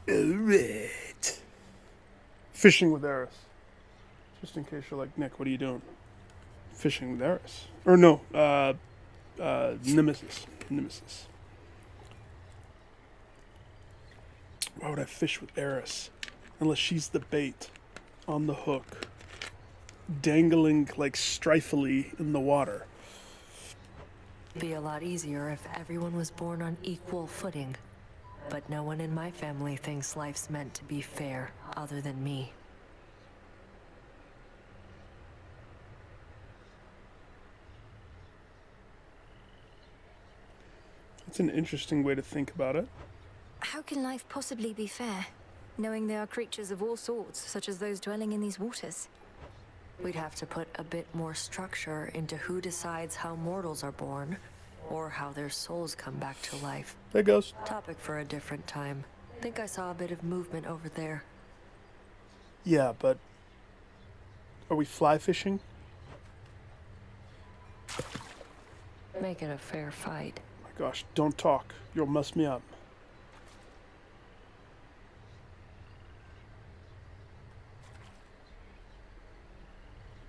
Alright. Fishing with Eris. Just in case you're like, Nick, what are you doing? Fishing with Eris. Or no, Nemesis. Nemesis. Why would I fish with Eris? Unless she's the bait on the hook, dangling like strifely in the water. It'd be a lot easier if everyone was born on equal footing. But no one in my family thinks life's meant to be fair, other than me. That's an interesting way to think about it. How can life possibly be fair, knowing there are creatures of all sorts, such as those dwelling in these waters? We'd have to put a bit more structure into who decides how mortals are born, or how their souls come back to life. There goes. Topic for a different time. Think I saw a bit of movement over there. Yeah, but are we fly fishing? Make it a fair fight. My gosh, don't talk. You'll mess me up.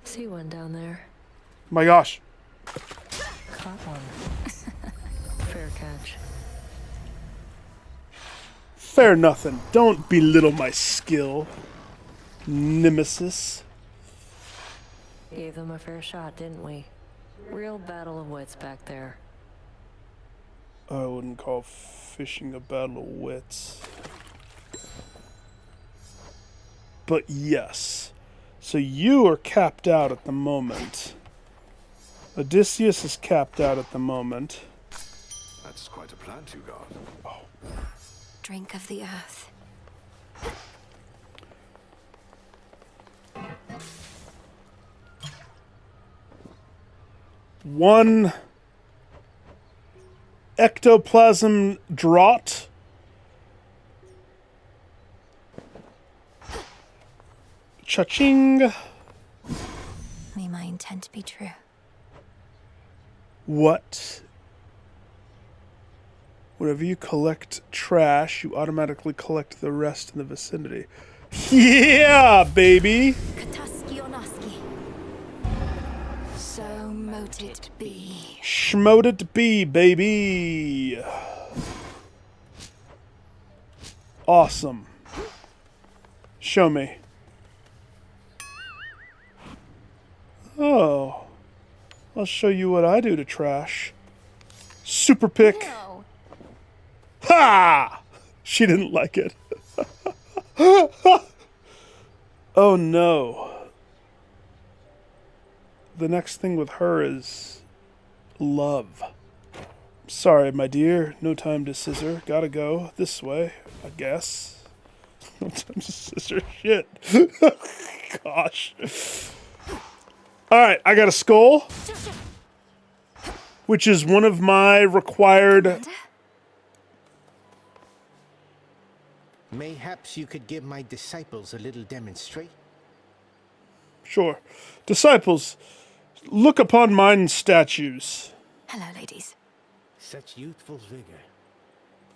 See one down there. My gosh. Caught one. Fair catch. Fair nothing. Don't belittle my skill, Nemesis. Gave them a fair shot, didn't we? Real battle of wits back there. I wouldn't call fishing a battle of wits. But yes. So you are capped out at the moment. Odysseus is capped out at the moment. That's quite a plant you got. Oh. Drink of the earth. One ectoplasm draught. Cha-ching. May my intent be true. What? Whenever you collect trash, you automatically collect the rest in the vicinity. Yeah, baby! Kataski Onaski. So mote it be. Schmote it be, baby! Awesome. Show me. Oh. I'll show you what I do to trash. Super pick. No. Ha! She didn't like it. Oh no. The next thing with her is love. Sorry, my dear. No time to scissor. Gotta go this way, I guess. No time to scissor. Shit. Gosh. Alright, I got a skull, which is one of my required... Mayhaps you could give my disciples a little demonstration. Sure. Disciples, look upon mine statues, Hello, ladies. Such youthful vigor.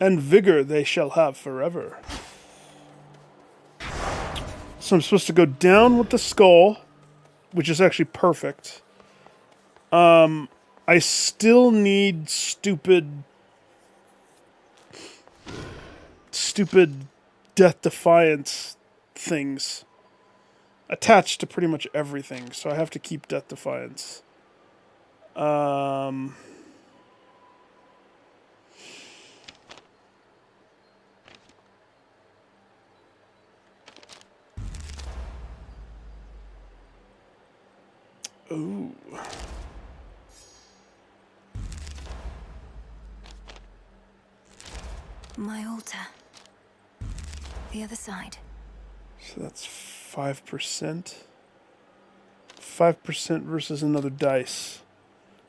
and vigor they shall have forever. So I'm supposed to go down with the skull, which is actually perfect. I still need stupid Death Defiance things attached to pretty much everything, so I have to keep Death Defiance. Ooh. My altar. The other side. So that's 5%. 5% versus another dice.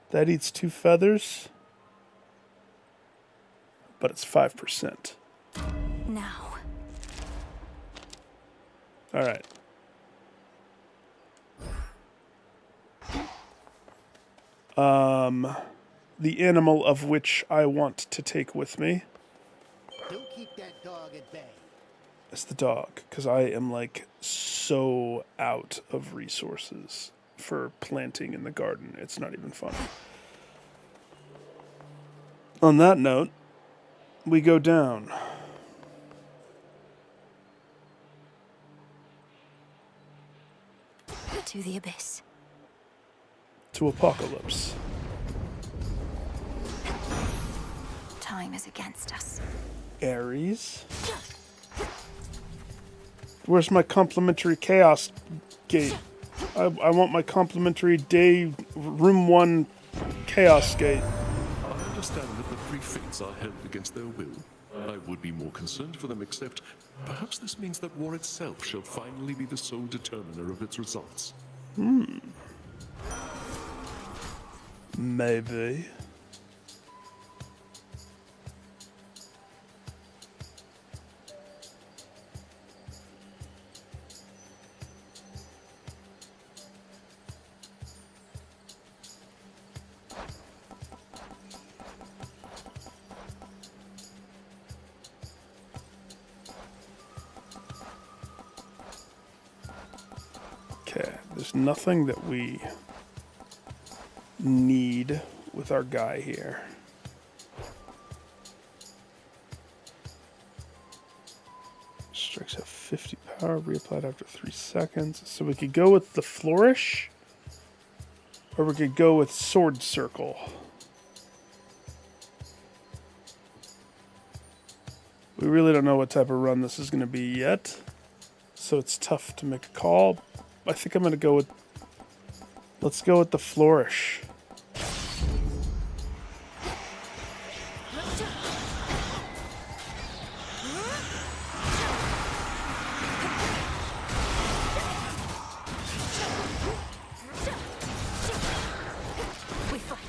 That eats 2 feathers. But it's 5%. Now. Alright. The animal of which I want to take with me. Don't keep that dog at bay. as the dog, because I am like so out of resources for planting in the garden. It's not even funny. On that note, we go down. To the abyss. To Apocalypse. Time is against us. Ares. Where's my complimentary chaos gate? I want my complimentary day room 1 chaos gate. I understand that the prefects are held against their will. I would be more concerned for them, except perhaps this means that war itself shall finally be the sole determiner of its results. Maybe. Okay, there's nothing that we need with our guy here. Strikes have 50 power, reapplied after 3 seconds. So we could go with the Flourish, or we could go with Sword Circle. We really don't know what type of run this is going to be yet, so it's tough to make a call. I think I'm going to go with... Let's go with the Flourish. We fight.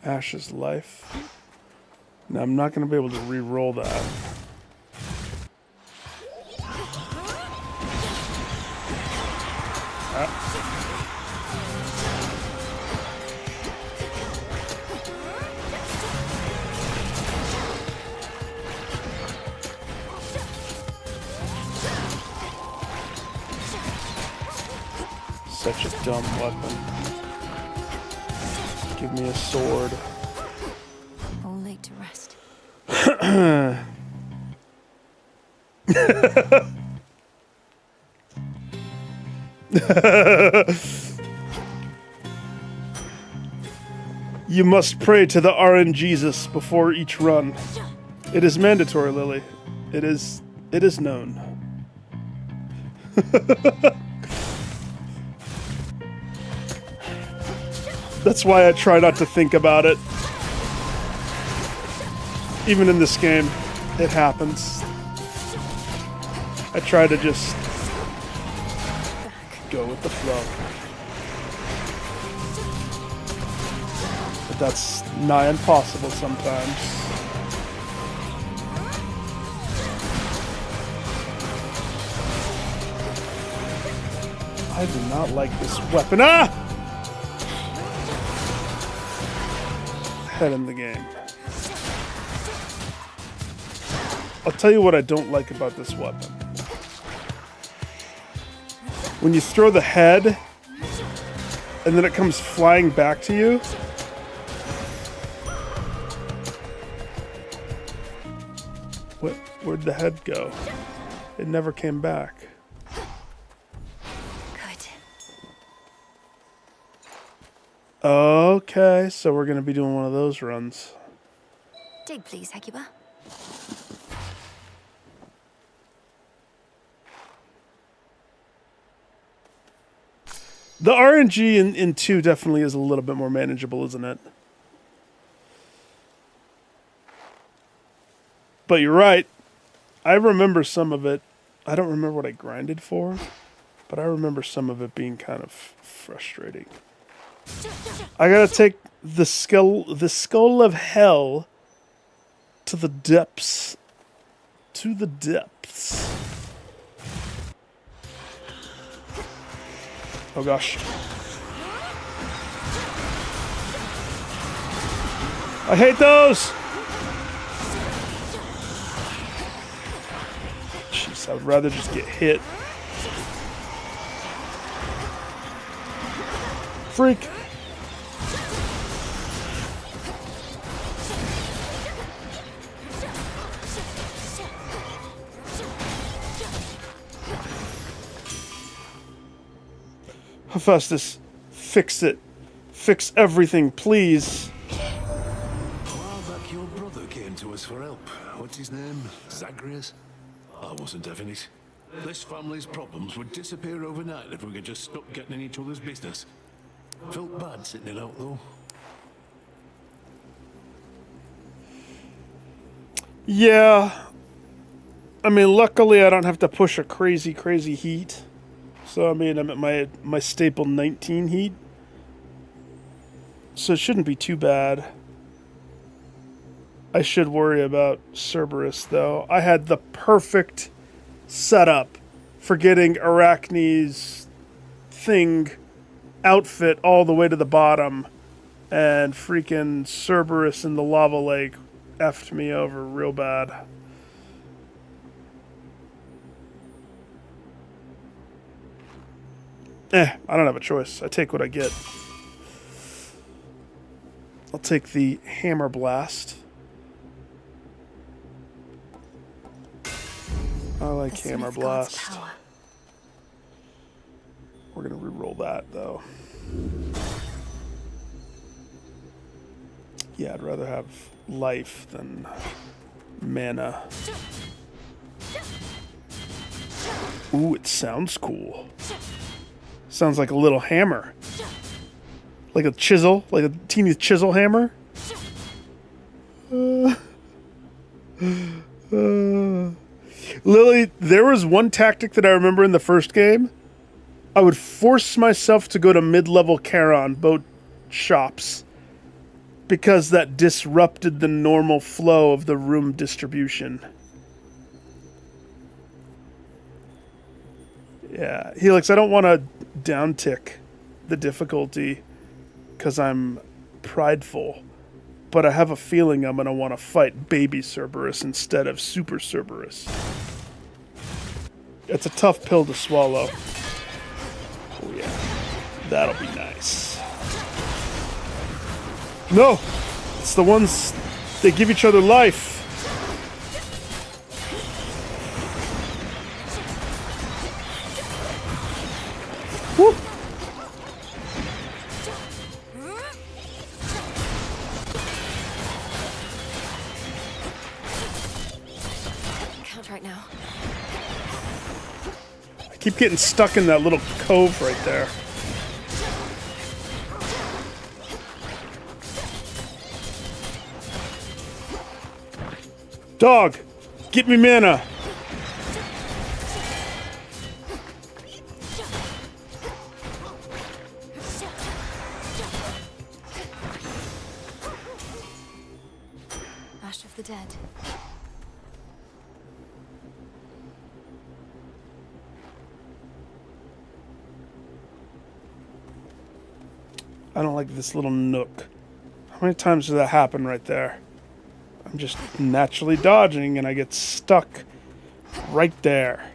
Ash's life. Now I'm not going to be able to re-roll that. Such a dumb weapon. Give me a sword. All laid to rest. You must pray to the RNGesus before each run. It is mandatory, Lily. It is known. That's why I try not to think about it. Even in this game, it happens. I try to just go with the flow. But that's nigh impossible sometimes. I do not like this weapon. Ah! Head in the game. I'll tell you what I don't like about this weapon. When you throw the head and then it comes flying back to you. Where'd the head go? It never came back. Good. Okay, so we're gonna be doing one of those runs. Dig, please, Hecuba. The RNG in 2 definitely is a little bit more manageable, isn't it? But you're right. I remember some of it. I don't remember what I grinded for, but I remember some of it being kind of frustrating. I gotta take the skull of hell to the depths. To the depths. Oh gosh. I hate those! Jeez, I would rather just get hit. Freak! Hephaestus, fix it. Fix everything, please. A while back, your brother came to us for help. What's his name? Zagreus? I wasn't having it. This family's problems would disappear overnight if we could just stop getting in each other's business. Felt bad sitting it out, though. Yeah. I mean, luckily I don't have to push a crazy heat. So, I mean, I'm at my staple 19 heat. So it shouldn't be too bad. I should worry about Cerberus, though. I had the perfect setup for getting Arachne's thing outfit all the way to the bottom. And freaking Cerberus in the lava lake effed me over real bad. I don't have a choice. I take what I get. I'll take the Hammer Blast. I like Hammer Blast. We're gonna re-roll that, though. Yeah, I'd rather have life than mana. Ooh, it sounds cool. Sounds like a little hammer. Like a chisel, like a teeny chisel hammer. Lily, there was one tactic that I remember in the first game. I would force myself to go to mid-level Charon boat shops because that disrupted the normal flow of the room distribution. Yeah, Helix, I don't want to downtick the difficulty because I'm prideful, but I have a feeling I'm going to want to fight baby Cerberus instead of super Cerberus. It's a tough pill to swallow. Oh yeah, that'll be nice. No, it's the ones, they give each other life. Woo. Count right now. I keep getting stuck in that little cove right there. Dog, get me mana. Ash of the Dead. I don't like this little nook. How many times does that happen right there? I'm just naturally dodging and I get stuck right there.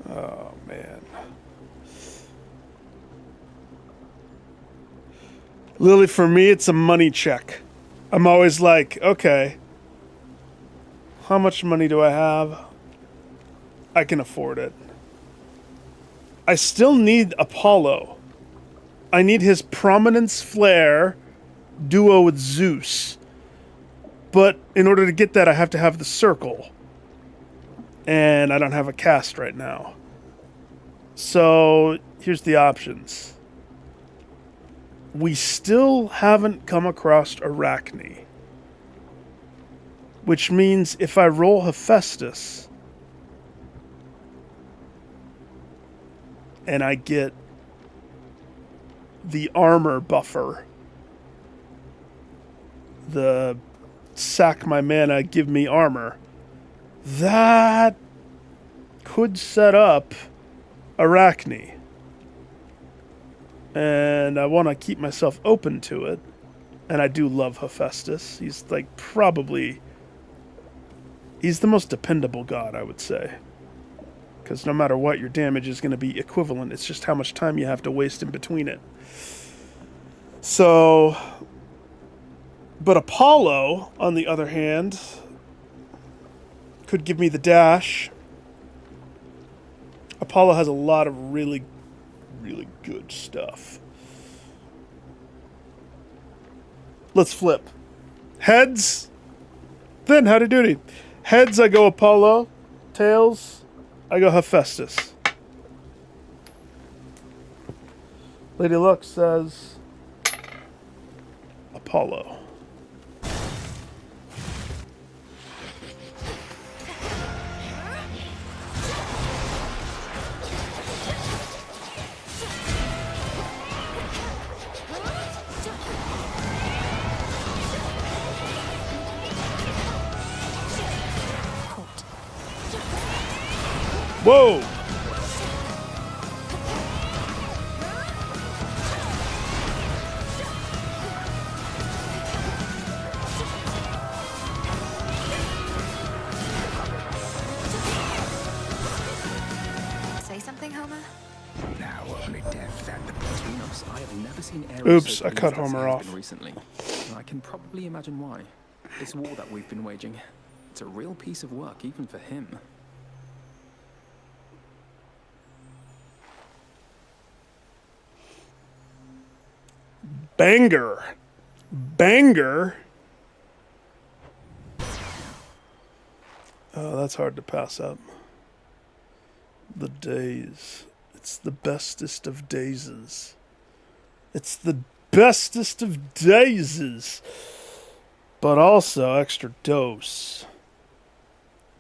Oh, man. Lily, for me, it's a money check. I'm always like, okay, how much money do I have? I can afford it. I still need Apollo. I need his Prominence Flare duo with Zeus. But in order to get that, I have to have the circle. And I don't have a cast right now. So, here's the options. We still haven't come across Arachne. which means if I roll Hephaestus and I get the armor buffer, the sack my mana, give me armor, that could set up Arachne. And I want to keep myself open to it. And I do love Hephaestus. He's like probably... He's the most dependable god, I would say. Because no matter what, your damage is going to be equivalent. It's just how much time you have to waste in between it. So... But Apollo, on the other hand, could give me the dash. Apollo has a lot of really good stuff. Let's flip. Heads, then howdy doody. Heads, I go Apollo. Tails, I go Hephaestus. Lady Luck says Apollo. Whoa! Say something, Homer? Now only death and between us, I have never seen Ares Oops, so I cut pleased as Homer he has off. been recently. And I can probably imagine why. This war that we've been waging, it's a real piece of work even for him. Banger. Banger. Oh, that's hard to pass up. The days. It's the bestest of daises. It's the bestest of daises. But also extra dose.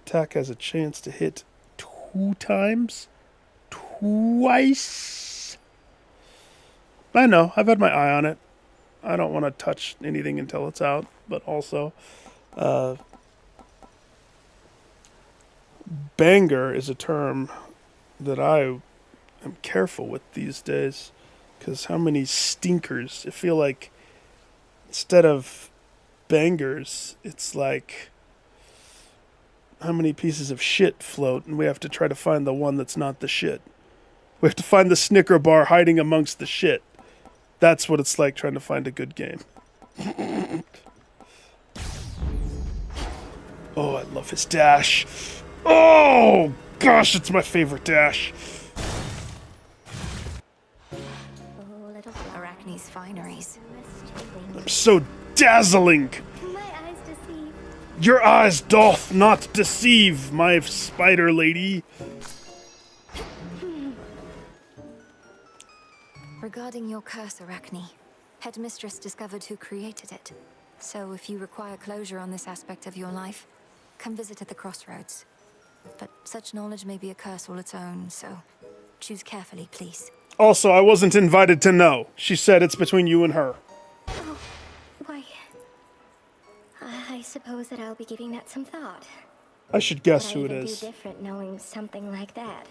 Attack has a chance to hit 2 times. Twice. I know, I've had my eye on it. I don't want to touch anything until it's out, but also, banger is a term that I am careful with these days, because how many stinkers? I feel like instead of bangers, it's like how many pieces of shit float, and we have to try to find the one that's not the shit. We have to find the Snicker bar hiding amongst the shit. That's what it's like trying to find a good game. Oh, I love his dash. Oh, gosh, it's my favorite dash. Arachne's fineries. I'm so dazzling. My eyes deceive. Your eyes doth not deceive, my spider lady. Regarding your curse, Arachne, Headmistress discovered who created it. So if you require closure on this aspect of your life, come visit at the crossroads. But such knowledge may be a curse all its own, so choose carefully, please. Also, I wasn't invited to know. She said it's between you and her. Oh, why? I suppose that I'll be giving that some thought. I should guess But who I it even is. do different knowing something like that.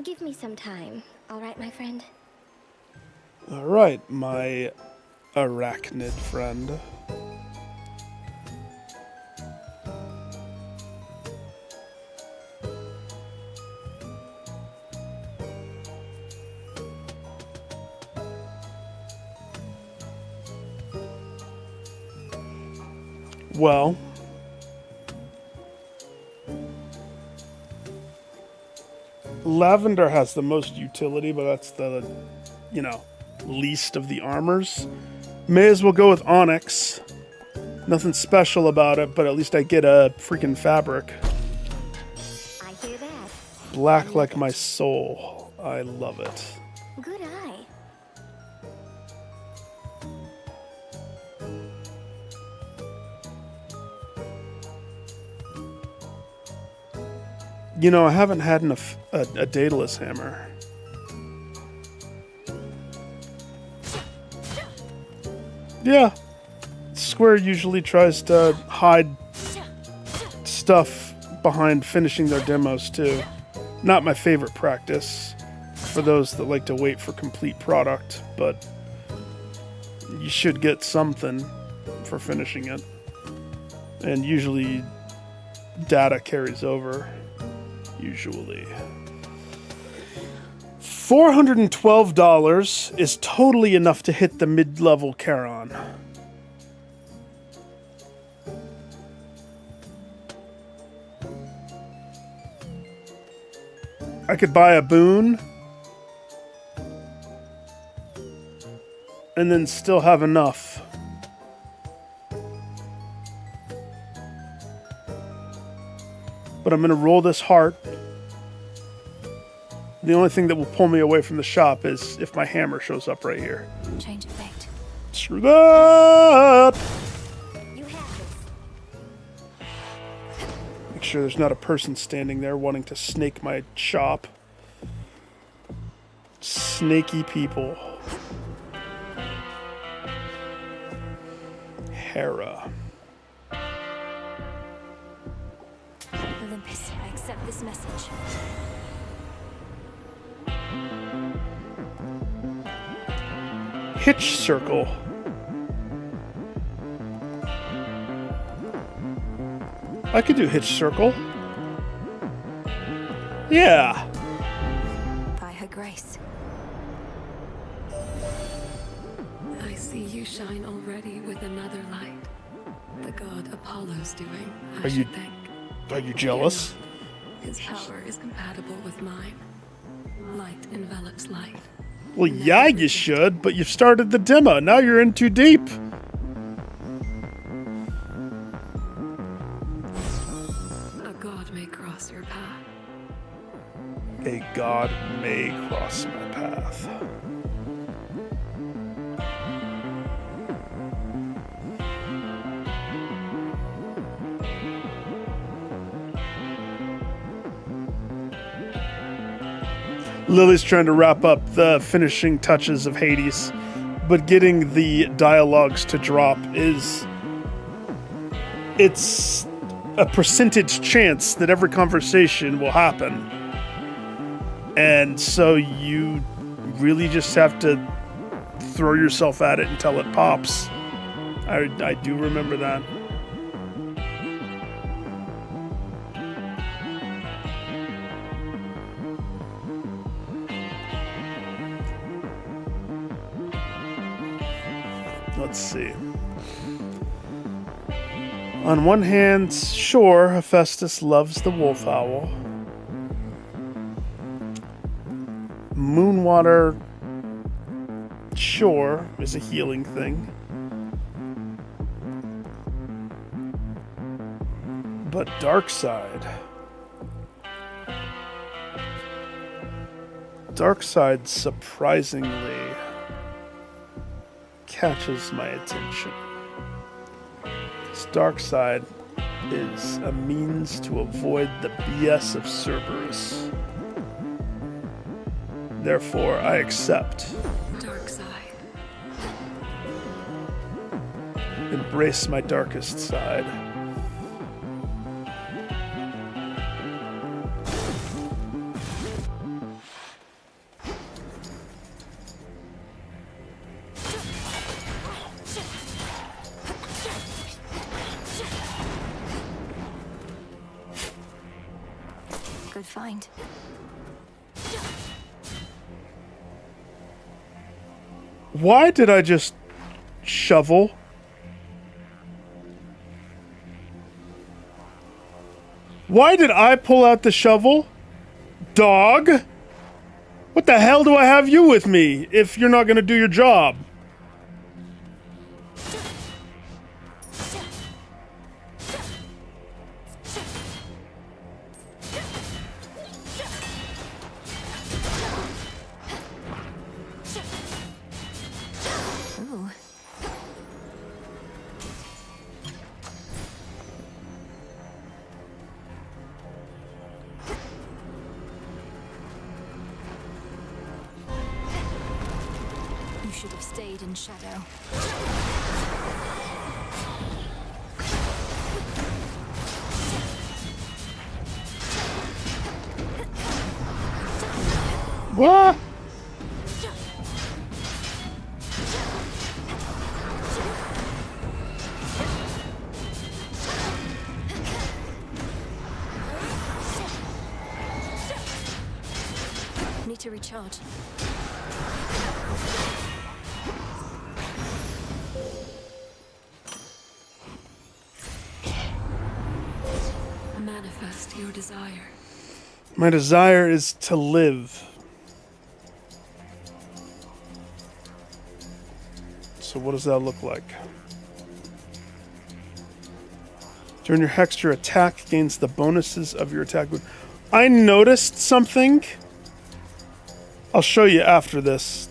Give me some time, all right, my friend? All right, my arachnid friend. Well, lavender has the most utility, but that's the, least of the armors. May as well go with onyx. Nothing special about it, but at least I get a freaking fabric. I hear that. Black like my soul. I love it. Good eye. You know, I haven't had a Daedalus hammer. Yeah. Square usually tries to hide stuff behind finishing their demos too. Not my favorite practice for those that like to wait for complete product, but you should get something for finishing it. And usually data carries over. Usually. $412 is totally enough to hit the mid-level Charon. I could buy a boon and then still have enough. But I'm going to roll this heart. The only thing that will pull me away from the shop is if my hammer shows up right here. Change of fate. Screw that! You have this. Make sure there's not a person standing there wanting to snake my shop. Snaky people. Hera. Olympus, I accept this message. Hitch circle. I could do hitch circle. Yeah. By her grace. I see you shine already with another light. The god Apollo's doing, I should think. Are you jealous? His power is compatible with mine. Light envelops light. Well, yeah, you should, but you've started the demo. Now you're in too deep. A god may cross your path. A god may cross my path. Lily's trying to wrap up the finishing touches of Hades, but getting the dialogues to drop it's a percentage chance that every conversation will happen. And so you really just have to throw yourself at it until it pops. I do remember that. Let's see. On one hand, sure, Hephaestus loves the wolf owl. Moonwater, sure, is a healing thing. But Darkside. Darkside surprisingly catches my attention. This Darkside is a means to avoid the BS of Cerberus. Therefore, I accept. Dark side. Embrace my darkest side. Good find. Why did I just shovel? Why did I pull out the shovel? Dog? What the hell do I have you with me if you're not going to do your job? Ooh. should have stayed in shadow. What? Need to recharge. Manifest your desire. My desire is to live. So what does that look like? During your hex, your attack gains the bonuses of your attack. I noticed something. I'll show you after this.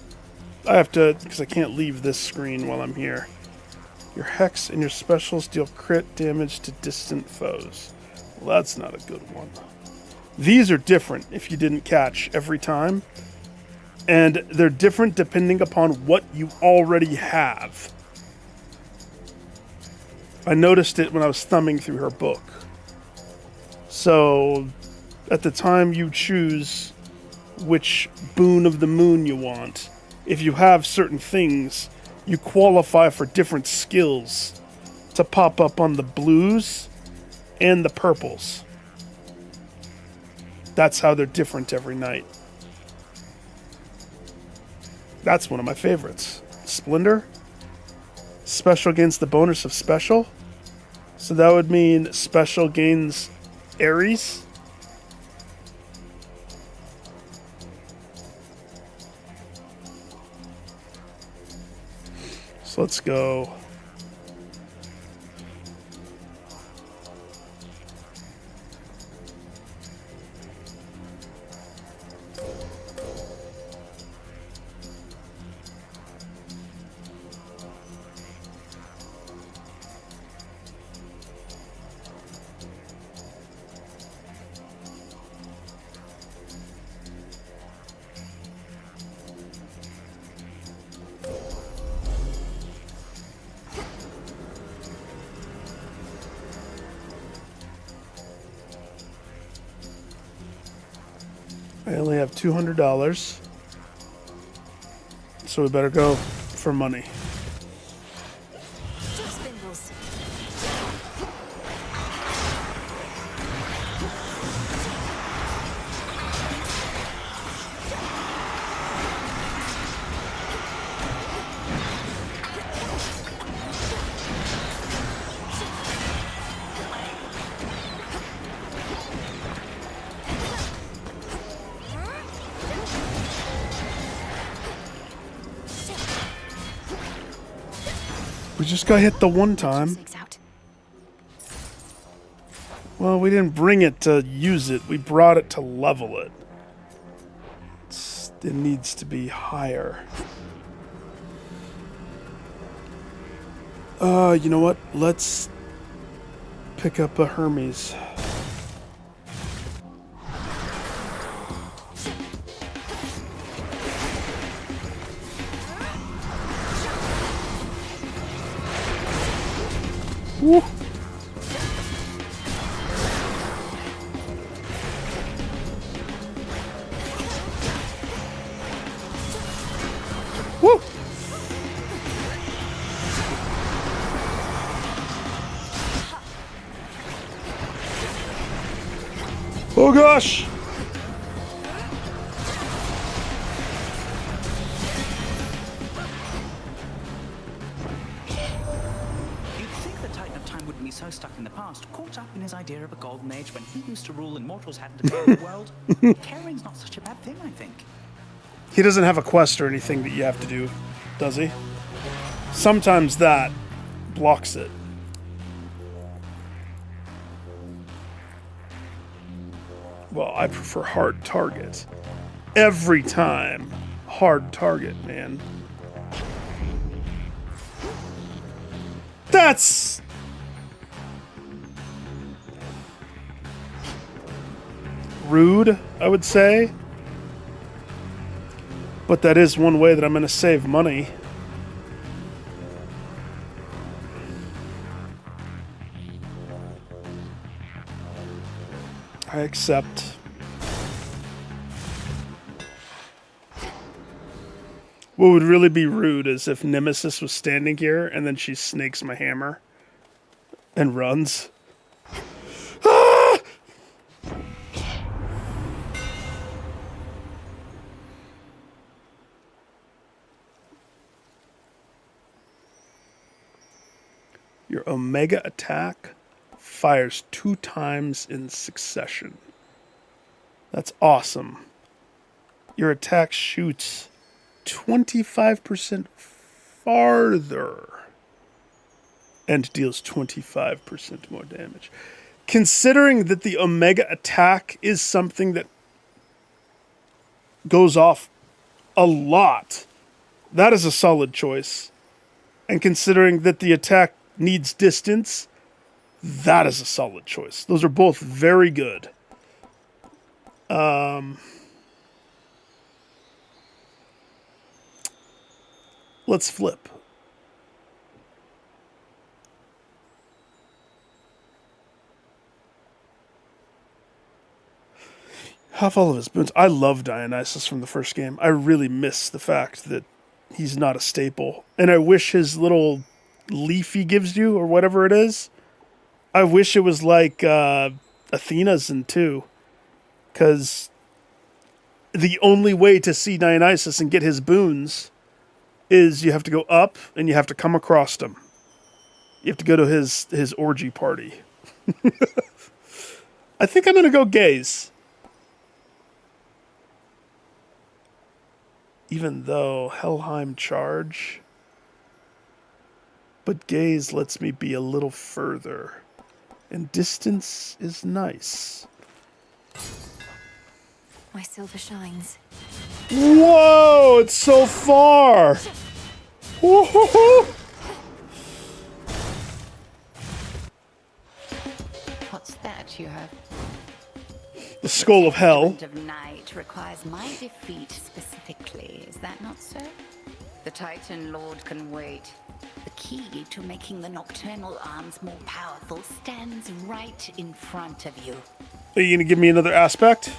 I have to, because I can't leave this screen while I'm here. Your hex and your specials deal crit damage to distant foes. Well, that's not a good one. These are different if you didn't catch every time. And they're different depending upon what you already have. I noticed it when I was thumbing through her book. So, at the time you choose which boon of the moon you want, if you have certain things, you qualify for different skills to pop up on the blues and the purples. That's how they're different every night. That's one of my favorites. Splendor. Special gains the bonus of special. So that would mean special gains Aries. So let's go. I only have $200, so we better go for money. Spindles. We just got hit the one time. Six out. Well, we didn't bring it to use it. We brought it to level it. It needs to be higher. You know what? Let's pick up a Hermes. Woo. Woo. Oh gosh. So stuck in the past, caught up in his idea of a golden age when he used to rule and mortals had to tame the world. Caring's not such a bad thing, I think. He doesn't have a quest or anything that you have to do, does he? Sometimes that blocks it. Well, I prefer hard target. Every time, hard target, man. That's... rude, I would say. But that is one way that I'm going to save money. I accept. What would really be rude is if Nemesis was standing here and then she snakes my hammer and runs. Ah! Your Omega attack fires 2 times in succession. That's awesome. Your attack shoots 25% farther and deals 25% more damage. Considering that the Omega attack is something that goes off a lot, that is a solid choice. And considering that the attack needs distance, that is a solid choice. Those are both very good. Let's flip. Half all of his boons. I love Dionysus from the first game. I really miss the fact that he's not a staple. And I wish his little leaf he gives you, or whatever it is, I wish it was like Athena's in 2. Because the only way to see Dionysus and get his boons is you have to go up and you have to come across him. You have to go to his orgy party. I think I'm going to go gaze. Even though Helheim charge. But gaze lets me be a little further. And distance is nice. My silver shines. Whoa, it's so far. Woo-hoo-hoo. What's that you have? The Skull of Hell. The of Night requires my defeat specifically. Is that not so? The Titan Lord can wait. The key to making the nocturnal arms more powerful stands right in front of you. Are you going to give me another aspect?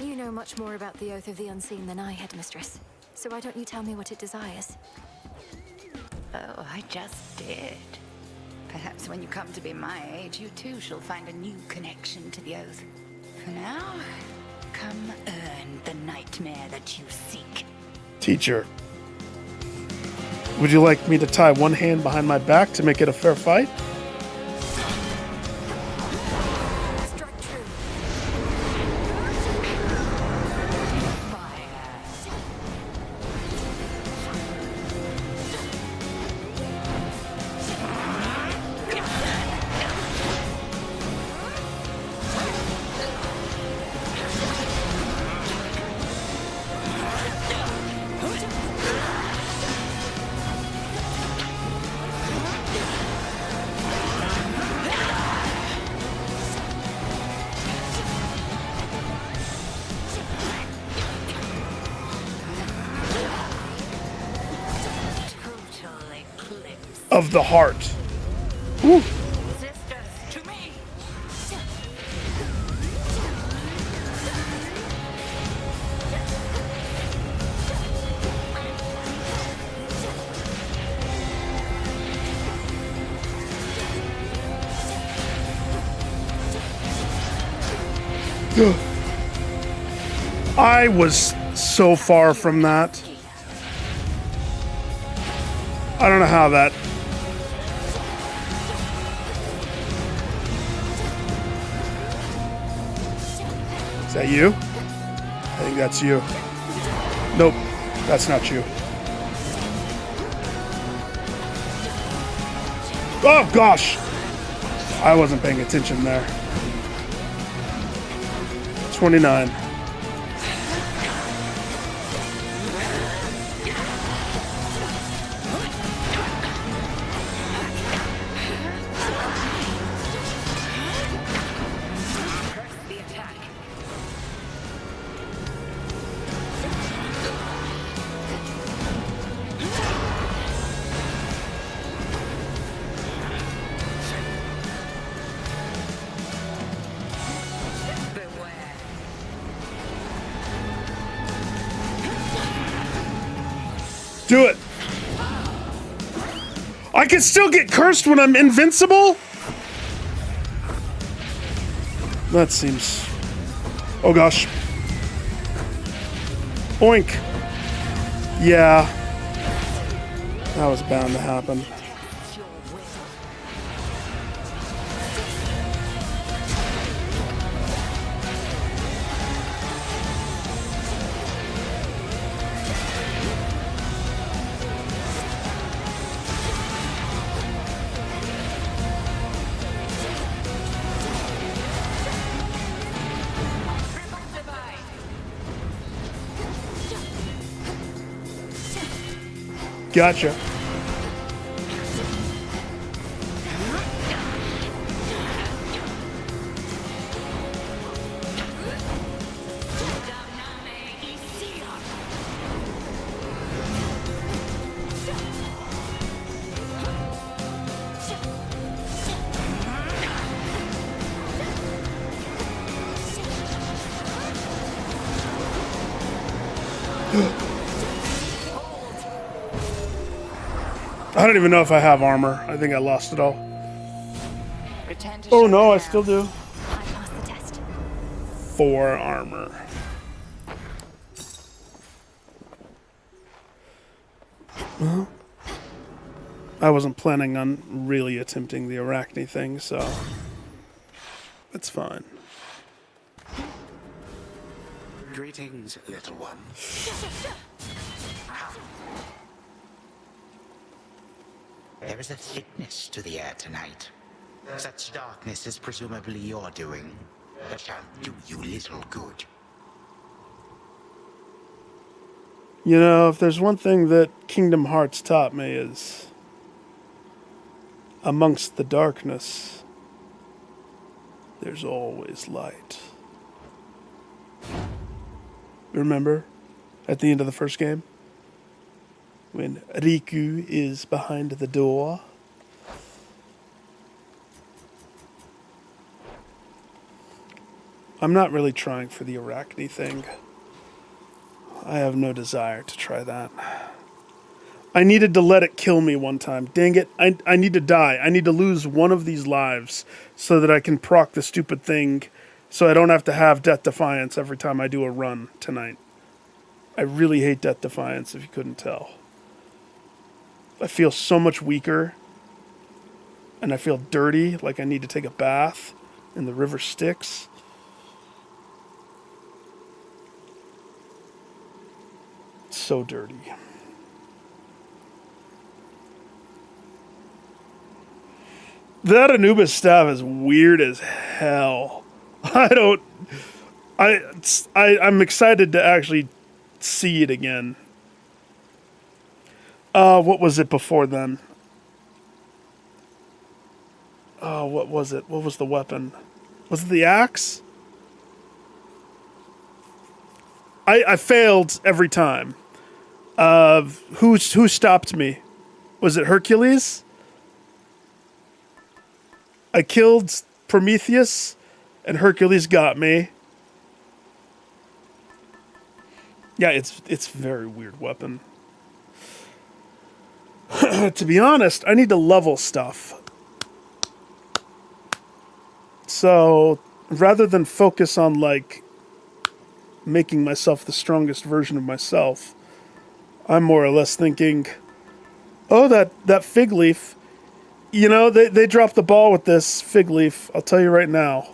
You know much more about the Oath of the Unseen than I, Headmistress. So why don't you tell me what it desires? Oh, I just did. Perhaps when you come to be my age, you too shall find a new connection to the Oath. For now, come earn the nightmare that you seek. Teacher, would you like me to tie one hand behind my back to make it a fair fight? Strike true. Of the heart. Woo. Sisters, to me! I was so far from that. I don't know how that... Is that you? I think that's you. Nope, that's not you. Oh gosh! I wasn't paying attention there. 29. The attack. Do it. I can still get cursed when I'm invincible? That seems... Oh gosh. Oink. Yeah. That was bound to happen. Gotcha. I don't even know if I have armor. I think I lost it all. Oh no, I still do. I passed the test. 4 armor. Well, I wasn't planning on really attempting the Arachne thing, so it's fine. Greetings, little one. There is a thickness to the air tonight. Such darkness is presumably your doing. That shall do you little good. You know, if there's one thing that Kingdom Hearts taught me is amongst the darkness, there's always light. Remember at the end of the first game? When Riku is behind the door. I'm not really trying for the Arachne thing. I have no desire to try that. I needed to let it kill me one time. Dang it, I need to die. I need to lose one of these lives so that I can proc the stupid thing so I don't have to have Death Defiance every time I do a run tonight. I really hate Death Defiance, if you couldn't tell. I feel so much weaker, and I feel dirty, like I need to take a bath in the river Styx. It's so dirty. That Anubis staff is weird as hell. I'm excited to actually see it again. What was it before then? Oh, what was it? What was the weapon? Was it the axe? I failed every time. Who stopped me? Was it Hercules? I killed Prometheus, and Hercules got me. Yeah, it's a very weird weapon. To be honest, I need to level stuff. So, rather than focus on, like, making myself the strongest version of myself, I'm more or less thinking, oh, that fig leaf, you know, they dropped the ball with this fig leaf, I'll tell you right now.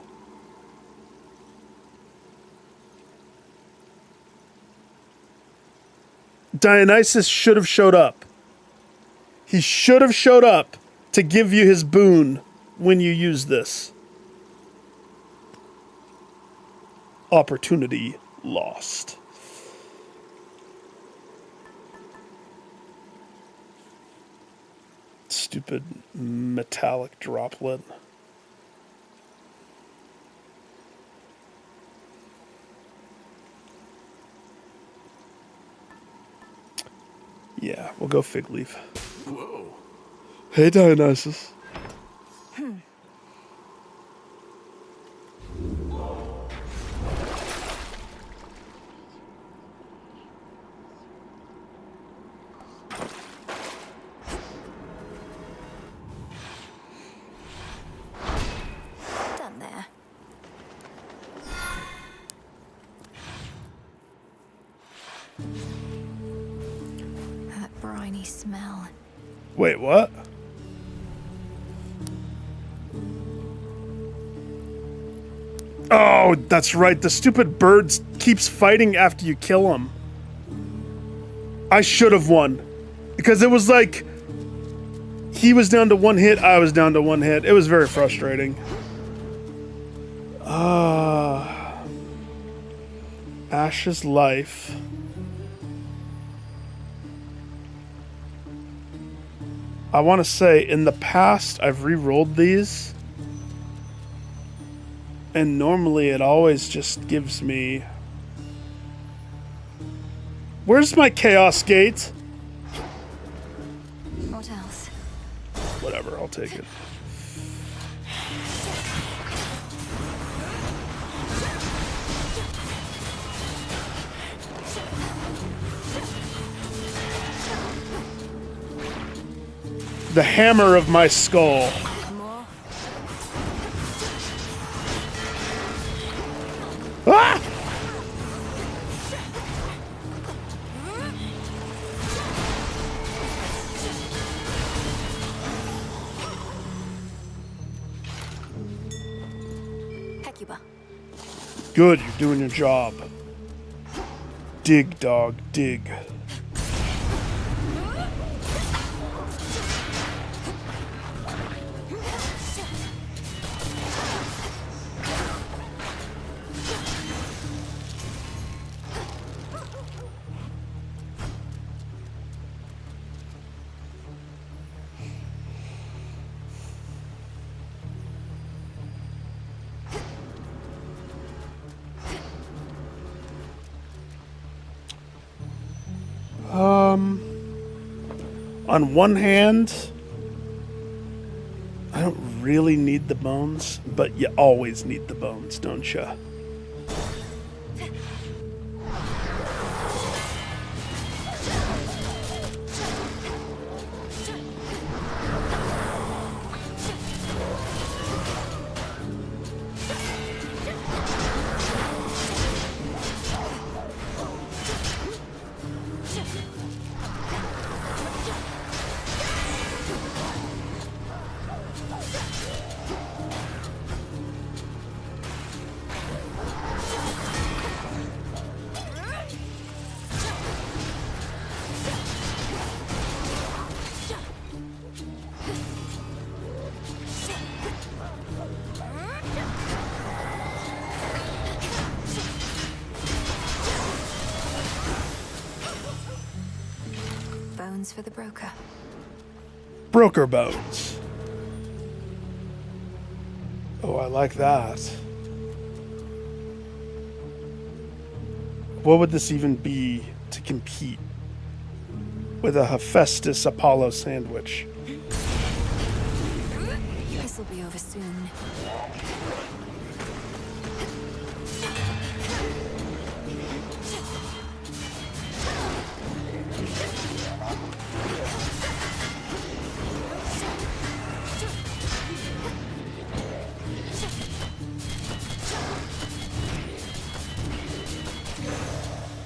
Dionysus should have showed up. He should have showed up to give you his boon when you use this. Opportunity lost. Stupid metallic droplet. Yeah, we'll go fig leaf. Whoa. Hey, Dionysus. briny smell. Wait, what? Oh, that's right. The stupid bird keeps fighting after you kill him. I should have won. Because it was like... He was down to one hit, I was down to one hit. It was very frustrating. Ash's life. I want to say, in the past, I've re-rolled these. And normally it always just gives me... Where's my chaos gate? What else? Whatever, I'll take it. The hammer of my skull. More? Ah! Hecuba. Good, you're doing your job. Dig, dog, dig. On one hand, I don't really need the bones, but you always need the bones, don't you? Bones for the broker. Broker bones. Oh, I like that. What would this even be to compete with a Hephaestus Apollo sandwich? This'll be over soon.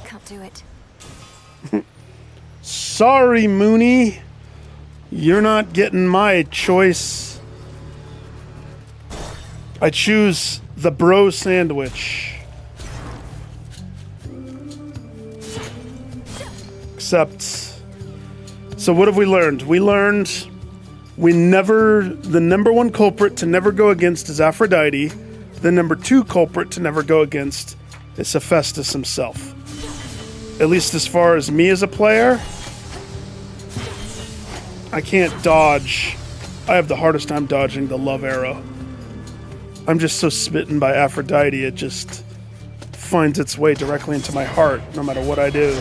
Can't do it. Sorry, Mooney. You're not getting my choice. I choose the bro sandwich. Except... So what have we learned? We learned the number one culprit to never go against is Aphrodite. The number two culprit to never go against is Hephaestus himself. At least as far as me as a player, I can't dodge. I have the hardest time dodging the love arrow. I'm just so smitten by Aphrodite, it just finds its way directly into my heart, no matter what I do.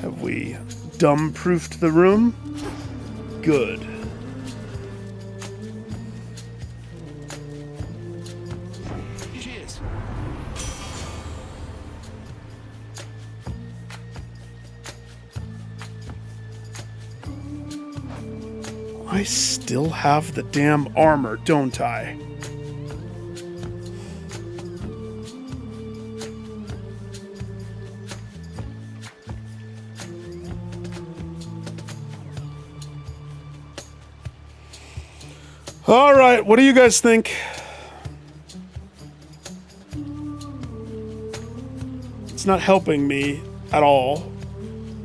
Have we dumb-proofed the room? Good. Cheers. I still have the damn armor, don't I? All right, what do you guys think? It's not helping me at all.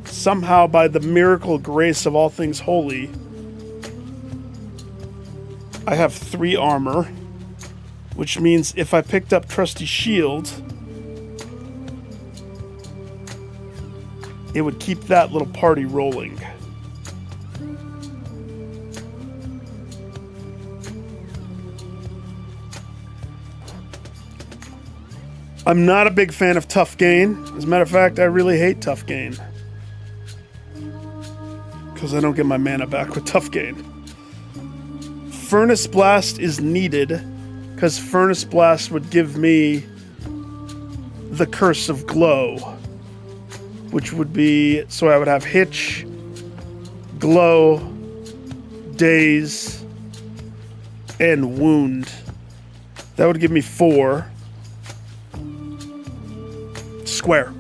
Somehow, by the miracle grace of all things holy, I have 3 armor, which means if I picked up Trusty Shield, it would keep that little party rolling. I'm not a big fan of Tough Gain. As a matter of fact, I really hate Tough Gain. Because I don't get my mana back with Tough Gain. Furnace Blast is needed, because Furnace Blast would give me the Curse of Glow. Which would be, so I would have Hitch, Glow, Daze, and Wound. That would give me 4. Square.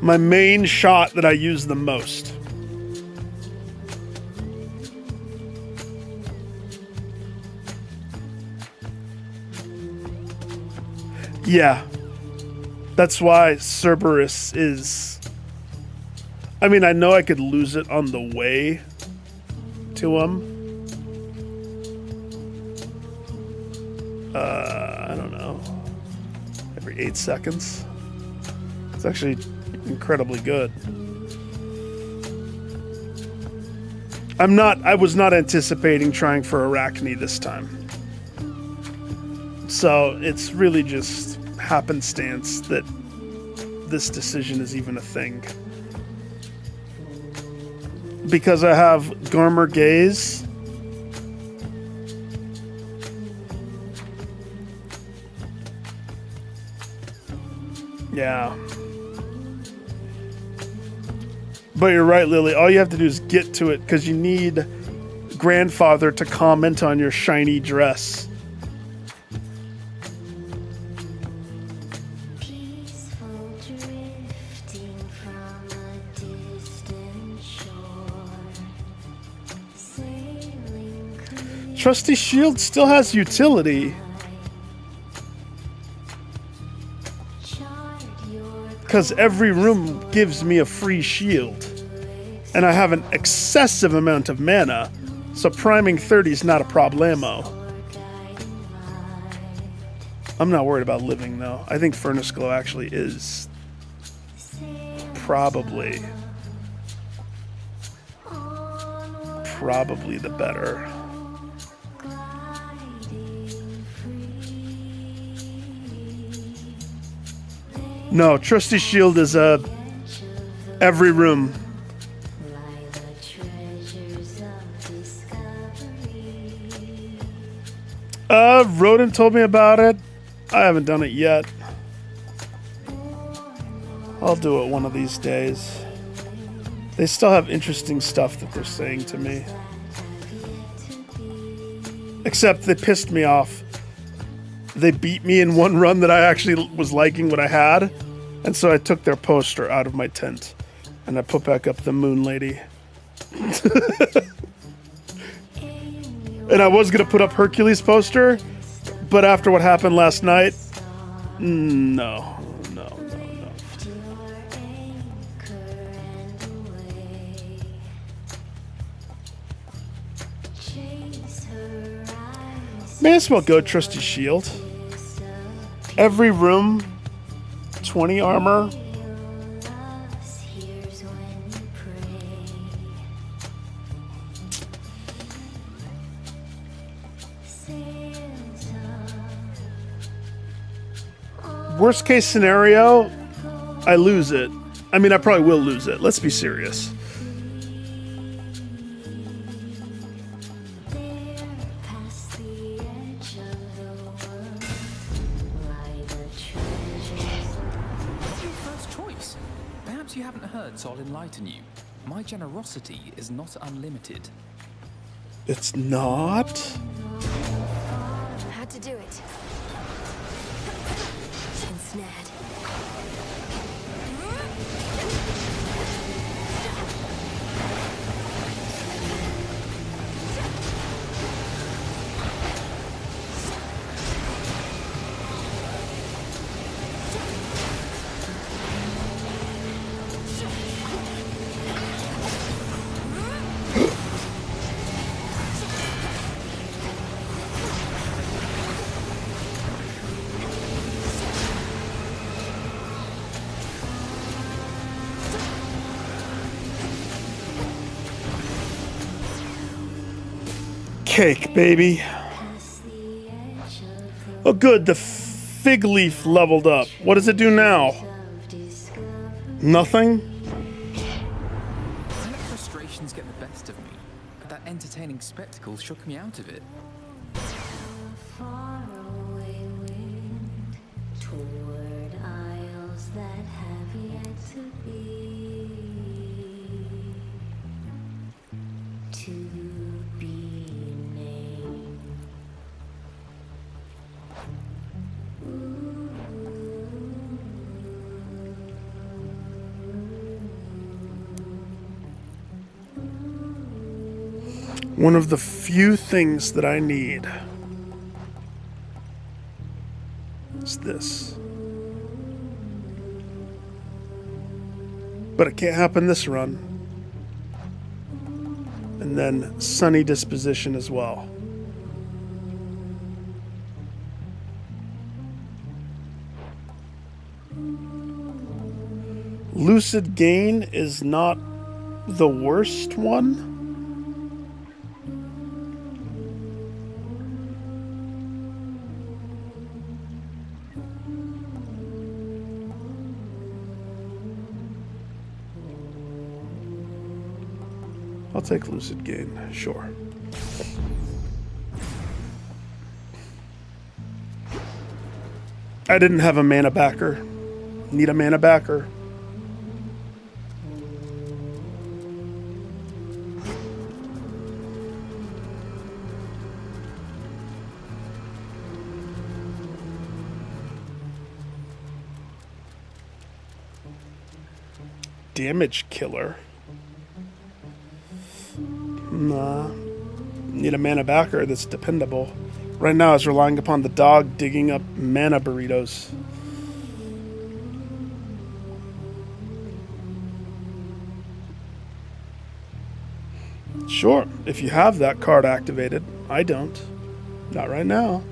My main shot that I use the most. Yeah. That's why Cerberus is... I mean, I know I could lose it on the way to him. I don't know. Every 8 seconds. It's actually incredibly good. I was not anticipating trying for Arachne this time. So it's really just happenstance that this decision is even a thing. Because I have Garmer Gaze. Yeah. But you're right, Lily. All you have to do is get to it, because you need Grandfather to comment on your shiny dress. Trusty Shield still has utility. Because every room gives me a free shield. And I have an excessive amount of mana, so priming 30 is not a problemo. I'm not worried about living, though. I think Furnace Glow actually is probably the better. No, Trusty Shield is every room. Rodent told me about it. I haven't done it yet. I'll do it one of these days. They still have interesting stuff that they're saying to me. Except they pissed me off. They beat me in one run that I actually was liking what I had. And so I took their poster out of my tent. And I put back up the Moon Lady. And I was going to put up Hercules' poster. But after what happened last night, no. May as well go Trusty Shield. Every room, 20 armor. Worst case scenario, I lose it. I mean, I probably will lose it. Let's be serious. So I'll enlighten you. My generosity is not unlimited. It's not? Had to do it. Ensnared. Cake, baby. Oh, good. The fig leaf leveled up. What does it do now? Nothing? I let frustrations get the best of me, but that entertaining spectacle shook me out of it. Toward isles that have yet to be. To be named. One of the few things that I need is this. But it can't happen this run. And then sunny disposition as well. Lucid gain is not the worst one. I'll take lucid gain, sure. I didn't have a mana backer. Need a mana backer. Damage killer. Nah. Need a mana backer that's dependable. Right now, I was relying upon the dog digging up mana burritos. Sure, if you have that card activated. I don't. Not right now.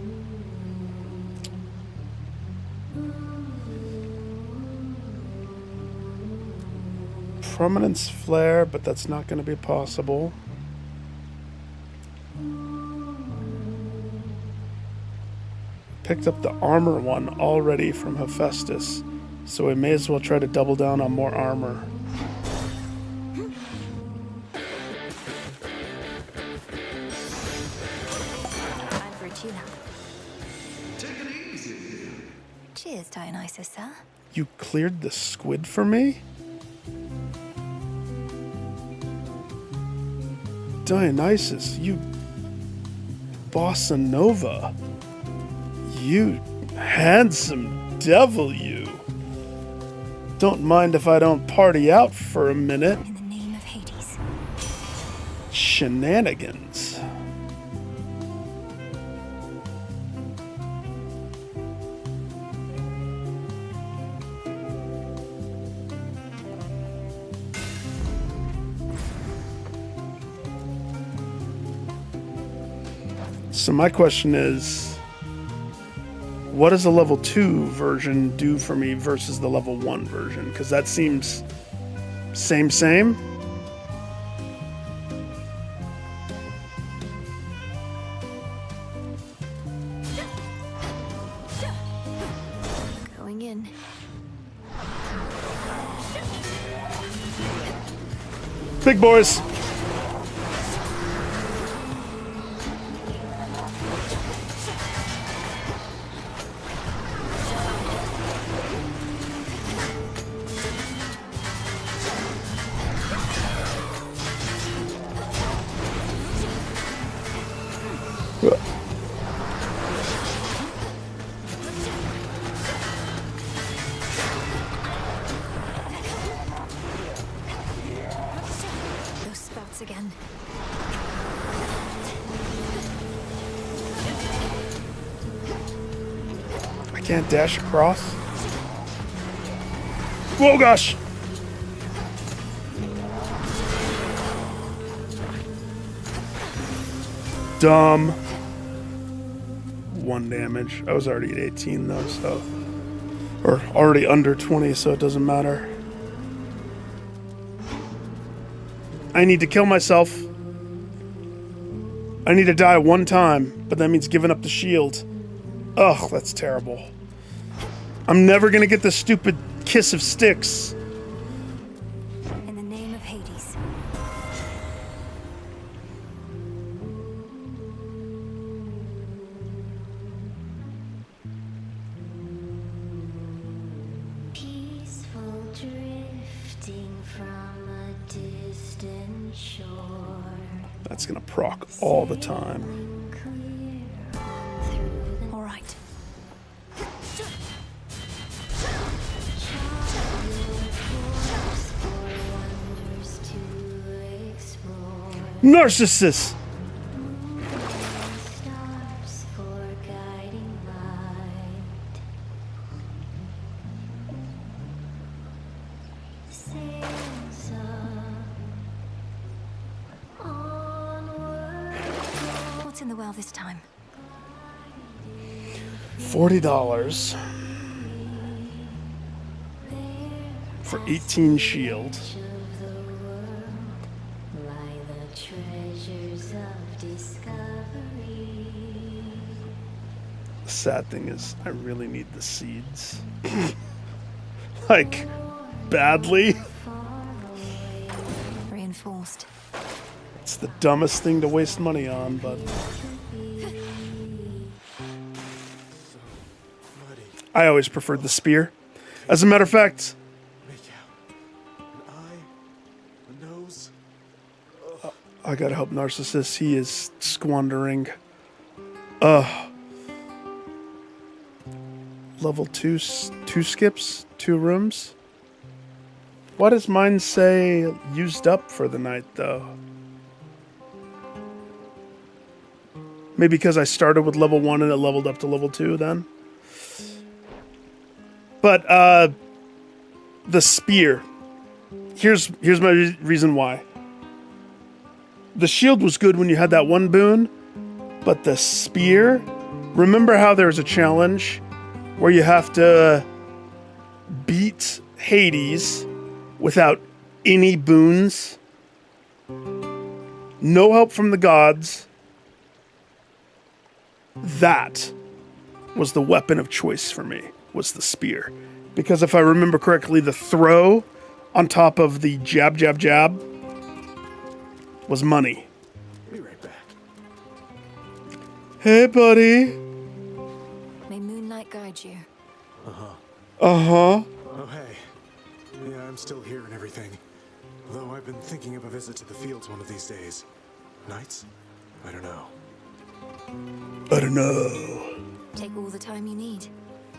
Prominence flare, but that's not going to be possible. Picked up the armor one already from Hephaestus, so we may as well try to double down on more armor. I'm Virginia. Take it easy. Cheers, Dionysus, sir. You cleared the squid for me? Dionysus, you bossa nova. You handsome devil, you. Don't mind if I don't party out for a minute. In the name of Hades. Shenanigans. So my question is, what does a level 2 version do for me versus the level 1 version? Because that seems same. Going in. Big boys. Can't dash across. Oh gosh! Dumb. 1 damage. I was already at 18 though, so. Or already under 20, so it doesn't matter. I need to kill myself. I need to die 1 time, but that means giving up the shield. Ugh, that's terrible. I'm never gonna get the stupid kiss of sticks. In the name of Hades. Peaceful drifting from a distant shore. That's gonna proc all the time. All right. Narcissus! Stars for guiding light. Sails up, onward. What's in the well this time? $40 for 18 shield. Lie the treasures of discovery. The sad thing is, I really need the seeds. Like, badly. Reinforced. It's the dumbest thing to waste money on, but I always preferred the spear. As a matter of fact, I gotta help Narcissus. He is squandering. Level 2 skips, 2 rooms. Why does mine say used up for the night, though? Maybe because I started with level 1 and it leveled up to level 2 then? But, the spear. Here's my reason why. The shield was good when you had that 1 boon, but the spear... Remember how there's a challenge where you have to beat Hades without any boons? No help from the gods. That was the weapon of choice for me, was the spear. Because if I remember correctly, the throw on top of the jab, jab, jab was money. Be right back. Hey, buddy. May moonlight guide you. Uh-huh. Oh, hey. Yeah, I'm still here and everything. Though I've been thinking of a visit to the fields one of these days. Nights? I don't know. I don't know. Take all the time you need.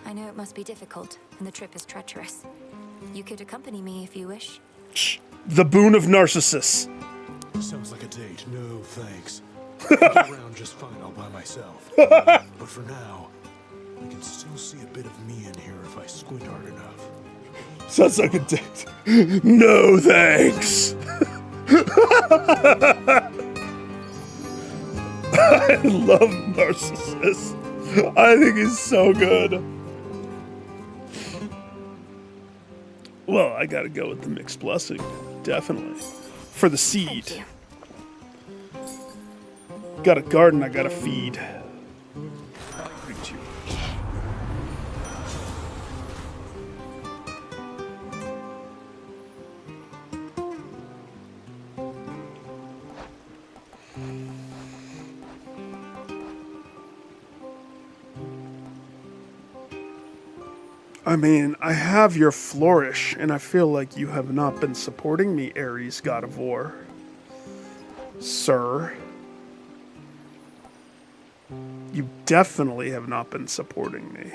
I know it must be difficult, and the trip is treacherous. You could accompany me if you wish. The boon of Narcissus. Sounds like a date. No, thanks. I'll get around just fine all by myself. But for now, I can still see a bit of me in here if I squint hard enough. Sounds like a date. No thanks. I love Narcissus. I think he's so good. Well, I gotta go with the mixed blessing. Definitely. For the seed. Got a garden I gotta feed. I greet you. I mean, I have your flourish, and I feel like you have not been supporting me, Ares, God of War. Sir. You definitely have not been supporting me.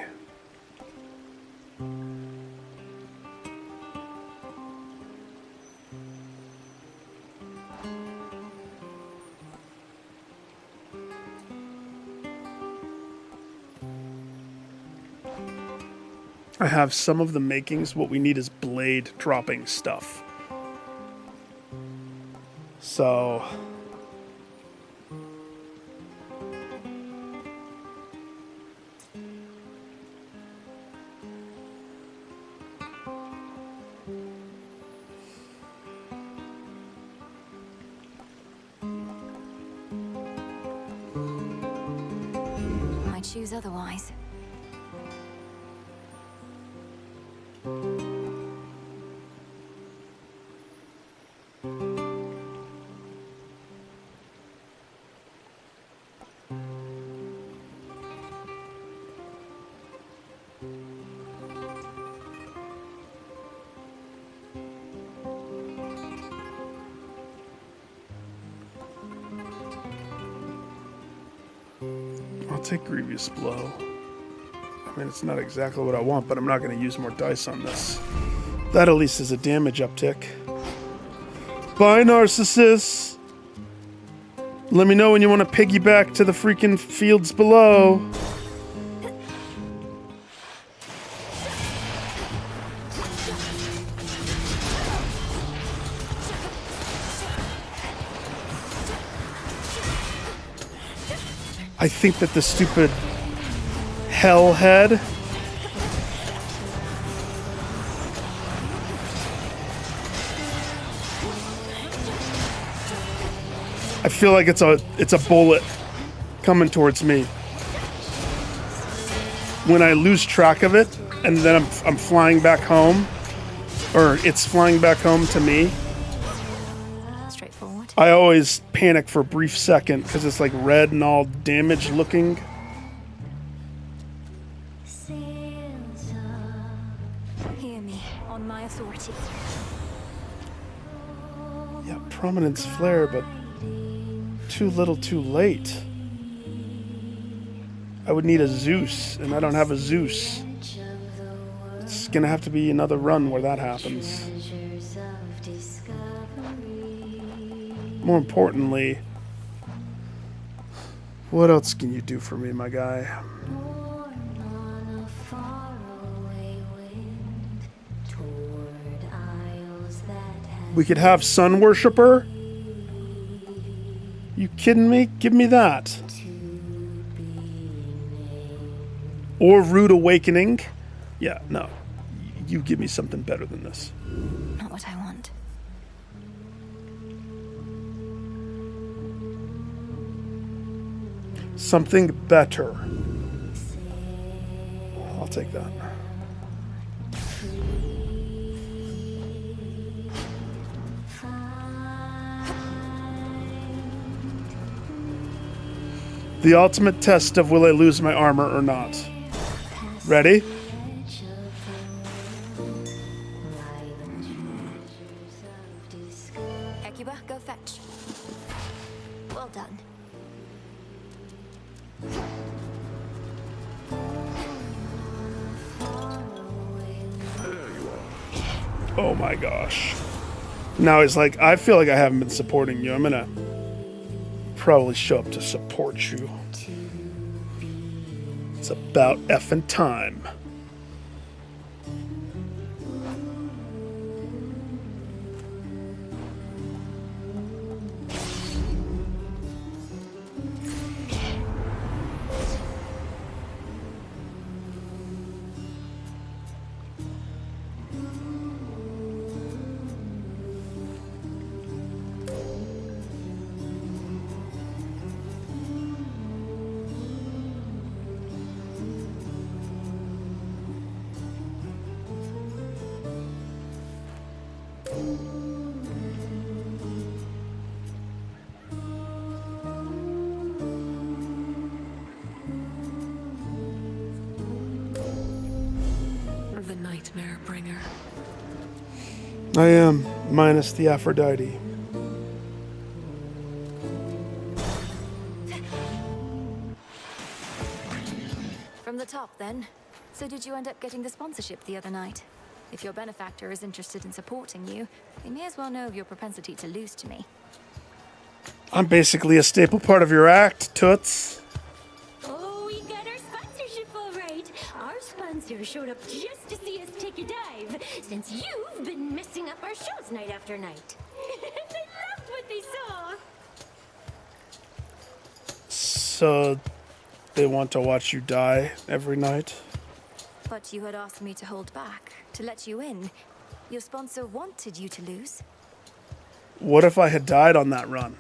I have some of the makings. What we need is blade dropping stuff. So... I choose otherwise. I'll take Grievous Blow. I mean, it's not exactly what I want, but I'm not going to use more dice on this. That at least is a damage uptick. Bye, Narcissus! Let me know when you want to piggyback to the freaking fields below. I think that the stupid hellhead I feel like it's a bullet coming towards me. When I lose track of it and then I'm flying back home, or it's flying back home to me, Straightforward. I always panic for a brief second because it's like red and all damaged looking. Hear me, on my authority. Yeah, Prominence Flare, but too little too late. I would need a Zeus, and I don't have a Zeus. It's gonna have to be another run where that happens. More importantly, what else can you do for me, my guy? We could have Sun Worshipper? You kidding me? Give me that. Or Rude Awakening. Yeah, no. You give me something better than this. Not what I want. Something better. I'll take that. The ultimate test of will I lose my armor or not. Ready? Hecuba, go fetch. Well done. Oh my gosh. Now he's like, I feel like I haven't been supporting you. I'm gonna probably show up to support you. It's about effing time. The Nightmare Bringer. I am, minus the Aphrodite. From the top, then. So did you end up getting the sponsorship the other night? If your benefactor is interested in supporting you, they may as well know of your propensity to lose to me. I'm basically a staple part of your act, Toots. Oh, we got our sponsorship all right. Our sponsor sponsor showed up just to see us take a dive, since you've been messing up our shows night after night. They loved what they saw. So they want to watch you die every night? But you had asked me to hold back, to let you in. Your sponsor wanted you to lose. What if I had died on that run?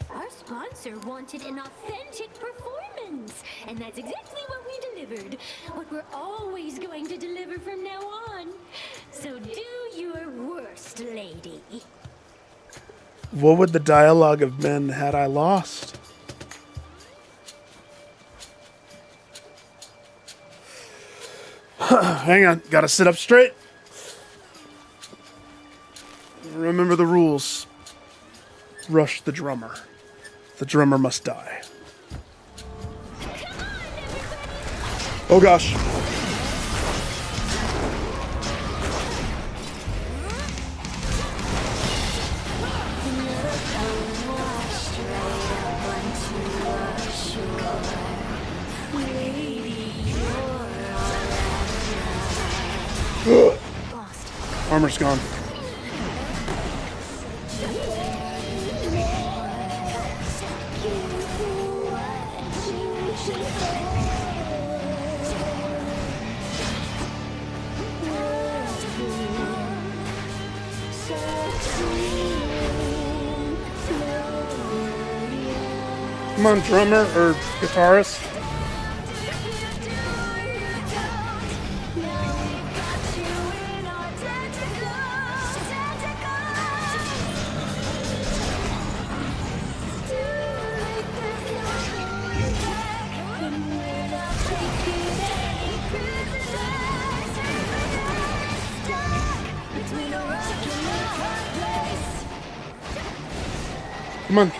Our sponsor wanted an authentic performance, and that's exactly what we delivered. What we're always going to deliver from now on. So do your worst, lady. What would the dialogue have been had I lost? Hang on, gotta sit up straight. Remember the rules. Rush the drummer. The drummer must die. Oh gosh. Armor's gone. Come on, drummer or guitarist. Come on.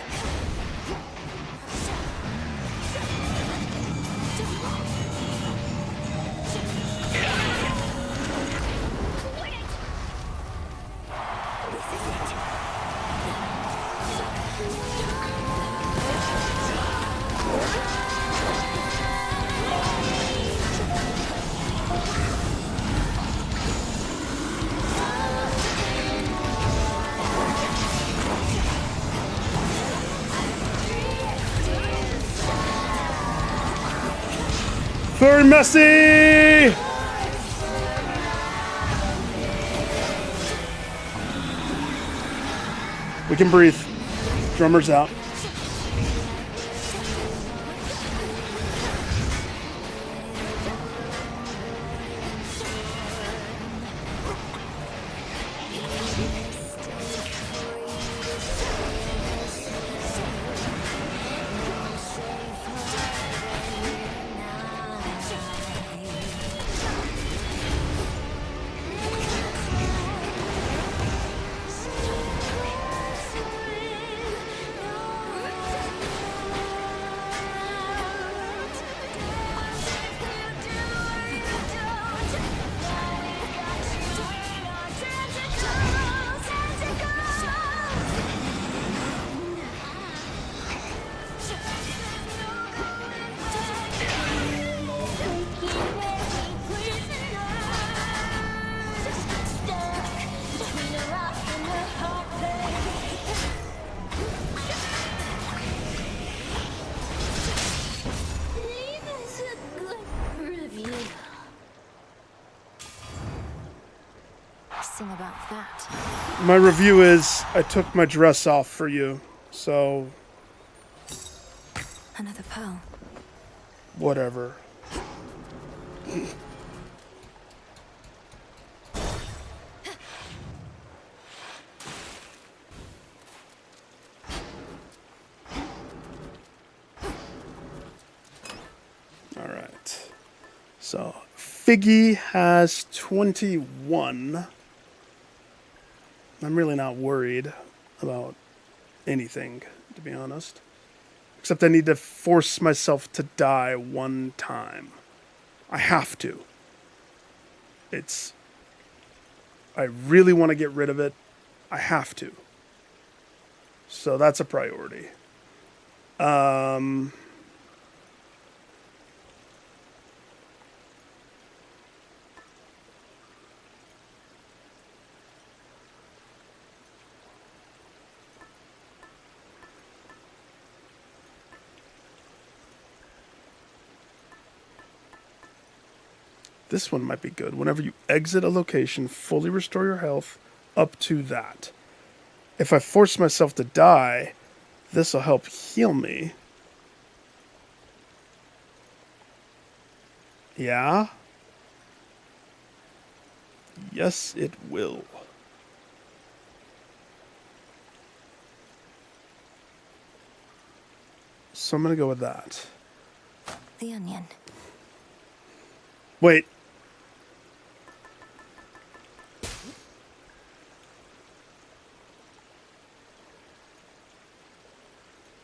Very messy! We can breathe. Drummer's out. Sing about that. My review is I took my dress off for you, so Another pearl. whatever. All right. So Figgy has 21. I'm really not worried about anything, to be honest. Except I need to force myself to die one time. I have to. I really want to get rid of it. I have to. So that's a priority. This one might be good. Whenever you exit a location, fully restore your health up to that. If I force myself to die, this will help heal me. Yeah? Yes, it will. So I'm going to go with that. The onion. Wait.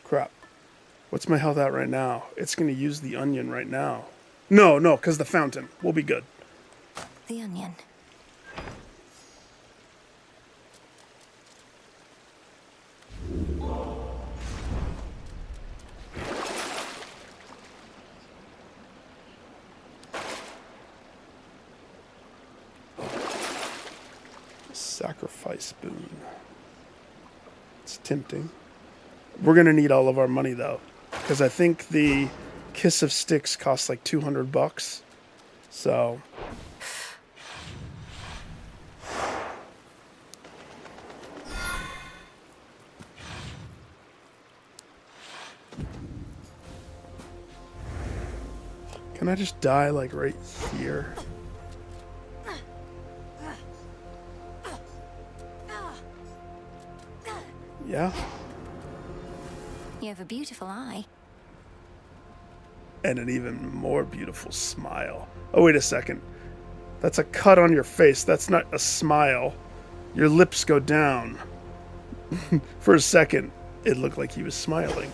Crap. What's my health at right now? It's going to use the onion right now. No, because the fountain. We'll be good. The onion. Sacrifice boon. It's tempting. We're going to need all of our money, though. Because I think the Kiss of Sticks costs like $200. So... Can I just die, like, right here? Yeah? You have a beautiful eye. And an even more beautiful smile. Oh, wait a second. That's a cut on your face. That's not a smile. Your lips go down. For a second, it looked like he was smiling.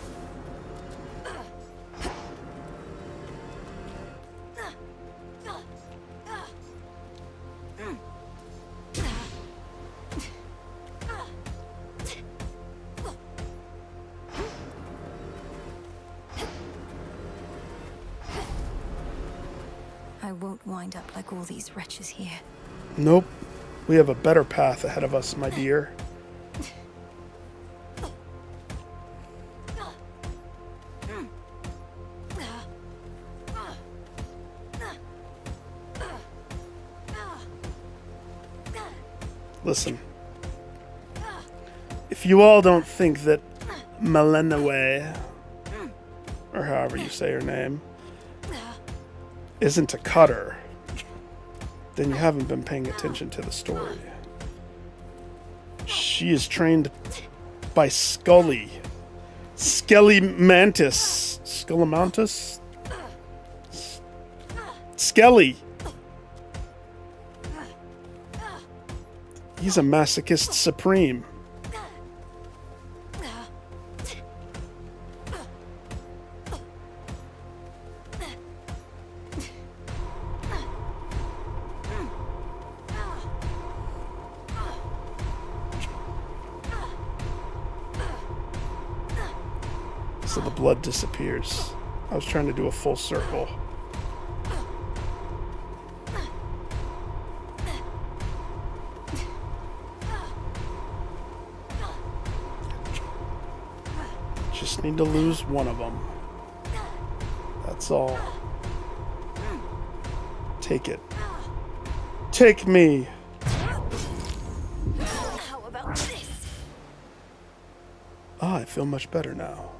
I won't wind up like all these wretches here. Nope. We have a better path ahead of us, my dear. Listen. If you all don't think that Malenawe, or however you say her name, isn't a cutter, then you haven't been paying attention to the story. She is trained by Scully. Skellymantis. Skellymantis? Skelly. He's a masochist supreme. So the blood disappears. I was trying to do a full circle. Just need to lose one of them. That's all. Take it. Take me! How about this? Ah, I feel much better now.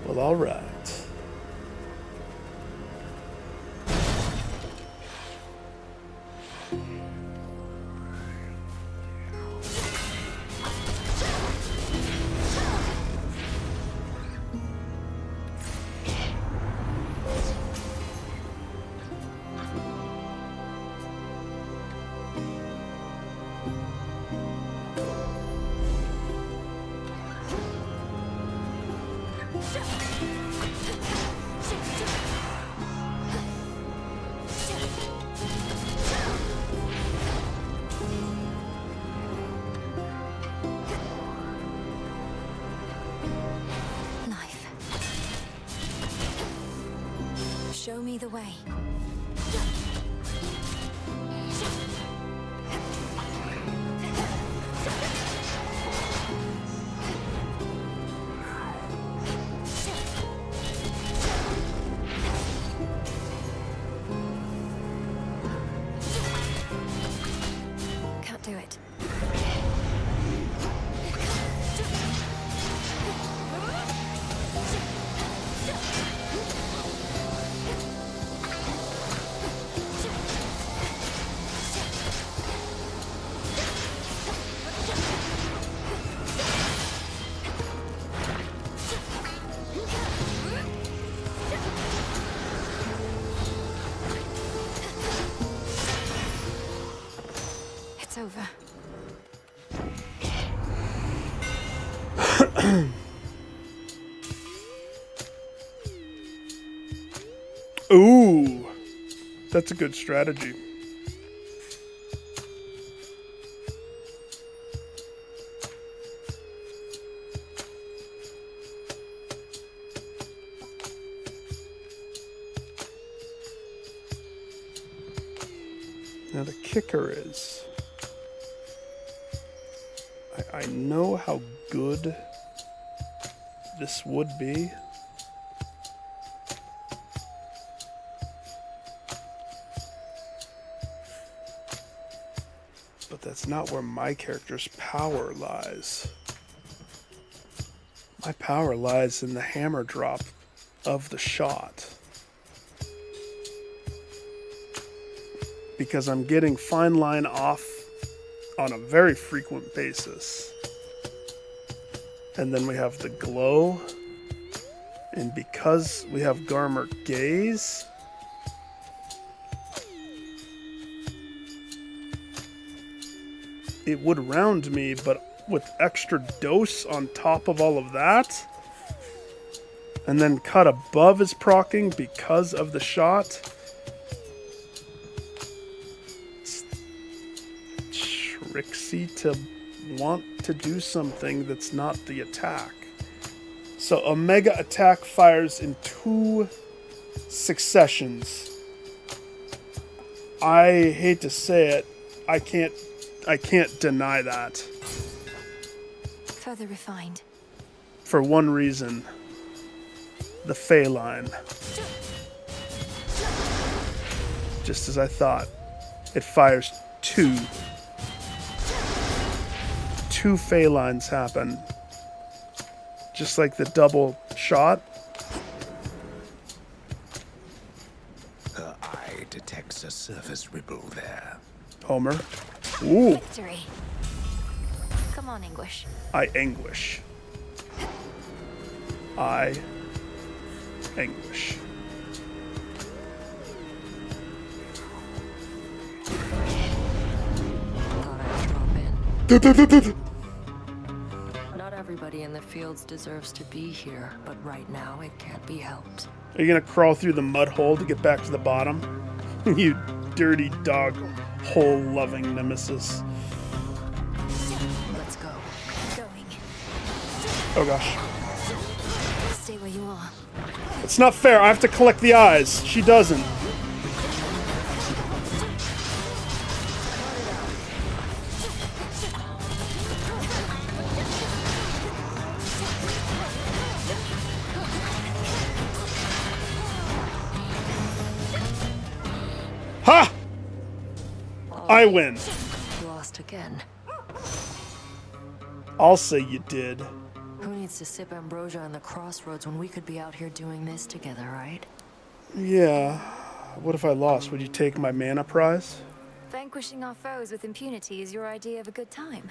Well, all right. Show me the way. over. Ooh, that's a good strategy. Now the kicker is, I know how good this would be. But that's not where my character's power lies. My power lies in the hammer drop of the shot. Because I'm getting fine line off on a very frequent basis. And then we have the glow. And because we have Garmer Gaze, it would round me, but with extra dose on top of all of that, and then cut above is proccing because of the shot. It's tricksy to want to do something that's not the attack. So a mega attack fires in 2 successions. I hate to say it, I can't deny that. Further refined. For one reason. The Phaline. Just as I thought. It fires 2. 2 Phalines happen. Just like the double shot. Her eye detects a surface ripple there. Homer. Ooh. Victory. Come on, Anguish. I anguish. I anguish. Thought I'd drop in. Not everybody in the fields deserves to be here, but right now it can't be helped. Are you gonna crawl through the mud hole to get back to the bottom? You dirty dog hole-loving nemesis. Let's go. Going. Oh gosh. Stay where you are. It's not fair. I have to collect the eyes. She doesn't. Ha! I win. Lost again. I'll say you did. Who needs to sip ambrosia on the crossroads when we could be out here doing this together, right? Yeah. What if I lost? Would you take my mana prize? Vanquishing our foes with impunity is your idea of a good time.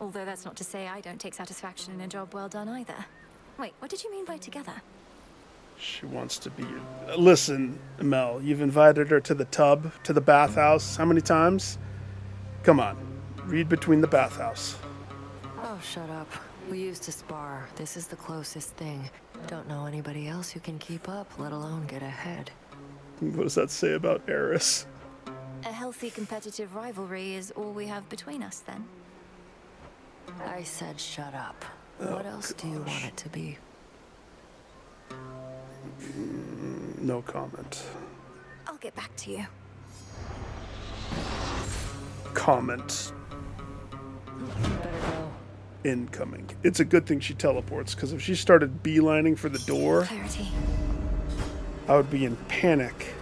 Although that's not to say I don't take satisfaction in a job well done either. Wait, what did you mean by together? She wants to be your... Listen, Mel, you've invited her to the tub, to the bathhouse. How many times? Come on. Read between the bathhouse. Oh, shut up. We used to spar. This is the closest thing. Don't know anybody else who can keep up, let alone get ahead. What does that say about Eris? A healthy competitive rivalry is all we have between us, then? I said shut up. What else do you want it to be? No comment. I'll get back to you. Comment. Better go. Incoming. It's a good thing she teleports, because if she started beelining for the door, Clarity. I would be in panic.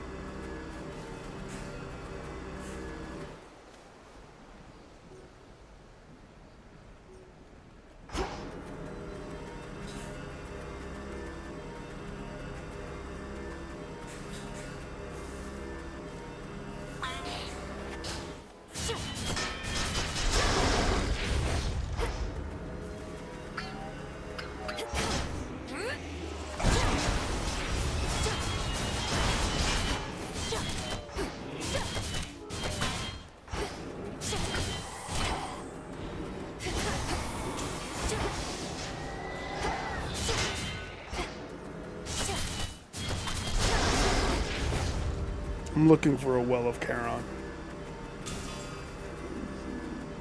I'm looking for a well of Charon.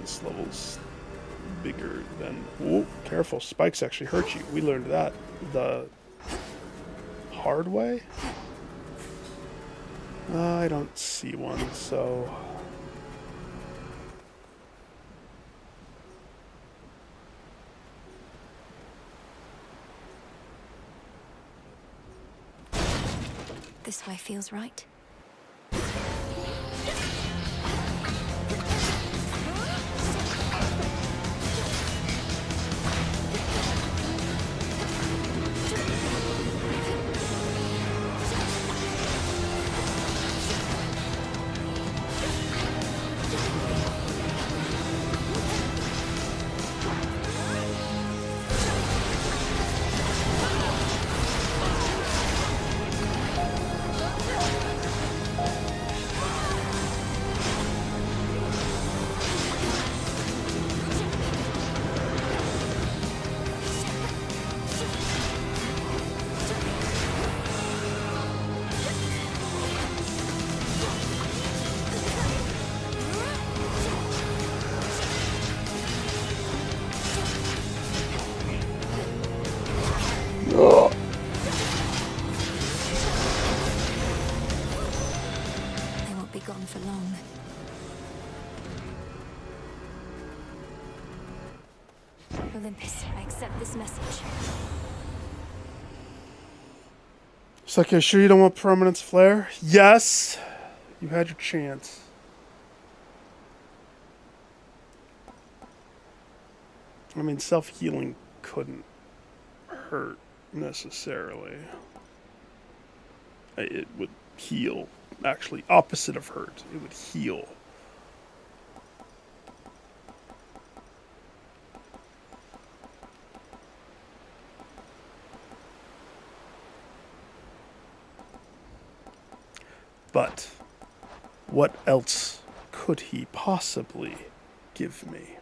This level's bigger than... Ooh, careful. Spikes actually hurt you. We learned that the hard way. I don't see one, so... This way feels right. They won't be gone for long. Olympus, I accept this message. It's like, are you sure you don't want Permanence Flare? Yes! You had your chance. I mean, self-healing couldn't hurt necessarily. It would heal. Actually, opposite of hurt. It would heal. But what else could he possibly give me?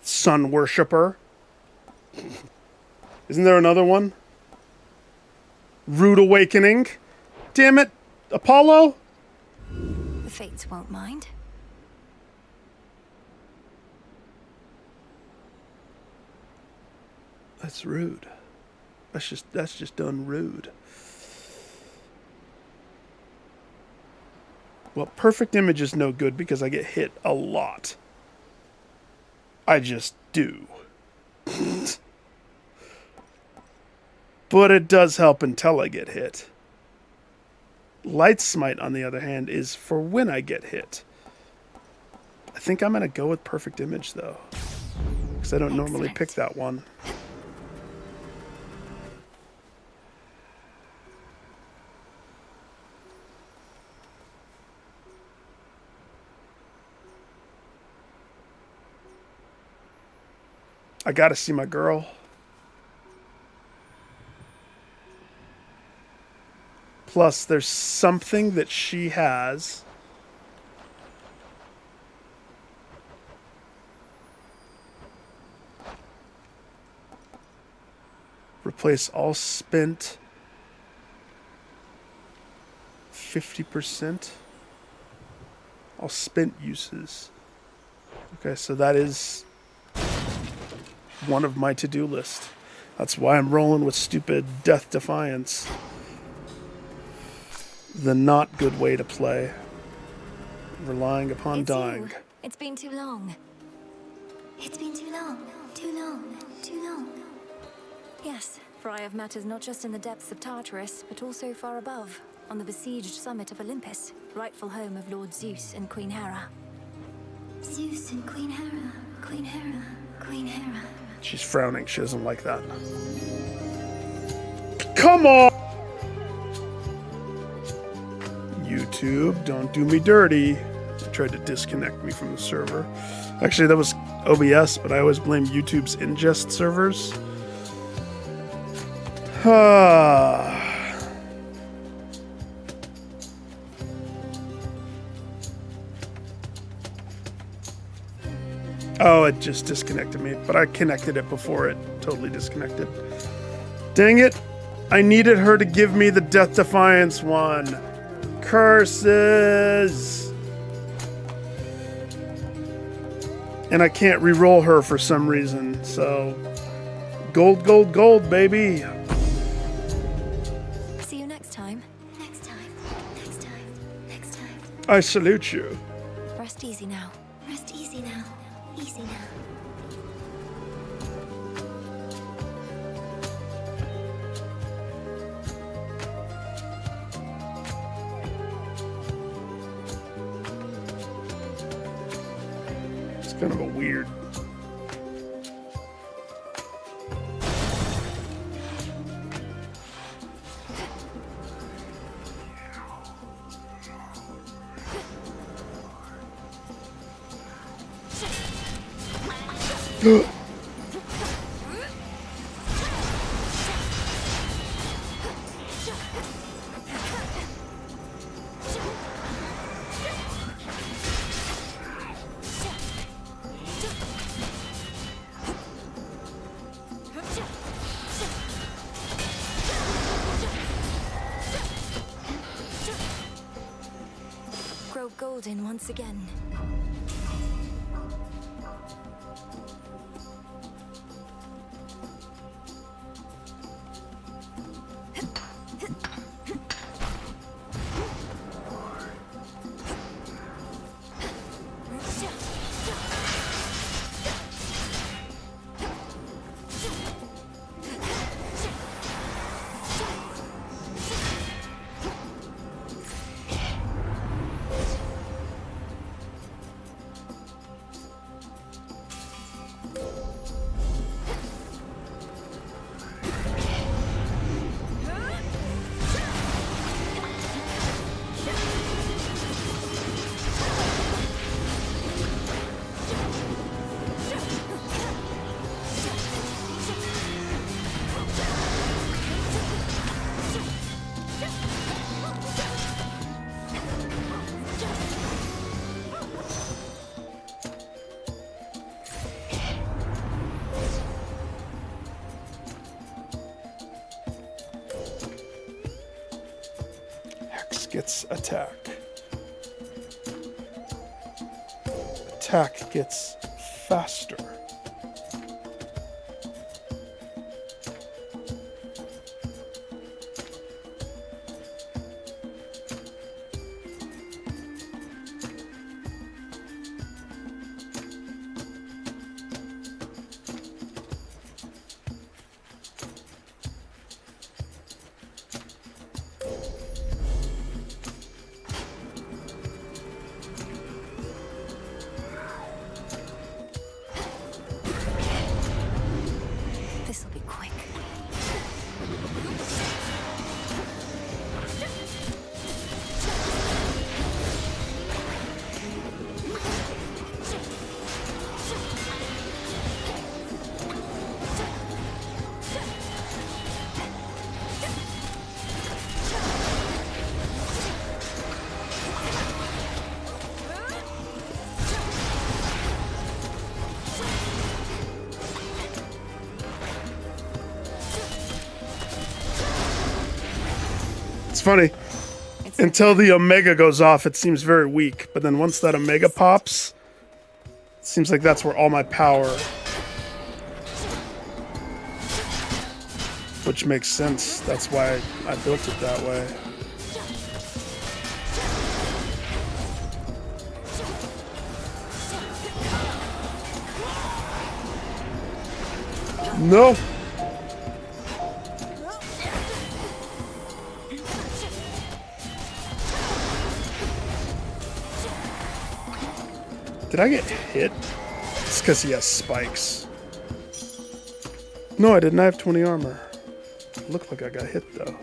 Sun Worshipper. Isn't there another one? Rude Awakening. Damn it, Apollo. The Fates won't mind. That's rude. That's just done rude. Well, perfect image is no good because I get hit a lot. I just do. But it does help until I get hit. Light Smite, on the other hand, is for when I get hit. I think I'm going to go with perfect image, though. Because I don't normally pick that one. I gotta see my girl. Plus, there's something that she has. Replace all spent 50%. All spent uses. Okay, so that is one of my to-do list. That's why I'm rolling with stupid Death Defiance. The not good way to play. Relying upon It's dying. you. It's been too long. It's been too long. Too long. Too long. Yes, for I have matters not just in the depths of Tartarus, but also far above, on the besieged summit of Olympus, rightful home of Lord Zeus and Queen Hera. Zeus and Queen Hera. Queen Hera. Queen Hera. She's frowning. She doesn't like that. Come on! YouTube, don't do me dirty. They tried to disconnect me from the server. Actually, that was OBS, but I always blame YouTube's ingest servers. Oh, it just disconnected me, but I connected it before it totally disconnected. Dang it. I needed her to give me the Death Defiance one. Curses! And I can't re-roll her for some reason, so... Gold, gold, gold, baby! See you next time. Next time. Next time. Next time. I salute you. Rest easy now. Rest easy now. Easy now. It's kind of a weird... Grow golden once again. Gets attack. Attack gets faster. This'll be quick. It's funny. Until the Omega goes off, it seems very weak. But then once that Omega pops, it seems like that's where all my power... Which makes sense. That's why I built it that way. No! Did I get hit? It's because he has spikes. No, I didn't. I have 20 armor. Looked like I got hit, though.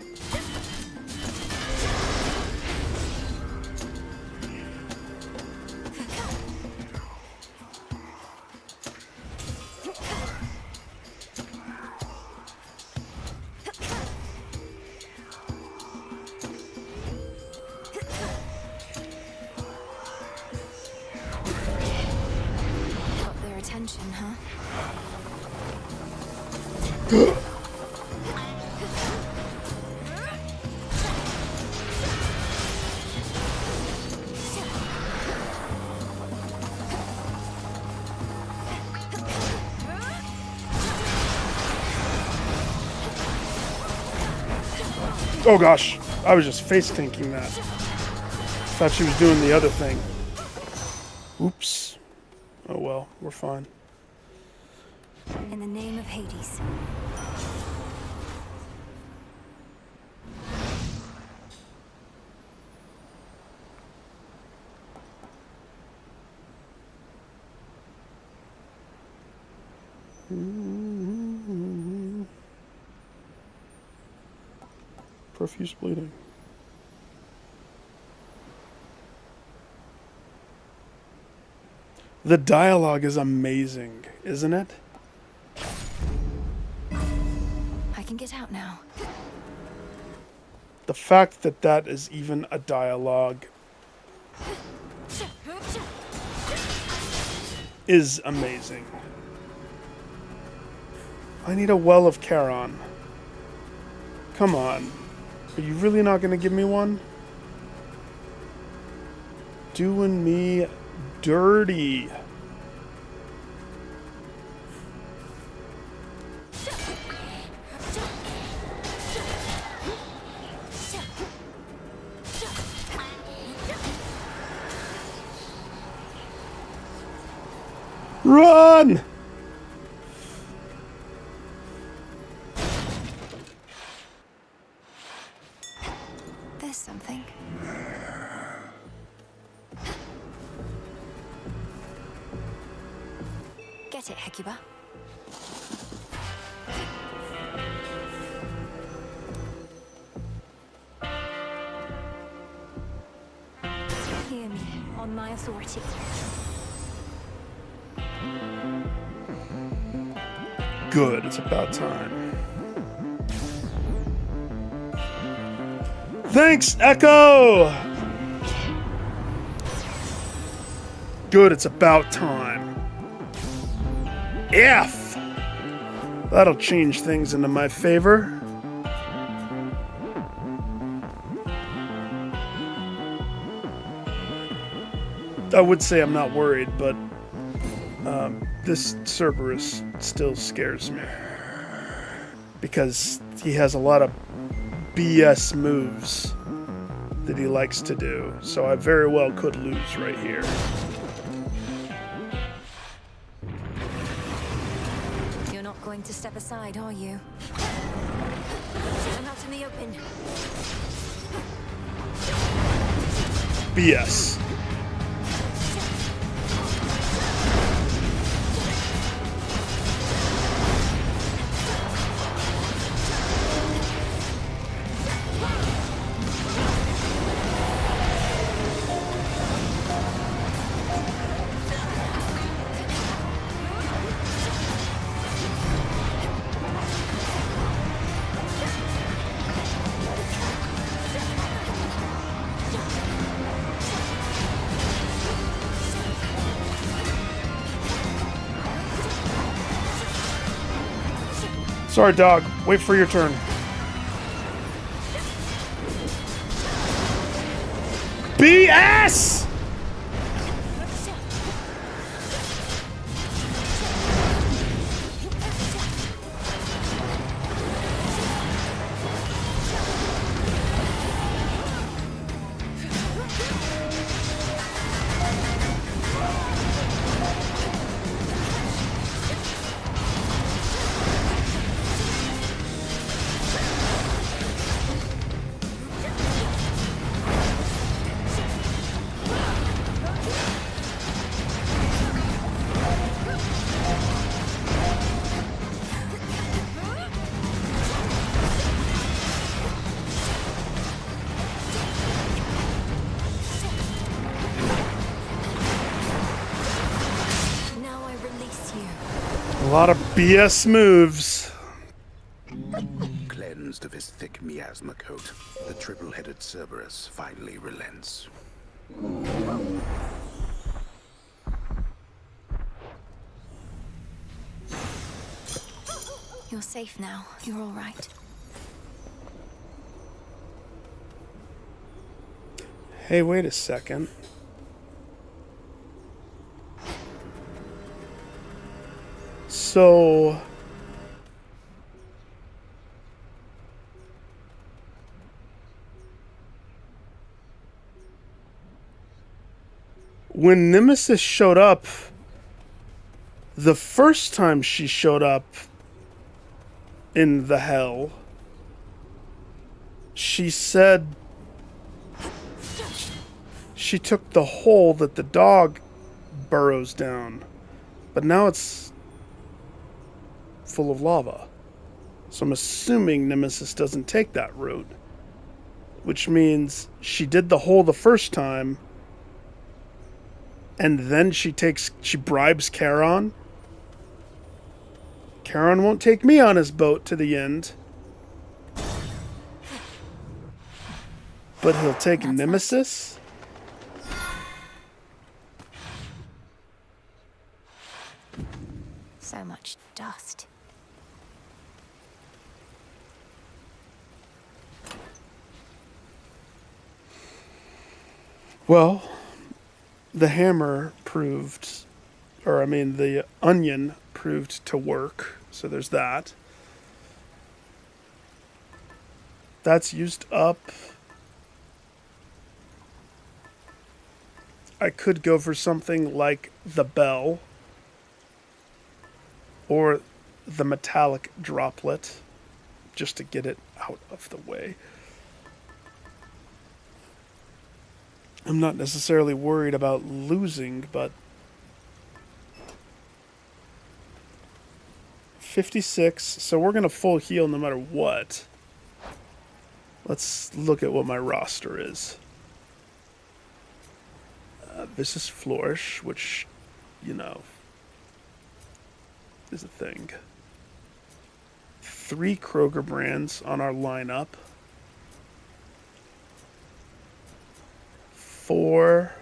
Got their attention, huh? Oh gosh, I was just face tanking that. Thought she was doing the other thing. Oops. Oh well, we're fine. In the name of Hades. Profuse bleeding. The dialogue is amazing, isn't it? I can get out now. The fact that that is even a dialogue is amazing. I need a well of Charon. Come on. Are you really not going to give me one? Doing me dirty. Run! There's something. Get it, Hecuba. Hear me, on my authority. Good, it's about time. Thanks, Echo! Good, it's about time. F! That'll change things into my favor. I would say I'm not worried, but this Cerberus still scares me. Because he has a lot of BS moves that he likes to do. So I very well could lose right here. You're not going to step aside, are you? I'm out in the open. BS. Sorry, dog. Wait for your turn. BS! A lot of BS moves. Cleansed of his thick miasma coat, the triple-headed Cerberus finally relents. You're safe now. You're all right. Hey, wait a second. So when Nemesis showed up, the first time she showed up in the hell, she said she took the hole that the dog burrows down, but now it's full of lava. So I'm assuming Nemesis doesn't take that route, which means she did the hole the first time, and then she bribes Charon. Charon won't take me on his boat to the end, but he'll take Nemesis. So much dust. Well, the hammer proved, the onion proved to work, so there's that. That's used up. I could go for something like the bell or the metallic droplet just to get it out of the way. I'm not necessarily worried about losing, but 56, so we're going to full heal no matter what. Let's look at what my roster is. This is Flourish, which, is a thing. 3 Kroger brands on our lineup. 4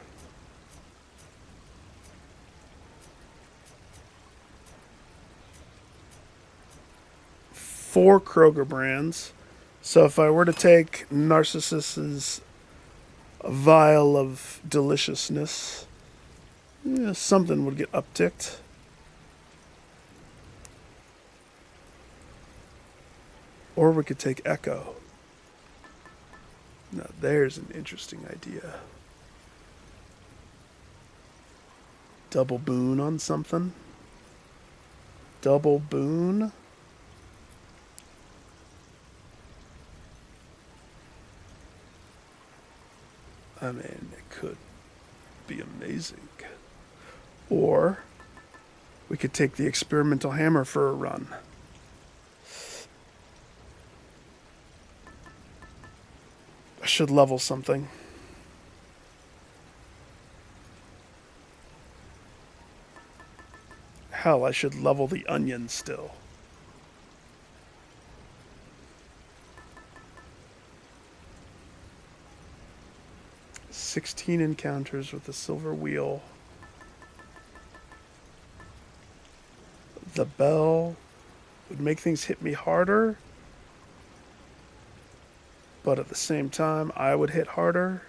Kroger brands. So if I were to take Narcissus's vial of deliciousness, something would get upticked. Or we could take Echo. Now there's an interesting idea. Double boon on something. Double boon. I mean, it could be amazing. Or we could take the experimental hammer for a run. I should level something. Hell, I should level the onion still. "16 encounters with the silver wheel. The bell would make things hit me harder, but at the same time, I would hit harder,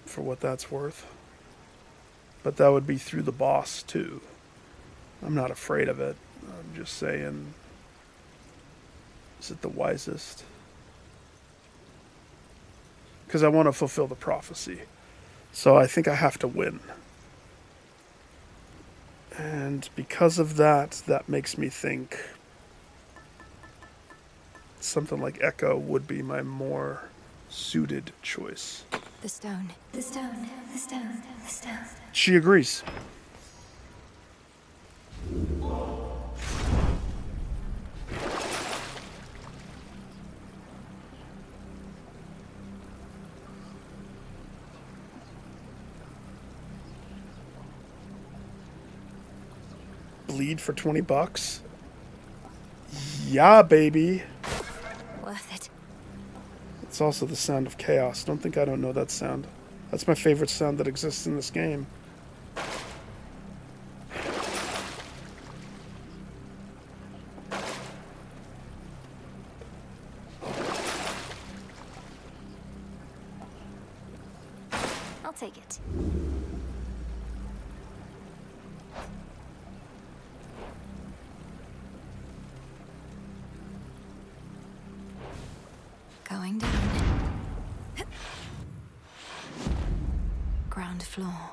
for what that's worth. But that would be through the boss, too. I'm not afraid of it. I'm just saying, is it the wisest? Because I want to fulfill the prophecy. So I think I have to win. And because of that, that makes me think something like Echo would be my more suited choice. The stone. The stone. The stone. The stone. She agrees. Bleed for $20? Yeah, baby. Worth it. It's also the sound of chaos. Don't think I don't know that sound. That's my favorite sound that exists in this game. I'll take it. Going down. ground floor.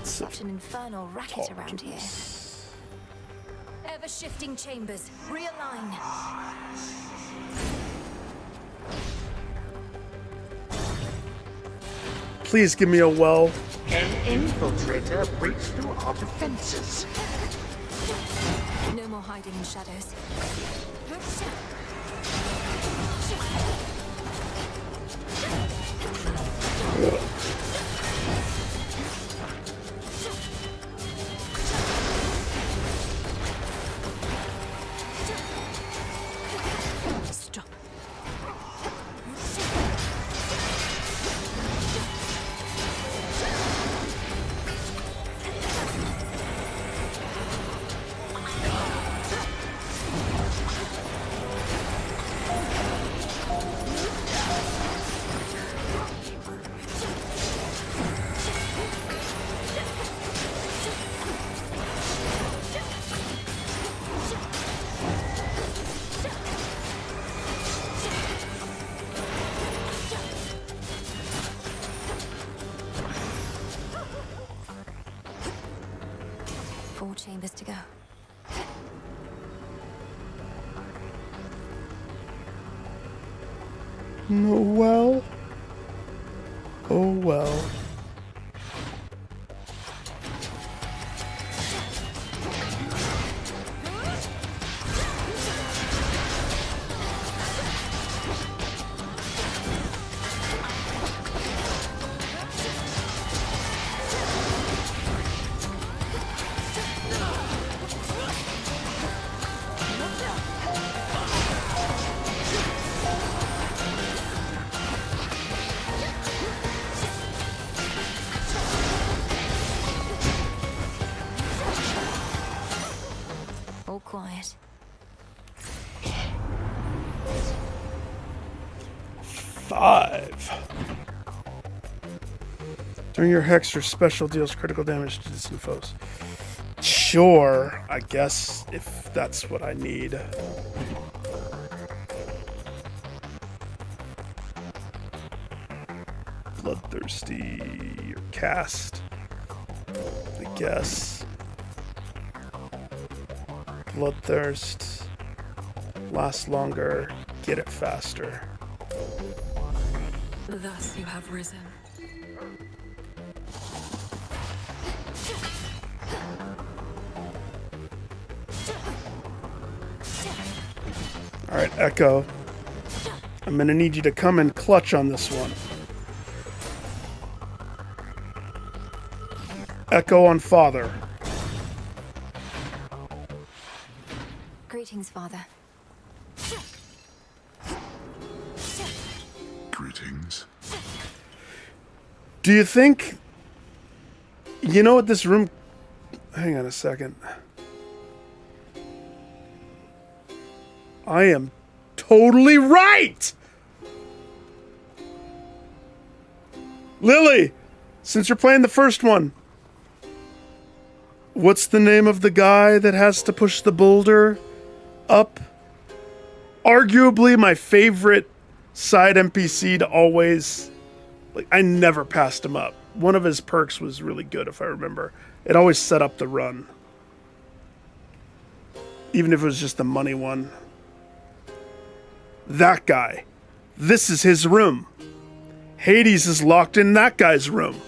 Such an infernal racket around here. Ever-shifting chambers. Realign. Please give me a well. An infiltrator breached through our defenses. No more hiding in shadows. Stop. Four chambers to go. No well. Oh well. All quiet. Five. During your hex, your special deals critical damage to distant foes. Sure, I guess if that's what I need. Bloodthirsty or cast. I guess. Bloodthirst. Last longer. Get it faster. Thus you have risen. Alright, Echo. I'm gonna need you to come in clutch on this one. Echo on Father. Greetings, Father. Greetings. Do you think... You know what this room... Hang on a second. I am totally right! Lily, since you're playing the first one, what's the name of the guy that has to push the boulder up? Arguably my favorite side NPC to always... Like, I never passed him up. One of his perks was really good, if I remember. It always set up the run. Even if it was just the money one. That guy. This is his room. Hades is locked in that guy's room.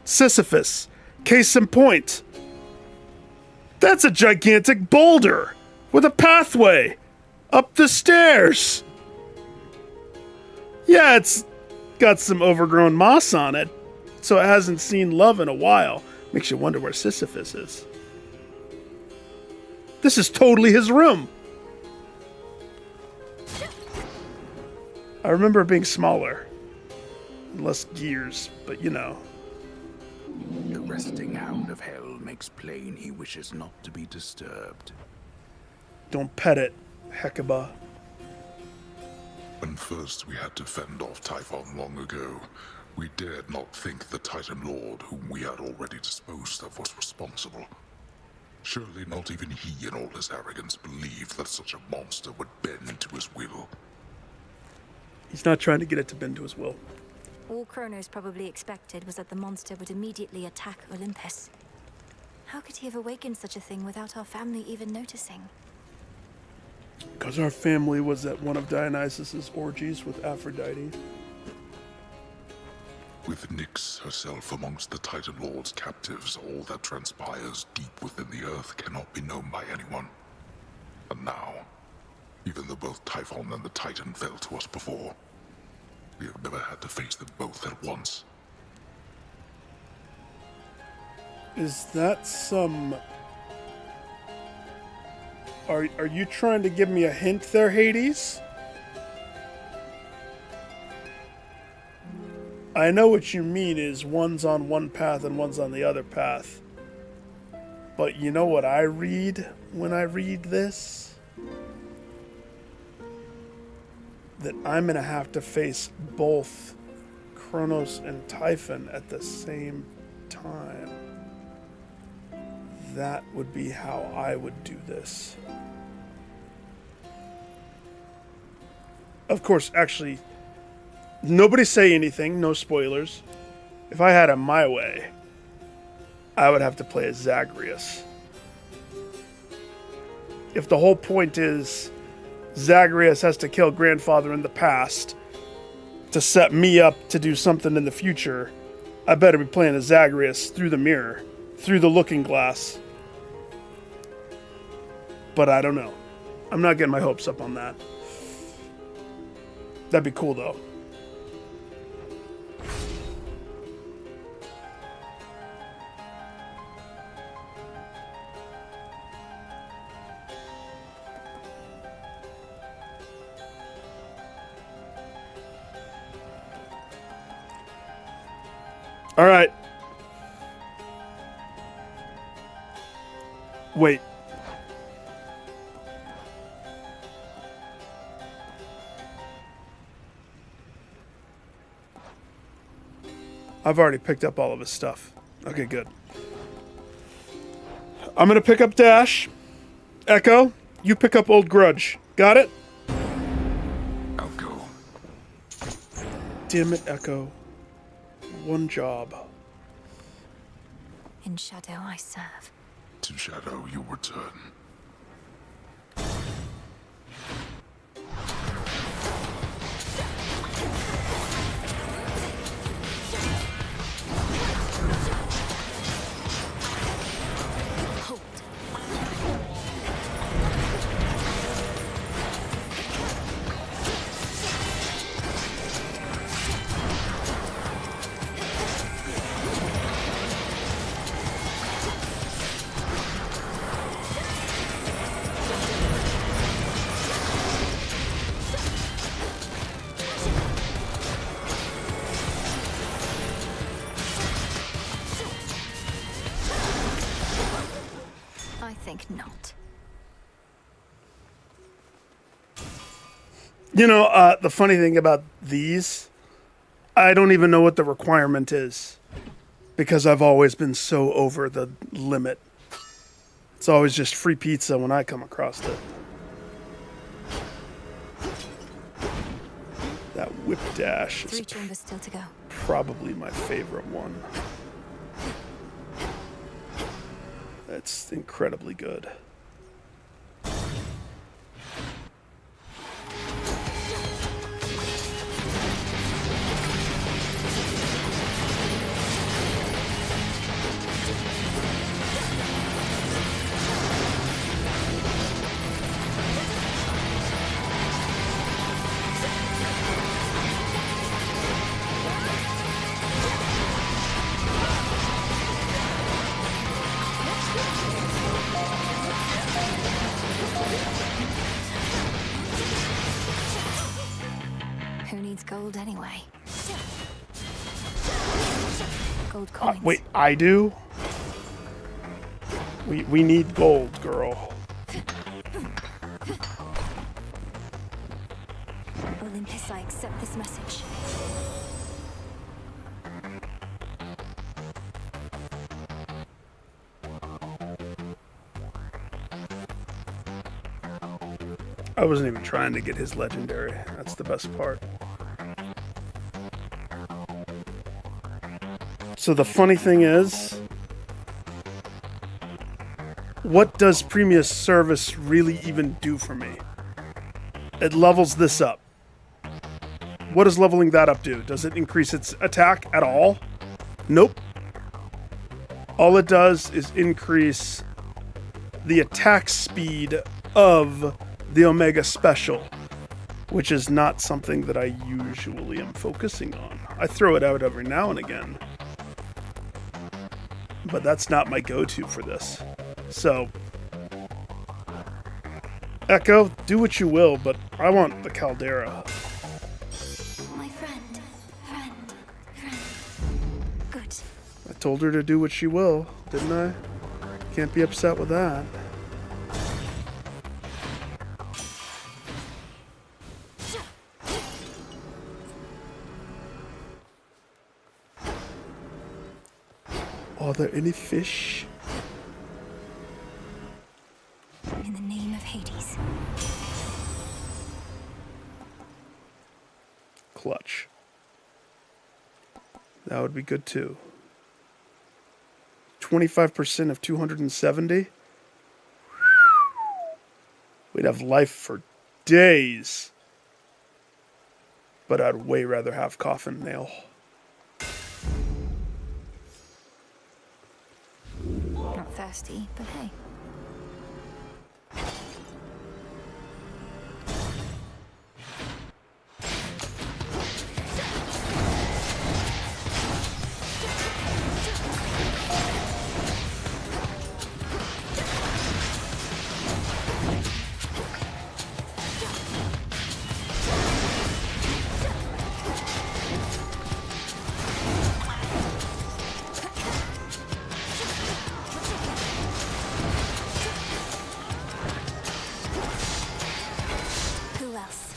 Sisyphus. Case in point. That's a gigantic boulder with a pathway up the stairs. Yeah, it's got some overgrown moss on it, so it hasn't seen love in a while. Makes you wonder where Sisyphus is. This is totally his room. I remember it being smaller. Less gears, but you know. The resting hound of hell makes plain he wishes not to be disturbed. Don't pet it, Hecuba. When first we had to fend off Typhon long ago, we dared not think the Titan Lord, whom we had already disposed of, was responsible. Surely not even he, in all his arrogance, believed that such a monster would bend to his will. He's not trying to get it to bend to his will. All Kronos probably expected was that the monster would immediately attack Olympus. How could he have awakened such a thing without our family even noticing? Because our family was at one of Dionysus's orgies with Aphrodite. With Nyx herself amongst the Titan Lord's captives, all that transpires deep within the earth cannot be known by anyone. And now, even though both Typhon and the Titan fell to us before, we have never had to face them both at once. Is that some... Are you trying to give me a hint there, Hades? I know what you mean is one's on one path and one's on the other path. But you know what I read when I read this? That I'm going to have to face both Kronos and Typhon at the same time. That would be how I would do this. Of course, actually, nobody say anything, no spoilers. If I had it my way, I would have to play as Zagreus. If the whole point is Zagreus has to kill grandfather in the past to set me up to do something in the future, I better be playing as Zagreus through the mirror, through the looking glass. But I don't know. I'm not getting my hopes up on that. That'd be cool, though. All right. Wait. I've already picked up all of his stuff. Okay, good. I'm gonna pick up Dash. Echo, you pick up Old Grudge. Got it? I'll go. Damn it, Echo. One job. In shadow I serve. To shadow you return. I think not. You know, the funny thing about these, I don't even know what the requirement is. Because I've always been so over the limit. It's always just free pizza when I come across it. That whip dash is 3 chambers still to go. probably my favorite one. That's incredibly good. Who needs gold anyway? Gold coins. Wait, I do? We need gold, girl. Olympus, I accept this message. I wasn't even trying to get his legendary. That's the best part. So the funny thing is, what does Premium Service really even do for me? It levels this up. What does leveling that up do? Does it increase its attack at all? Nope. All it does is increase the attack speed of the Omega Special, which is not something that I usually am focusing on. I throw it out every now and again, but that's not my go-to for this. So, Echo, do what you will, but I want the Caldera. My friend. Good. I told her to do what she will, didn't I? Can't be upset with that. Are there any fish? In the name of Hades. Clutch. That would be good too. 25% of 270. We'd have life for days. But I'd way rather have Coffin Nail. Not thirsty, but hey. Who else?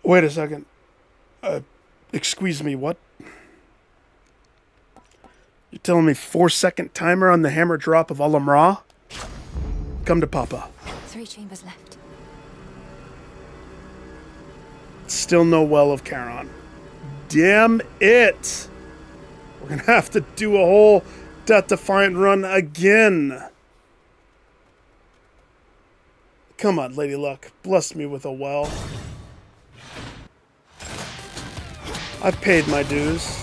Wait a second. Excuse me, what? You're telling me 4-second timer on the hammer drop of Alam Ra? Come to Papa. 3 chambers left. Still no Well of Charon. Damn it! We're gonna have to do a whole Death Defiant run again. Come on, Lady Luck. Bless me with a well. I've paid my dues.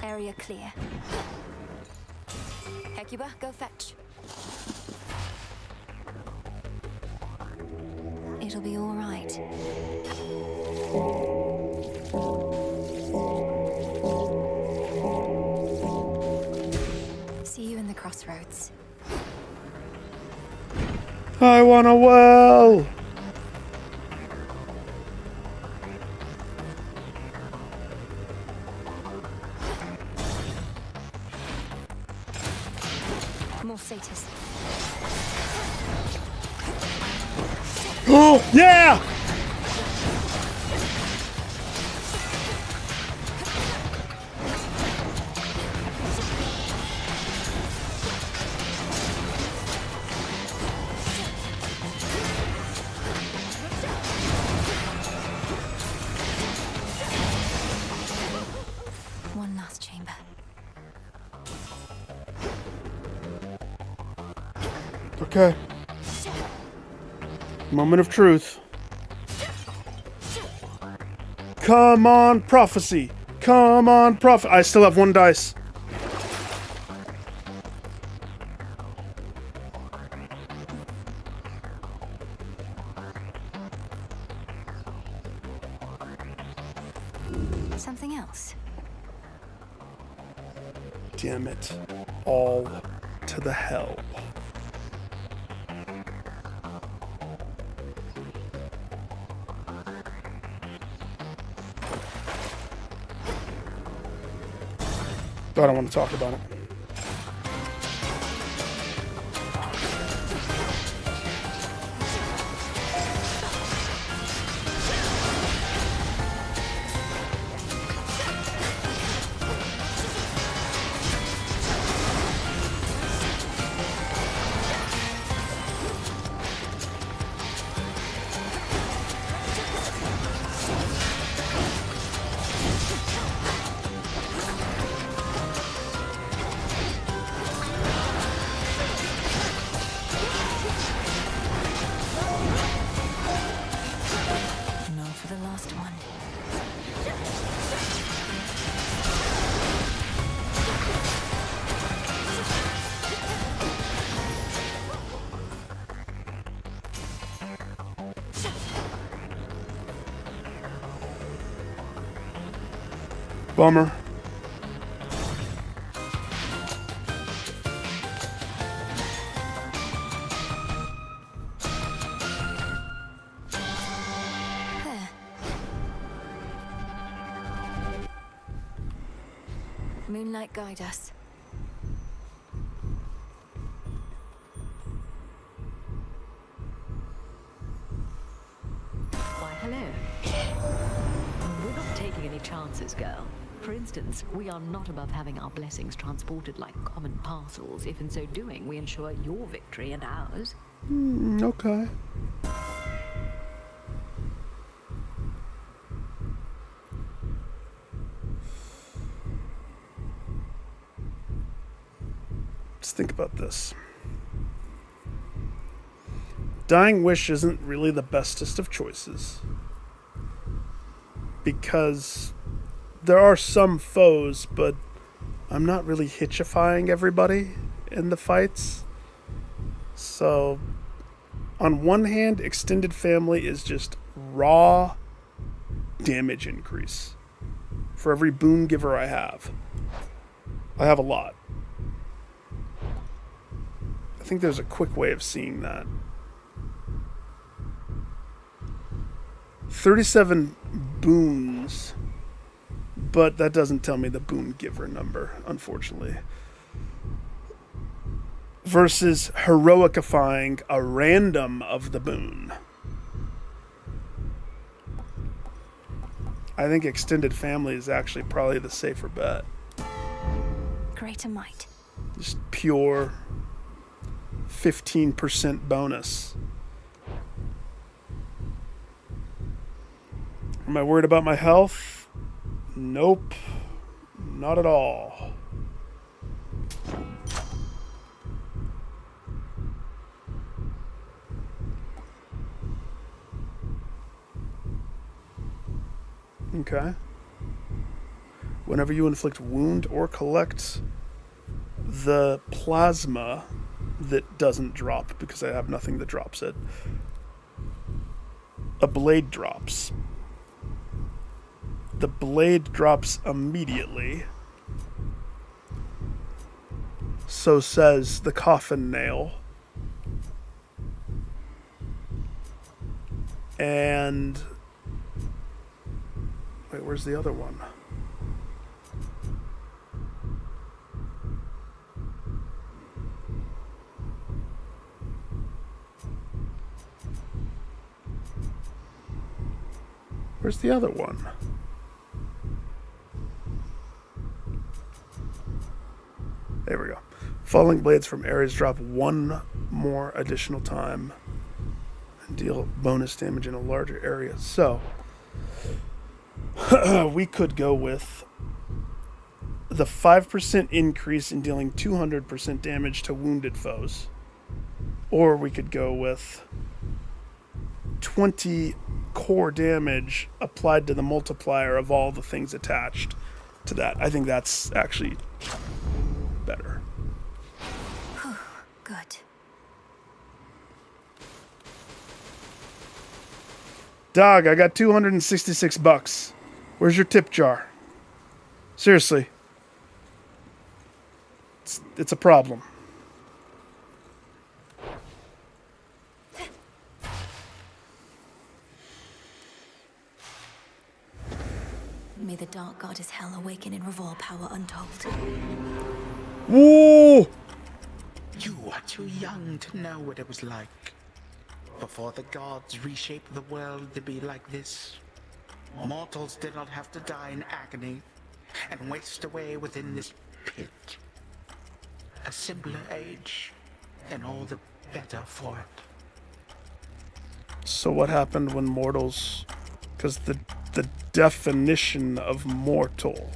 Area clear. Hecuba, go fetch. It'll be all right. See you in the crossroads. I want a well. More satyrs. Oh, yeah! One Okay. Moment of truth. Come on, prophecy. Come on, prophet. I still have 1 dice. Something else. Damn it. All to the hell. I don't want to talk about it. Now for the last one. Bummer. There. Moonlight, guide us. Why, hello. We're not taking any chances, girl. For instance, we are not above having our blessings transported like common parcels, if in so doing we ensure your victory and ours. Okay. Let's think about this. Dying Wish isn't really the bestest of choices. Because there are some foes, but I'm not really hitchifying everybody in the fights. So, on one hand, Extended Family is just raw damage increase. For every boon giver I have a lot. I think there's a quick way of seeing that. 37 boons, but that doesn't tell me the boon giver number, unfortunately. Versus heroicifying a random of the boon. I think Extended Family is actually probably the safer bet. Greater might. Just pure 15% bonus. Am I worried about my health? Nope. Not at all. Okay. Whenever you inflict wound or collect the plasma that doesn't drop because I have nothing that drops it, a blade drops. The blade drops immediately. So says the coffin nail. And wait, where's the other one? Where's the other one? There we go. Falling blades from areas drop one more additional time and deal bonus damage in a larger area. So, we could go with the 5% increase in dealing 200% damage to wounded foes. Or we could go with 20 core damage applied to the multiplier of all the things attached to that. I think that's actually better. Good. Dog, I got $266. Where's your tip jar? Seriously. It's a problem. May the dark goddess Hell awaken in Revol power untold. Whoa! You are too young to know what it was like. Before the gods reshaped the world to be like this, mortals did not have to die in agony and waste away within this pit. A simpler age, and all the better for it. So what happened when mortals... Because the definition of mortal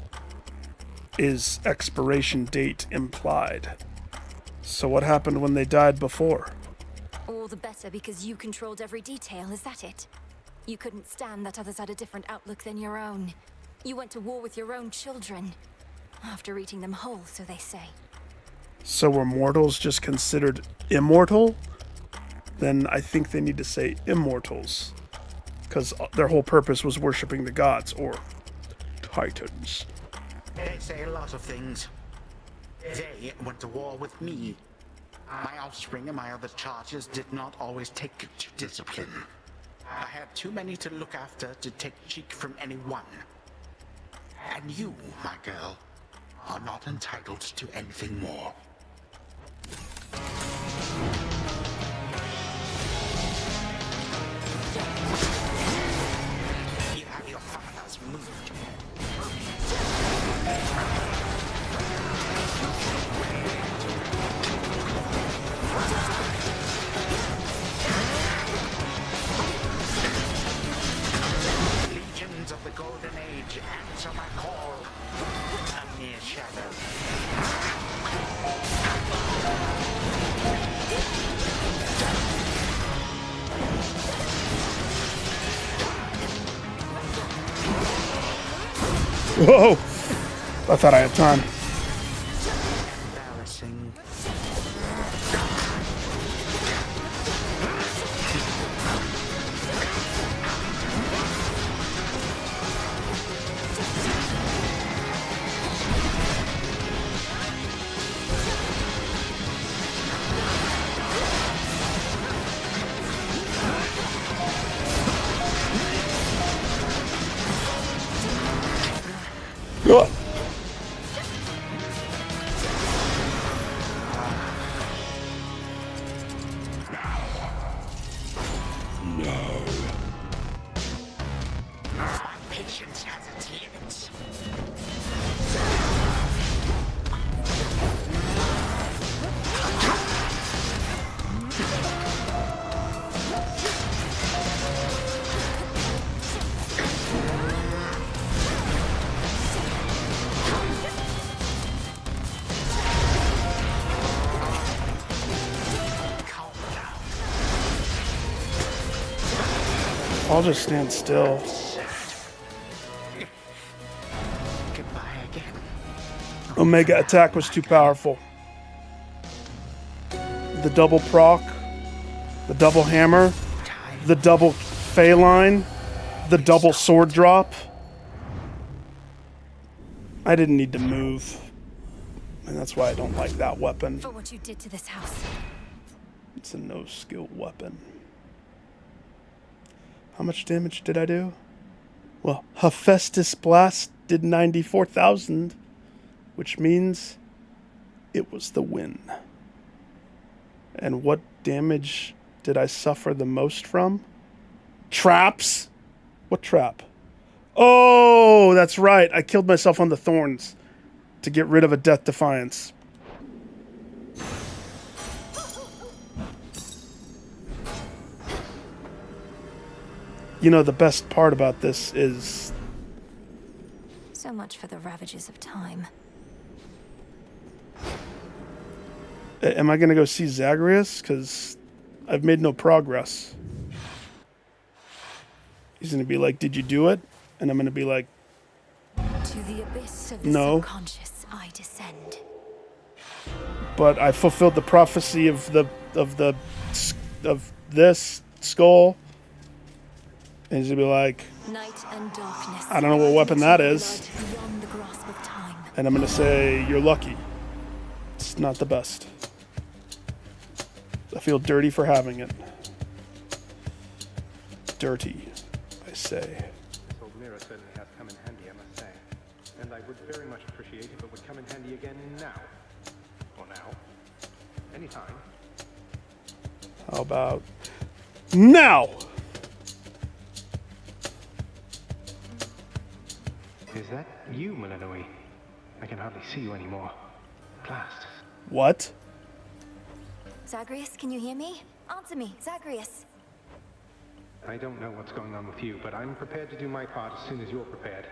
is expiration date implied. So what happened when they died before? All the better because you controlled every detail, is that it? You couldn't stand that others had a different outlook than your own. You went to war with your own children. After eating them whole, so they say. So were mortals just considered immortal? Then I think they need to say immortals. Because their whole purpose was worshipping the gods, or titans. They say a lot of things. They went to war with me. My offspring and my other charges did not always take to discipline. I had too many to look after to take cheek from any one. And you, my girl, are not entitled to anything more. You have your father's mood. Legions of the Golden Age answer my call. A mere shadow. Whoa! I thought I had time. Embarrassing. Ugh. Patience has its limits. I'll just stand still. Goodbye again. Omega attack was too powerful. The double proc, the double hammer, the double phaline, the double sword drop. I didn't need to move. And that's why I don't like that weapon. For what you did to this house. It's a no-skill weapon. How much damage did I do? Well, Hephaestus Blast did 94,000, which means it was the win. And what damage did I suffer the most from? Traps? What trap? Oh, that's right. I killed myself on the thorns to get rid of a Death Defiance. You know, the best part about this is... So much for the ravages of time. Am I going to go see Zagreus? Because I've made no progress. He's gonna be like, did you do it? And I'm gonna be like, To the abyss of the no. subconscious I descend. But I fulfilled the prophecy of this skull. And he's gonna be like, Night and darkness. I don't know what weapon that is. Beyond the grasp of time. And I'm gonna say, you're lucky. It's not the best. I feel dirty for having it. Dirty, I say. This old mirror certainly has come in handy, I must say. And I would very much appreciate if it would come in handy again now. Or now. Anytime. How about now? Is that you, Malinois? I can hardly see you anymore. At last. What? Zagreus, can you hear me? Answer me, Zagreus. I don't know what's going on with you, but I'm prepared to do my part as soon as you're prepared.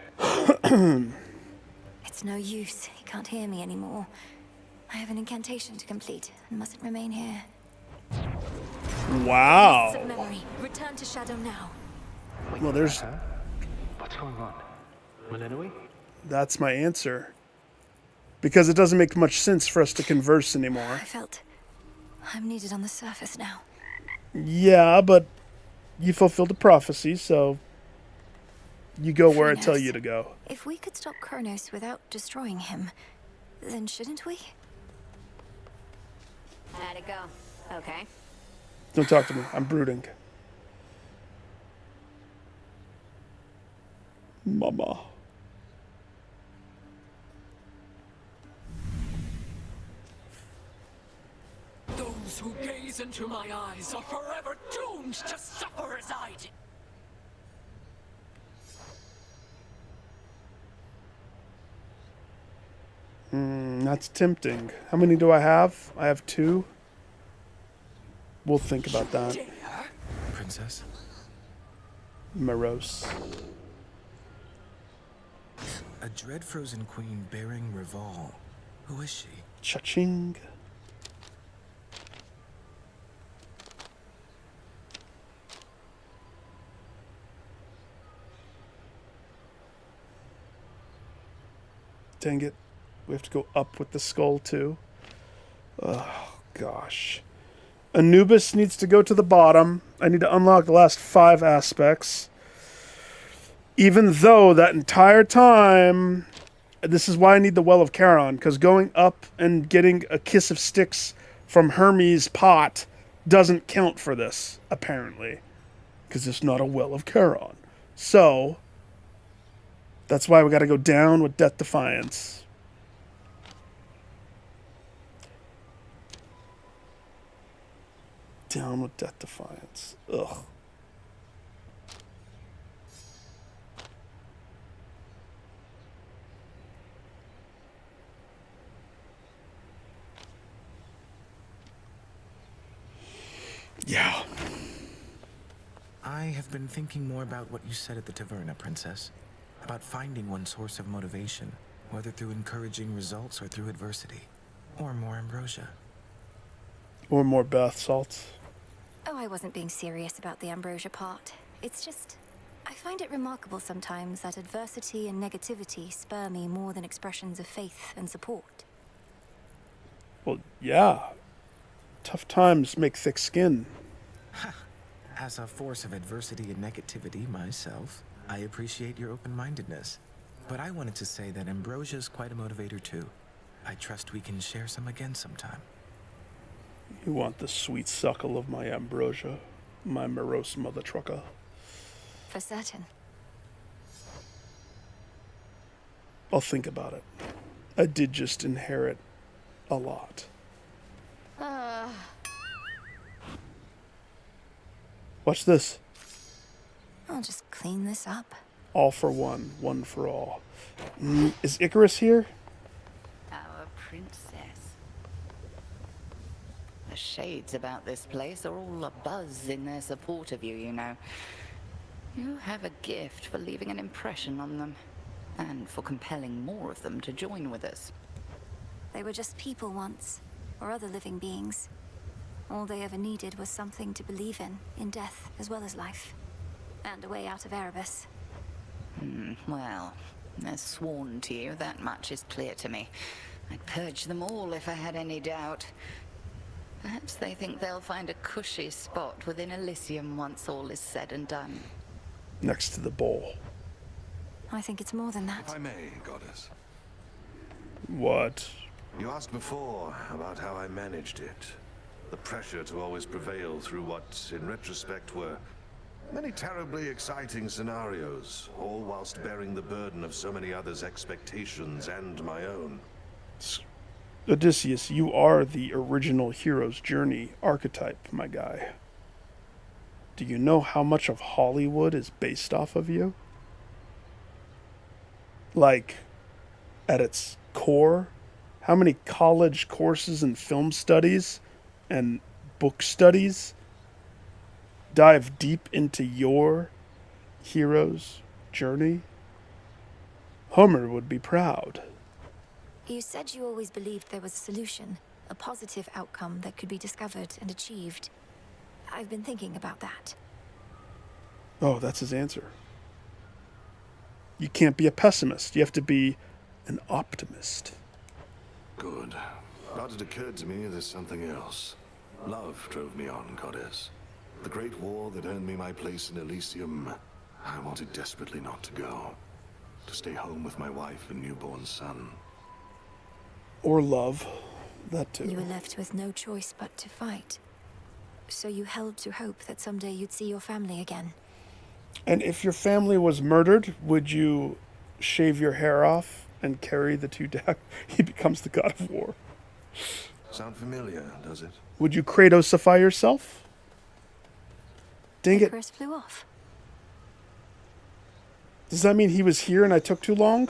It's no use. He can't hear me anymore. I have an incantation to complete and mustn't remain here. Wow. Of memory. Return to Shadow now. Well, there's... What's going on? Malinois? That's my answer. Because it doesn't make much sense for us to converse anymore. I felt I'm needed on the surface now. Yeah, but you fulfilled the prophecy, so you go where I tell you to go. If we could stop Kronos without destroying him, then shouldn't we? How'd it go? Okay. Don't talk to me. I'm brooding. Mama. Those who gaze into my eyes are forever doomed to suffer as I did. That's tempting. How many do I have? I have 2. We'll think about that. Princess? Morose. A dread frozen queen bearing Reval. Who is she? Cha-ching. Dang it. We have to go up with the skull, too. Oh, gosh. Anubis needs to go to the bottom. I need to unlock the last 5 aspects. Even though that entire time... This is why I need the Well of Charon, because going up and getting a kiss of sticks from Hermes' pot doesn't count for this, apparently. Because it's not a Well of Charon. So... That's why we got to go down with Death Defiance. Down with Death Defiance. Ugh. Yeah. I have been thinking more about what you said at the Taverna, Princess. About finding one source of motivation, whether through encouraging results or through adversity. Or more ambrosia. Or more bath salts. Oh, I wasn't being serious about the ambrosia part. It's just... I find it remarkable sometimes that adversity and negativity spur me more than expressions of faith and support. Well, yeah. Tough times make thick skin. As a force of adversity and negativity myself, I appreciate your open-mindedness. But I wanted to say that ambrosia is quite a motivator too. I trust we can share some again sometime. You want the sweet suckle of my ambrosia, my morose mother trucker. For certain. I'll think about it. I did just inherit a lot. Watch this. I'll just clean this up. All for one, one for all. Is Icarus here? Our princess. The shades about this place are all abuzz in their support of you, you know. You have a gift for leaving an impression on them, and for compelling more of them to join with us. They were just people once, or other living beings. All they ever needed was something to believe in death as well as life. And a way out of Erebus. Well, as sworn to you, that much is clear to me. I'd purge them all if I had any doubt. Perhaps they think they'll find a cushy spot within Elysium once all is said and done. Next to the bowl. I think it's more than that. If I may, Goddess. What? You asked before about how I managed it. The pressure to always prevail through what, in retrospect, were many terribly exciting scenarios, all whilst bearing the burden of so many others' expectations and my own. Odysseus, you are the original hero's journey archetype, my guy. Do you know how much of Hollywood is based off of you? Like, at its core, how many college courses in film studies and book studies dive deep into your hero's journey? Homer would be proud. You said you always believed there was a solution, a positive outcome that could be discovered and achieved. I've been thinking about that. Oh, that's his answer. You can't be a pessimist. You have to be an optimist. Good. But it occurred to me there's something else. Love drove me on, Goddess. The great war that earned me my place in Elysium, I wanted desperately not to go. To stay home with my wife and newborn son. Or love. That too. You were left with no choice but to fight. So you held to hope that someday you'd see your family again. And if your family was murdered, would you shave your hair off and carry the two daggers? He becomes the god of war. Sound familiar, does it? Would you Kratosify yourself? Dang it. Icarus flew off. Does that mean he was here and I took too long?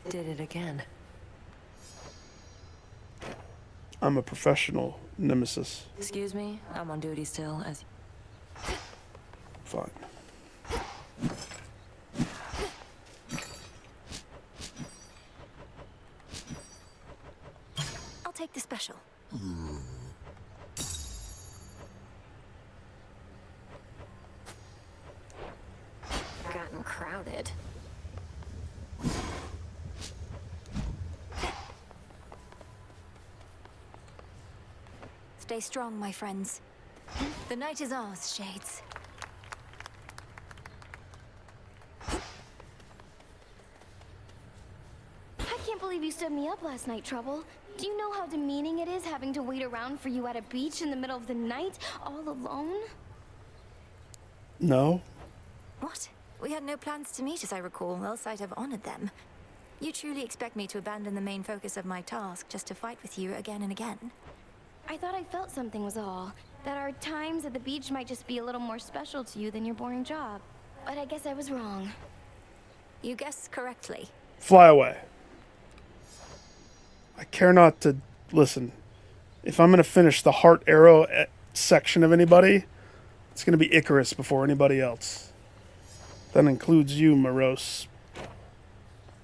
Did it again. I'm a professional nemesis. Excuse me, I'm on duty still, as... Fine. I'll take the special. Gotten crowded. Stay strong, my friends. The night is ours, Shades. I can't believe you stood me up last night, Trouble. Do you know how demeaning it is having to wait around for you at a beach in the middle of the night, all alone? No. What? We had no plans to meet, as I recall, else I'd have honored them. You truly expect me to abandon the main focus of my task just to fight with you again and again? I thought I felt something was all. That our times at the beach might just be a little more special to you than your boring job. But I guess I was wrong. You guessed correctly. Fly away. I care not to... Listen, if I'm going to finish the heart arrow section of anybody, it's going to be Icarus before anybody else. That includes you, Morose.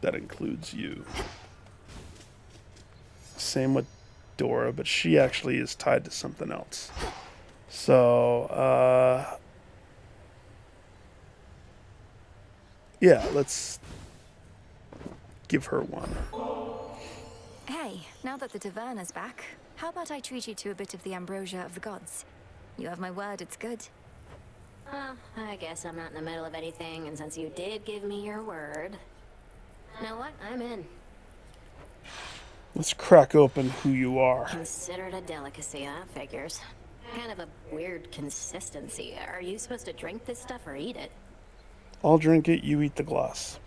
That includes you. Same with Dora, but she actually is tied to something else. So, yeah, let's give her one. Hey, now that the taverna's back, how about I treat you to a bit of the ambrosia of the gods? You have my word, it's good. I guess I'm not in the middle of anything, and since you did give me your word... You know what? I'm in. Let's crack open who you are. Considered a delicacy, huh? Figures. Kind of a weird consistency. Are you supposed to drink this stuff or eat it? I'll drink it, you eat the glass.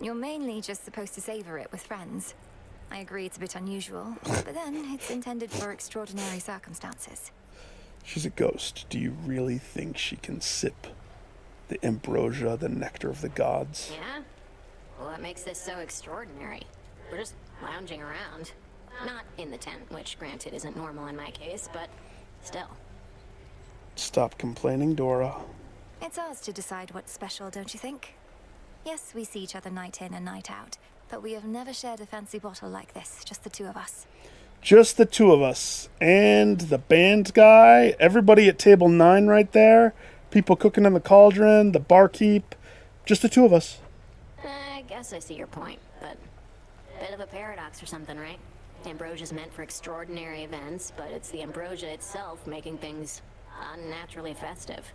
You're mainly just supposed to savor it with friends. I agree it's a bit unusual, but then it's intended for extraordinary circumstances. She's a ghost. Do you really think she can sip the ambrosia, the nectar of the gods? Yeah? Well, what makes this so extraordinary? We're just lounging around. Not in the tent, which granted isn't normal in my case, but still. Stop complaining, Dora. It's ours to decide what's special, don't you think? Yes, we see each other night in and night out, but we have never shared a fancy bottle like this, just the two of us. Just the two of us. And the band guy, everybody at table 9 right there, people cooking in the cauldron, the barkeep, just the two of us. I guess I see your point, but bit of a paradox or something, right? Ambrosia's meant for extraordinary events, but it's the ambrosia itself making things unnaturally festive.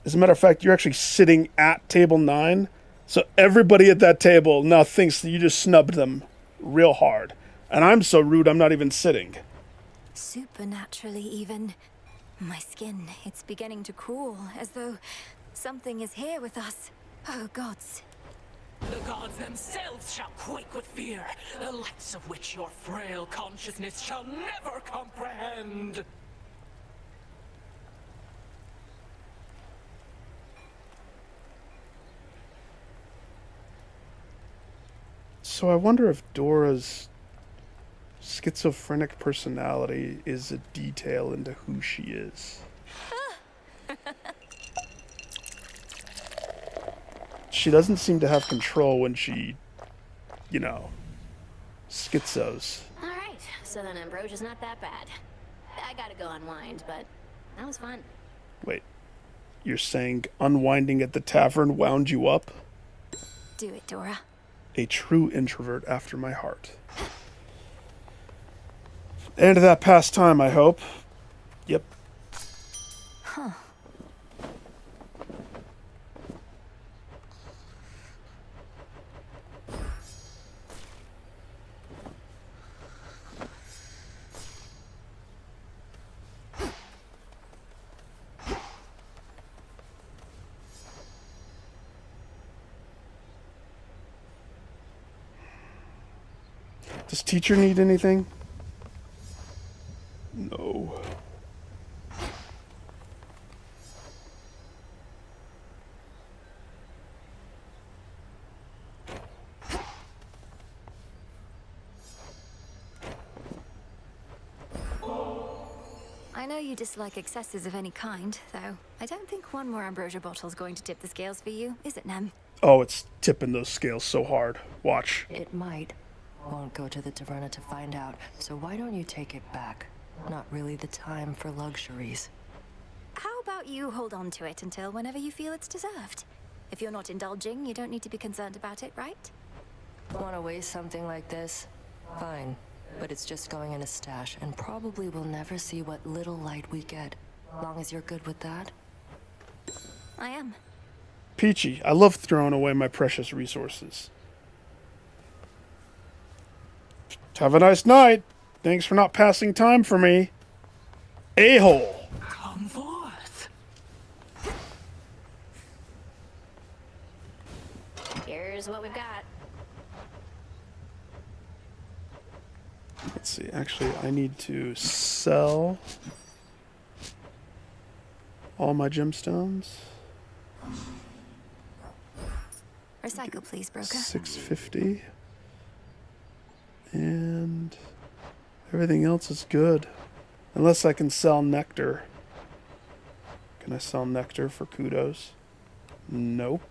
As a matter of fact, you're actually sitting at table 9, so everybody at that table now thinks that you just snubbed them real hard. And I'm so rude, I'm not even sitting. Supernaturally, even. My skin, it's beginning to crawl, as though something is here with us. Oh, gods. The gods themselves shall quake with fear, the likes of which your frail consciousness shall never comprehend. So I wonder if Dora's schizophrenic personality is a detail into who she is. She doesn't seem to have control when she, you know, schizos. Alright, so then Ambrosia's not that bad. I gotta go unwind, but that was fun. Wait, you're saying unwinding at the tavern wound you up? Do it, Dora. A true introvert after my heart. End of that pastime, I hope. Yep. Huh. Does teacher need anything? No. I know you dislike excesses of any kind, though. I don't think one more ambrosia bottle's going to tip the scales for you, is it, Nem? Oh, it's tipping those scales so hard. Watch. It might. Won't go to the taverna to find out, so why don't you take it back? Not really the time for luxuries. How about you hold on to it until whenever you feel it's deserved? If you're not indulging, you don't need to be concerned about it, right? Want to waste something like this? Fine. But it's just going in a stash, and probably we'll never see what little light we get. Long as you're good with that? I am. Peachy, I love throwing away my precious resources. Have a nice night. Thanks for not passing time for me. A-hole. Come forth. Here's what we've got. Let's see. Actually, I need to sell all my gemstones. Recycle, please, broker. 650. And everything else is good. Unless I can sell nectar. Can I sell nectar for kudos? Nope.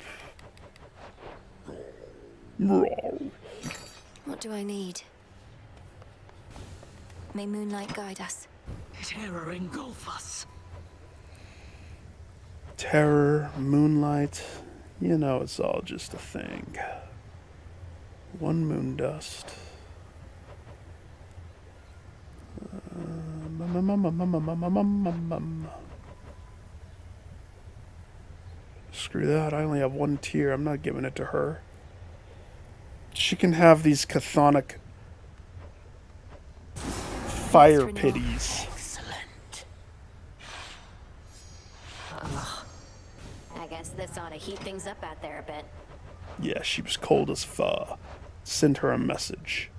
What do I need? May moonlight guide us. Terror engulf us. Terror, moonlight. You know, it's all just a thing. One moon dust. Screw that. I only have one tier. I'm not giving it to her. She can have these chthonic fire pitties. Excellent. I guess this ought to heat things up out there a bit. Yeah, she was cold as pho. Send her a message.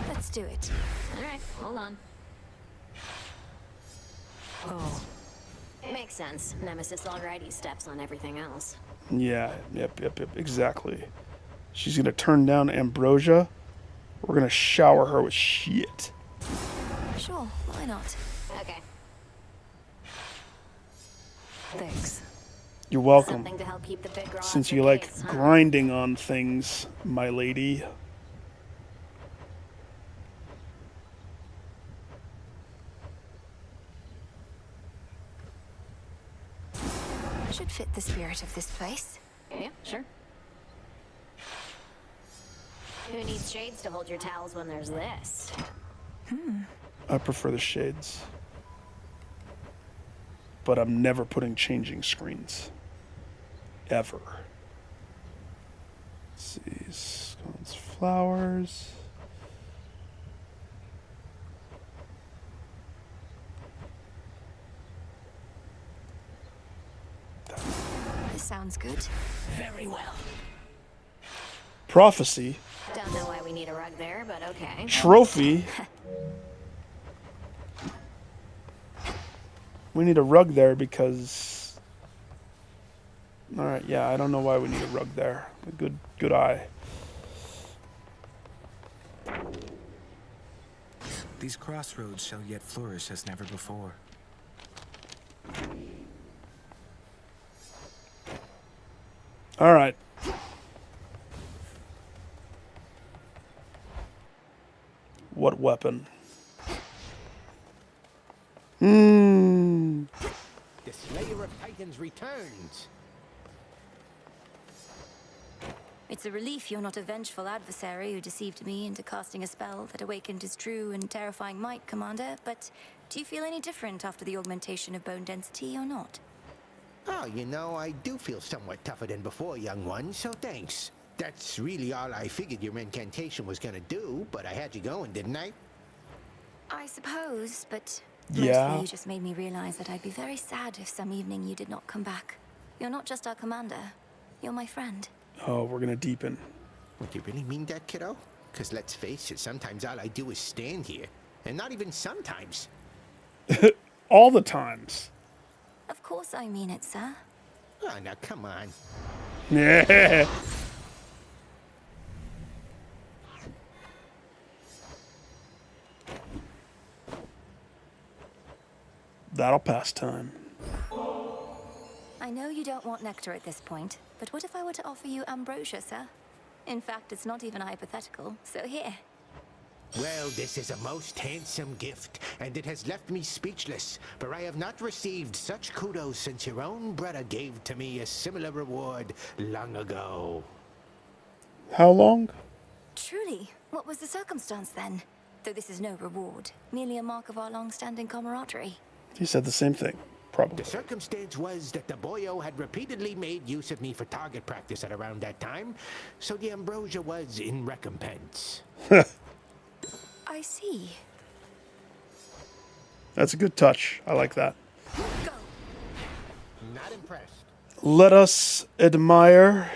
Let's do it. Alright, hold on. Oh. It makes sense. Nemesis already steps on everything else. Yeah, yep, exactly. She's gonna turn down Ambrosia. We're gonna shower her with shit. Sure, why not? Okay. Thanks. You're welcome. Something to help keep the big girl off Since your you like case, huh? grinding on things, my lady. Should fit the spirit of this place. Yeah, sure. Who needs shades to hold your towels when there's this? I prefer the shades. But I'm never putting changing screens. Ever. Let's see. Scones, flowers. This sounds good. Very well. Prophecy. Don't know why we need a rug there, but okay. Trophy. We need a rug there because... Alright, yeah, I don't know why we need a rug there. Good eye. These crossroads shall yet flourish as never before. Alright. What weapon? The Slayer of Titans returns. It's a relief you're not a vengeful adversary who deceived me into casting a spell that awakened his true and terrifying might, Commander. But do you feel any different after the augmentation of bone density or not? Oh, you know, I do feel somewhat tougher than before, young one, so thanks. That's really all I figured your incantation was gonna do, but I had you going, didn't I? I suppose, but Yeah. mostly you just made me realize that I'd be very sad if some evening you did not come back. You're not just our commander, you're my friend. Oh, we're gonna deepen. Would you really mean that, kiddo? Because let's face it, sometimes all I do is stand here. And not even sometimes. All the times. Of course I mean it, sir. Oh, now come on. Yeah. That'll pass time. I know you don't want nectar at this point, but what if I were to offer you ambrosia, sir? In fact, it's not even hypothetical, so here. Well, this is a most handsome gift, and it has left me speechless, for I have not received such kudos since your own brother gave to me a similar reward long ago. How long? Truly, what was the circumstance then? Though this is no reward, merely a mark of our long-standing camaraderie. He said the same thing, probably. The circumstance was that the boyo had repeatedly made use of me for target practice at around that time, so the ambrosia was in recompense. I see. That's a good touch. I like that. Not impressed. Let us admire.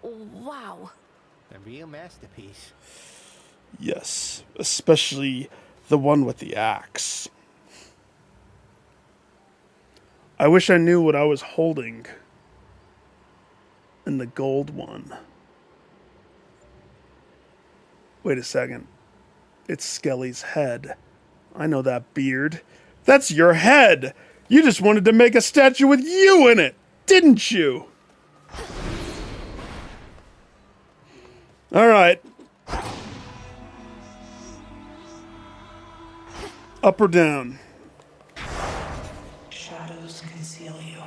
Wow. A real masterpiece. Yes, especially the one with the axe. I wish I knew what I was holding in the gold one. Wait a second. It's Skelly's head. I know that beard. That's your head! You just wanted to make a statue with you in it, didn't you? Alright. Up or down? Shadows conceal you.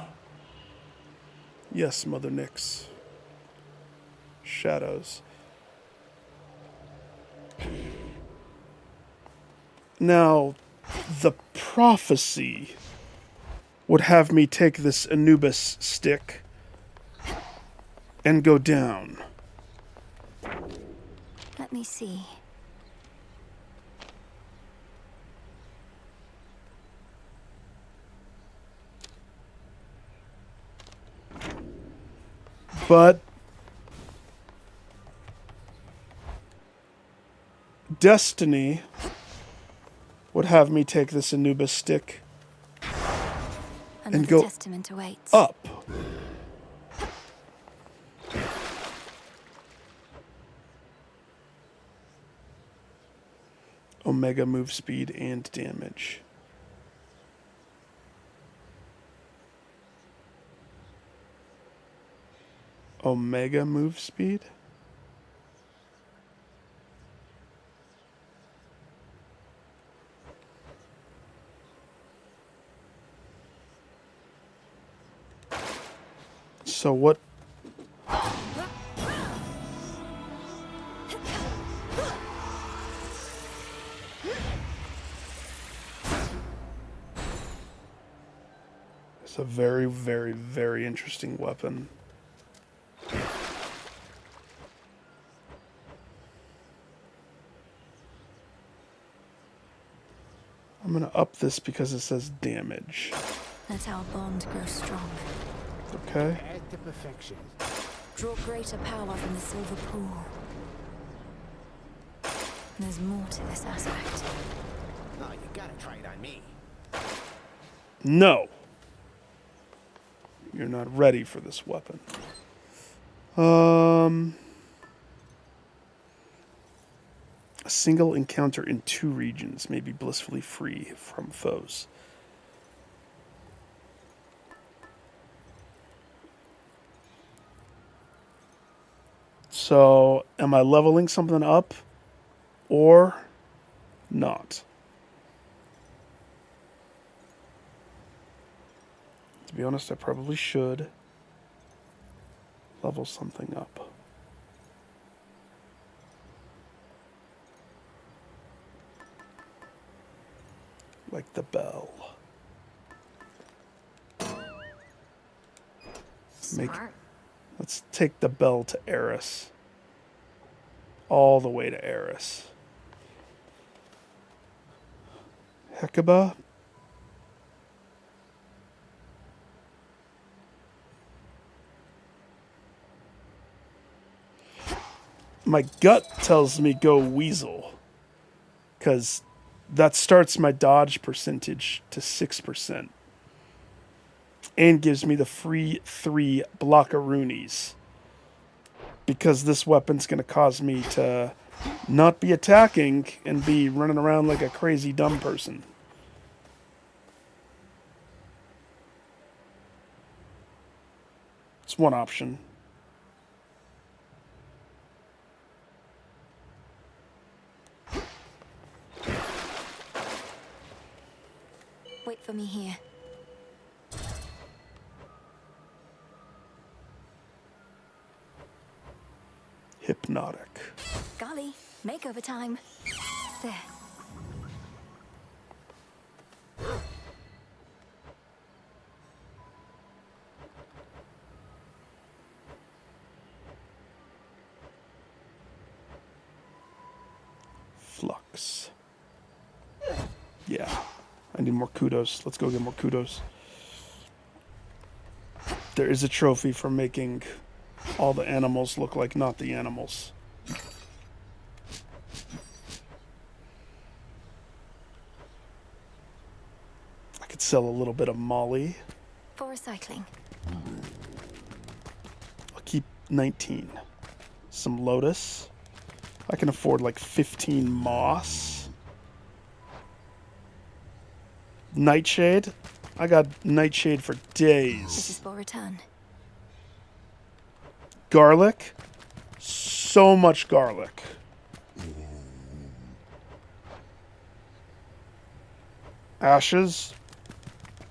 Yes, Mother Nyx. Shadows. Now, the prophecy would have me take this Anubis stick and go down. Let me see. But destiny would have me take this Anubis stick and Another go testament awaits. up. Omega move speed and damage. Omega move speed? So what? It's a very, very, very interesting weapon. I'm gonna up this because it says damage. Let our bond grow strong. Okay. Add to perfection. Draw greater power from the silver pool. There's more to this aspect. Oh, you gotta try it on me. No. You're not ready for this weapon. A single encounter in 2 regions may be blissfully free from foes. So, am I leveling something up or not? To be honest, I probably should level something up. Like the bell. Smart. Let's take the bell to Eris. All the way to Eris. Hecuba? My gut tells me go Weasel. Because that starts my dodge percentage to 6%. And gives me the free 3 blockaroonies. Because this weapon's going to cause me to not be attacking and be running around like a crazy dumb person. It's one option. Wait for me here. Hypnotic. Golly, makeover time. There. Flux. Yeah. I need more kudos. Let's go get more kudos. There is a trophy for making all the animals look like not the animals. I could sell a little bit of Molly. For recycling. I'll keep 19. Some Lotus. I can afford like 15 moss. Nightshade. I got Nightshade for days. This is for return. Garlic. So much garlic. Ashes.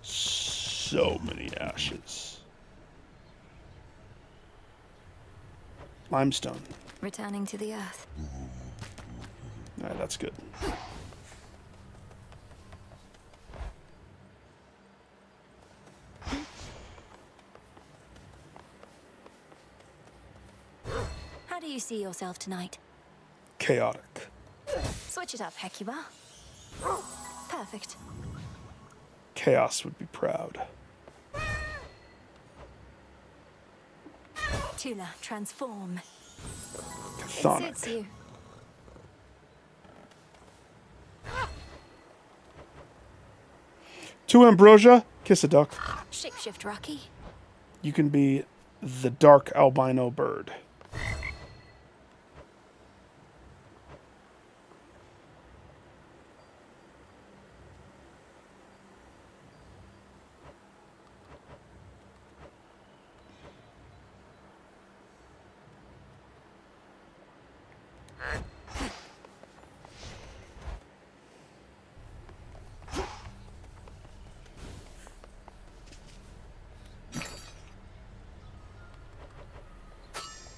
So many ashes. Limestone. Returning to the earth. Alright, that's good. How do you see yourself tonight? Chaotic. Switch it up, Hecuba. Perfect. Chaos would be proud. Tula, transform. Chthonic. It suits you. To Ambrosia, kiss a duck. Shapeshift, Rocky. You can be the dark albino bird.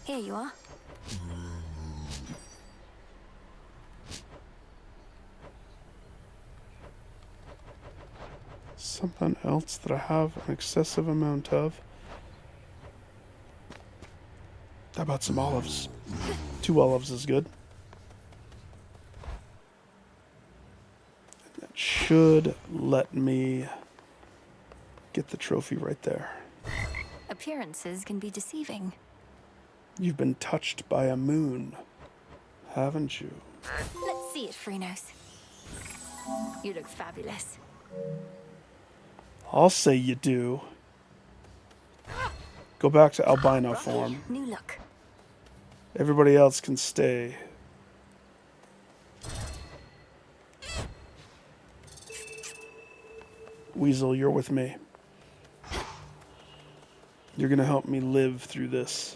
Here you are. Something else that I have an excessive amount of. How about some olives? 2 olives is good. That should let me get the trophy right there. Appearances can be deceiving. You've been touched by a moon, haven't you? Let's see it, Phrynos. You look fabulous. I'll say you do. Go back to albino form. New look. Everybody else can stay. Weasel, you're with me. You're gonna help me live through this.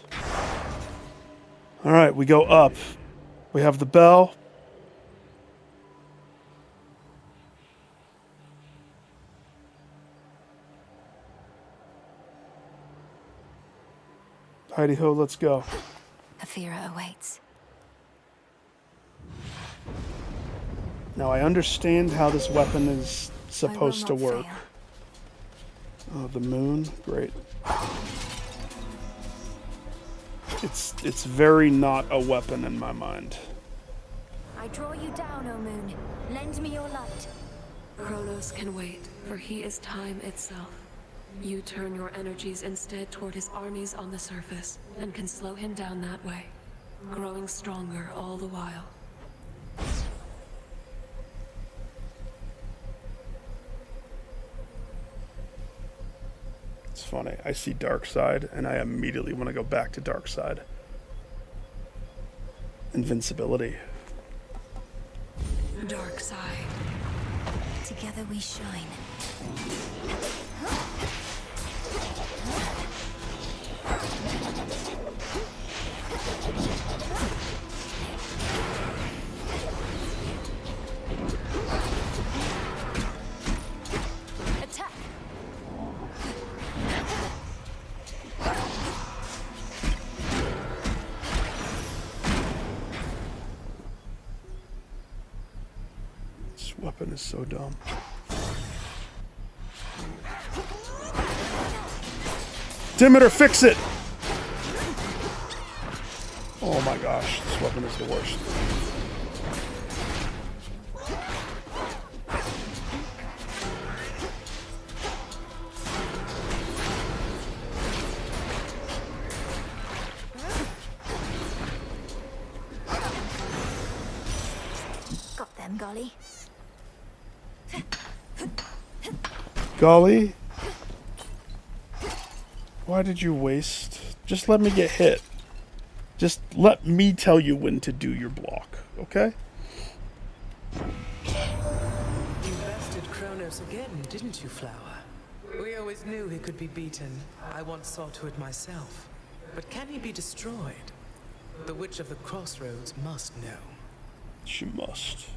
Alright, we go up. We have the bell. Heidi ho, let's go. Athera awaits. Now I understand how this weapon is supposed to work. Oh, the moon, great. It's very not a weapon in my mind. I draw you down, O moon. Lend me your light. Kronos can wait, for he is time itself. You turn your energies instead toward his armies on the surface, and can slow him down that way, growing stronger all the while. It's funny, I see dark side, and I immediately want to go back to dark side. Invincibility. Dark side. Together we shine. Attack! This weapon is so dumb. Demeter, fix it! Oh my gosh, this weapon is the worst. Got them, Golly. Golly? Why did you waste? Just let me get hit. Just let me tell you when to do your block, okay? You bested Kronos again, didn't you, Flower? We always knew he could be beaten. I once saw to it myself. But can he be destroyed? The Witch of the Crossroads must know. She must.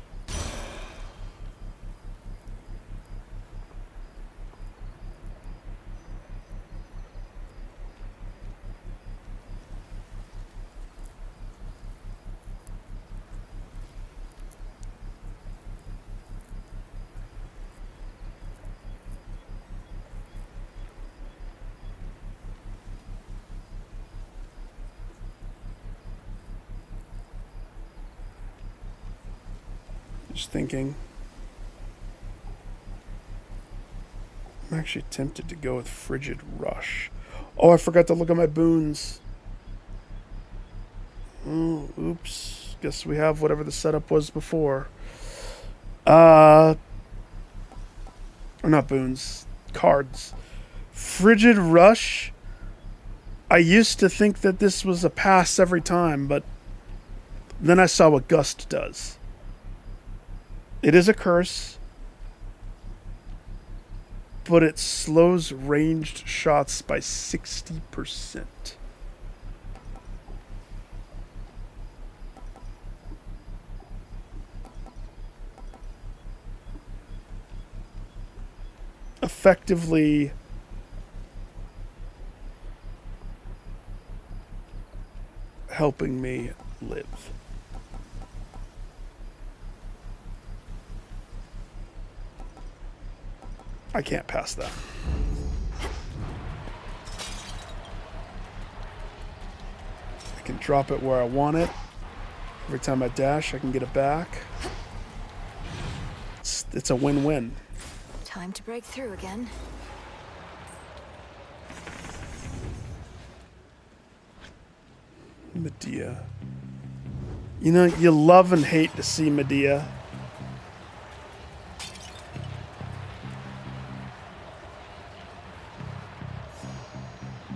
Just thinking. I'm actually tempted to go with Frigid Rush. Oh, I forgot to look at my boons. Oh, oops. Guess we have whatever the setup was before. Or not boons. Cards. Frigid Rush. I used to think that this was a pass every time, but then I saw what Gust does. It is a curse, but it slows ranged shots by 60%. effectively helping me live. I can't pass that. I can drop it where I want it. Every time I dash, I can get it back. It's a win-win. Time to break through again. Medea. You know, you love and hate to see Medea.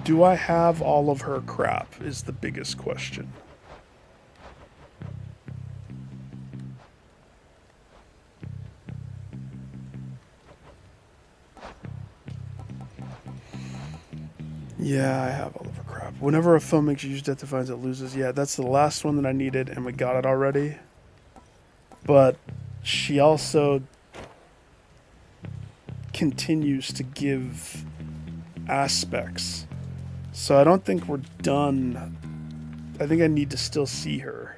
Do I have all of her crap is the biggest question. Yeah, I have all of her crap. Whenever a foe makes you use death defines, it loses. Yeah, that's the last one that I needed, and we got it already. But she also continues to give aspects. So I don't think we're done. I think I need to still see her.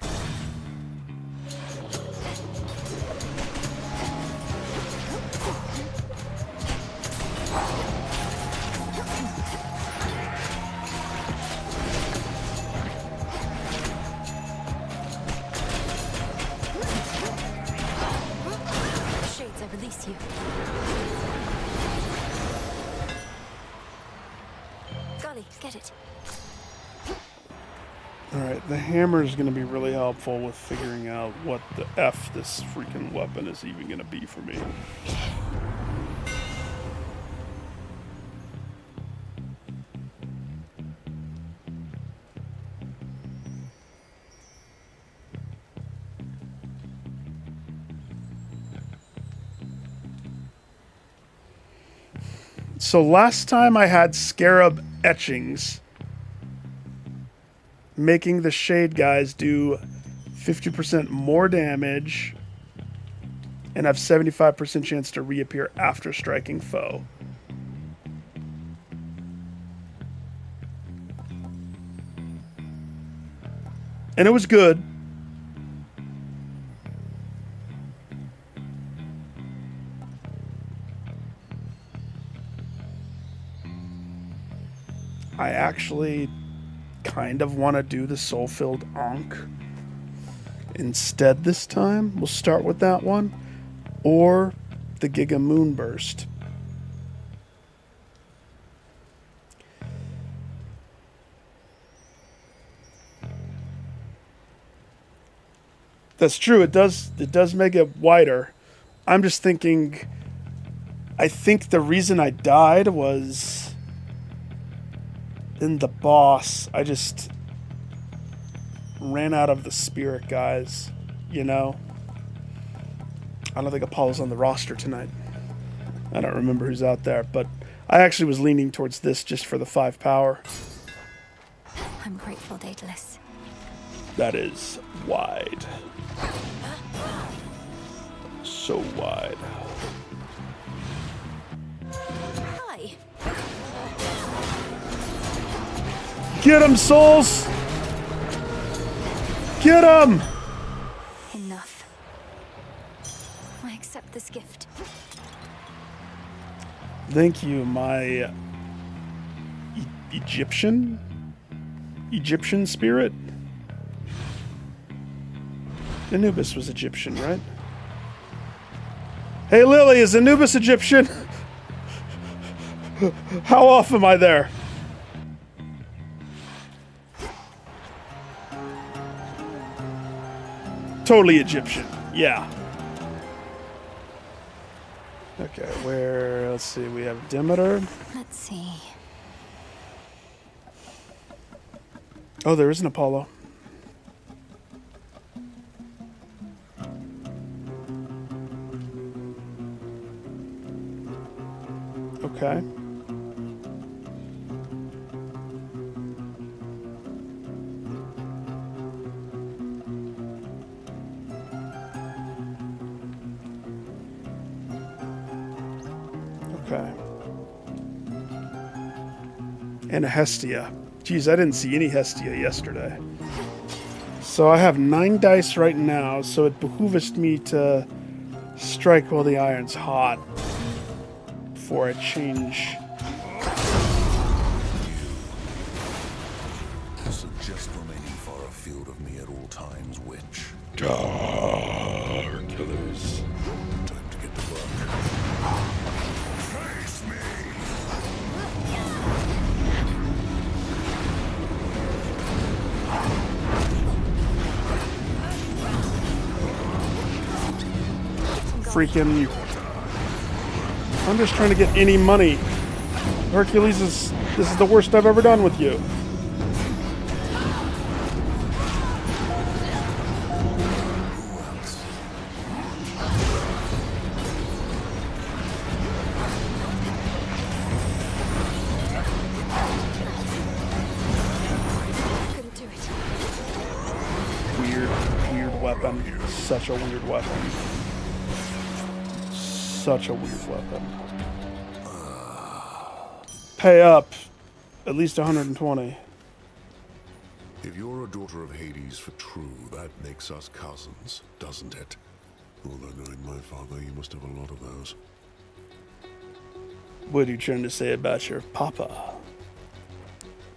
Shades, I release you. Golly, get it. Alright, the hammer is going to be really helpful with figuring out what the F this freaking weapon is even going to be for me. So last time I had scarab etchings, making the shade guys do 50% more damage and have 75% chance to reappear after striking foe. And it was good. I actually kind of want to do the soul-filled Ankh instead this time. We'll start with that one. Or the Giga Moonburst. That's true. It does make it wider. I'm just thinking, I think the reason I died was in the boss. I just ran out of the spirit guys, you know? I don't think Apollo's on the roster tonight. I don't remember who's out there, but I actually was leaning towards this just for the 5 power. I'm grateful, Daedalus. That is wide. So wide. Hi. Get him, souls! Get him! Enough. I accept this gift. Thank you, my Egyptian spirit? Anubis was Egyptian, right? Hey Lily, is Anubis Egyptian? How off am I there? Totally Egyptian, yeah. Okay, let's see, we have Demeter. Let's see. Oh, there is an Apollo. Okay. Okay. And a Hestia. Geez, I didn't see any Hestia yesterday. So I have 9 dice right now, so it behoovest me to strike while the iron's hot before I change. Suggest remaining far afield of me at all times, witch. Killers. Time to get to work. Face me! Freaking. I'm just trying to get any money. Hercules is. This is the worst I've ever done with you. Weird weapon. Such a weird weapon. Such a weird weapon. Pay up. At least 120. If you're a daughter of Hades for true, that makes us cousins, doesn't it? Although knowing my father, you must have a lot of those. What are you trying to say about your papa?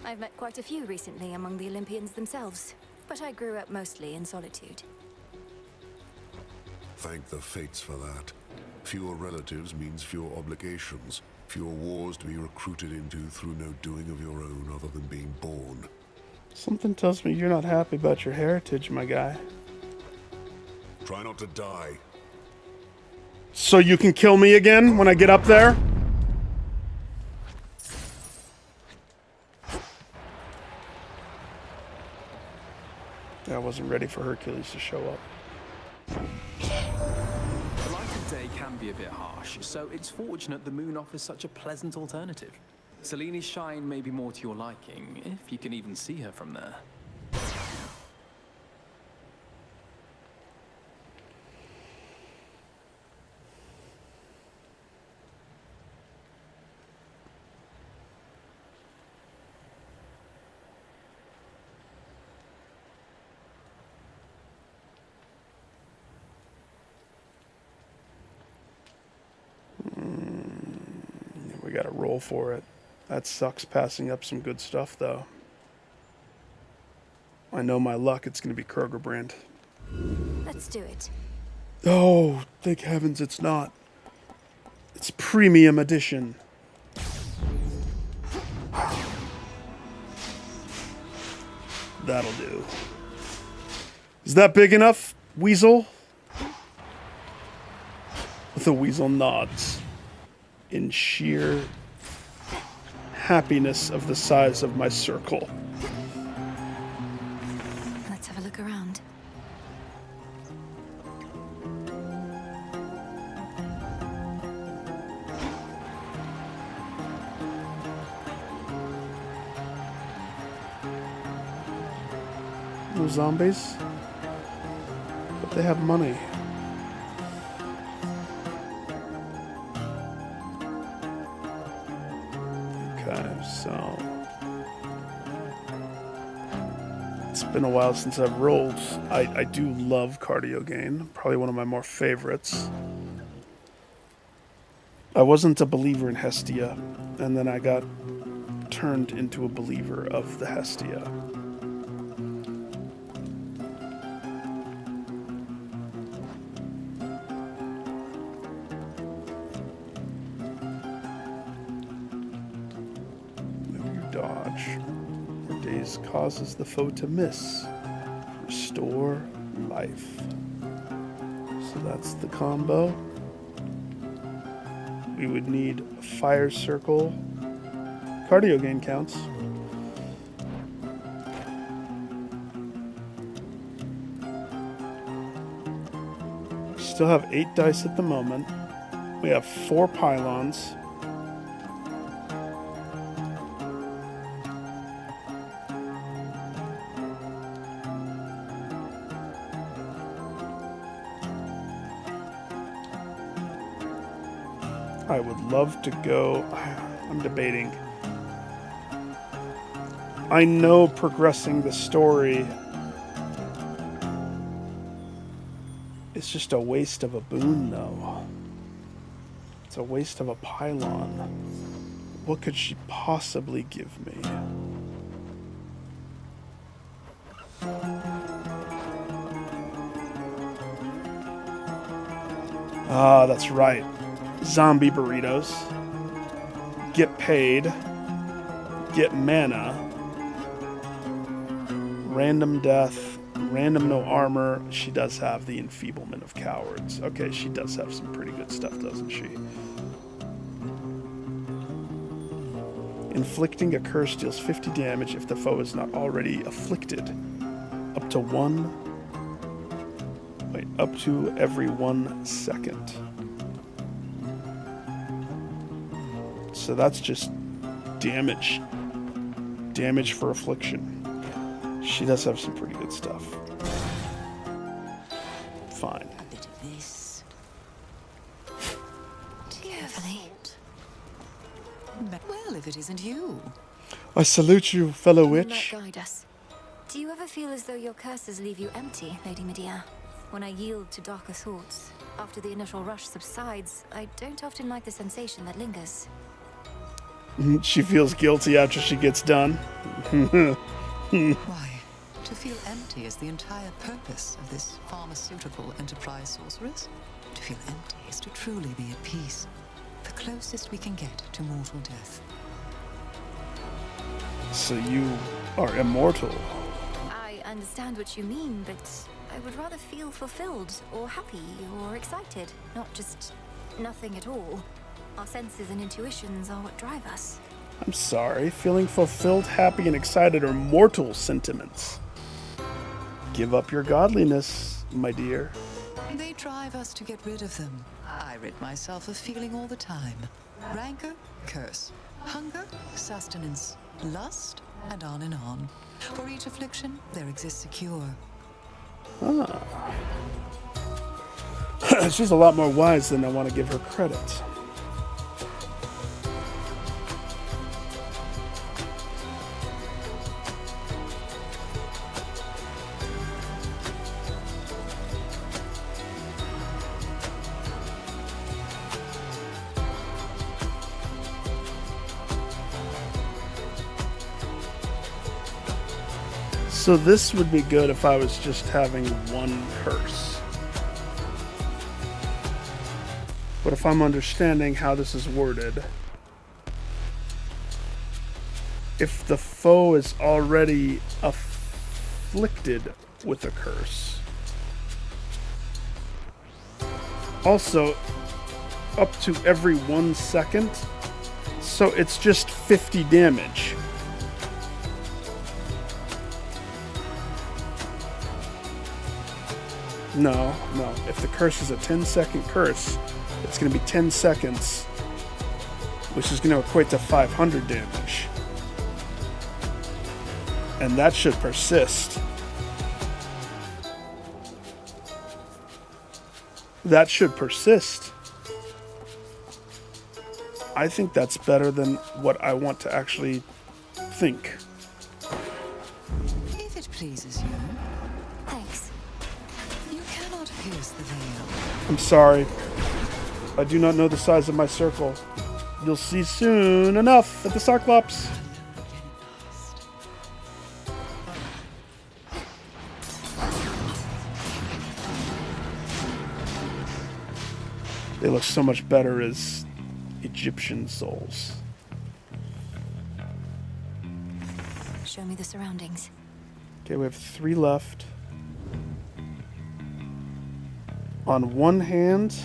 I've met quite a few recently among the Olympians themselves, but I grew up mostly in solitude. Thank the fates for that. Fewer relatives means fewer obligations. Fewer wars to be recruited into through no doing of your own other than being born. Something tells me you're not happy about your heritage, my guy. Try not to die. So you can kill me again when I get up there? I wasn't ready for Hercules to show up. The light of day can be a bit harsh, so it's fortunate the moon offers such a pleasant alternative. Selene's shine may be more to your liking, if you can even see her from there. We gotta roll for it. That sucks passing up some good stuff, though. I know my luck, it's gonna be Kroger brand. Let's do it. Oh, thank heavens it's not. It's premium edition. That'll do. Is that big enough, Weasel? The Weasel nods in sheer happiness of the size of my circle. Let's have a look around. No zombies, but they have money. So it's been a while since I've rolled. I do love Cardio Gain, probably one of my more favorites. I wasn't a believer in Hestia, and then I got turned into a believer of the Hestia. Dodge. Daze causes the foe to miss. Restore life. So that's the combo. We would need a fire circle. Cardio gain counts. Still have 8 dice at the moment. We have 4 pylons. I would love to go. I'm debating. I know progressing the story is just a waste of a boon, though. It's a waste of a pylon. What could she possibly give me? Ah, that's right. Zombie burritos. Get paid. Get mana. Random death. Random no armor. She does have the enfeeblement of cowards. Okay, she does have some pretty good stuff, doesn't she? Inflicting a curse deals 50 damage if the foe is not already afflicted. Up to every 1 second. So that's just damage. Damage for affliction. She does have some pretty good stuff. Fine. A bit of this. Carefully. Well, if it isn't you. I salute you, fellow Can you witch. not guide us? Do you ever feel as though your curses leave you empty, Lady Medea? When I yield to darker thoughts, after the initial rush subsides, I don't often like the sensation that lingers. She feels guilty after she gets done. Why? To feel empty is the entire purpose of this pharmaceutical enterprise, sorceress. To feel empty is to truly be at peace. The closest we can get to mortal death. So you are immortal. I understand what you mean, but I would rather feel fulfilled or happy or excited, not just nothing at all. Our senses and intuitions are what drive us. I'm sorry. Feeling fulfilled, happy, and excited are mortal sentiments. Give up your godliness, my dear. They drive us to get rid of them. I rid myself of feeling all the time. Rancor, curse. Hunger, sustenance. Lust, and on and on. For each affliction, there exists a cure. Ah. She's a lot more wise than I want to give her credit. So this would be good if I was just having one curse. But if I'm understanding how this is worded, if the foe is already afflicted with a curse, also up to every 1 second, so it's just 50 damage. No. If the curse is a 10-second curse, it's going to be 10 seconds, which is going to equate to 500 damage. And that should persist. That should persist. I think that's better than what I want to actually think. If it pleases you. Thanks. You cannot pierce the veil. I'm sorry. I do not know the size of my circle. You'll see soon enough at the Cyclops. They look so much better as Egyptian souls. Show me the surroundings. Okay, we have 3 left. On one hand,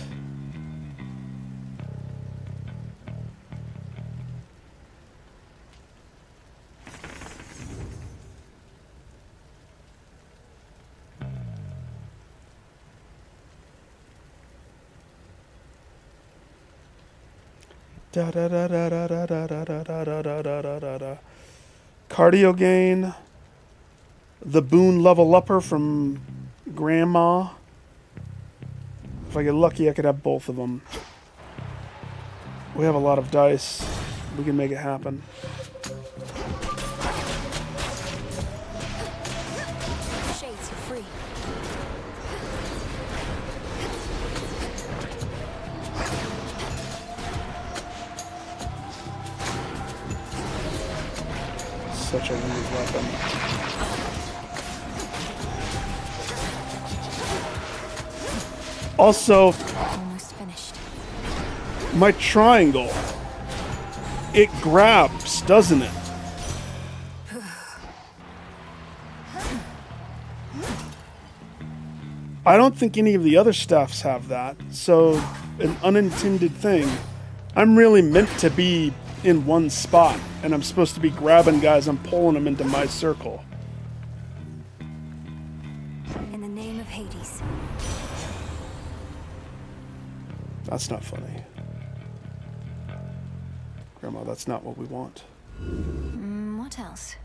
cardio gain, the boon level upper from Grandma. If I get lucky, I could have both of them. We have a lot of dice. We can make it happen. Shades, you're free. Such a weird weapon. Also, Almost finished. my triangle, it grabs, doesn't it? I don't think any of the other staffs have that, so an unintended thing. I'm really meant to be in one spot, and I'm supposed to be grabbing guys and pulling them into my circle. In the name of Hades. That's not funny. Grandma, that's not what we want. What else?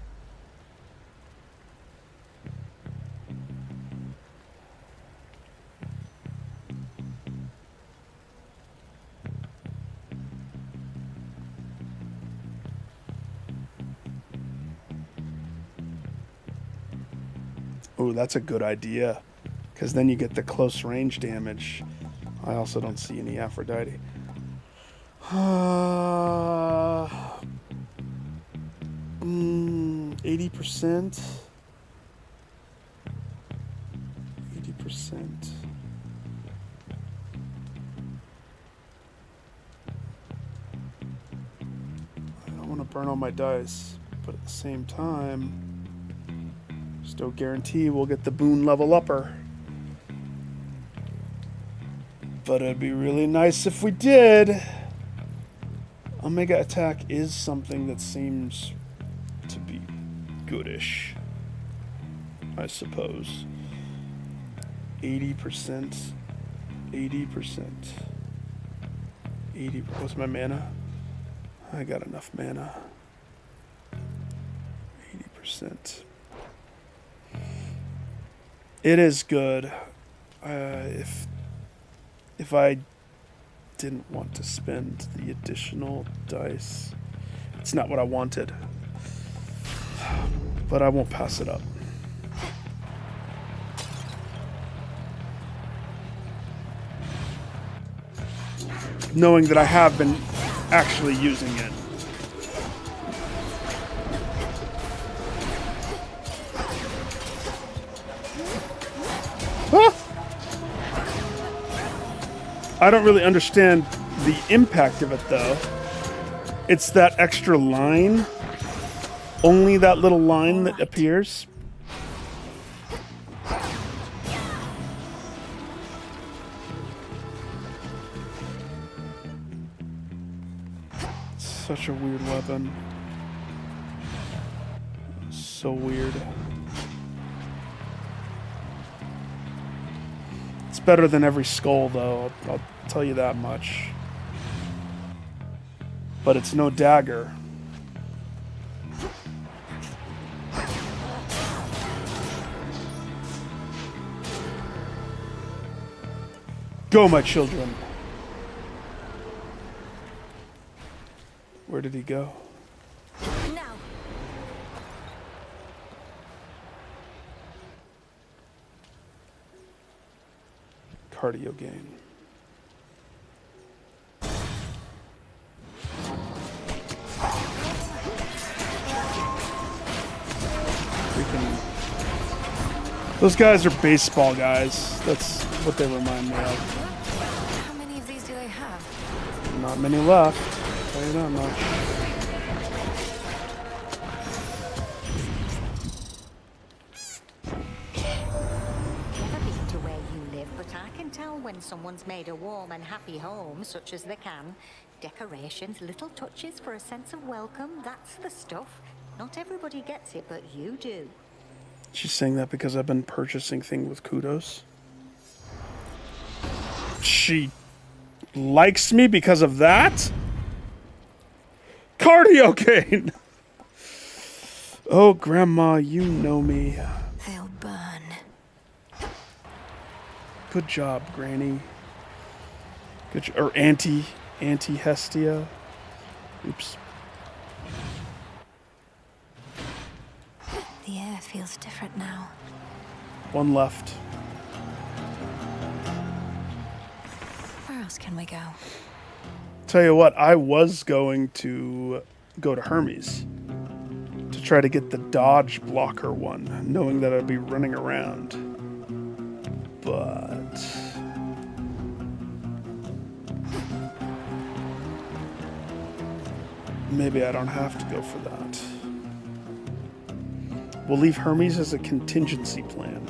Oh, that's a good idea, because then you get the close range damage. I also don't see any Aphrodite. 80%. 80%. I don't want to burn all my dice, but at the same time, still guarantee we'll get the boon level upper. But it'd be really nice if we did. Omega attack is something that seems to be goodish, I suppose. 80%. 80%. 80. What's my mana? I got enough mana. 80%. It is good. If I didn't want to spend the additional dice, it's not what I wanted. But I won't pass it up. Knowing that I have been actually using it. Ah! I don't really understand the impact of it, though. It's that extra line. Only that little line that appears. Such a weird weapon. So weird. It's better than every skull, though. I'll tell you that much. But it's no dagger. Go, my children. Where did he go? Now. Cardio gain. Those guys are baseball guys. That's what they remind me of. How many of these do they have? Not many left. I'll tell you that much. Never been to where you live, but I can tell when someone's made a warm and happy home, such as they can. Decorations, little touches for a sense of welcome, that's the stuff. Not everybody gets it, but you do. She's saying that because I've been purchasing things with kudos. She likes me because of that? Cardio gain! Oh, Grandma, you know me. They'll burn. Good job, Granny. Good or Auntie. Anti-Hestia. Oops. The air feels different now. One left. Where else can we go? Tell you what, I was going to go to Hermes to try to get the dodge blocker one, knowing that I'd be running around. But maybe I don't have to go for that. We'll leave Hermes as a contingency plan.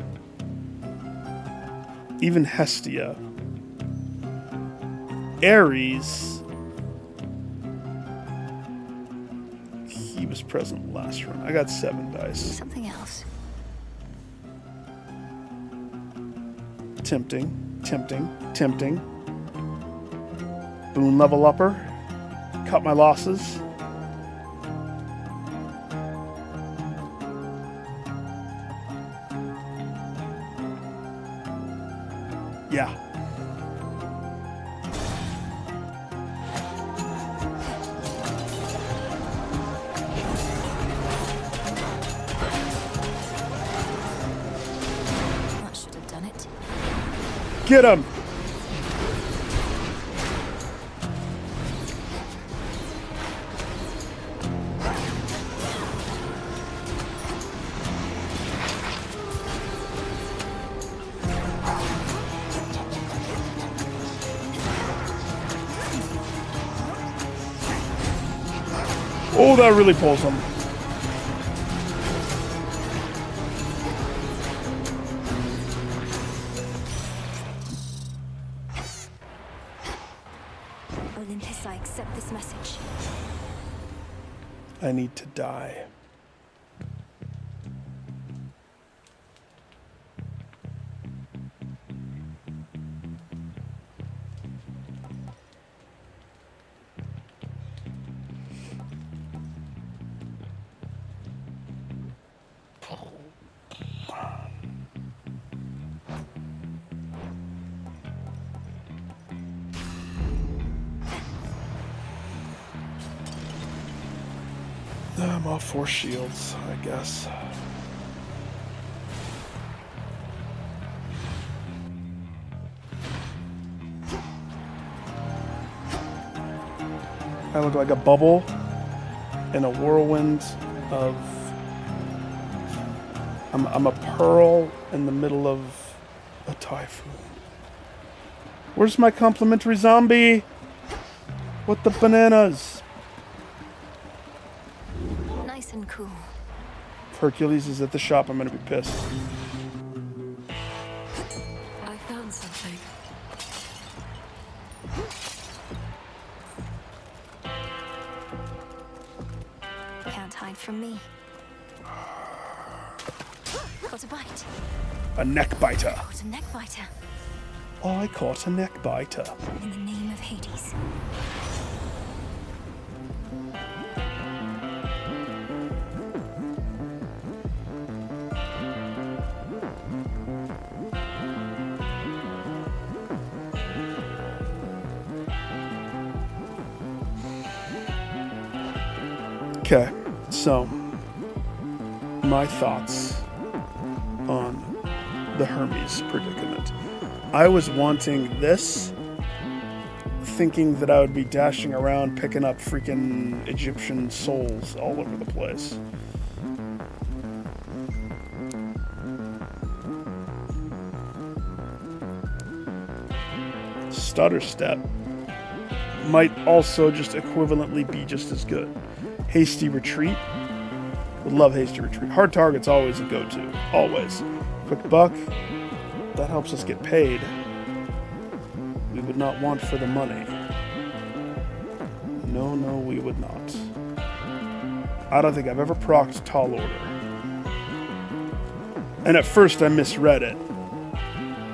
Even Hestia. Ares. He was present last run. I got 7 dice. Something else. Tempting, tempting, tempting. Boon level upper. Cut my losses. Yeah. That should have done it. Get him! Oh, that really pulls him. Olympus, I accept this message. I need to die. I'm all 4 shields, I guess. I look like a bubble in a whirlwind of... I'm a pearl in the middle of a typhoon. Where's my complimentary zombie? What the bananas? Nice and cool. If Hercules is at the shop, I'm gonna be pissed. I found something. Can't hide from me. Got a bite. A neck biter. Caught a neck biter. Oh, I caught a neck biter. In the name of Hades. Okay, so my thoughts on the Hermes predicament. I was wanting this, thinking that I would be dashing around picking up freaking Egyptian souls all over the place. Stutter Step might also just equivalently be just as good. Hasty Retreat. Would love Hasty Retreat. Hard Target's always a go-to. Always. Quick Buck. That helps us get paid. We would not want for the money. No, no, we would not. I don't think I've ever procced Tall Order. And at first I misread it.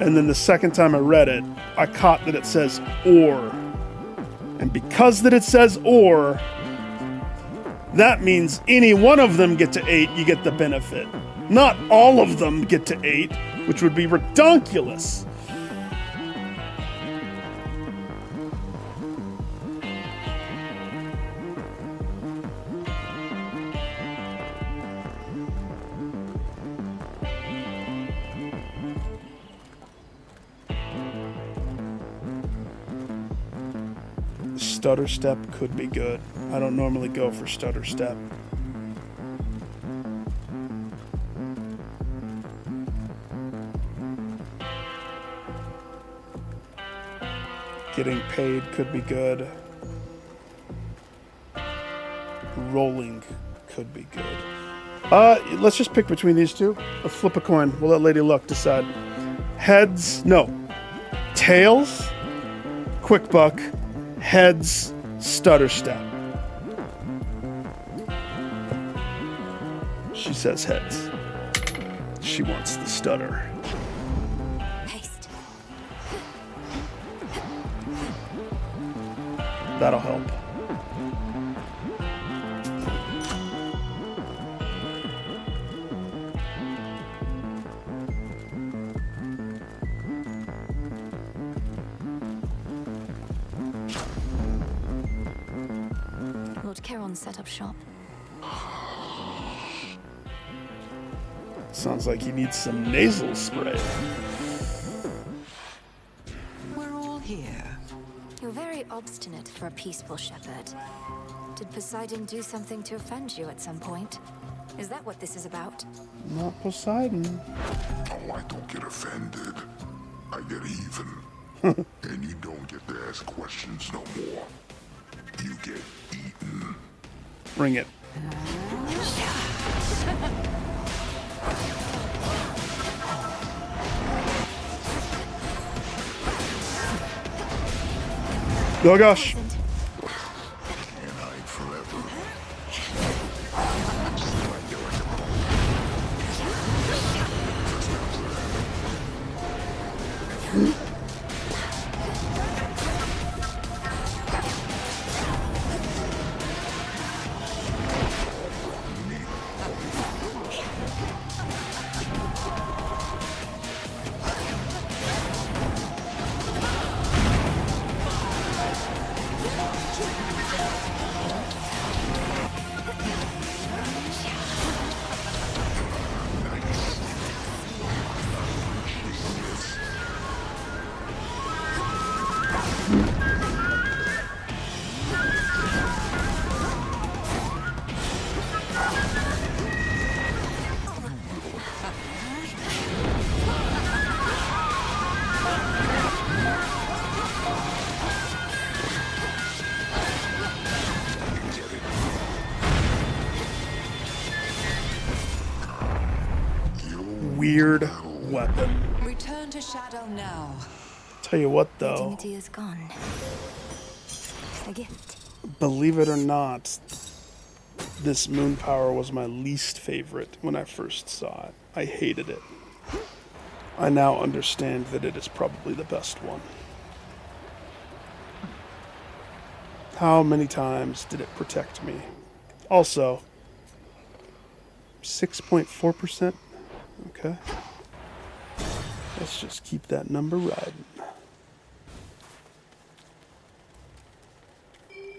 And then the second time I read it, I caught that it says or. And because that it says or, that means any one of them get to 8, you get the benefit. Not all of them get to 8, which would be redonkulous. Stutter step could be good. I don't normally go for stutter step. Getting paid could be good. Rolling could be good. Let's just pick between these two. Let's flip a coin. We'll let Lady Luck decide. Heads, no. Tails, quick buck. Heads, stutter step. She says heads. She wants the stutter. Haste. That'll help. Lord Charon set up shop. Sounds like he needs some nasal spray. We're all here. You're very obstinate for a peaceful shepherd. Did Poseidon do something to offend you at some point? Is that what this is about? Not Poseidon. Oh, I don't get offended. I get even. And you don't get to ask questions no more. You get eaten. Bring it. Oh gosh. Can't hide forever. Weird weapon. Return to Shadow now. Tell you what though, Dignity is gone. A gift. believe it or not, this moon power was my least favorite when I first saw it. I hated it. I now understand that it is probably the best one. How many times did it protect me? Also, 6.4%. Okay. Let's just keep that number riding.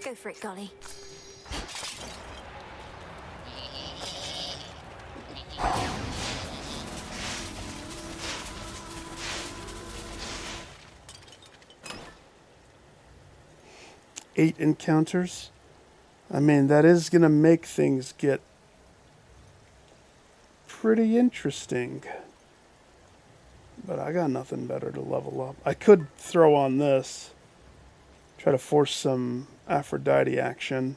Go for it, Golly. Eight encounters. I mean, that is going to make things get pretty interesting. But I got nothing better to level up. I could throw on this. Try to force some Aphrodite action.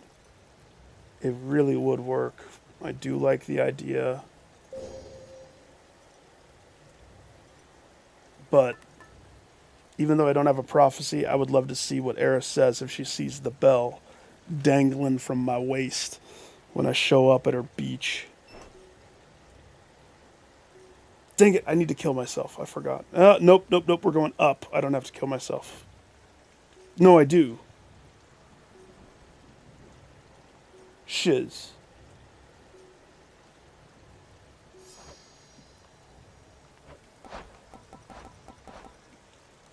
It really would work. I do like the idea. But even though I don't have a prophecy, I would love to see what Eris says if she sees the bell dangling from my waist when I show up at her beach. Dang it, I need to kill myself. I forgot. Nope. We're going up. I don't have to kill myself. No, I do. Shiz.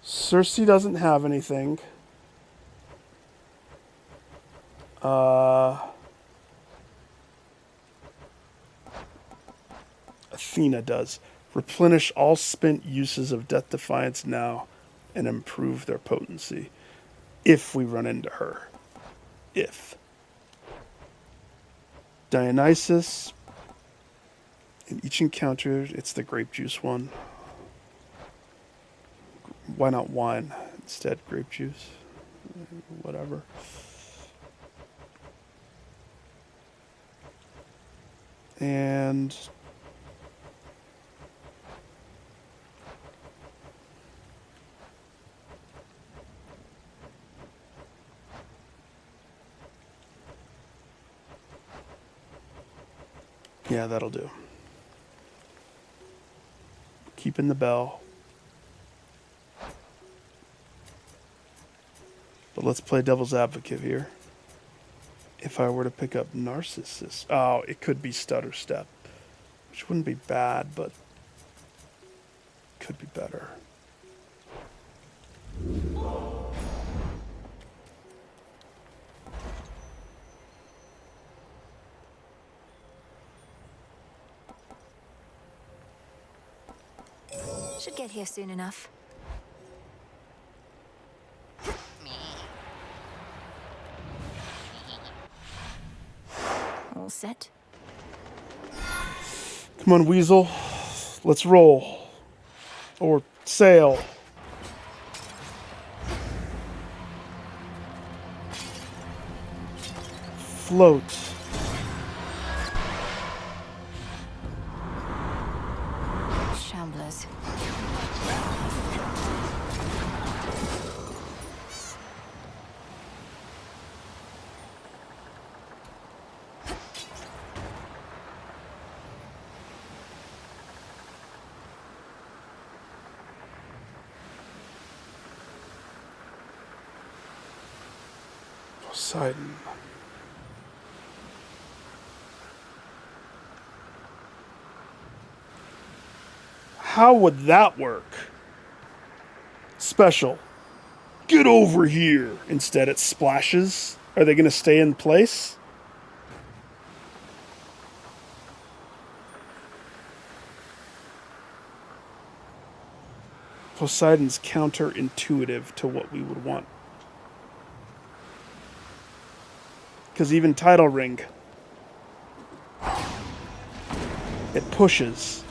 Cersei doesn't have anything. Athena does. Replenish all spent uses of Death Defiance now and improve their potency if we run into her. if Dionysus, in each encounter, it's the grape juice one. Why not wine instead? Grape juice, whatever. And yeah, that'll do. Keeping the bell. But let's play devil's advocate here. If I were to pick up Narcissus, oh, it could be Stutter Step, which wouldn't be bad, but could be better. Should get here soon enough. All set. Come on, Weasel. Let's roll. Or sail. Float. Shamblers. Poseidon. How would that work? Special. Get over here. Instead it splashes. Are they going to stay in place? Poseidon's counterintuitive to what we would want. Because even Tidal Ring, it pushes.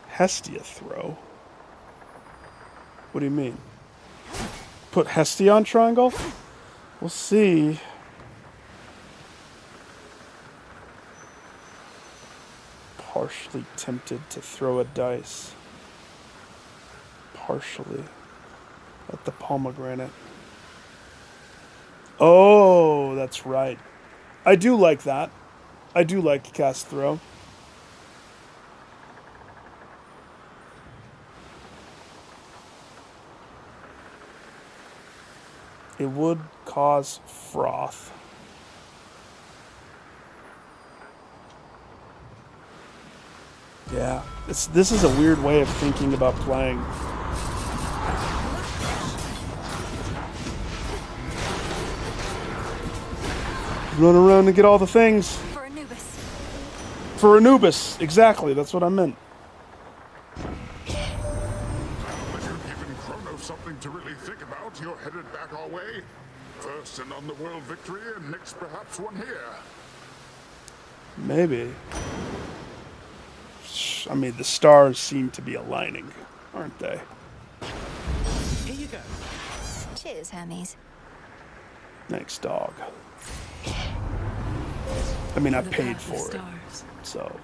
Hestia throw? What do you mean? Put Hestia on triangle? We'll see. Partially tempted to throw a dice. Partially. At the pomegranate. Oh, that's right. I do like that. I do like cast throw. It would cause froth. Yeah, this is a weird way of thinking about playing. Run around and get all the things. For Anubis. For Anubis, exactly. That's what I meant. But you've given Kronos something to really think about. You're headed back our way. First an underworld victory, and next perhaps one here. Maybe. I mean, the stars seem to be aligning, aren't they? Here you go. Cheers, Hermes. Thanks, dog. I mean, I paid for it, so.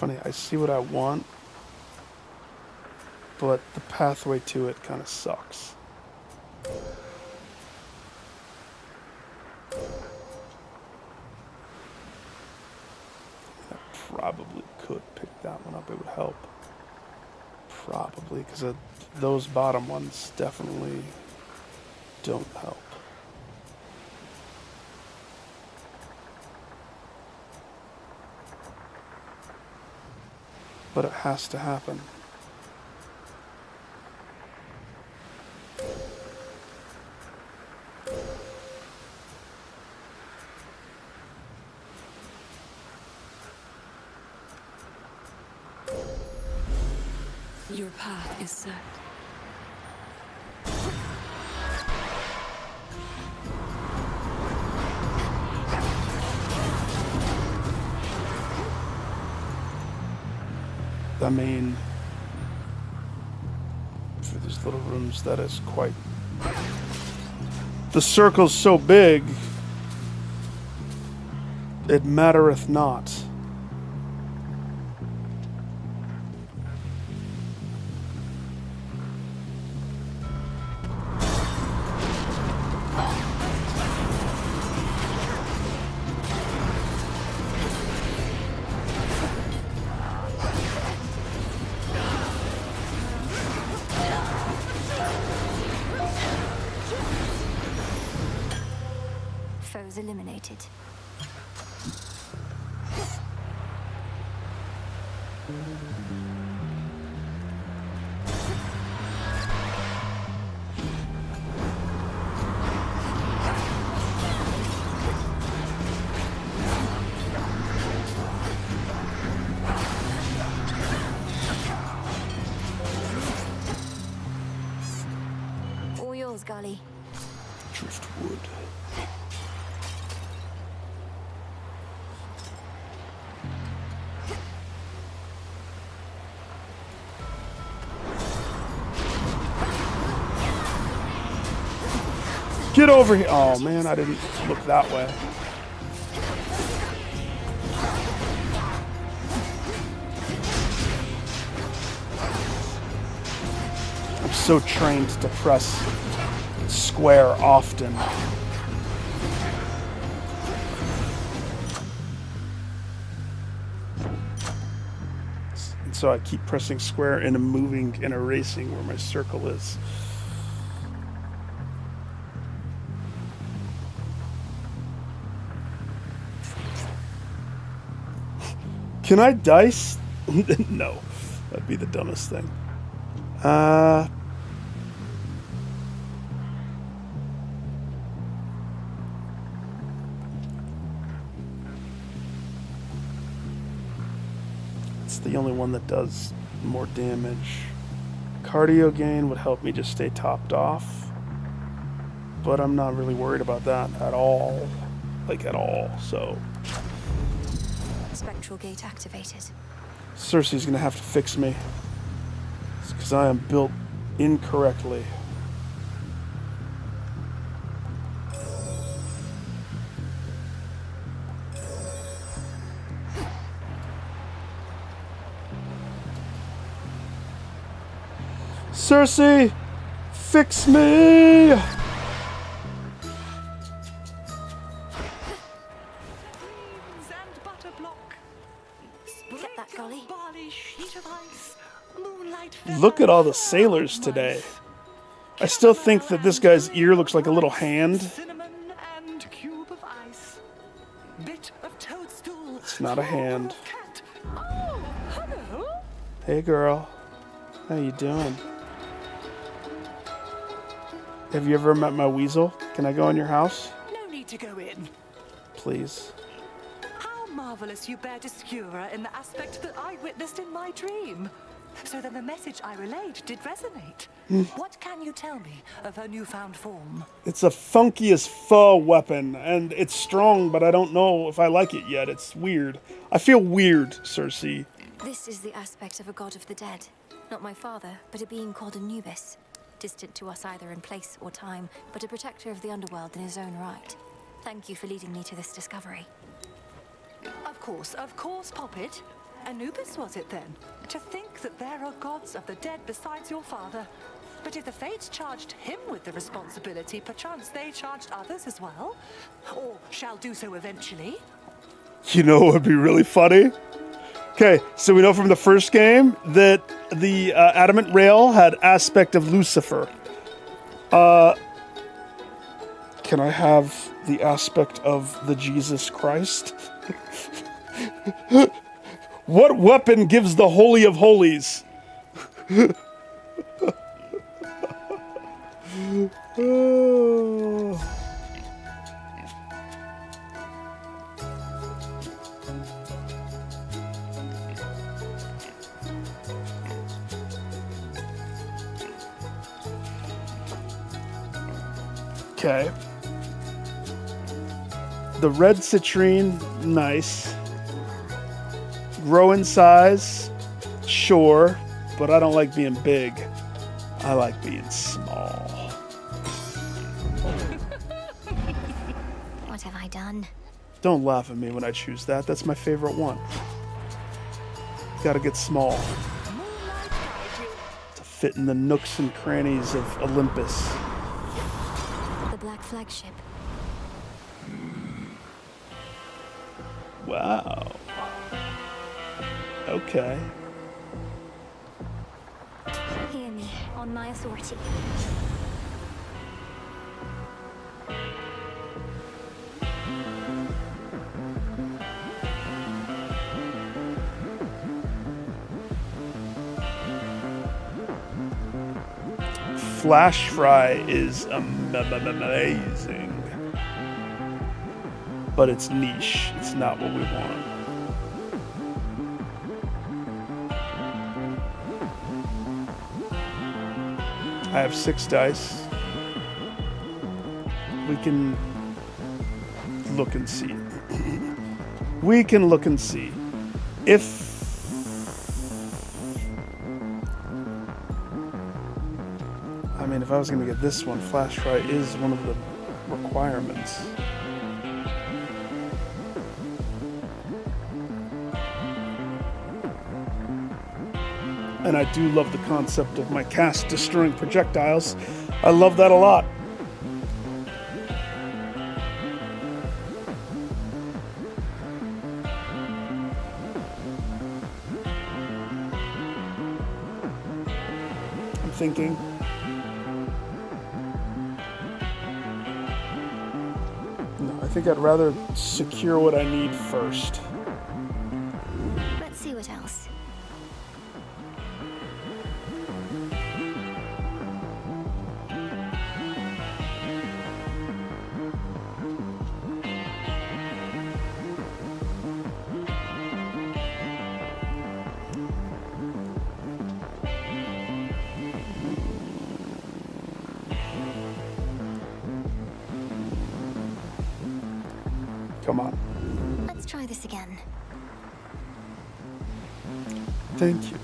funny. I see what I want, but the pathway to it kind of sucks. I probably could pick that one up. It would help. Probably, because those bottom ones definitely don't help. But it has to happen. Your path is set. I mean, for these little rooms, that is quite... The circle's so big, it mattereth not. Foes eliminated. All yours, Gully. Driftwood. Get over here. Oh man, I didn't look that way. I'm so trained to press square often. And so I keep pressing square and moving and erasing where my circle is. Can I dice? No, that'd be the dumbest thing. It's the only one that does more damage. Cardio gain would help me just stay topped off, but I'm not really worried about that at all. Like, at all, so... Spectral gate activated. Cersei's gonna have to fix me. It's because I am built incorrectly. Cersei, fix me! Look at all the sailors today. I still think that this guy's ear looks like a little hand. It's not a hand. Hey girl, how you doing? Have you ever met my weasel? Can I go in your house? No need to go in. Please. How marvelous you bear Discura in the aspect that I witnessed in my dream. So then the message I relayed did resonate. What can you tell me of her newfound form? It's a funky as faux weapon, and it's strong, but I don't know if I like it yet. It's weird. I feel weird, Cersei. This is the aspect of a god of the dead. Not my father, but a being called Anubis. Distant to us either in place or time, but a protector of the underworld in his own right. Thank you for leading me to this discovery. Of course, Poppet. Anubis was it then? To think that there are gods of the dead besides your father. But if the Fates charged him with the responsibility, perchance they charged others as well? Or shall do so eventually? You know what would be really funny? Okay, so we know from the first game that the adamant rail had aspect of Lucifer. Can I have the aspect of the Jesus Christ? What weapon gives the Holy of Holies? Okay. The red citrine, nice. Grow in size, sure, but I don't like being big. I like being small. What have I done? Don't laugh at me when I choose that. That's my favorite one. Gotta get small. To fit in the nooks and crannies of Olympus. The Black Flagship. Wow. Okay. Hear me, on my authority. Flash fry is amazing. But it's niche. It's not what we want. I have 6 dice. We can look and see. We can look and see. If I was going to get this one, Flash Fry is one of the requirements. And I do love the concept of my cast destroying projectiles. I love that a lot. I'm thinking. No, I think I'd rather secure what I need first. Let's see what else. Come on. Let's try this again. Thank you.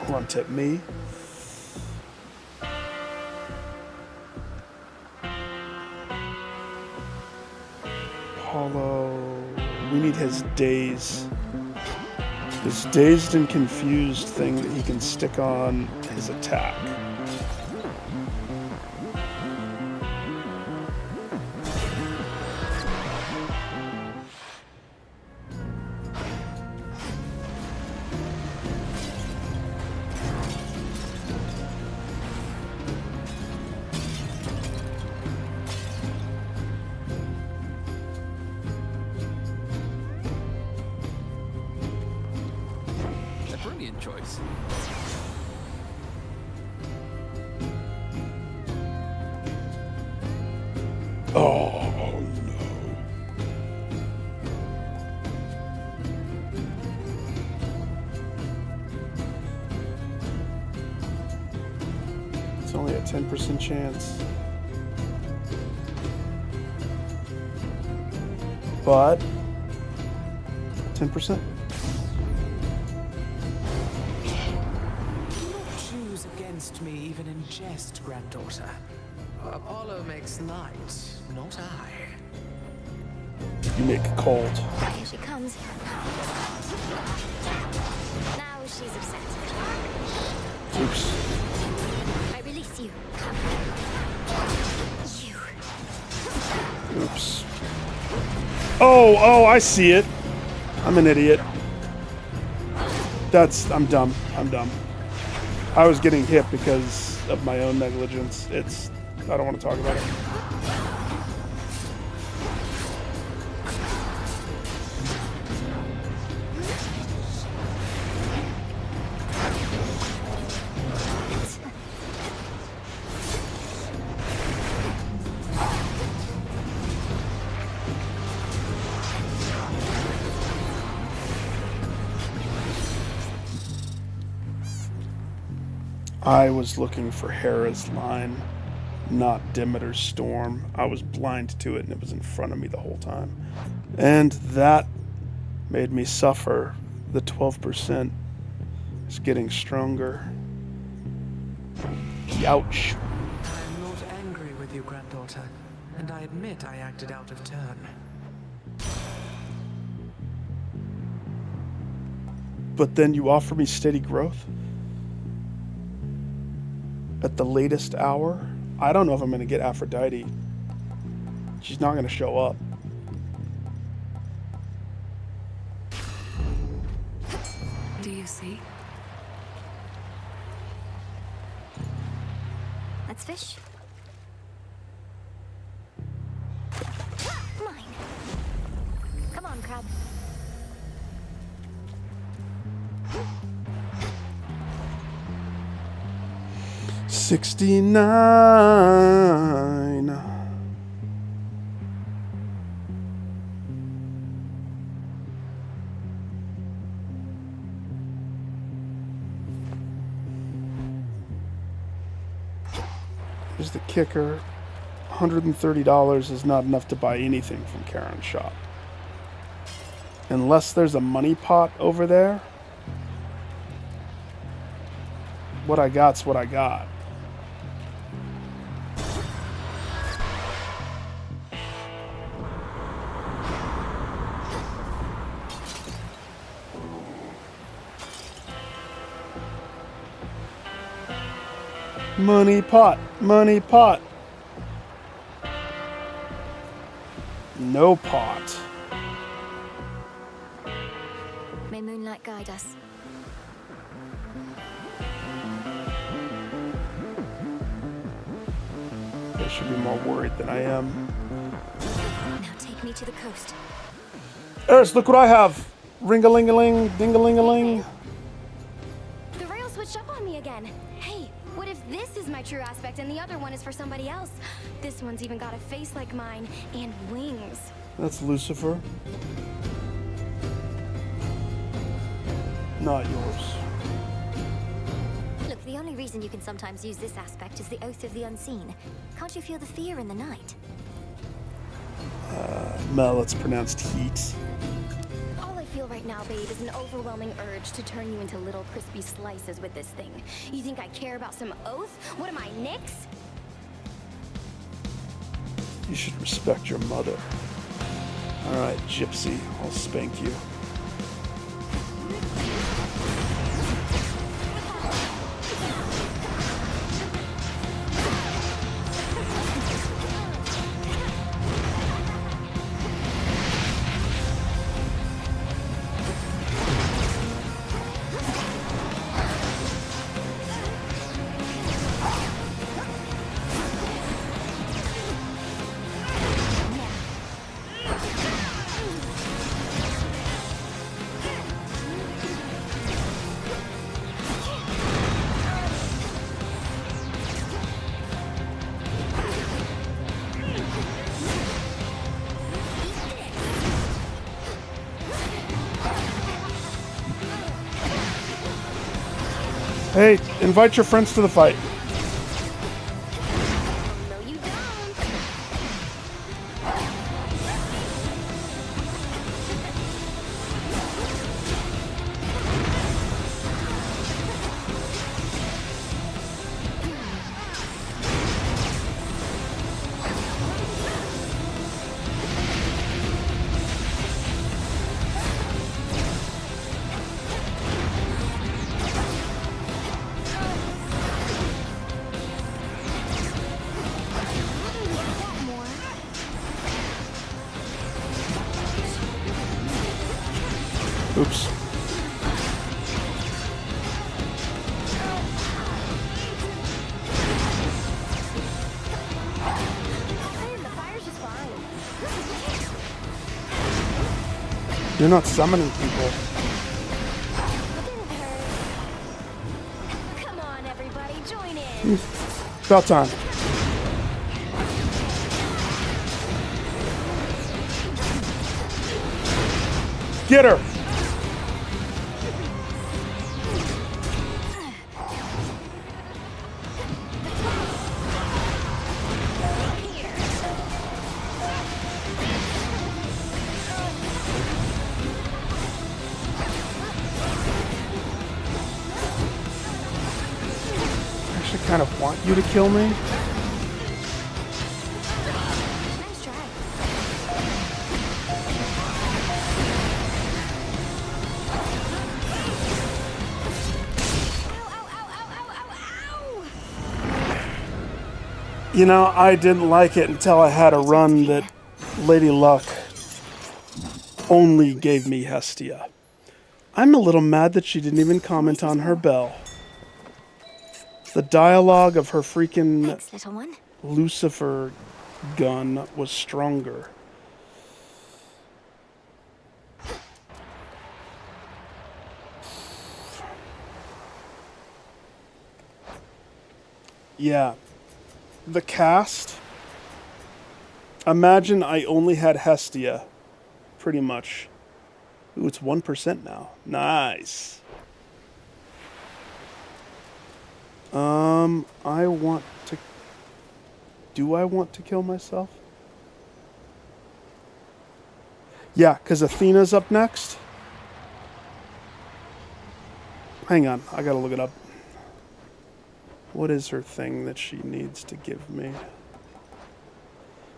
Grunt at me. Apollo. We need his daze. This dazed and confused thing that he can stick on his attack. A brilliant choice. Oh, no. It's only a 10% chance. But 10%. Choose against me even in jest, granddaughter. Apollo makes light, not I. You make it cold. Here she comes. Now she's upset. Oops. I release you. Oops. Oh, I see it. I'm an idiot. I'm dumb. I was getting hit because of my own negligence. I don't want to talk about it. I was looking for Hera's line, not Demeter's storm. I was blind to it, and it was in front of me the whole time. And that made me suffer. The 12% is getting stronger. Ouch. I'm not angry with you, granddaughter, and I admit I acted out of turn. But then you offer me steady growth? At the latest hour? I don't know if I'm going to get Aphrodite. She's not going to show up. Do you see? Let's fish. Mine. Come on, crab. $69. Here's the kicker. $130 is not enough to buy anything from Karen's shop. Unless there's a money pot over there. What I got's what I got. Money pot, money pot. No pot. May moonlight guide us. I should be more worried than I am. Now take me to the coast. Eris, look what I have. Ring-a-ling-a-ling, ding-a-ling-a-ling. The rail switched up on me again. Hey, what if this is my true aspect and the other one is for somebody else? This one's even got a face like mine and wings. That's Lucifer. Not yours. Look, the only reason you can sometimes use this aspect is the Oath of the Unseen. Can't you feel the fear in the night? Mel, it's pronounced heat. All I feel right now, babe, is an overwhelming urge to turn you into little crispy slices with this thing. You think I care about some oath? What am I, Nyx? You should respect your mother. Alright, Gypsy, I'll spank you. Hey, invite your friends to the fight. Oops. You're not summoning people. Come on, everybody, join in. About time. Get her! I actually kind of want you to kill me. You know, I didn't like it until I had a run that Lady Luck only gave me Hestia. I'm a little mad that she didn't even comment on her bell. The dialogue of her freaking Thanks, little one. Lucifer gun was stronger. Yeah. The cast. Imagine I only had Hestia. Pretty much. Ooh, it's 1% now. Nice. I want to... Do I want to kill myself? Yeah, because Athena's up next. Hang on, I gotta look it up. What is her thing that she needs to give me?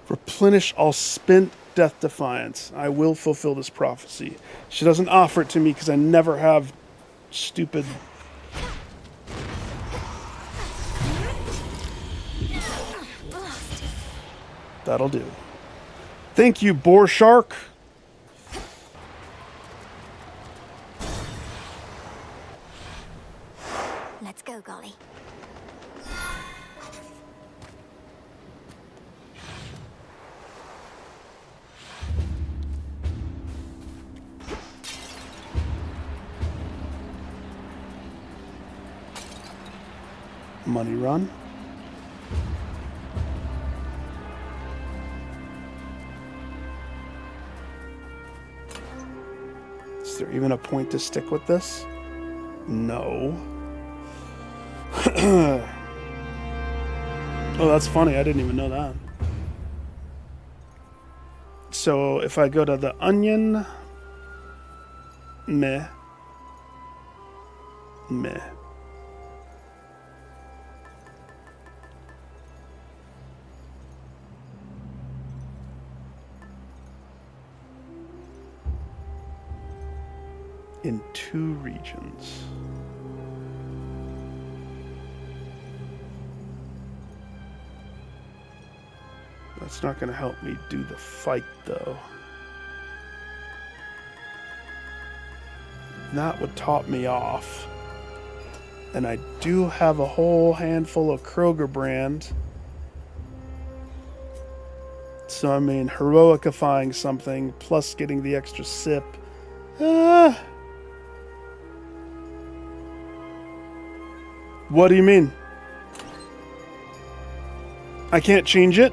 Replenish all spent death defiance. I will fulfill this prophecy. She doesn't offer it to me because I never have stupid... That'll do. Thank you, Boar Shark. Let's go, Golly. Money run. Is there even a point to stick with this? No. Oh, that's funny. I didn't even know that. So if I go to the onion, meh. In 2 regions. That's not going to help me do the fight, though. That would top me off. And I do have a whole handful of Kroger brand. So, I mean, heroicifying something plus getting the extra sip. What do you mean? I can't change it?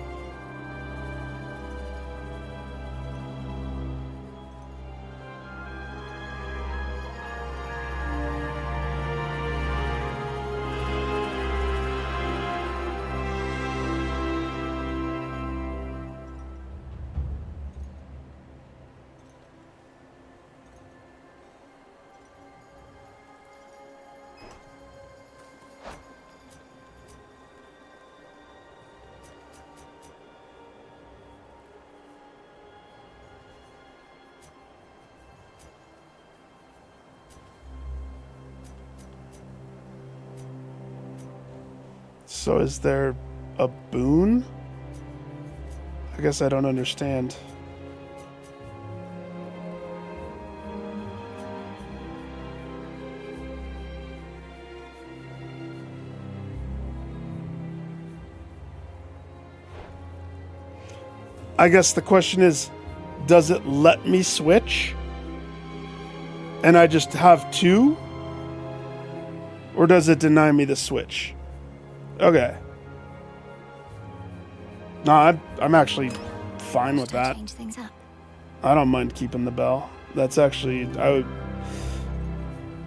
So is there a boon? I guess I don't understand. I guess the question is, does it let me switch? And I just have two? Or does it deny me the switch? Okay. No, I'm actually fine with that. Change things up. I don't mind keeping the bell. That's actually,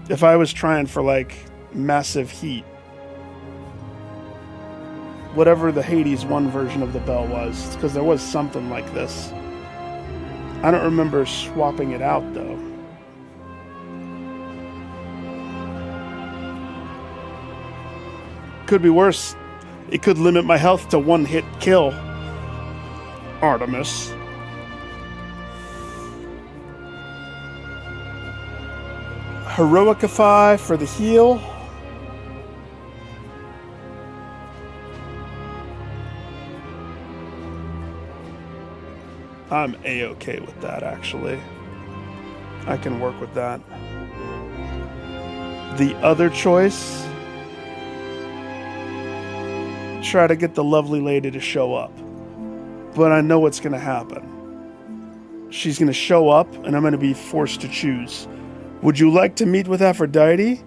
if I was trying for like massive heat, whatever the Hades 1 version of the bell was, because there was something like this. I don't remember swapping it out though. Could be worse. It could limit my health to one hit kill. Artemis. Heroicify for the heal. I'm A-okay with that, actually. I can work with that. The other choice, try to get the lovely lady to show up. But I know what's going to happen. She's going to show up, and I'm going to be forced to choose. Would you like to meet with Aphrodite,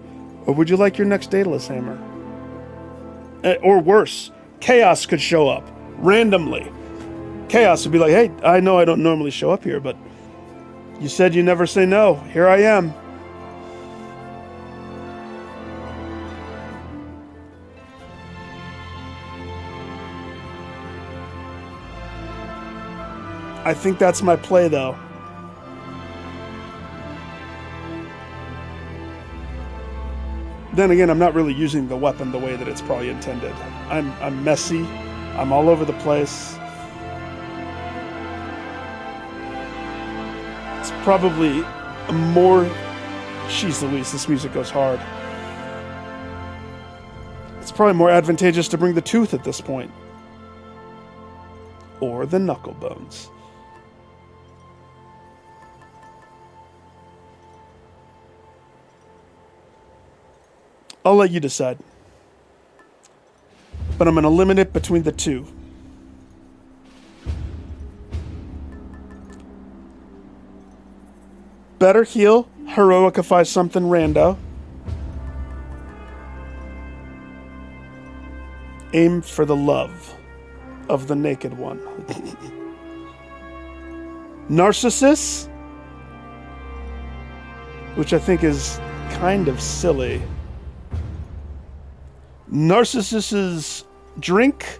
or would you like your next Daedalus hammer? Or worse, Chaos could show up, randomly. Chaos would be like, hey, I know I don't normally show up here, but you said you never say no. Here I am. I think that's my play, though. Then again, I'm not really using the weapon the way that it's probably intended. I'm messy. I'm all over the place. It's probably more... Jeez Louise, this music goes hard. It's probably more advantageous to bring the tooth at this point. Or the knuckle bones. I'll let you decide. But I'm going to limit it between the two. Better heal, heroicify something rando. Aim for the love of the naked one. Narcissus, which I think is kind of silly. Narcissus's drink,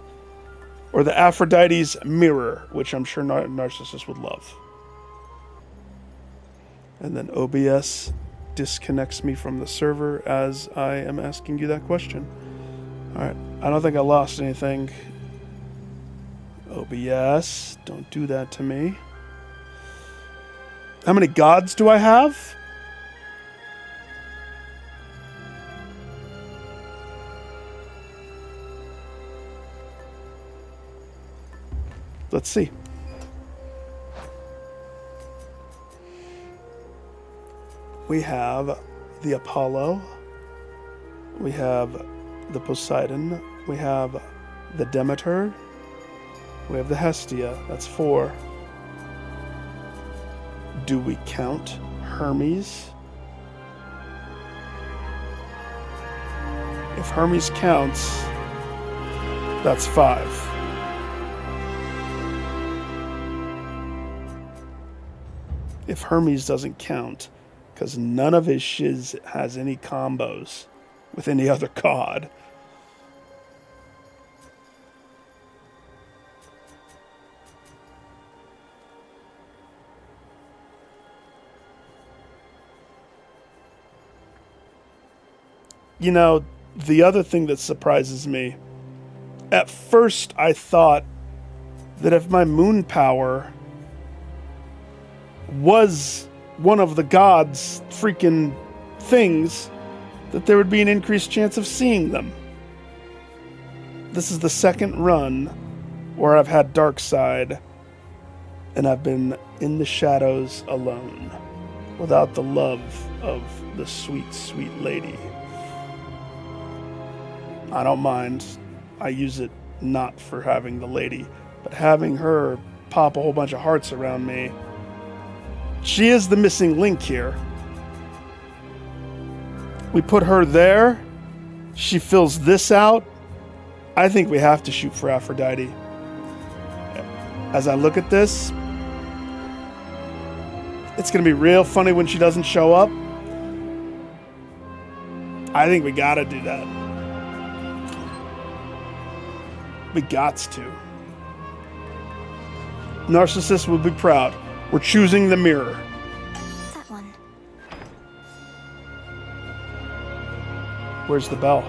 or the Aphrodite's mirror, which I'm sure Narcissus would love. And then OBS disconnects me from the server as I am asking you that question. Alright, I don't think I lost anything. OBS, don't do that to me. How many gods do I have? Let's see. We have the Apollo. We have the Poseidon. We have the Demeter. We have the Hestia. That's 4. Do we count Hermes? If Hermes counts, that's 5. If Hermes doesn't count, because none of his shiz has any combos with any other god. You know, the other thing that surprises me, at first I thought that if my moon power was one of the gods' freaking things, that there would be an increased chance of seeing them. This is the second run where I've had Dark Side, and I've been in the shadows alone, without the love of the sweet, sweet lady. I don't mind. I use it not for having the lady, but having her pop a whole bunch of hearts around me. She is the missing link here. We put her there. She fills this out. I think we have to shoot for Aphrodite. As I look at this, it's going to be real funny when she doesn't show up. I think we got to do that. We gots to. Narcissist will be proud. We're choosing the mirror. That one. Where's the bell?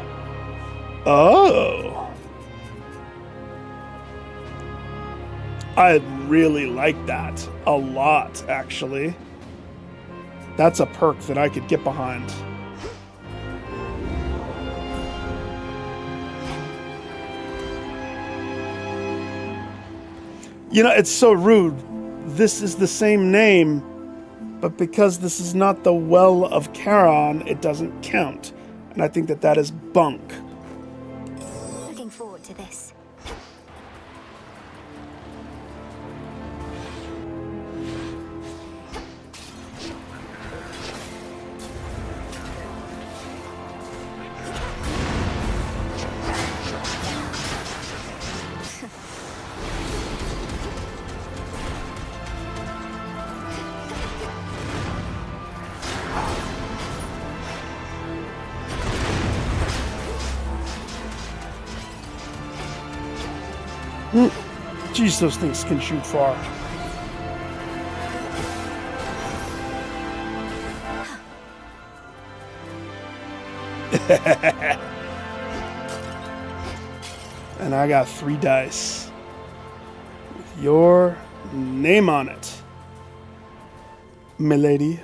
Oh. I really like that a lot, actually. That's a perk that I could get behind. You know, it's so rude. This is the same name, but because this is not the Well of Charon, it doesn't count. And I think that that is bunk. Looking forward to this. Jeez, those things can shoot far. And I got 3 dice with your name on it, milady.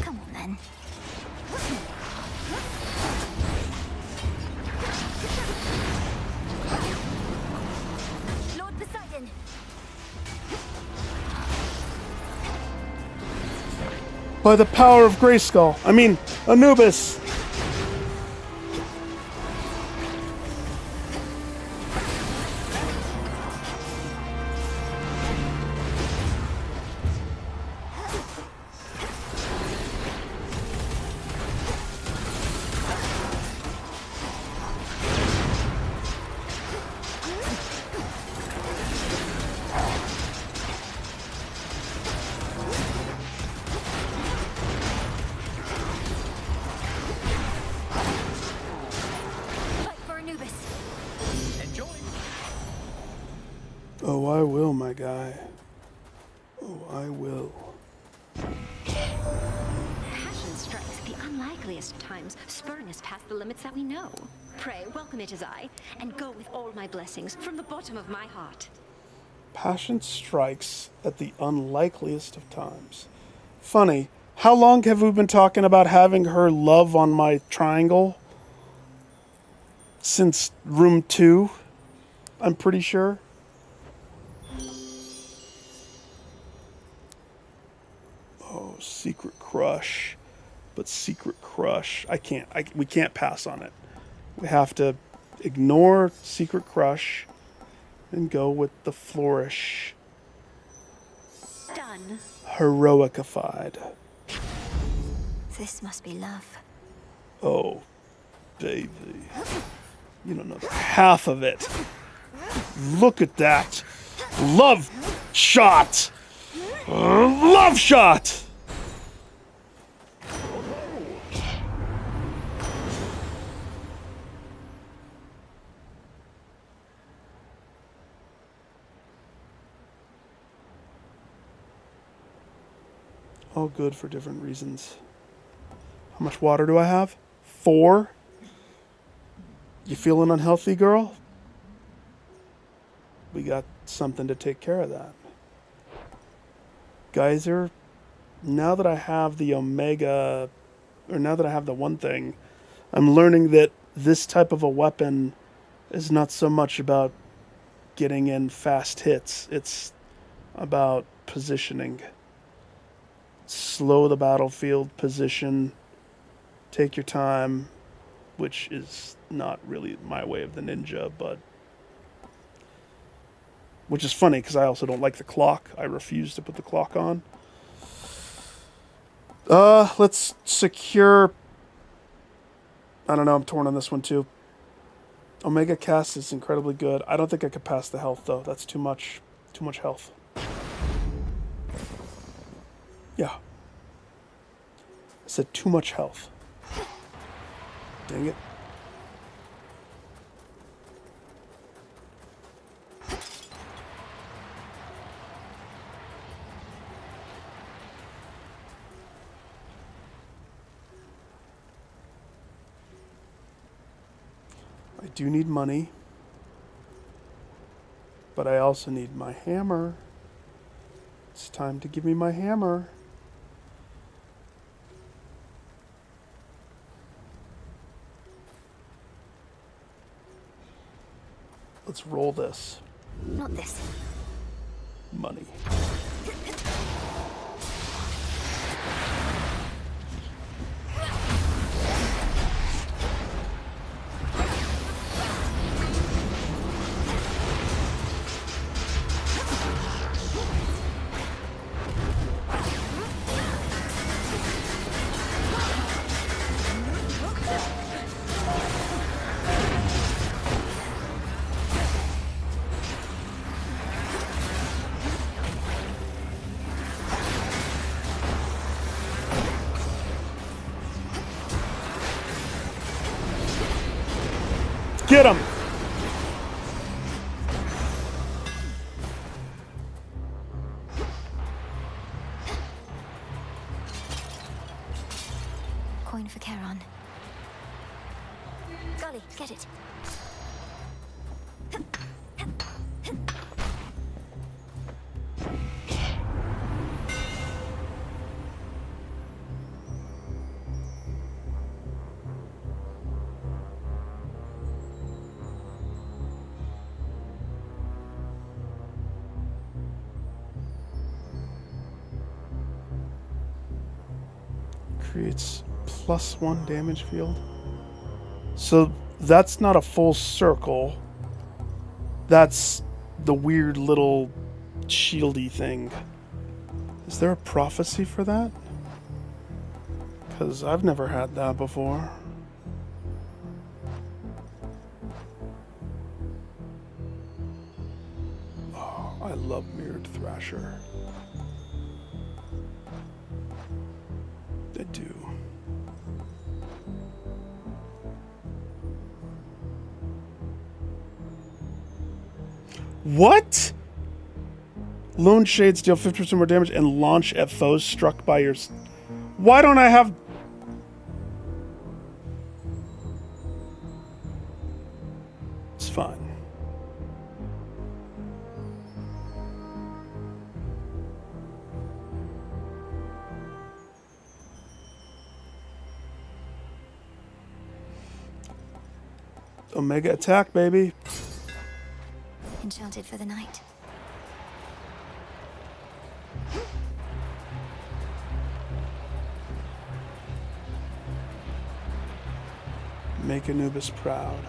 Come on then. Lord Poseidon. By the power of Grayskull. I mean, Anubis. Fight for Anubis. Oh, I will, my guy. Oh, I will. Passion strikes at the unlikeliest of times, spurring us past the limits that we know. Pray, welcome it as I, and go with all my blessings from the bottom of my heart. Passion strikes at the unlikeliest of times. Funny, how long have we been talking about having her love on my triangle? Since room 2, I'm pretty sure. Oh, Secret Crush. But Secret Crush, we can't pass on it. We have to ignore Secret Crush and go with the Flourish. Done. Heroicified. This must be love. Oh, baby. You don't know half of it. Look at that. Love shot. Love shot. All good for different reasons. How much water do I have? 4? You feeling unhealthy, girl? We got something to take care of that. Geyser, now that I have the Omega, or now that I have the one thing, I'm learning that this type of a weapon is not so much about getting in fast hits. It's about positioning. Slow the battlefield, position, take your time, which is not really my way of the ninja, but which is funny because I also don't like the clock. I refuse to put the clock on. Let's secure. I don't know, I'm torn on this one too. Omega cast is incredibly good. I don't think I could pass the health though. That's too much health. Yeah. I said too much health. Dang it. I do need money, but I also need my hammer. It's time to give me my hammer. Let's roll this. Not this. Money. Get him! Coin for Charon. Golly, get it. Creates +1 damage field. So that's not a full circle. That's the weird little shieldy thing. Is there a prophecy for that? Because I've never had that before. Oh, I love Mirrored Thrasher. I do. What? Lone Shades deal 50% more damage and launch at foes struck by your... Why don't I have... It's fine. Omega attack, baby. Enchanted for the night. Make Anubis proud.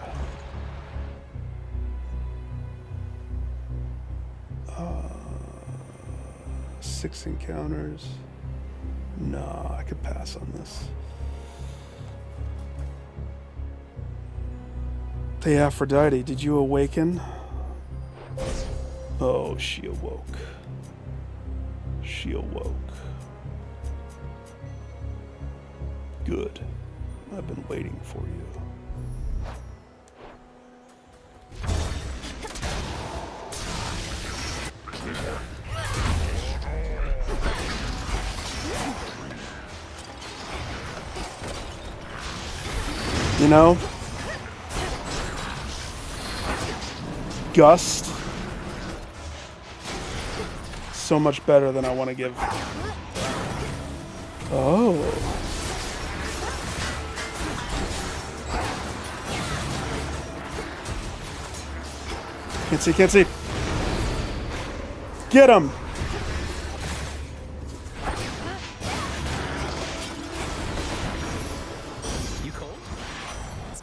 6 encounters. No, I could pass on this. Hey Aphrodite, did you awaken? Oh, she awoke. She awoke. Good. I've been waiting for you. You know? Gust. So much better than I want to give. Oh. Can't see, can't see. Get him!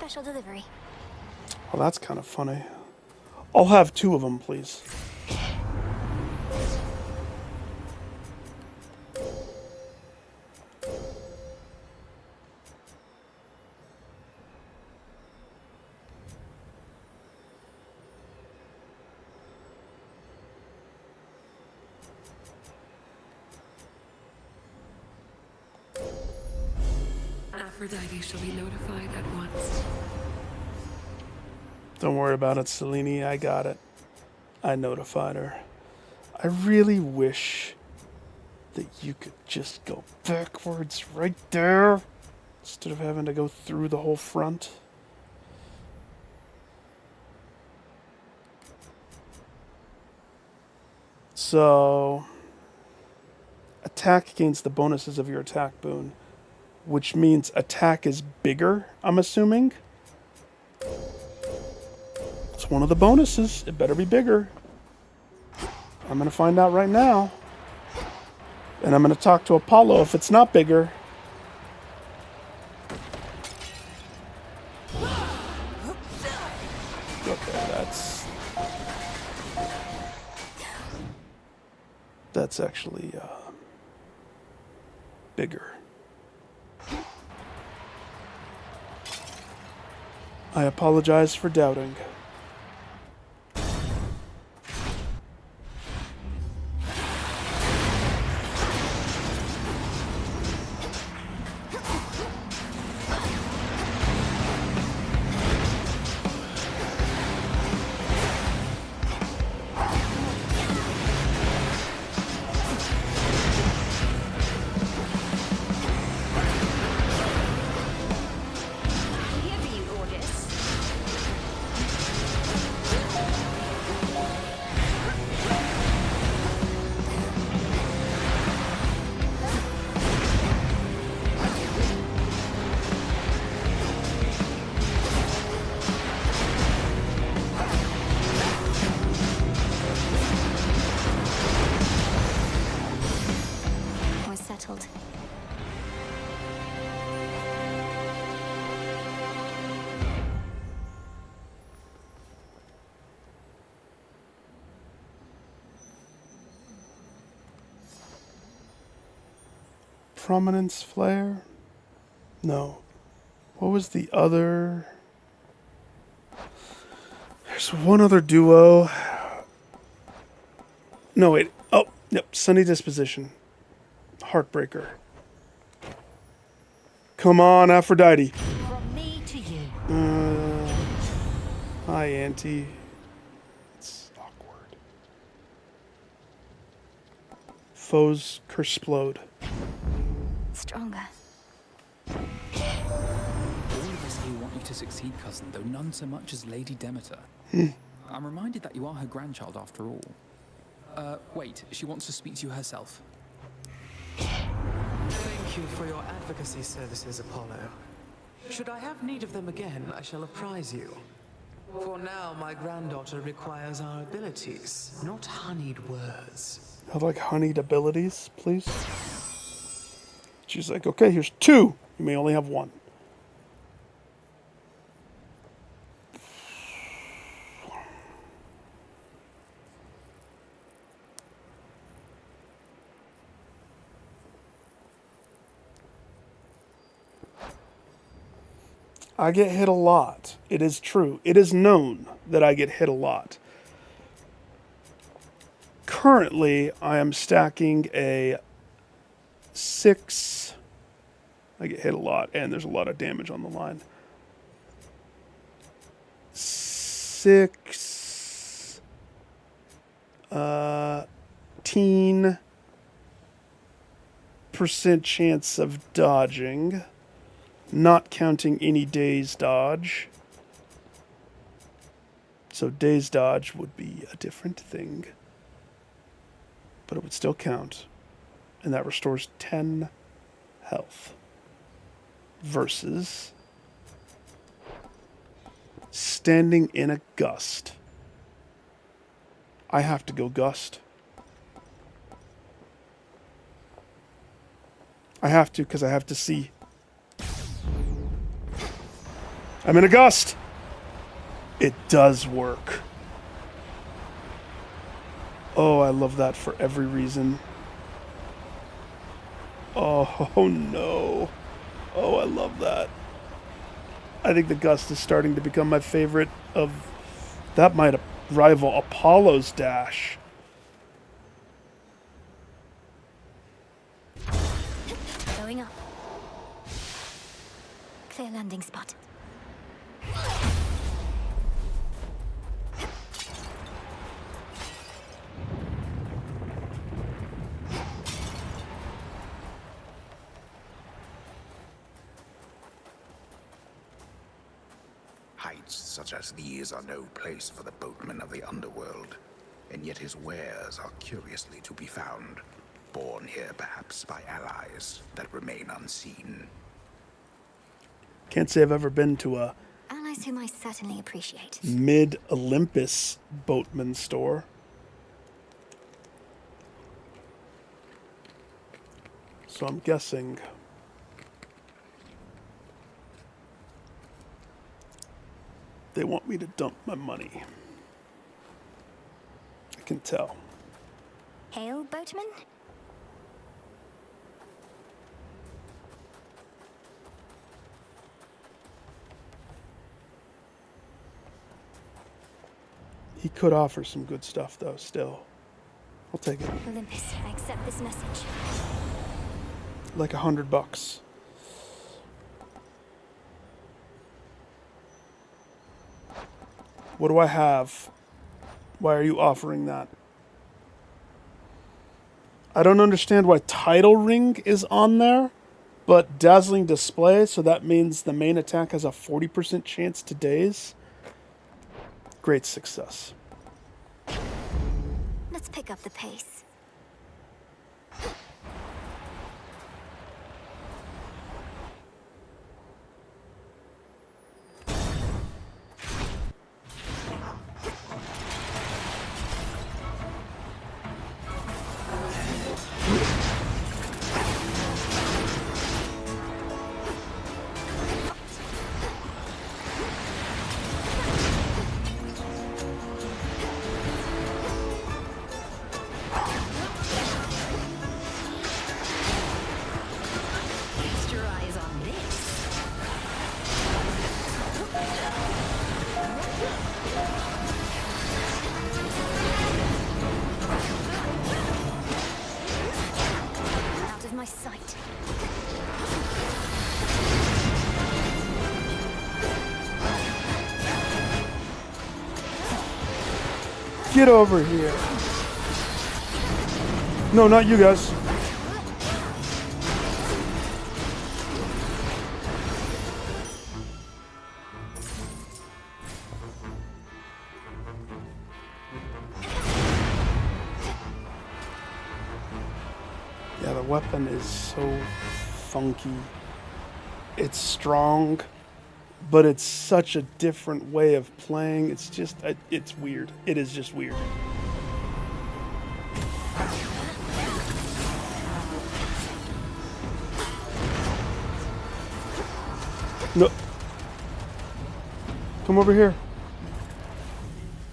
special delivery. Oh, that's kind of funny. I'll have 2 of them, please. Aphrodite shall be notified at once. Don't worry about it, Selene. I got it. I notified her. I really wish that you could just go backwards right there instead of having to go through the whole front. So, attack gains the bonuses of your attack boon, which means attack is bigger, I'm assuming. It's one of the bonuses. It better be bigger. I'm going to find out right now. And I'm going to talk to Apollo if it's not bigger. Okay, that's actually bigger. I apologize for doubting. Settled. Prominence flare? No. What was the other? There's one other duo. No, wait. Oh, yep. Sunny Disposition. Heartbreaker. Come on, Aphrodite. From me to you. Hi, Auntie. It's awkward. Foes Cursplode. Stronger. All of us here want you to succeed, cousin, though none so much as Lady Demeter. I'm reminded that you are her grandchild after all. Wait, she wants to speak to you herself. Thank you for your advocacy services, Apollo. Should I have need of them again, I shall apprise you. For now, my granddaughter requires our abilities, not honeyed words. I'd like honeyed abilities, please. She's like, okay, here's 2. You may only have 1. I get hit a lot. It is true. It is known that I get hit a lot. Currently, I am stacking a 6. I get hit a lot, and there's a lot of damage on the line. 6 teen % chance of dodging. Not counting any dazed dodge. So dazed dodge would be a different thing. But it would still count. And that restores 10 health. Versus standing in a gust. I have to go gust. I have to because I have to see. I'm in a gust. It does work. Oh, I love that for every reason. Oh, no. Oh, I love that. I think the gust is starting to become my favorite of... That might rival Apollo's dash. Going up. Clear landing spot. Heights such as these are no place for the boatmen of the underworld, and yet his wares are curiously to be found, born here perhaps by allies that remain unseen. Can't say I've ever been to a Allies whom I certainly appreciate. mid-Olympus boatman store. So I'm guessing they want me to dump my money. I can tell. Hail, boatman? He could offer some good stuff, though, still. I'll take it. Olympus, I accept this message. Like $100. What do I have? Why are you offering that? I don't understand why Tidal Ring is on there, but Dazzling Display, so that means the main attack has a 40% chance to daze. Great success. Let's pick up the pace. Cast your eyes on this. Out of my sight. Get over here. No, not you guys. Yeah, the weapon is so funky. It's strong, but it's such a different way of playing. It's just, it's weird. It is just weird. No. Come over here.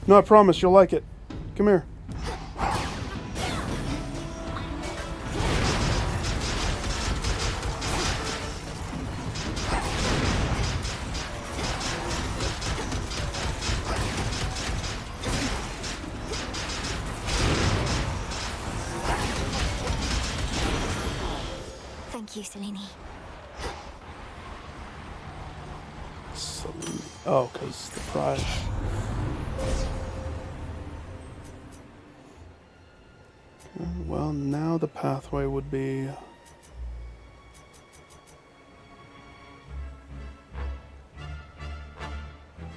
No, I promise you'll like it. Come here. Thank you, Selene. Oh, because the prize. Okay, well, now the pathway would be...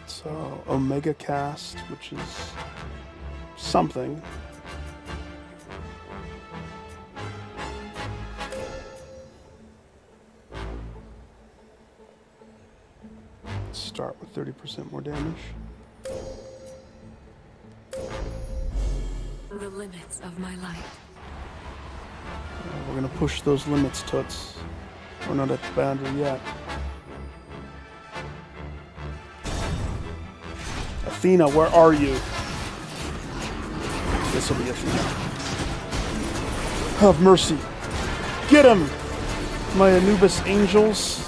So, Omega Cast, which is something. Start with 30% more damage. The limits of my life. We're gonna push those limits, Toots. We're not at the boundary yet. Athena, where are you? This will be Athena. Have mercy. Get him! My Anubis angels.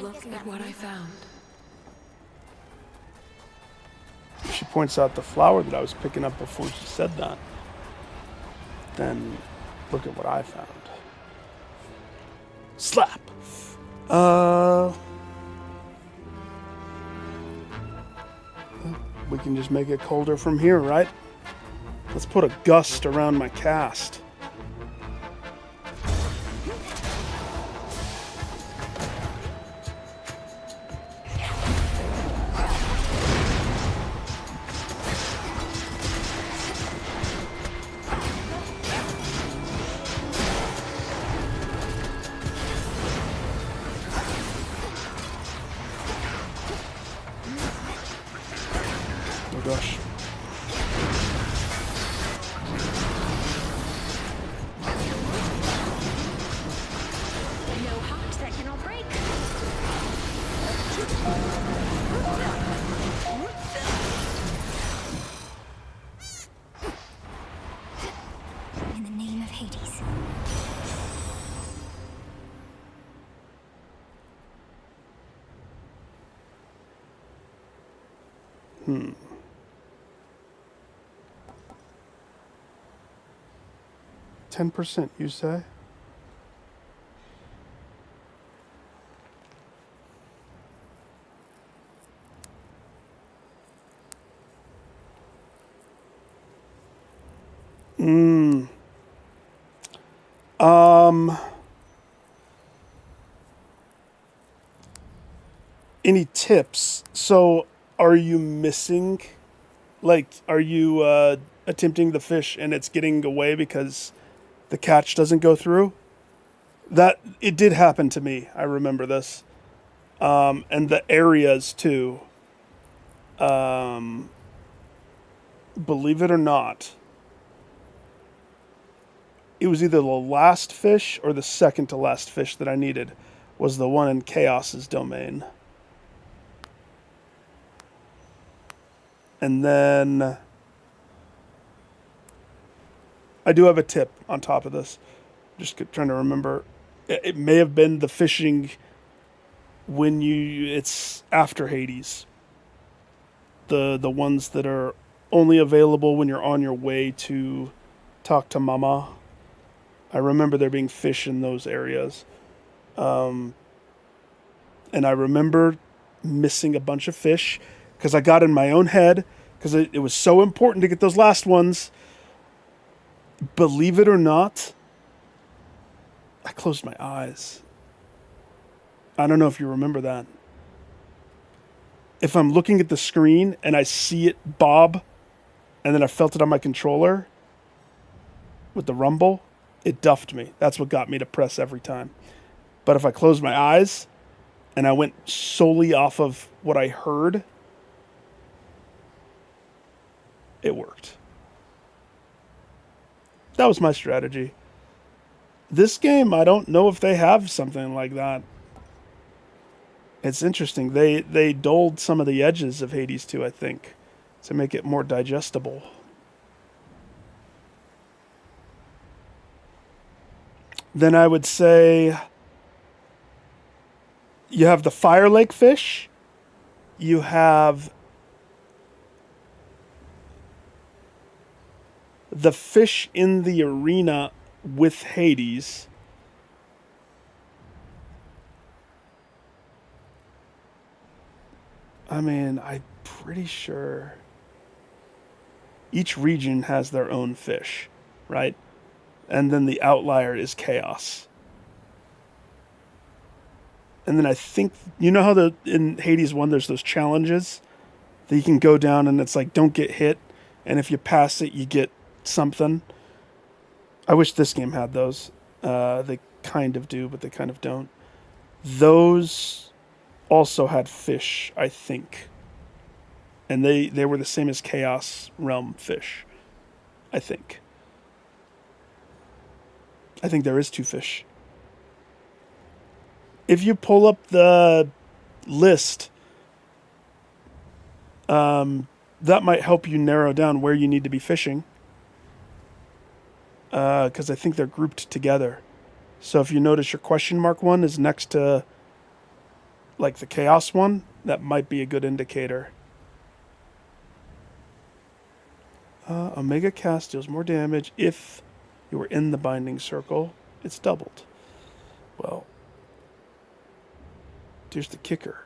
Look at what I found. She points out the flower that I was picking up before she said that. Then look at what I found. Slap! We can just make it colder from here, right? Let's put a gust around my cast. Oh gosh. No heart that cannot break. In the name of Hades. Hmm. %, you say? Hmm. Any tips? So, are you missing? Like, are you attempting the fish and it's getting away because the catch doesn't go through? That it did happen to me. I remember this, and the areas too. Believe it or not, it was either the last fish or the second to last fish that I needed was the one in Chaos's domain. And then I do have a tip on top of this. Just trying to remember. It may have been the fishing when it's after Hades. The ones that are only available when you're on your way to talk to Mama. I remember there being fish in those areas. And I remember missing a bunch of fish because I got in my own head because it was so important to get those last ones. Believe it or not, I closed my eyes. I don't know if you remember that. If I'm looking at the screen and I see it bob, and then I felt it on my controller with the rumble, it duffed me. That's what got me to press every time. But if I closed my eyes and I went solely off of what I heard, it worked. That was my strategy. This game, I don't know if they have something like that. It's interesting. They dulled some of the edges of Hades 2, I think, to make it more digestible. Then I would say you have the Fire Lake fish. You have the fish in the arena with Hades. I mean, I'm pretty sure each region has their own fish, right? And then the outlier is Chaos. And then I think, you know how in Hades 1 there's those challenges that you can go down and it's like, don't get hit. And if you pass it, you get something. I wish this game had those. They kind of do, but they kind of don't. Those also had fish, I think. And they were the same as Chaos Realm fish, I think. I think there is 2 fish. If you pull up the list, that might help you narrow down where you need to be fishing. Because I think they're grouped together. So if you notice your question mark one is next to like the chaos one, that might be a good indicator. Omega cast deals more damage if you were in the binding circle. It's doubled. Well, here's the kicker.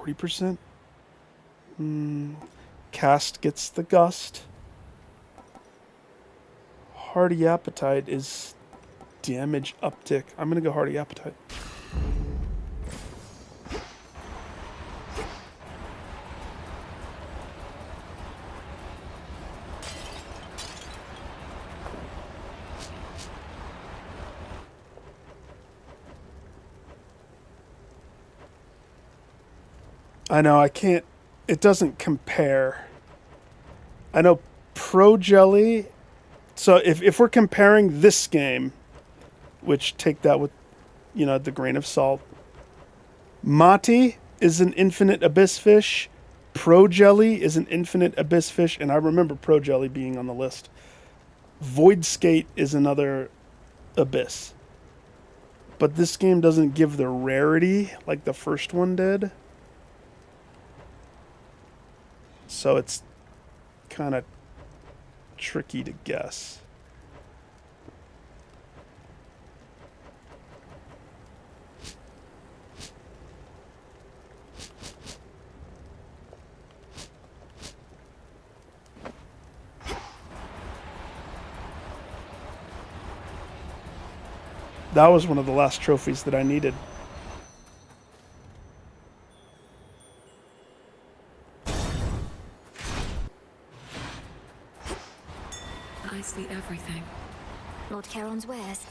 %? Cast gets the gust. Hearty appetite is damage uptick. I'm going to go hearty appetite. I know, I can't, it doesn't compare. I know Pro Jelly, so if we're comparing this game, which take that with, the grain of salt, Mati is an infinite abyss fish, Pro Jelly is an infinite abyss fish, and I remember Pro Jelly being on the list. Void Skate is another abyss. But this game doesn't give the rarity like the first one did. So it's kind of tricky to guess. That was one of the last trophies that I needed. I see everything. Lord Charon's wares.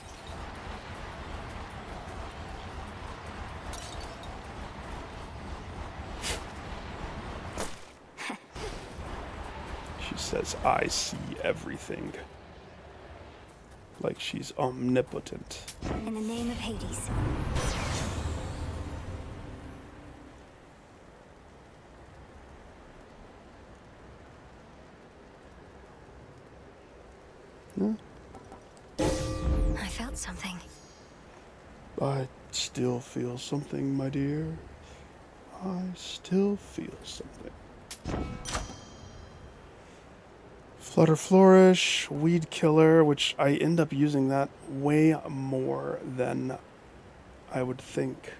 She says, I see everything. Like she's omnipotent. In the name of Hades. I felt something. I still feel something, my dear. I still feel something. Flutter Flourish, Weed Killer, which I end up using that way more than I would think.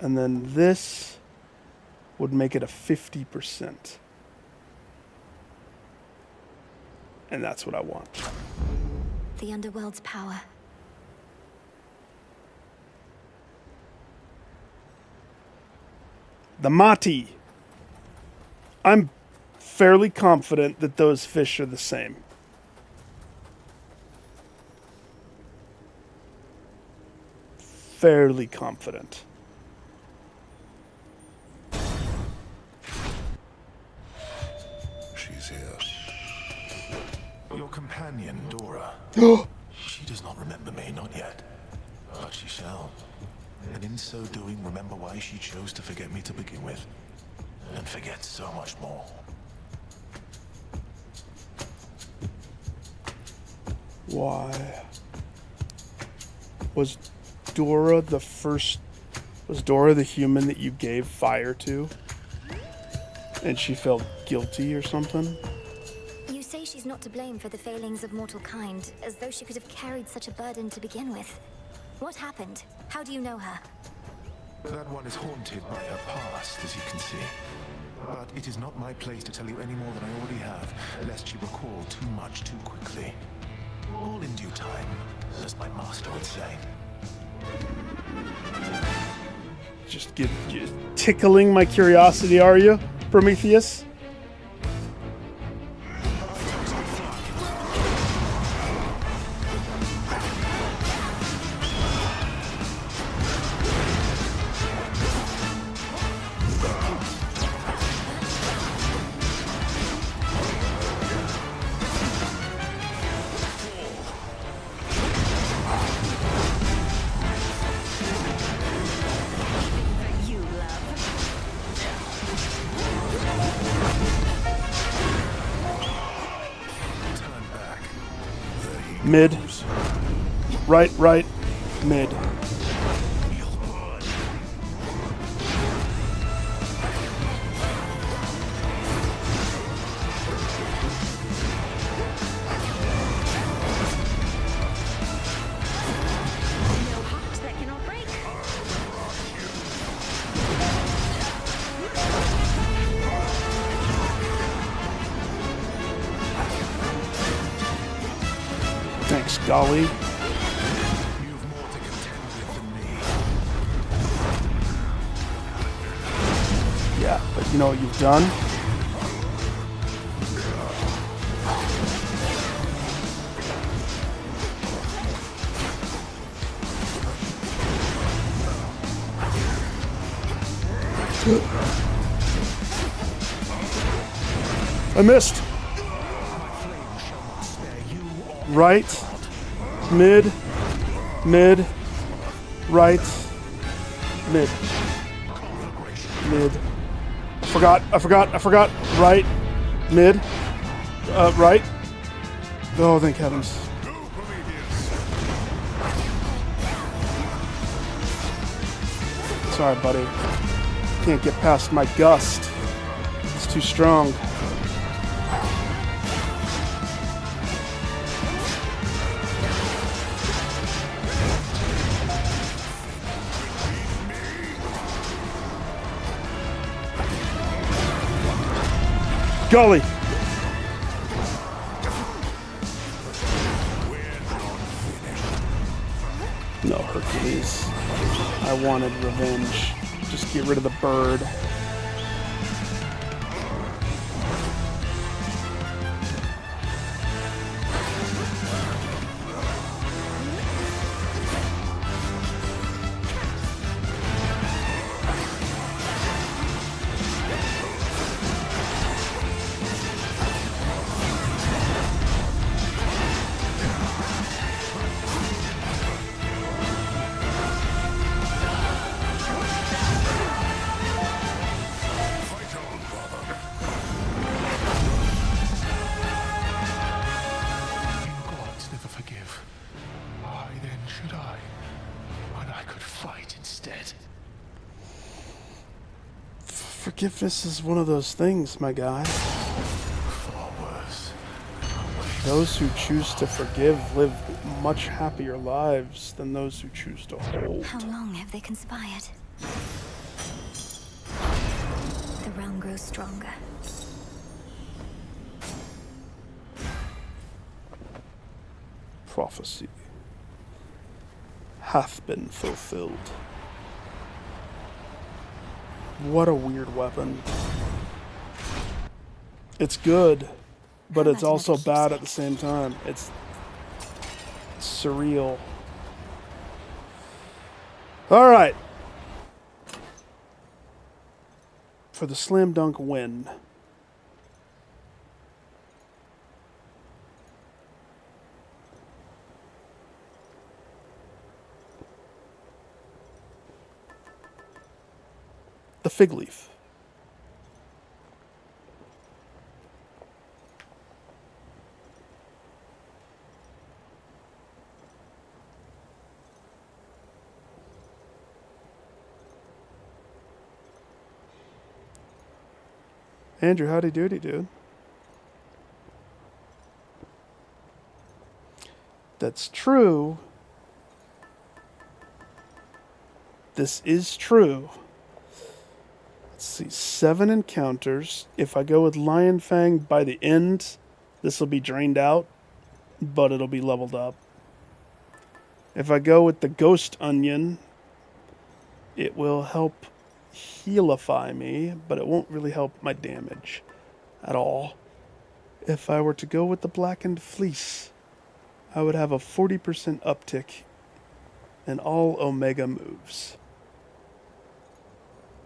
And then this would make it a 50%. And that's what I want. The underworld's power. The Mati. I'm fairly confident that those fish are the same. Fairly confident. She's here. Your companion, Dora. She does not remember me, not yet. But she shall. And in so doing, remember why she chose to forget me to begin with. And forget so much more. Why? Was Dora the first... Was Dora the human that you gave fire to? And she felt guilty or something? You say she's not to blame for the failings of mortal kind, as though she could have carried such a burden to begin with. What happened? How do you know her? That one is haunted by her past, as you can see. But it is not my place to tell you any more than I already have, lest you recall too much too quickly. All in due time, as my master would say. Just tickling my curiosity, are you, Prometheus? Mid. Right, mid. Thanks, golly. You've more to contend with than me. Yeah, but you know what you've done? I missed. Right, mid, right, mid. I forgot. Right, mid, right. Oh, thank heavens. Sorry, buddy. Can't get past my gust. It's too strong. Golly! No, Hercules. I wanted revenge. Just get rid of the bird. Forgiveness is one of those things, my guy. Those who choose to forgive live much happier lives than those who choose to hold. How long have they conspired? The realm grows stronger. Prophecy hath been fulfilled. What a weird weapon. It's good, but it's also bad at the same time. It's surreal. All right. For the slam dunk win. The fig leaf. Andrew, howdy doody, dude. That's true. This is true. Let's see, 7 encounters. If I go with Lion Fang, by the end, this will be drained out, but it'll be leveled up. If I go with the Ghost Onion, it will help healify me, but it won't really help my damage at all. If I were to go with the Blackened Fleece, I would have a 40% uptick in all Omega moves,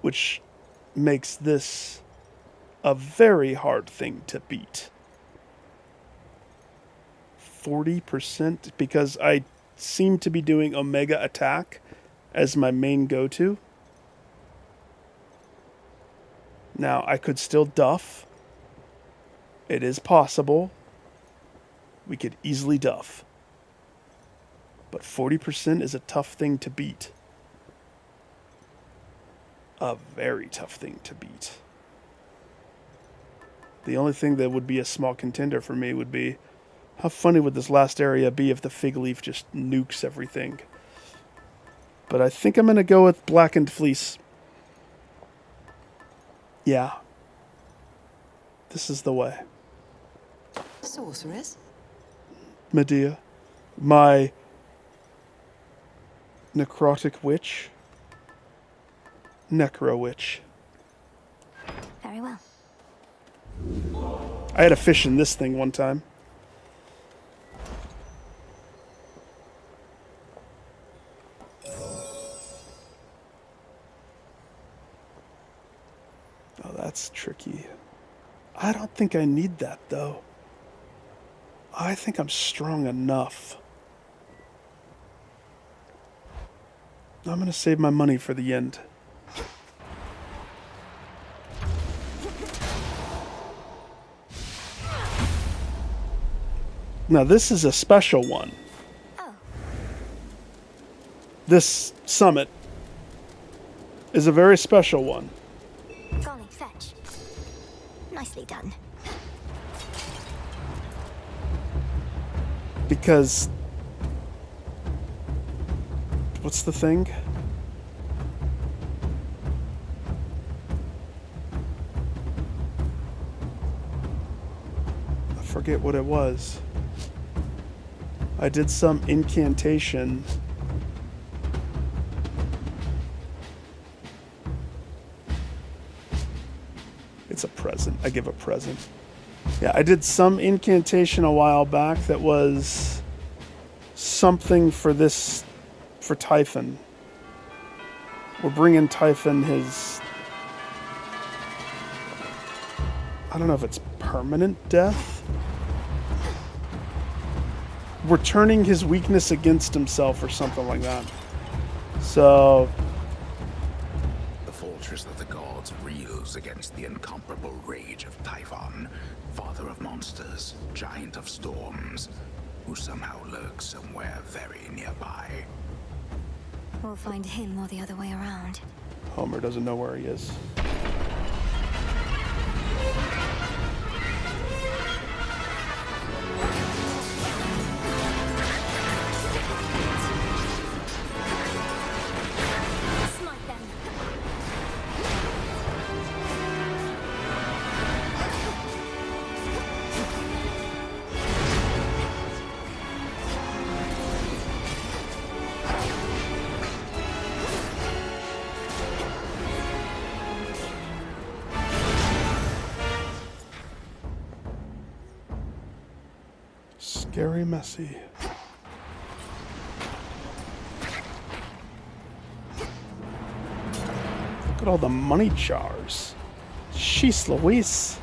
which makes this a very hard thing to beat. 40%, because I seem to be doing Omega Attack as my main go-to. Now, I could still duff. It is possible. We could easily duff. But 40% is a tough thing to beat. A very tough thing to beat. The only thing that would be a small contender for me would be, how funny would this last area be if the Fig Leaf just nukes everything? But I think I'm going to go with Blackened Fleece. Yeah. This is the way. Sorceress? Medea. My necrotic witch. Necro witch. Very well. I had a fish in this thing one time. Oh, that's tricky. I don't think I need that, though. I think I'm strong enough. I'm going to save my money for the end. Now, this is a special one. Oh. This summit is a very special one. Calling fetch. Nicely done. Because... what's the thing? I forget what it was. I did some incantation. It's a present. I give a present. Yeah, I did some incantation a while back that was something for this, for Typhon. We're bringing Typhon his, I don't know if it's permanent death. We're turning his weakness against himself or something like that. So... the fortress of the gods reels against the incomparable rage of Typhon, father of monsters, giant of storms, who somehow lurks somewhere very nearby. We'll find him or the other way around. Homer doesn't know where he is. Scary messy. Look at all the money jars. Jeez Louise.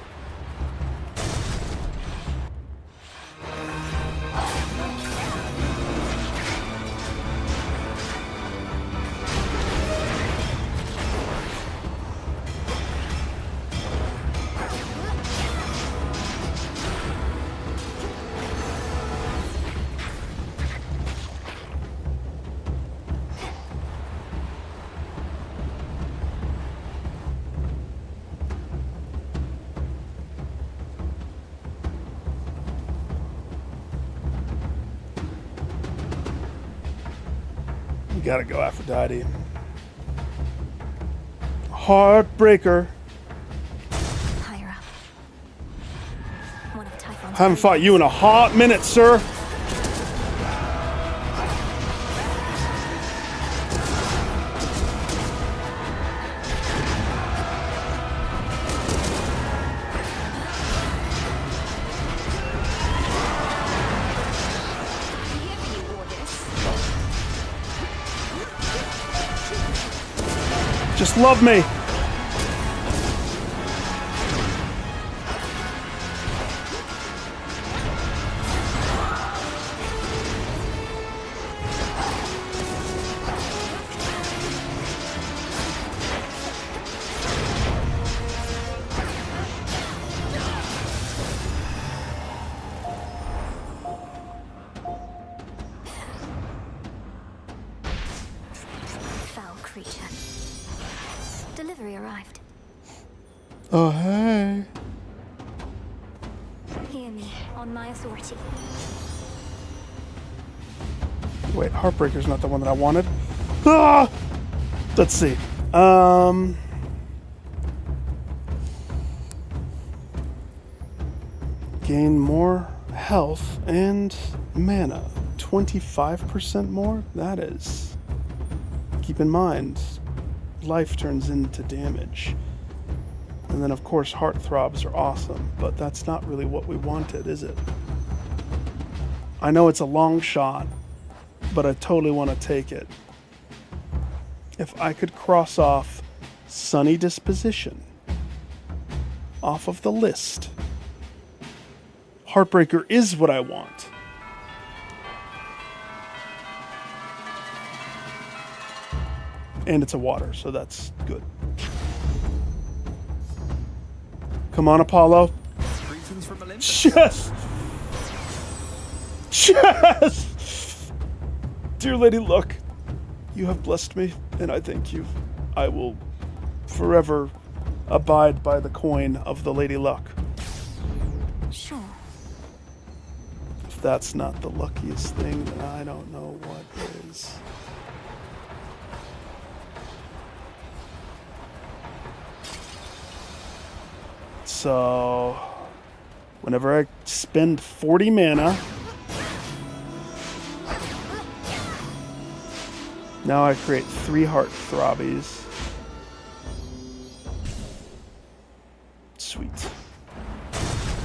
We gotta go Aphrodite. Heartbreaker. Higher up. One of Typhon's Haven't fought you in a hot minute, sir. Just love me. Foul creature. Delivery arrived. Oh, hey. Hear me, on my authority. Wait, Heartbreaker's not the one that I wanted. Ah! Let's see. Gain more health and mana. 25% more? That is... Keep in mind, life turns into damage. And then, of course, heart throbs are awesome, but that's not really what we wanted, is it? I know it's a long shot, but I totally want to take it. If I could cross off Sunny Disposition off of the list, Heartbreaker is what I want. And it's a water, so that's good. Come on, Apollo. Greetings from Olympus. Yes! Yes! Dear Lady Luck, you have blessed me, and I thank you. I will forever abide by the coin of the Lady Luck. Sure. If that's not the luckiest thing, then I don't know what is. So, whenever I spend 40 mana, now I create 3 heart throbbies. Sweet.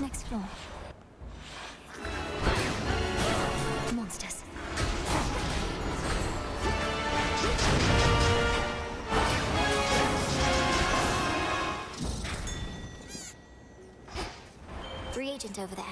Next floor. Monsters. Reagent over there.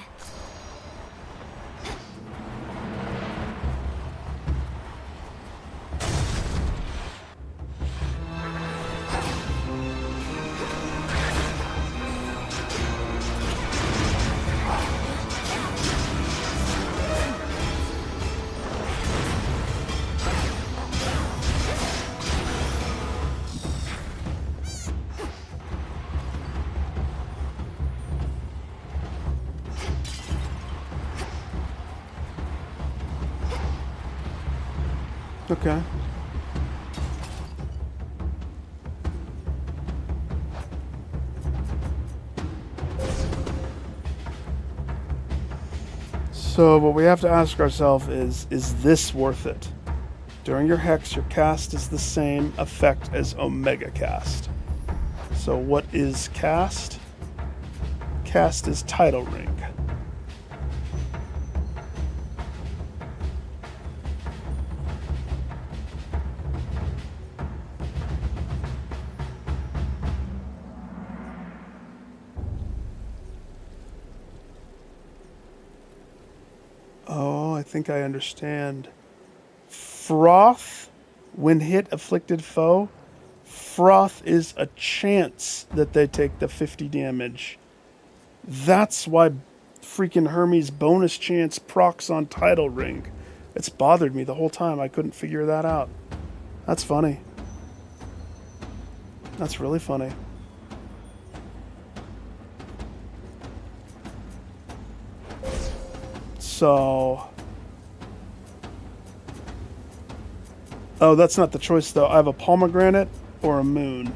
Okay. So what we have to ask ourselves is this worth it? During your Hex, your cast is the same effect as Omega Cast. So what is cast? Cast is Tidal Ring. Oh, I think I understand. Froth, when hit afflicted foe, Froth is a chance that they take the 50 damage. That's why freaking Hermes bonus chance procs on Tidal Ring. It's bothered me the whole time. I couldn't figure that out. That's funny. That's really funny. So... Oh, that's not the choice, though. I have a pomegranate or a moon.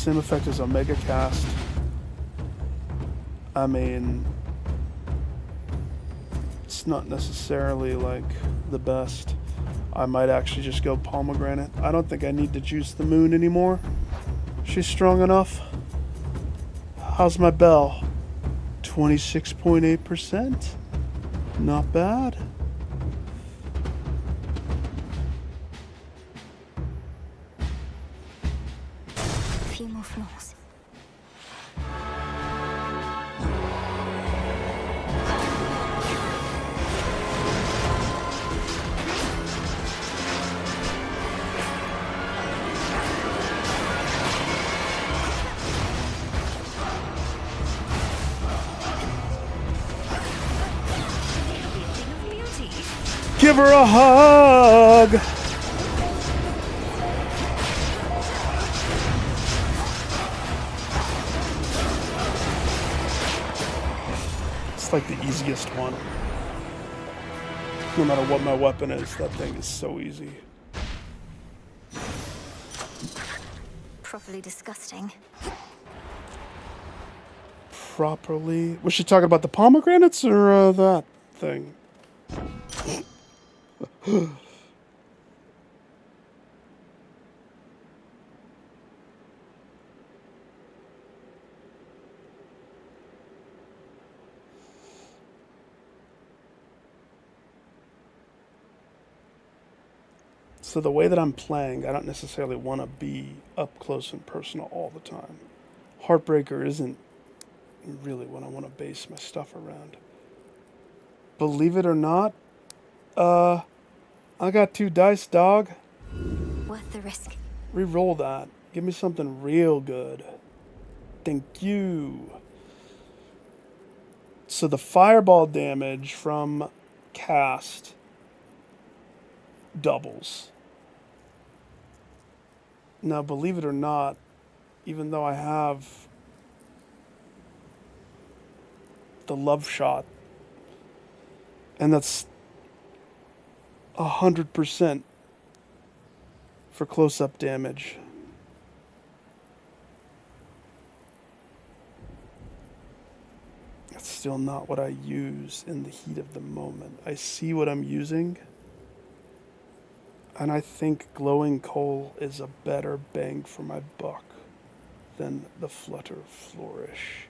same effect as Omega Cast. I mean, it's not necessarily like the best. I might actually just go Pomegranate. I don't think I need to juice the moon anymore. She's strong enough. How's my bell? 26.8%. Not bad. A few more floors. Give her a hug! It's like the easiest one. No matter what my weapon is, that thing is so easy. Properly disgusting. Properly? Was she talking about the pomegranates or that thing? So the way that I'm playing, I don't necessarily want to be up close and personal all the time. Heartbreaker isn't really what I want to base my stuff around. Believe it or not, I got 2 dice, dog. Worth the risk. Re-roll that. Give me something real good. Thank you. So the fireball damage from cast doubles. Now, believe it or not, even though I have the love shot, and that's 100% for close-up damage. That's still not what I use in the heat of the moment. I see what I'm using, and I think glowing coal is a better bang for my buck than the flutter flourish.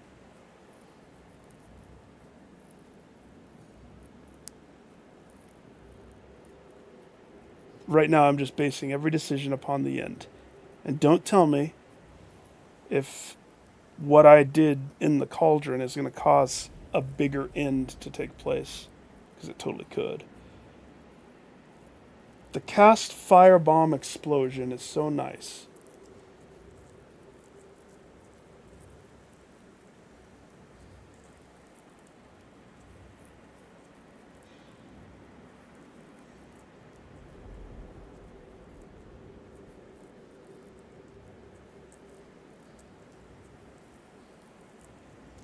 Right now, I'm just basing every decision upon the end. And don't tell me if what I did in the cauldron is going to cause a bigger end to take place, because it totally could. The cast firebomb explosion is so nice.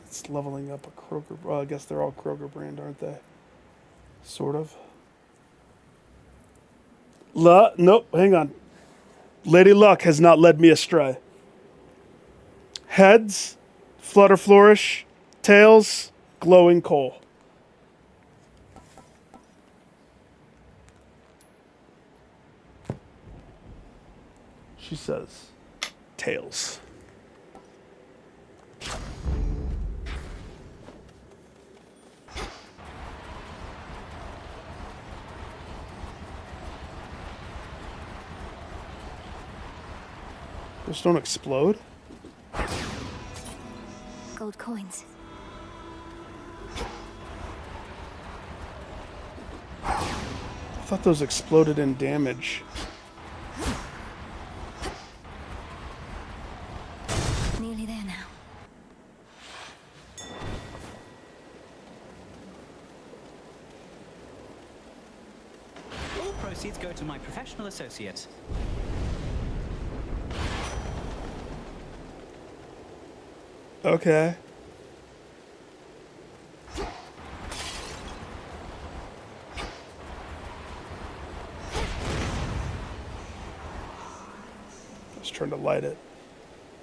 It's leveling up a Kroger. Well, I guess they're all Kroger brand, aren't they? Sort of. Nope, hang on. Lady Luck has not led me astray. Heads, flutter flourish. Tails, glowing coal. She says, tails. Those don't explode? Gold coins. I thought those exploded in damage. Nearly there now. All proceeds go to my professional associates. Okay. I was trying to light it.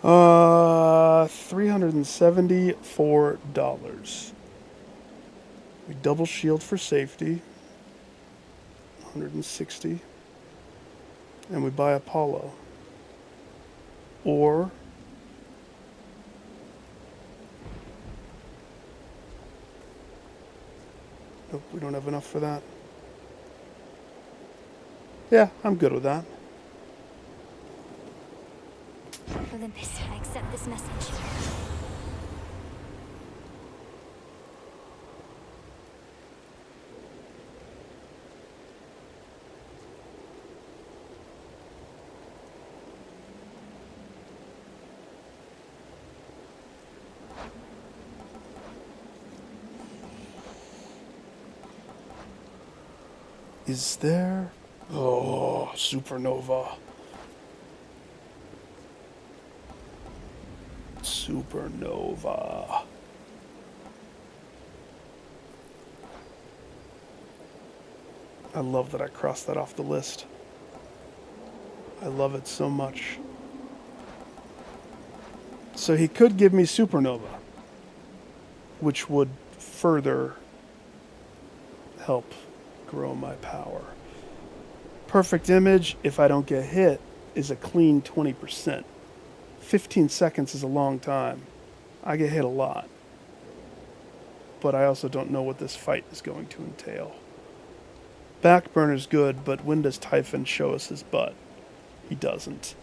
$374. We double shield for safety. 160. And we buy Apollo. Or nope, we don't have enough for that. Yeah, I'm good with that. Olympus, I accept this message. Is there? Oh, supernova. Supernova. I love that I crossed that off the list. I love it so much. So he could give me supernova, which would further help grow my power. Perfect image, if I don't get hit, is a clean 20%. 15 seconds is a long time. I get hit a lot. But I also don't know what this fight is going to entail. Backburner's good, but when does Typhon show us his butt? He doesn't.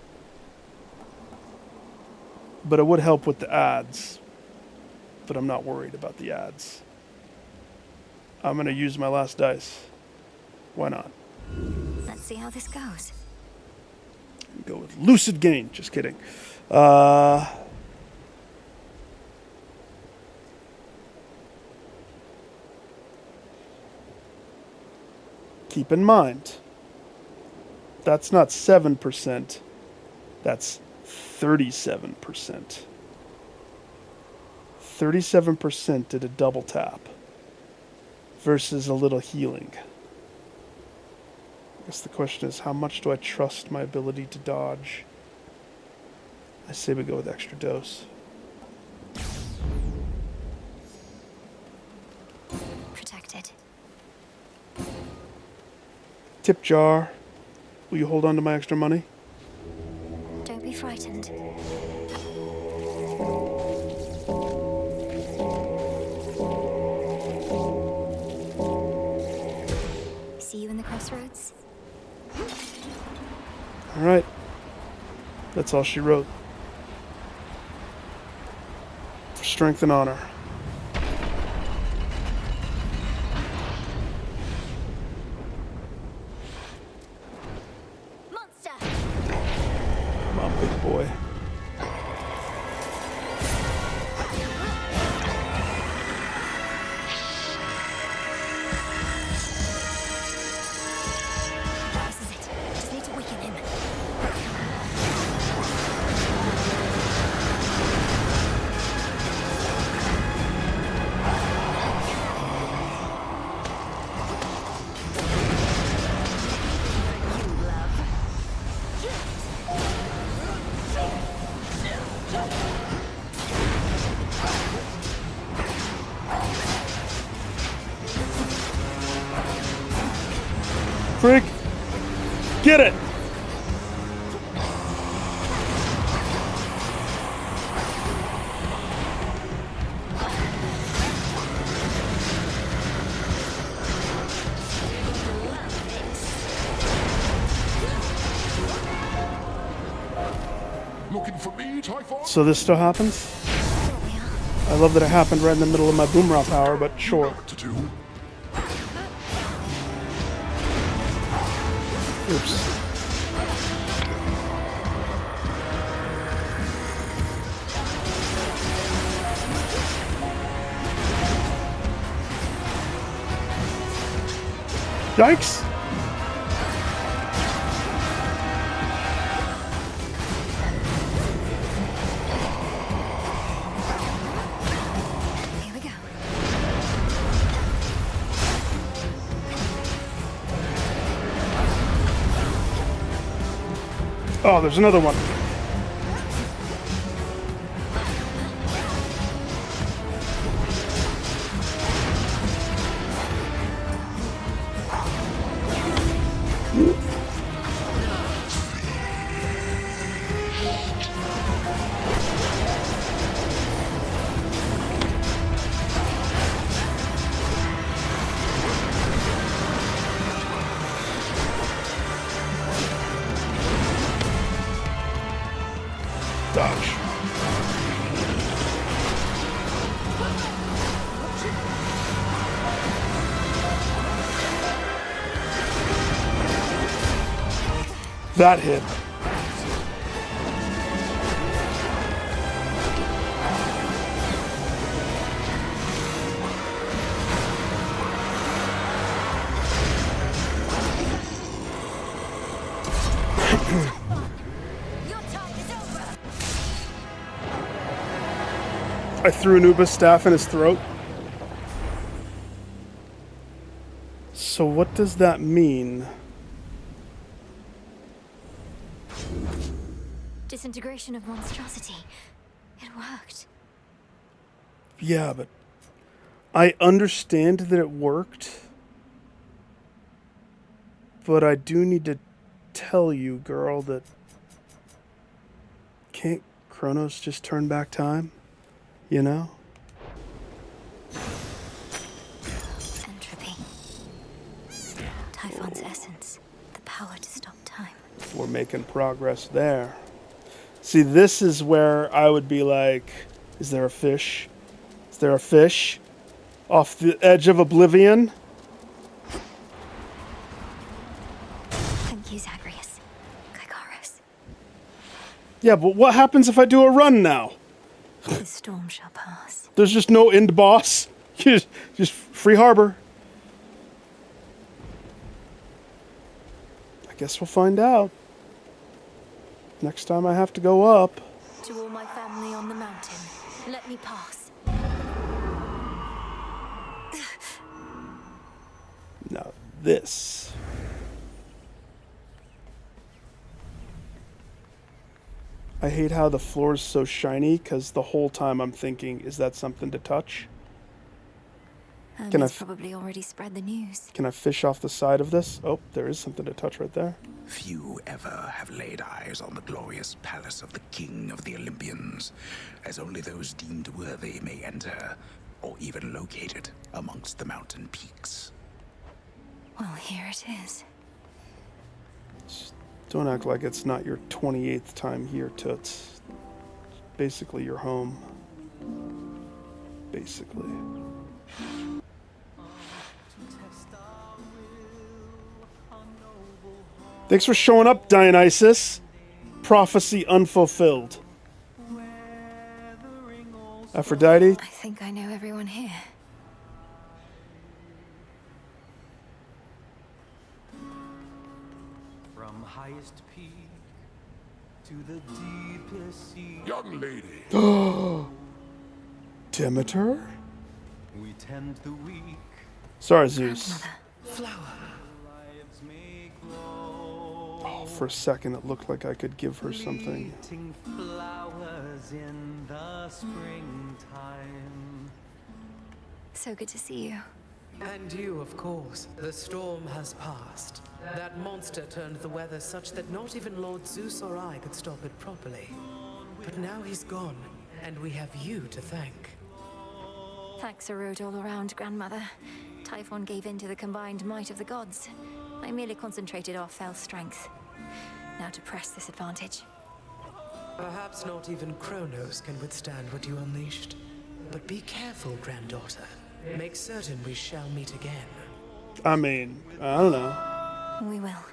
But it would help with the ads. But I'm not worried about the ads. I'm going to use my last dice. Why not? Let's see how this goes. Go with Lucid Gain. Just kidding. Keep in mind, that's not 7%. That's 37%. 37% did a double tap versus a little healing. I guess the question is, how much do I trust my ability to dodge? I say we go with extra dose. Protected. Tip jar. Will you hold on to my extra money? Don't be frightened. See you in the crossroads? All right. That's all she wrote. For strength and honor. Monster! Come on, big boy. This is it. Just need to weaken him. Frick! Get it! Looking for me, Typhon? So this still happens? I love that it happened right in the middle of my boomerang power, but sure. Oops. Yikes! Here we go. Oh, there's another one. Dodge. That hit. I threw Anuba's staff in his throat. So what does that mean? Disintegration of monstrosity. It worked. Yeah, but I understand that it worked. But I do need to tell you, girl, that can't Kronos just turn back time? You know? Entropy. Typhon's essence. The power to stop time. We're making progress there. See, this is where I would be like, is there a fish? Is there a fish? Off the edge of oblivion? Thank you, Zagreus. Kykaros. Yeah, but what happens if I do a run now? The storm shall pass. There's just no end boss. Just free harbor. I guess we'll find out. Next time I have to go up. To all my family on the mountain, let me pass. Now this. I hate how the floor is so shiny, because the whole time I'm thinking, is that something to touch? Can I probably already spread the news. Can I fish off the side of this? Oh, there is something to touch right there. Few ever have laid eyes on the glorious palace of the king of the Olympians, as only those deemed worthy may enter, or even locate it amongst the mountain peaks. Well, here it is. Don't act like it's not your 28th time here, Toots. Basically your home. Basically. Thanks for showing up, Dionysus. Prophecy unfulfilled. Aphrodite. I think I know everyone here. From highest peak to the deepest sea. Young lady. Demeter? We tend the weak. Sorry, Zeus. Flower. Oh, for a second it looked like I could give her something. Fleeting flowers in the springtime. So good to see you. And you, of course. The storm has passed. That monster turned the weather such that not even Lord Zeus or I could stop it properly. But now he's gone, and we have you to thank. Thanks are owed all around, Grandmother. Typhon gave in to the combined might of the gods. I merely concentrated our fell strength. Now to press this advantage. Perhaps not even Kronos can withstand what you unleashed. But be careful, granddaughter. Make certain we shall meet again. I mean, I don't know. We will.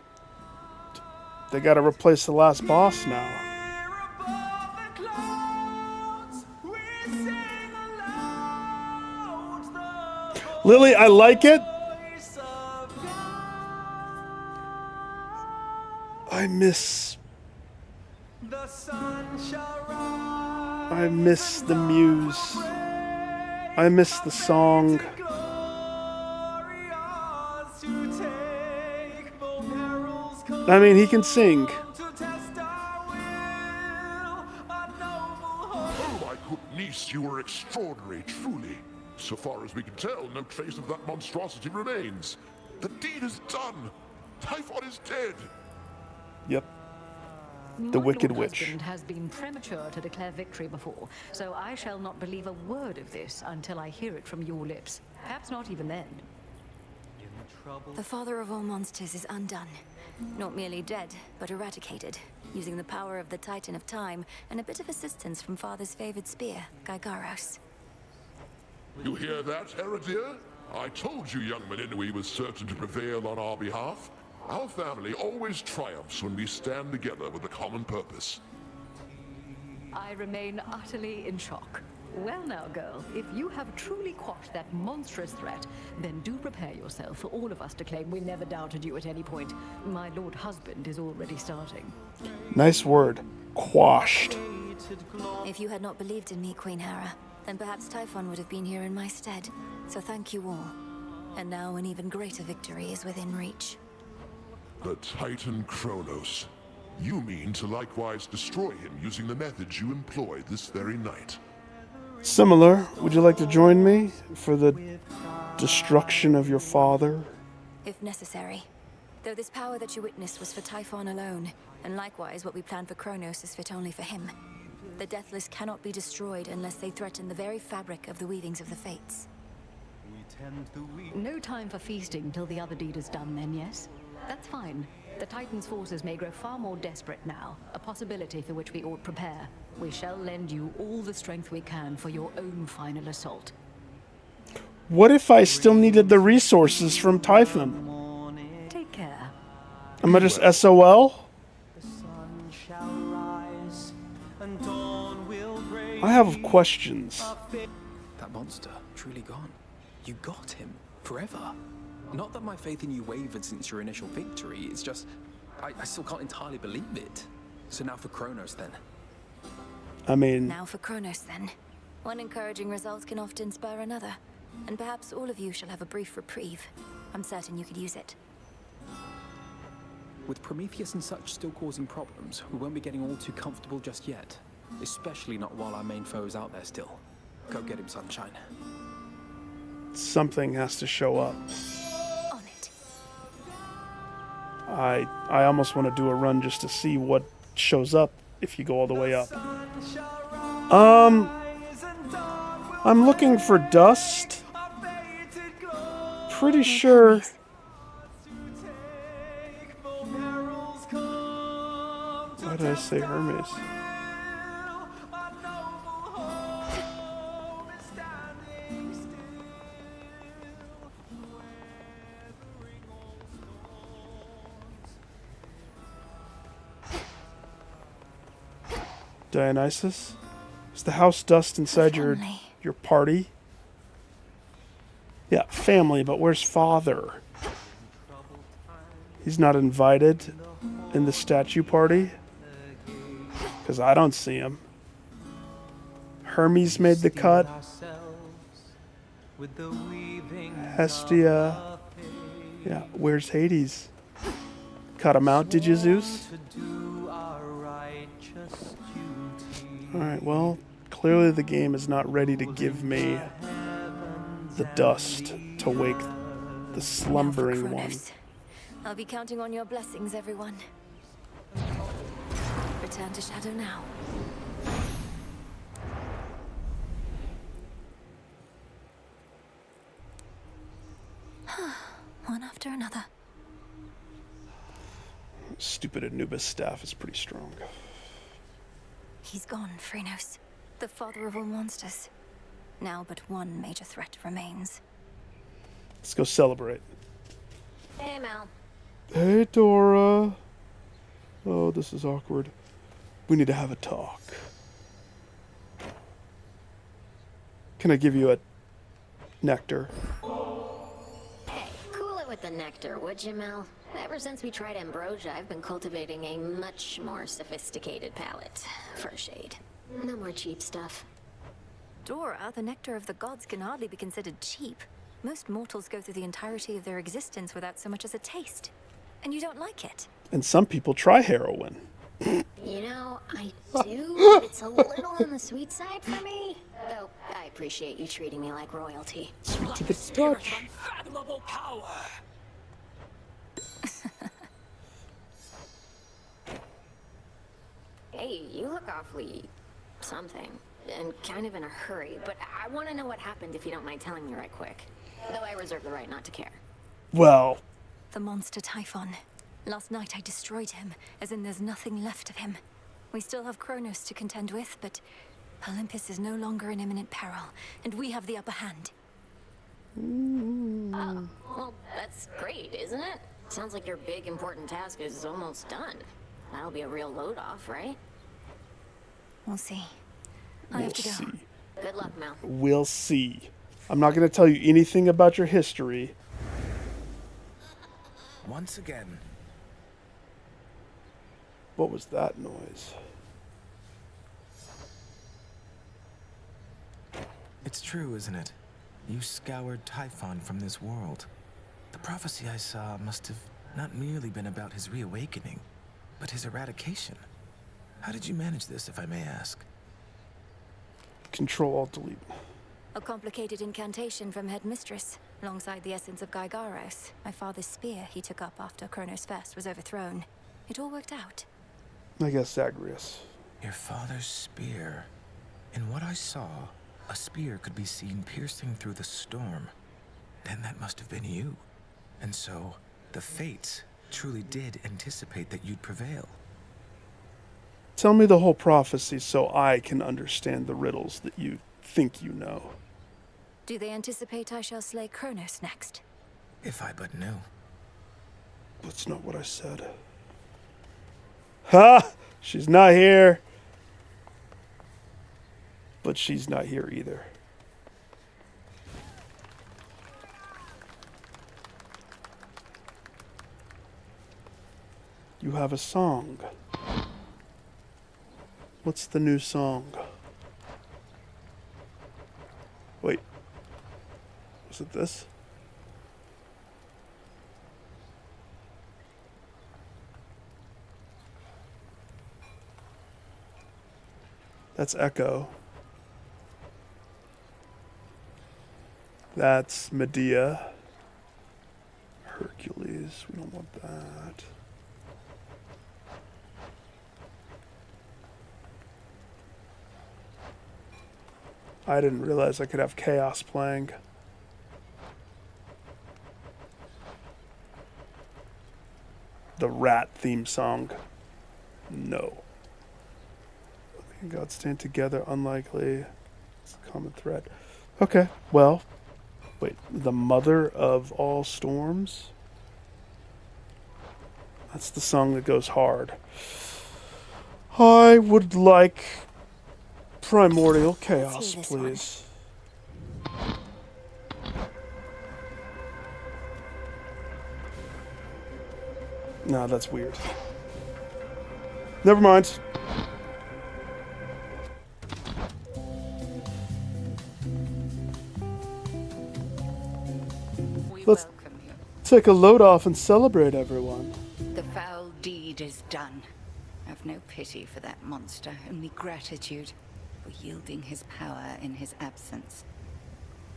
They gotta replace the last boss now. Lily, I like it. I miss the muse. I miss the song. I mean, he can sing. Oh, my good niece, you are extraordinary, truly. So far as we can tell, no trace of that monstrosity remains. The deed is done. Typhon is dead. Yep. The My Wicked Lord Witch. Husband has been premature to declare victory before, so I shall not believe a word of this until I hear it from your lips. Perhaps not even then. The father of all monsters is undone. Not merely dead, but eradicated, using the power of the Titan of Time and a bit of assistance from Father's favored spear, Gygaros. You hear that, Heredia? I told you young Meninui was certain to prevail on our behalf. Our family always triumphs when we stand together with a common purpose. I remain utterly in shock. Well now, girl, if you have truly quashed that monstrous threat, then do prepare yourself for all of us to claim we never doubted you at any point. My Lord Husband is already starting. Nice word. Quashed. If you had not believed in me, Queen Hera, then perhaps Typhon would have been here in my stead. So thank you all. And now an even greater victory is within reach. The Titan Kronos. You mean to likewise destroy him using the methods you employed this very night? Similar. Would you like to join me for the destruction of your father? If necessary. Though this power that you witnessed was for Typhon alone, and likewise what we planned for Kronos is fit only for him. The Deathless cannot be destroyed unless they threaten the very fabric of the weavings of the Fates. No time for feasting till the other deed is done then, yes? That's fine. The Titan's forces may grow far more desperate now, a possibility for which we ought prepare. We shall lend you all the strength we can for your own final assault. What if I still needed the resources from Typhon? Take care. Am I just SOL? I have questions. That monster, truly gone. You got him. Forever. Not that my faith in you wavered since your initial victory, it's just... I still can't entirely believe it. So now for Kronos, then. I mean... Now for Kronos, then. One encouraging result can often spur another. And perhaps all of you shall have a brief reprieve. I'm certain you could use it. With Prometheus and such still causing problems, we won't be getting all too comfortable just yet. Especially not while our main foe is out there still. Go get him, Sunshine. Something has to show up. On it. I almost want to do a run just to see what shows up if you go all the way up. I'm looking for dust. Pretty sure. Why did I say Hermes? Dionysus? Is the house dust inside your party? Yeah, family, but where's father? He's not invited in the statue party? Because I don't see him. Hermes made the cut. Hestia. Yeah, where's Hades? Cut him out, did you, Zeus? Alright, well, clearly the game is not ready to give me the dust to wake the slumbering one. I'll be counting on your blessings, everyone. Return to Shadow now. One after another. Stupid Anubis staff is pretty strong. He's gone, Phrenos. The father of all monsters. Now but one major threat remains. Let's go celebrate. Hey, Mel. Hey, Dora. Oh, this is awkward. We need to have a talk. Can I give you a nectar? Hey, cool it with the nectar, would you, Mel? Ever since we tried ambrosia, I've been cultivating a much more sophisticated palate. For a shade. No more cheap stuff. Dora, the nectar of the gods can hardly be considered cheap. Most mortals go through the entirety of their existence without so much as a taste. And you don't like it. And some people try heroin. You know, I do, but it's a little on the sweet side for me. Though, I appreciate you treating me like royalty. Sweet to the touch. Unfathomable power. Hey, you look awfully something, and kind of in a hurry, but I want to know what happened if you don't mind telling me right quick. Though I reserve the right not to care. Well, The monster Typhon. Last night I destroyed him, as in there's nothing left of him. We still have Kronos to contend with, but Olympus is no longer in imminent peril, and we have the upper hand. Oh, well, that's great, isn't it? Sounds like your big, important task is almost done. That'll be a real load off, right? We'll see. I have to go. see. Good luck, Mel. We'll see. I'm not going to tell you anything about your history. Once again. What was that noise? It's true, isn't it? You scoured Typhon from this world. The prophecy I saw must have not merely been about his reawakening, but his eradication. How did you manage this, if I may ask? Control-Alt-Delete. A complicated incantation from Headmistress, alongside the essence of Gygaros, my father's spear he took up after Kronos Fest was overthrown. It all worked out. I guess Zagreus. Your father's spear. In what I saw, a spear could be seen piercing through the storm. Then that must have been you. And so, the fates truly did anticipate that you'd prevail. Tell me the whole prophecy so I can understand the riddles that you think you know. Do they anticipate I shall slay Kronos next? If I but knew. That's not what I said. Ha! She's not here. But she's not here either. You have a song. What's the new song? Wait. Was it this? That's Echo. That's Medea. Hercules. We don't want that. I didn't realize I could have Chaos playing. The Rat theme song. No. God stand together, unlikely. It's a common thread. Okay, well. Wait, the mother of all storms? That's the song that goes hard. I would like Primordial Chaos, please. No, that's weird. Never mind. Let's take a load off and celebrate, everyone. The foul deed is done. I've no pity for that monster, only gratitude for yielding his power in his absence.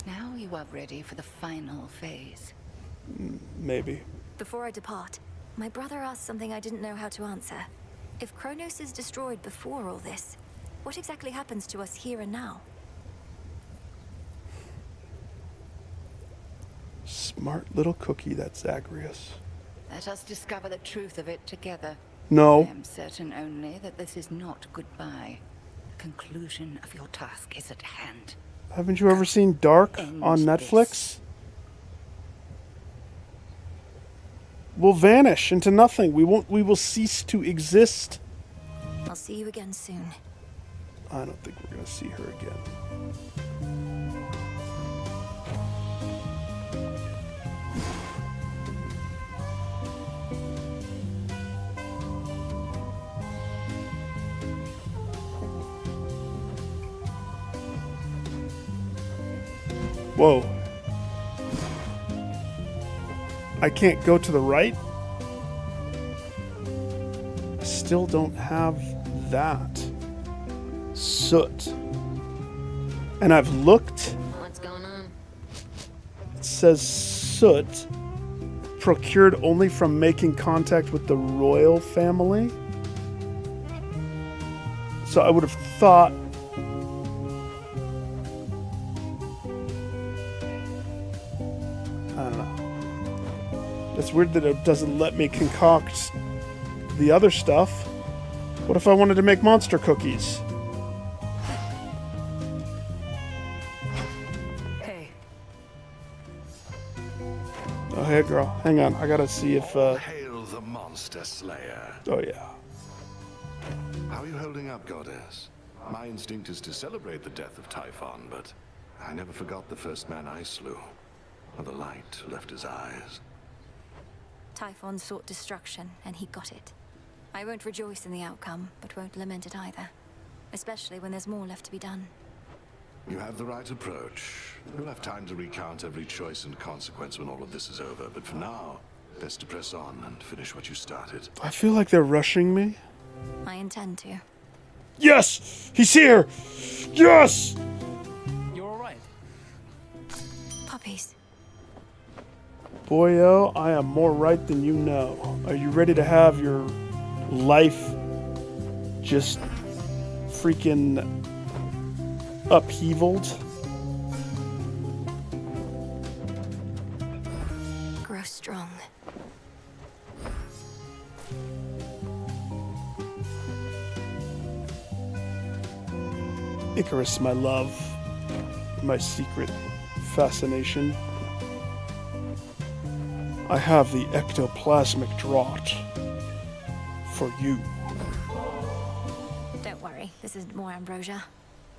Now you are ready for the final phase. Maybe. Before I depart, my brother asked something I didn't know how to answer. If Kronos is destroyed before all this, what exactly happens to us here and now? Smart little cookie, that Zagreus. Let us discover the truth of it together. No. I am certain only that this is not goodbye. The conclusion of your task is at hand. Haven't you ever seen Dark on Netflix? We'll vanish into nothing. We will cease to exist. I'll see you again soon. I don't think we're gonna see her again. Whoa. I can't go to the right? I still don't have that. Soot. And I've looked. What's going on? It says soot. Procured only from making contact with the royal family. So I would have thought... I don't know. It's weird that it doesn't let me concoct the other stuff. What if I wanted to make monster cookies? Hey. Oh, hey, girl. Hang on. I gotta see if... Hail the monster slayer. Oh, yeah. How are you holding up, goddess? My instinct is to celebrate the death of Typhon, but I never forgot the first man I slew. Or the light left his eyes. Typhon sought destruction, and he got it. I won't rejoice in the outcome, but won't lament it either. Especially when there's more left to be done. You have the right approach. We'll have time to recount every choice and consequence when all of this is over, but for now, best to press on and finish what you started. I feel like they're rushing me. I intend to. Yes! He's here! Yes! You're alright. Puppies. Boyo, I am more right than you know. Are you ready to have your life just freaking upheavaled? Grow strong. Icarus, my love, my secret fascination. I have the ectoplasmic draught for you. Don't worry, this isn't more ambrosia.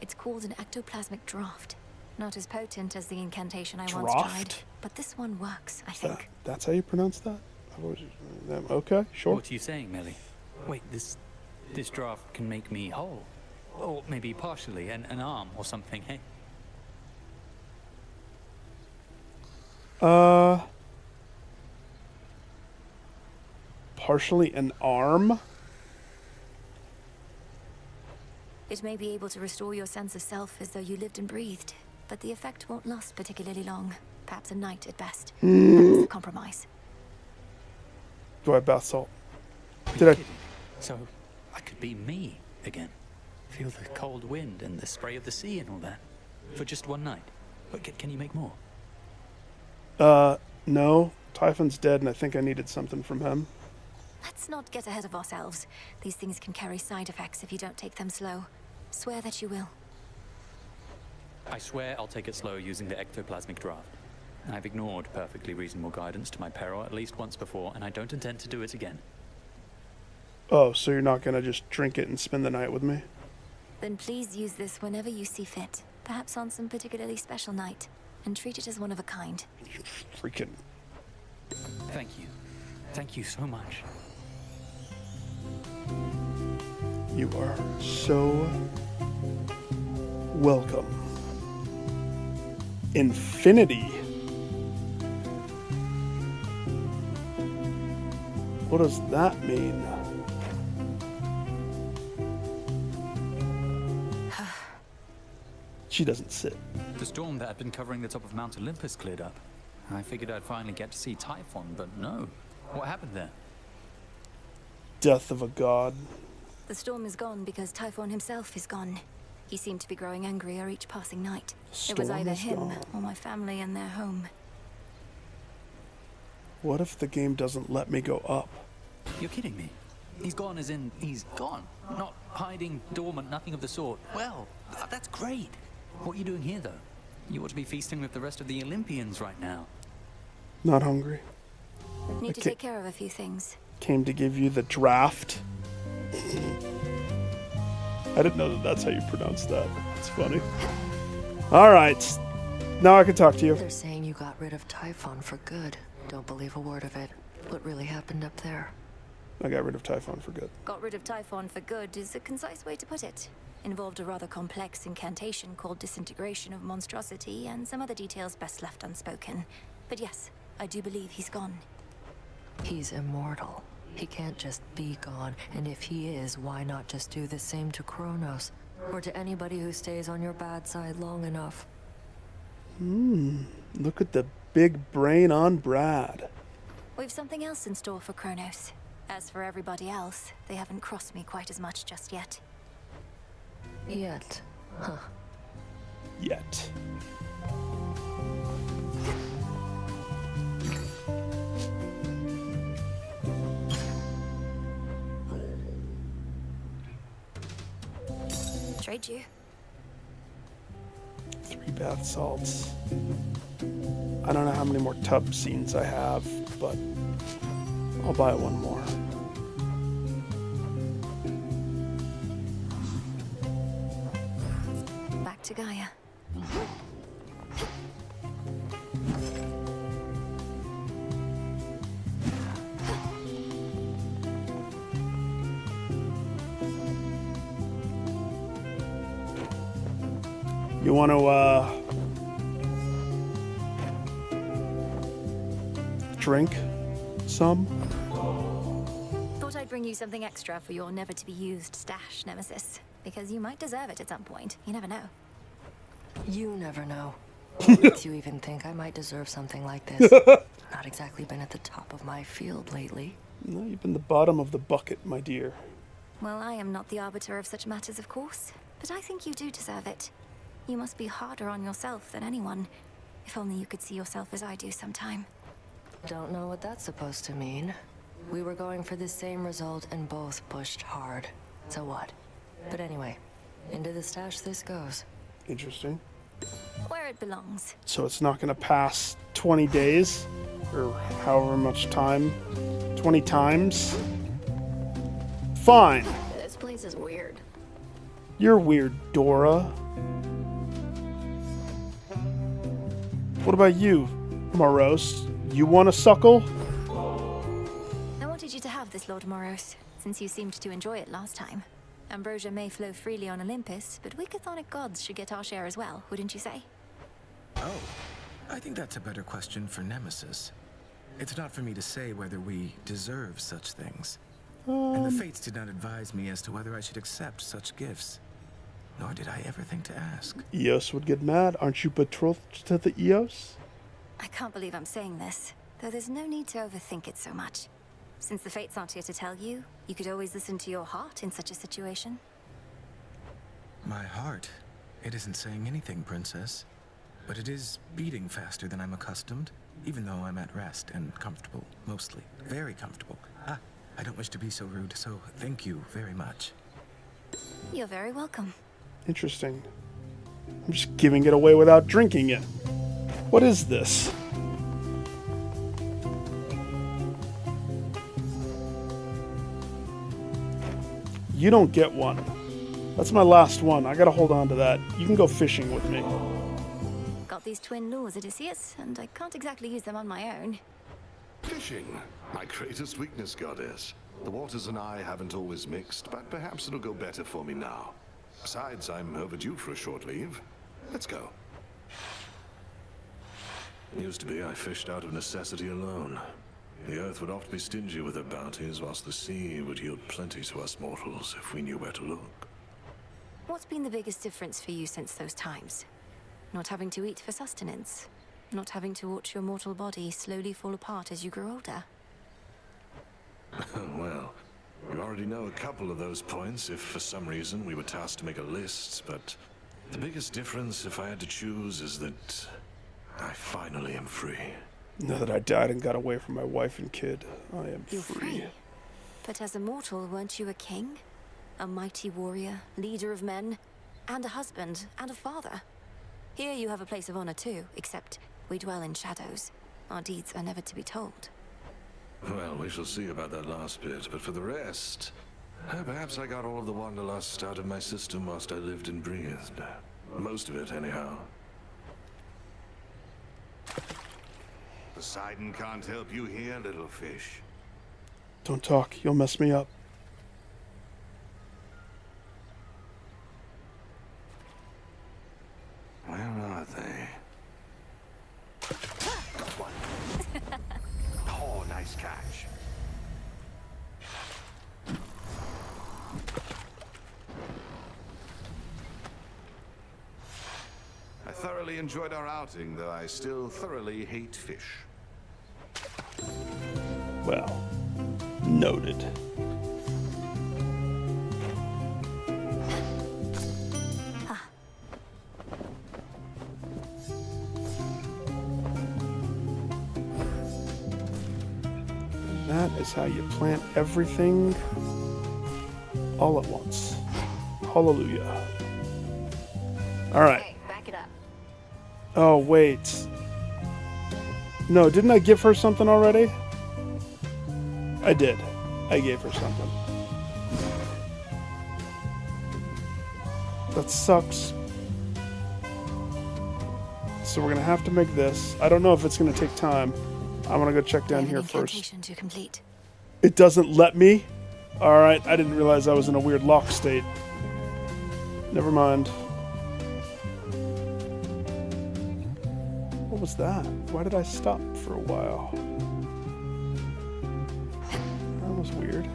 It's called an ectoplasmic draught. Not as potent as the incantation I once tried, Draught? but this one works, I think. That's how you pronounce that? Okay, sure. What are you saying, Millie? Wait, this draft can make me whole. Or maybe partially, an arm or something, hey? Partially an arm? It may be able to restore your sense of self as though you lived and breathed, but the effect won't last particularly long. Perhaps a night at best. That's the compromise. Do I have bath salt? Did I? So, I could be me again. Feel the cold wind and the spray of the sea and all that. For just one night. But can you make more? No. Typhon's dead and I think I needed something from him. Let's not get ahead of ourselves. These things can carry side effects if you don't take them slow. Swear that you will. I swear I'll take it slow using the ectoplasmic draft. I've ignored perfectly reasonable guidance to my peril at least once before, and I don't intend to do it again. Oh, so you're not gonna just drink it and spend the night with me? Then please use this whenever you see fit. Perhaps on some particularly special night. And treat it as one of a kind. Freaking... Thank you. Thank you so much. You are so welcome. Infinity. What does that mean? She doesn't sit. The storm that had been covering the top of Mount Olympus cleared up. I figured I'd finally get to see Typhon, but no. What happened there? Death of a god. The storm is gone because Typhon himself is gone. He seemed to be growing angrier each passing night. It was Storm either is him gone. or my family and their home. What if the game doesn't let me go up? You're kidding me. He's gone as in he's gone. Not hiding, dormant, nothing of the sort. Well, that's great. What are you doing here, though? You ought to be feasting with the rest of the Olympians right now. Not hungry. Need to take care of a few things. Came to give you the draft. I didn't know that that's how you pronounce that. It's funny. All right. Now I can talk to you. They're saying you got rid of Typhon for good. Don't believe a word of it. What really happened up there? I got rid of Typhon for good. Got rid of Typhon for good is a concise way to put it. Involved a rather complex incantation called Disintegration of Monstrosity and some other details best left unspoken. But yes, I do believe he's gone. He's immortal. He can't just be gone, and if he is, why not just do the same to Kronos? Or to anybody who stays on your bad side long enough? Look at the big brain on Brad. We've something else in store for Kronos. As for everybody else, they haven't crossed me quite as much just yet. Yet. Huh. Yet. Trade you. 3 bath salts. I don't know how many more tub scenes I have, but I'll buy one more. Back to Gaia. You want to, drink some? Thought I'd bring you something extra for your never-to-be-used stash, Nemesis. Because you might deserve it at some point. You never know. You never know. What makes you even think I might deserve something like this? Not exactly been at the top of my field lately. No, you've been the bottom of the bucket, my dear. Well, I am not the arbiter of such matters, of course. But I think you do deserve it. You must be harder on yourself than anyone. If only you could see yourself as I do sometime. Don't know what that's supposed to mean. We were going for the same result and both pushed hard. So what? But anyway, into the stash this goes. Interesting. Where it belongs. So it's not going to pass 20 days? Or however much time? 20 times? Fine. This place is weird. You're weird, Dora. What about you, Moros? You want a suckle? I wanted you to have this, Lord Moros, since you seemed to enjoy it last time. Ambrosia may flow freely on Olympus, but we chthonic gods should get our share as well, wouldn't you say? Oh, I think that's a better question for Nemesis. It's not for me to say whether we deserve such things. And the fates did not advise me as to whether I should accept such gifts. Nor did I ever think to ask. Eos would get mad. Aren't you betrothed to the Eos? I can't believe I'm saying this, though there's no need to overthink it so much. Since the fates aren't here to tell you, you could always listen to your heart in such a situation. My heart? It isn't saying anything, Princess. But it is beating faster than I'm accustomed, even though I'm at rest and comfortable, mostly. Very comfortable. Ah, I don't wish to be so rude, so thank you very much. You're very welcome. Interesting. I'm just giving it away without drinking it. What is this? You don't get one. That's my last one. I gotta hold on to that. You can go fishing with me. Got these twin lures, Odysseus, and I can't exactly use them on my own. Fishing. My greatest weakness, goddess. The waters and I haven't always mixed, but perhaps it'll go better for me now. Besides, I'm overdue for a short leave. Let's go. Used to be I fished out of necessity alone. The earth would oft be stingy with her bounties, whilst the sea would yield plenty to us mortals if we knew where to look. What's been the biggest difference for you since those times? Not having to eat for sustenance? Not having to watch your mortal body slowly fall apart as you grow older? Well, you already know a couple of those points if for some reason we were tasked to make a list, but the biggest difference, if I had to choose, is that I finally am free. Now that I died and got away from my wife and kid, I am You're free. But as a mortal, weren't you a king? A mighty warrior, leader of men, and a husband, and a father. Here you have a place of honor too, except we dwell in shadows. Our deeds are never to be told. Well, we shall see about that last bit, but for the rest, perhaps I got all of the wanderlust out of my system whilst I lived and breathed. Most of it, anyhow. Poseidon can't help you here, little fish. Don't talk. You'll mess me up. Where are they? Got one. Oh, nice catch. I thoroughly enjoyed our outing, though I still thoroughly hate fish. Well, noted. is how you plant everything all at once. Hallelujah. Alright. Hey, back it up. Oh, wait. No, didn't I give her something already? I did. I gave her something. That sucks. So we're gonna have to make this. I don't know if it's gonna take time. I'm gonna go check down here first. To complete. It doesn't let me? Alright, I didn't realize I was in a weird lock state. Never mind. What was that? Why did I stop for a while? That was weird.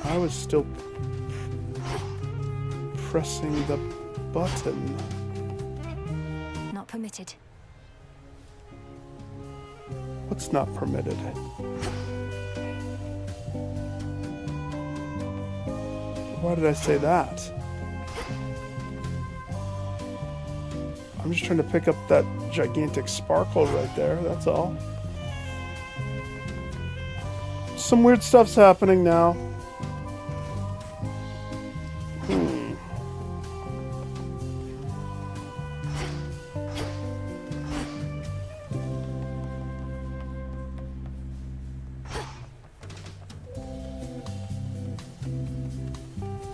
I was still pressing the button. Not permitted. What's not permitted? Why did I say that? I'm just trying to pick up that gigantic sparkle right there, that's all. Some weird stuff's happening now.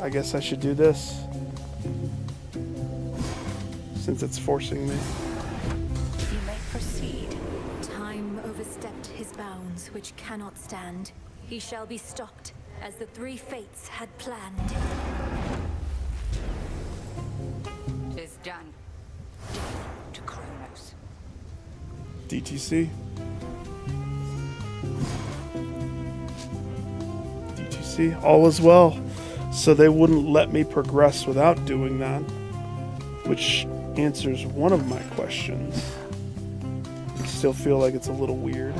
I guess I should do this, since it's forcing me. You may proceed. Time overstepped his bounds, which cannot stand. He shall be stopped, as the three fates had planned. It's done. To Kronos. DTC. DTC, all is well. So they wouldn't let me progress without doing that, which answers one of my questions. I still feel like it's a little weird.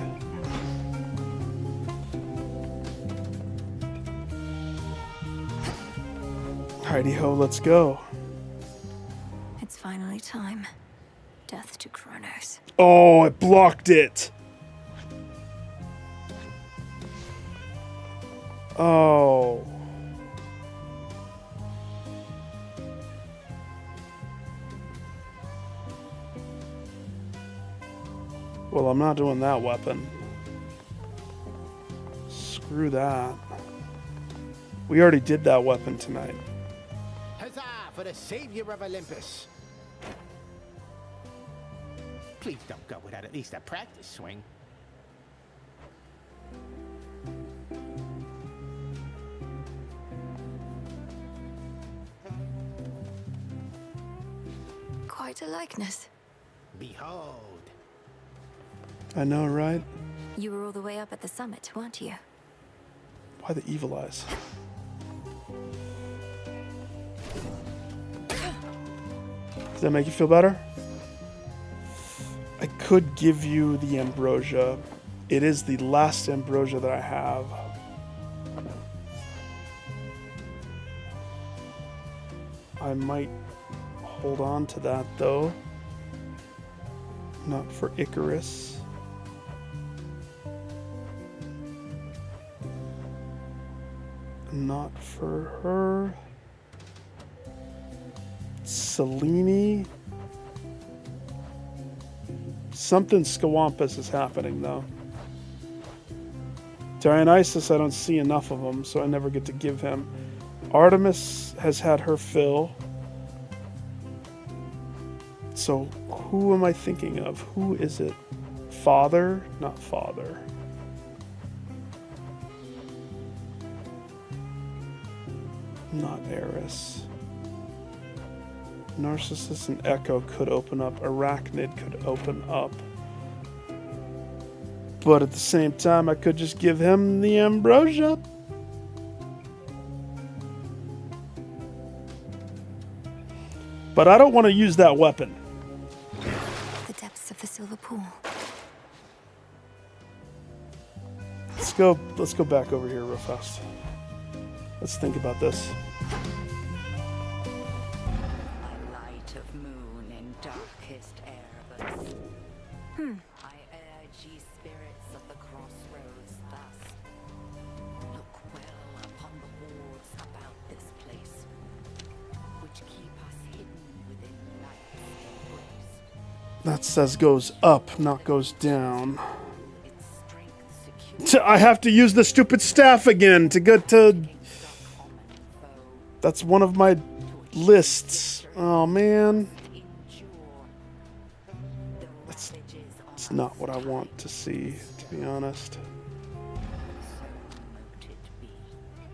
Righty ho, let's go. It's finally time. Death to Kronos. Oh, I blocked it. Oh. Well, I'm not doing that weapon. Screw that. We already did that weapon tonight. Huzzah for the savior of Olympus! Please don't go without at least a practice swing. Quite a likeness. Behold. I know, right? You were all the way up at the summit, weren't you? Why the evil eyes? Does that make you feel better? I could give you the ambrosia. It is the last ambrosia that I have. I might hold on to that though. Not for Icarus. Not for her. Selene. Something Scawampus is happening though. Dionysus, I don't see enough of them, so I never get to give him. Artemis has had her fill. So who am I thinking of? Who is it? Father? Not father. Not Eris. Narcissus and Echo could open up. Arachnid could open up. But at the same time, I could just give him the ambrosia. But I don't want to use that weapon. The depths of the silver pool. Let's go back over here real fast. Let's think about this. Light of moon in darkest air, but I urge ye spirits of the cross That says goes up, not goes down. I have to use the stupid staff again to get to... That's one of my lists. Oh, man. It's not what I want to see, to be honest.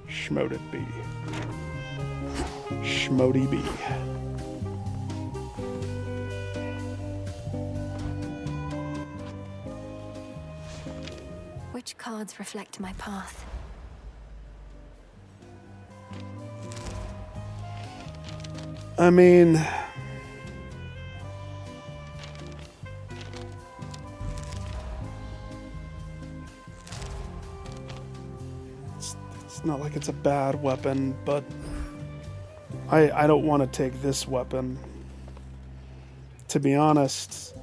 Schmote it be. Schmody be. Which cards reflect my path? I mean... It's not like it's a bad weapon, but I don't want to take this weapon. To be honest,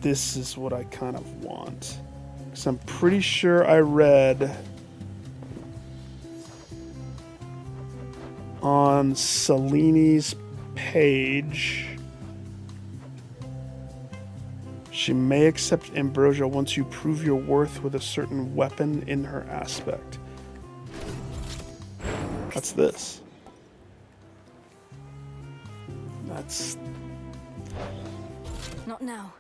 this is what I kind of want. Because I'm pretty sure I read on Seleni's page she may accept ambrosia once you prove your worth with a certain weapon in her aspect. That's this. That's... Not now.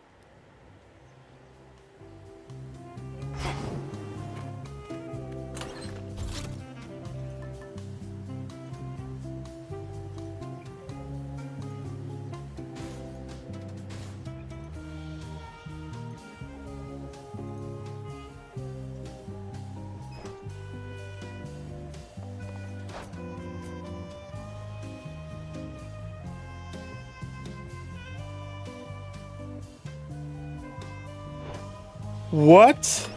What?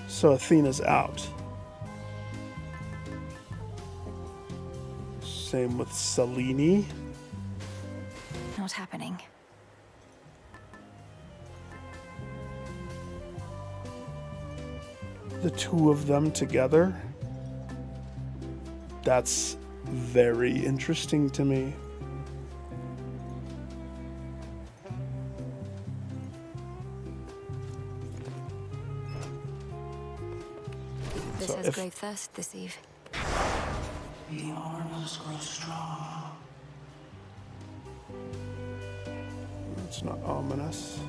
So Athena's out. Same with Selene. Not happening. The two of them together? That's very interesting to me. This has grave thirst this eve. The armors grow strong. It's not ominous.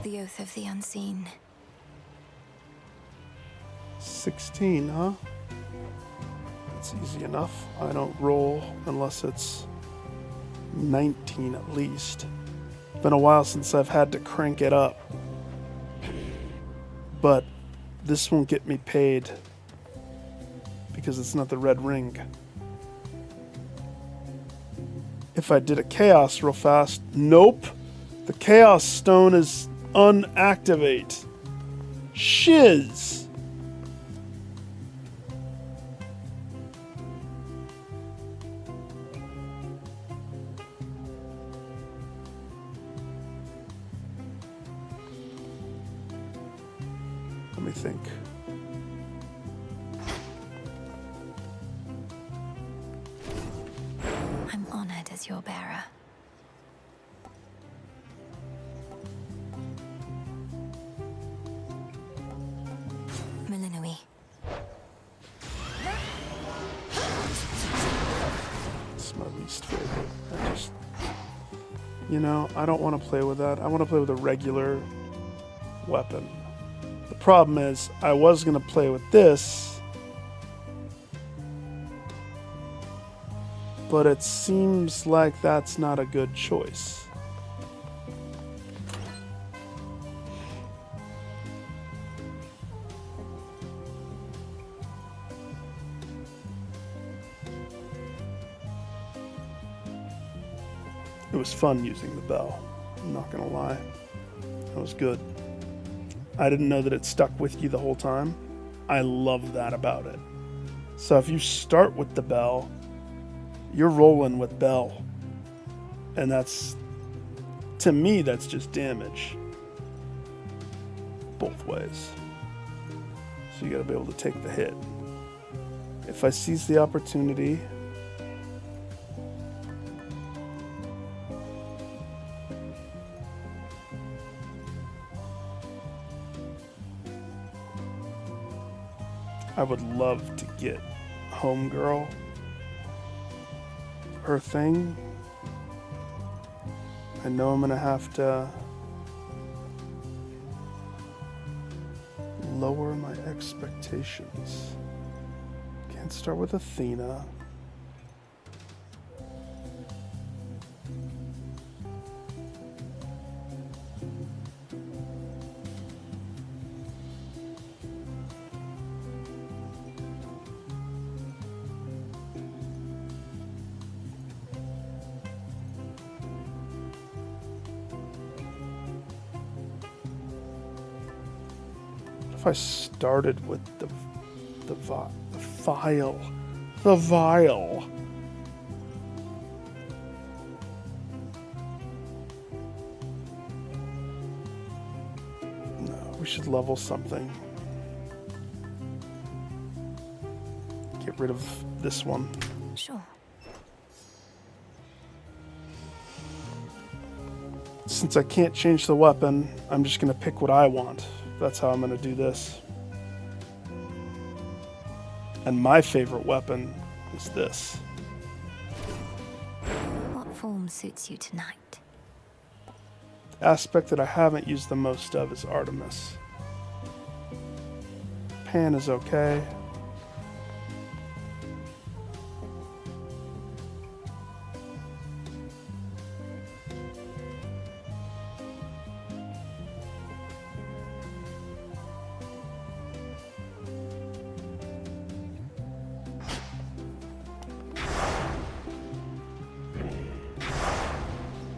The oath of the unseen. 16, huh? That's easy enough. I don't roll unless it's 19 at least. Been a while since I've had to crank it up. But this won't get me paid because it's not the red ring. If I did a chaos real fast, nope. The chaos stone is unactivate. Shiz. Let me think. I'm honored as your bearer. Malinui. It's my least favorite. I don't want to play with that. I want to play with a regular weapon. The problem is, I was going to play with this, but it seems like that's not a good choice. It was fun using the bell, I'm not gonna lie. That was good. I didn't know that it stuck with you the whole time. I love that about it. So if you start with the bell, you're rolling with bell. And that's, to me, that's just damage. both ways. So you gotta be able to take the hit. If I seize the opportunity, I would love to get Homegirl her thing. I know I'm gonna have to lower my expectations. Can't start with Athena. If I started with the vial. No, we should level something. Get rid of this one. Sure. Since I can't change the weapon, I'm just gonna pick what I want. That's how I'm gonna do this. And my favorite weapon is this. What form suits you tonight? The aspect that I haven't used the most of is Artemis. Pan is okay.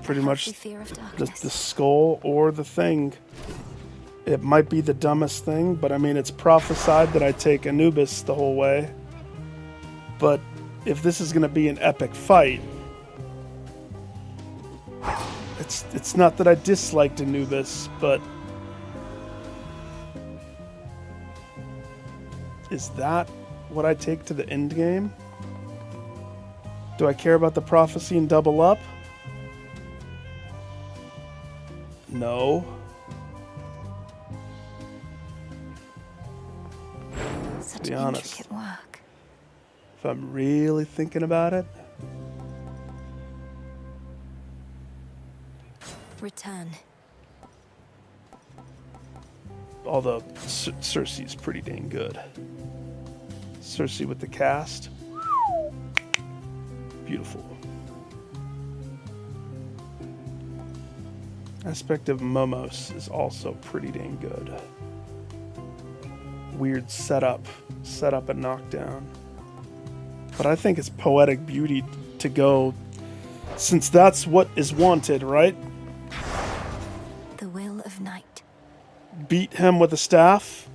Pretty much the skull or the thing. It might be the dumbest thing, but I mean, it's prophesied that I take Anubis the whole way. But if this is going to be an epic fight, it's not that I disliked Anubis, but is that what I take to the end game? Do I care about the prophecy and double up? No. Such To be honest, intricate work. if I'm really thinking about it, Return. although Cersei's pretty dang good. Cersei with the cast, beautiful. Aspect of Momos is also pretty dang good. Weird setup and knockdown. But I think it's poetic beauty to go, since that's what is wanted, right? The will of night. Beat him with a staff.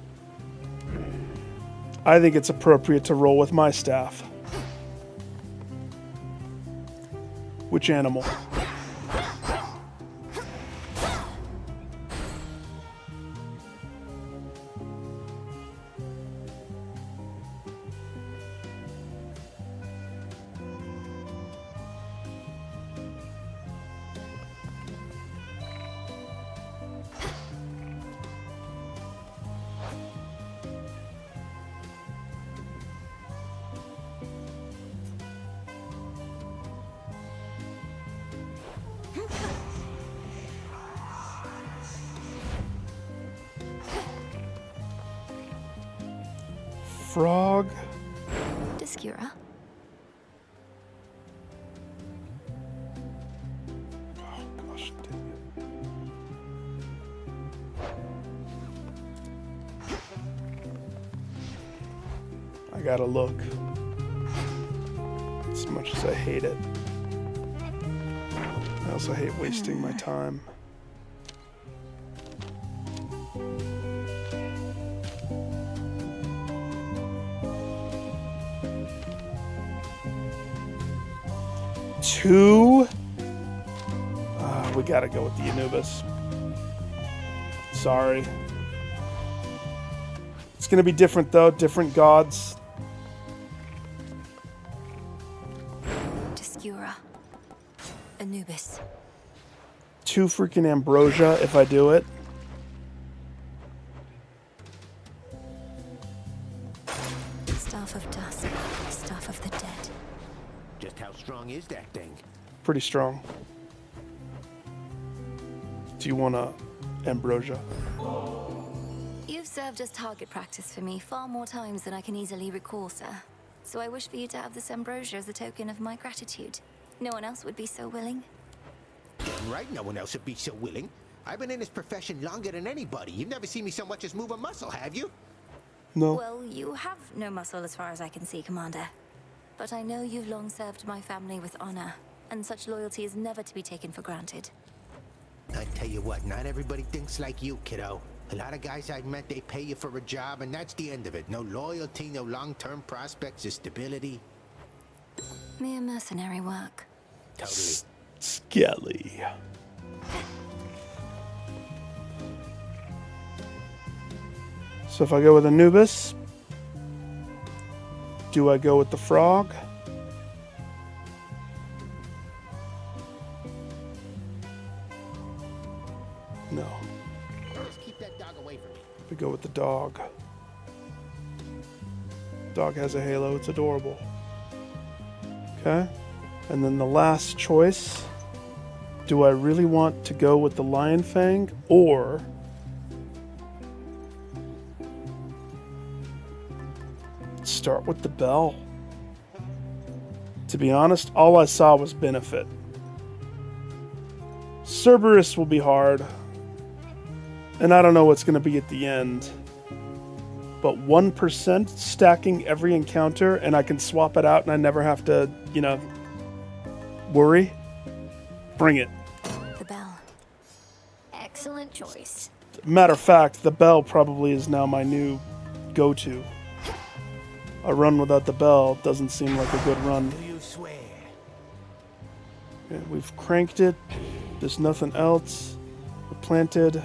I think it's appropriate to roll with my staff. Which animal? Frog. Discura. Oh gosh, dang it. I gotta look. As much as I hate it, I also hate wasting my time. Two. We gotta go with the Anubis. Sorry. gonna be different though, different gods. Discura. Anubis. 2 freaking ambrosia if I do it. Staff of Dusk. Staff of the Dead. Just how strong is that thing? Pretty strong. Do you want a ambrosia? You've served as target practice for me far more times than I can easily recall, sir. So I wish for you to have this ambrosia as a token of my gratitude. No one else would be so willing. Right, no one else would be so willing. I've been in this profession longer than anybody. You've never seen me so much as move a muscle, have you? No. Well, you have no muscle as far as I can see, Commander. But I know you've long served my family with honor, and such loyalty is never to be taken for granted. I tell you what, not everybody thinks like you, kiddo. A lot of guys I've met, they pay you for a job, and that's the end of it. No loyalty, no long-term prospects or stability. Mere mercenary work. Totally. Skelly. So if I go with Anubis, do I go with the frog? No. Just keep that dog away from me. We go with the dog. Dog has a halo, it's adorable. Okay. And then the last choice. Do I really want to go with the Lion Fang or start with the bell? To be honest, all I saw was benefit. Cerberus will be hard. And I don't know what's going to be at the end. But 1% stacking every encounter and I can swap it out and I never have to, worry. Bring it. The bell. Excellent choice. Matter of fact, the bell probably is now my new go-to. A run without the bell doesn't seem like a good run. Do you swear? Yeah, we've cranked it. There's nothing else. We're planted.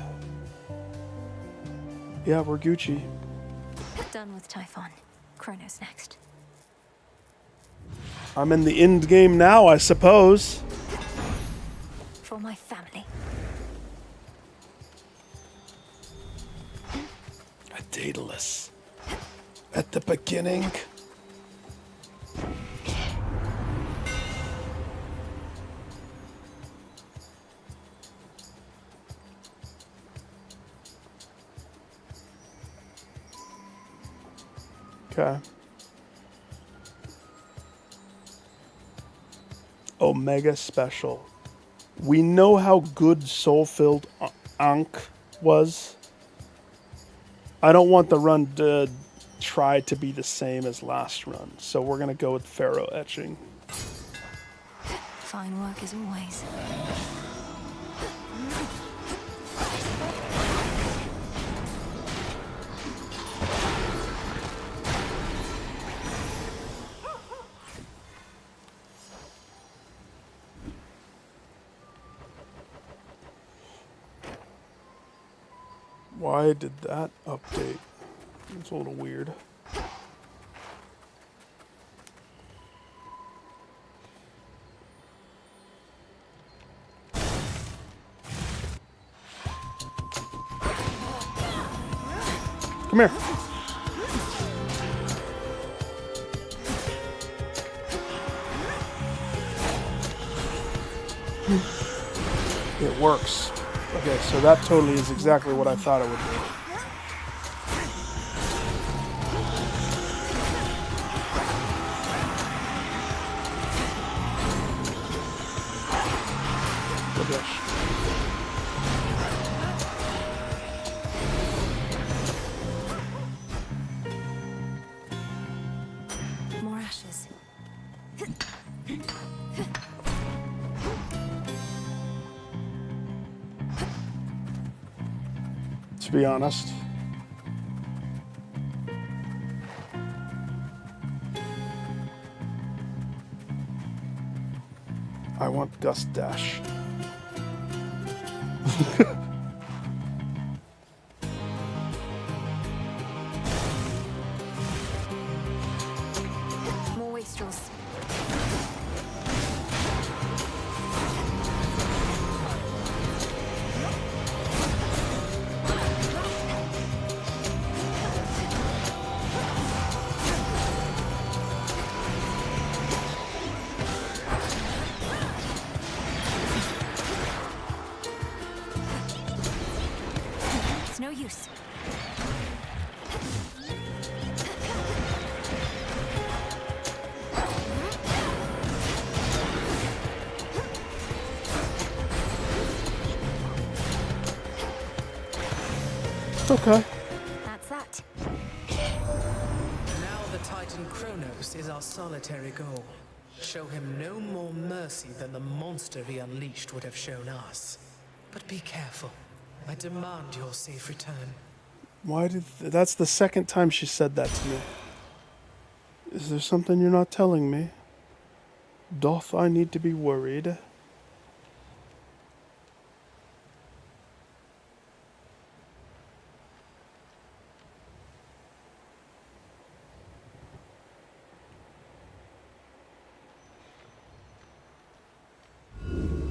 Yeah, we're Gucci. Done with Typhon. Kronos next. I'm in the end game now, I suppose. For my family. A Daedalus. At the beginning. Okay. Omega Special. We know how good Soul-Filled Ankh was. I don't want the run to try to be the same as last run, so we're going to go with Pharaoh Etching. Fine work as always. Why did that update? It's a little weird. Come here. It works. Okay, so that totally is exactly what I thought it would be. More ashes. To be honest. I want Gust Dash. use. Okay. That's that. Now the Titan Kronos is our solitary goal. Show him no more mercy than the monster he unleashed would have shown us. But be careful. I demand your safe return. Why did... That's the second time she said that to me. Is there something you're not telling me? Doth I need to be worried?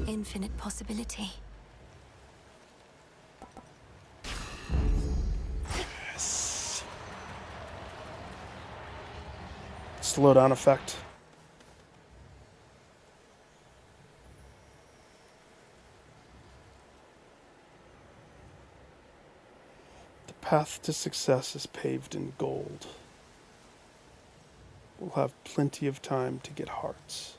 Infinite possibility. Yes. Slowdown effect. The path to success is paved in gold. We'll have plenty of time to get hearts.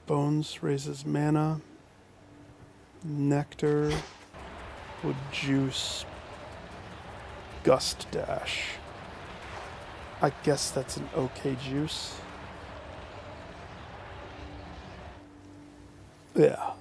Bones raises mana. Nectar would juice Gust Dash. I guess that's an okay juice. Yeah.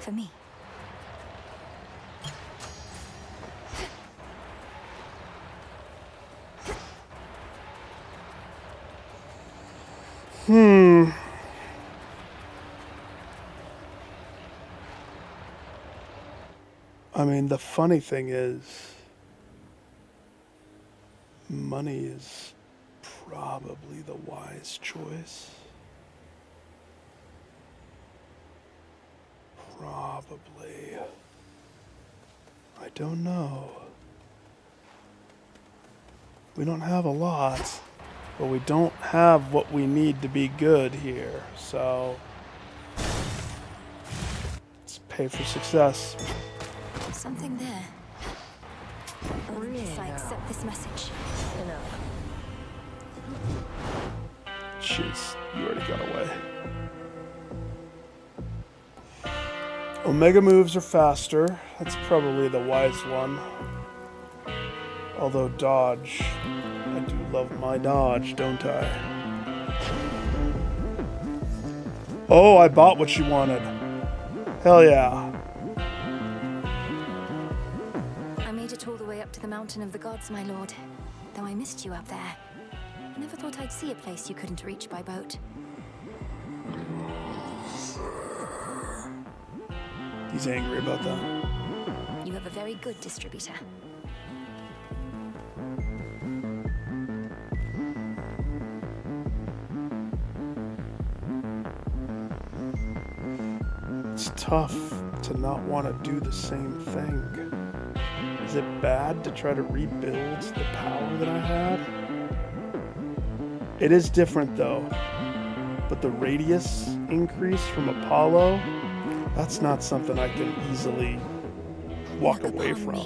For me. I mean, the funny thing is, money is probably the wise choice. Probably. I don't know. We don't have a lot, but we don't have what we need to be good here, so let's pay for success. Something there. Olympus, I accept this message. Jeez, you already got away. Omega moves are faster. That's probably the wise one. Although dodge, I do love my dodge, don't I? Oh, I bought what you wanted. Hell yeah. I made it all the way up to the Mountain of the Gods, my lord. Though I missed you up there. I never thought I'd see a place you couldn't reach by boat. He's angry about that. You have a very good distributor. tough to not want to do the same thing. Is it bad to try to rebuild the power that I had? It is different though. But the radius increase from Apollo, that's not something I can easily walk away from.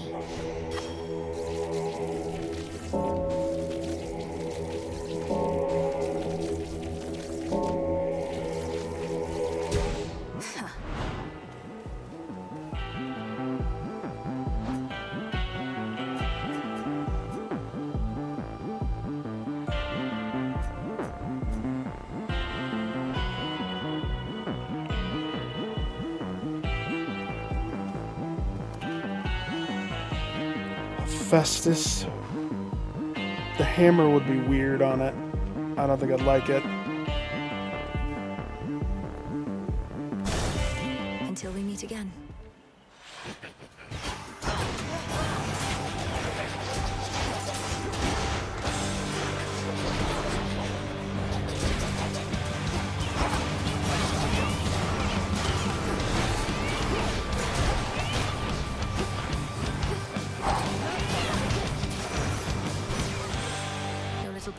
Festus. The hammer would be weird on it. I don't think I'd like it. Until we meet again.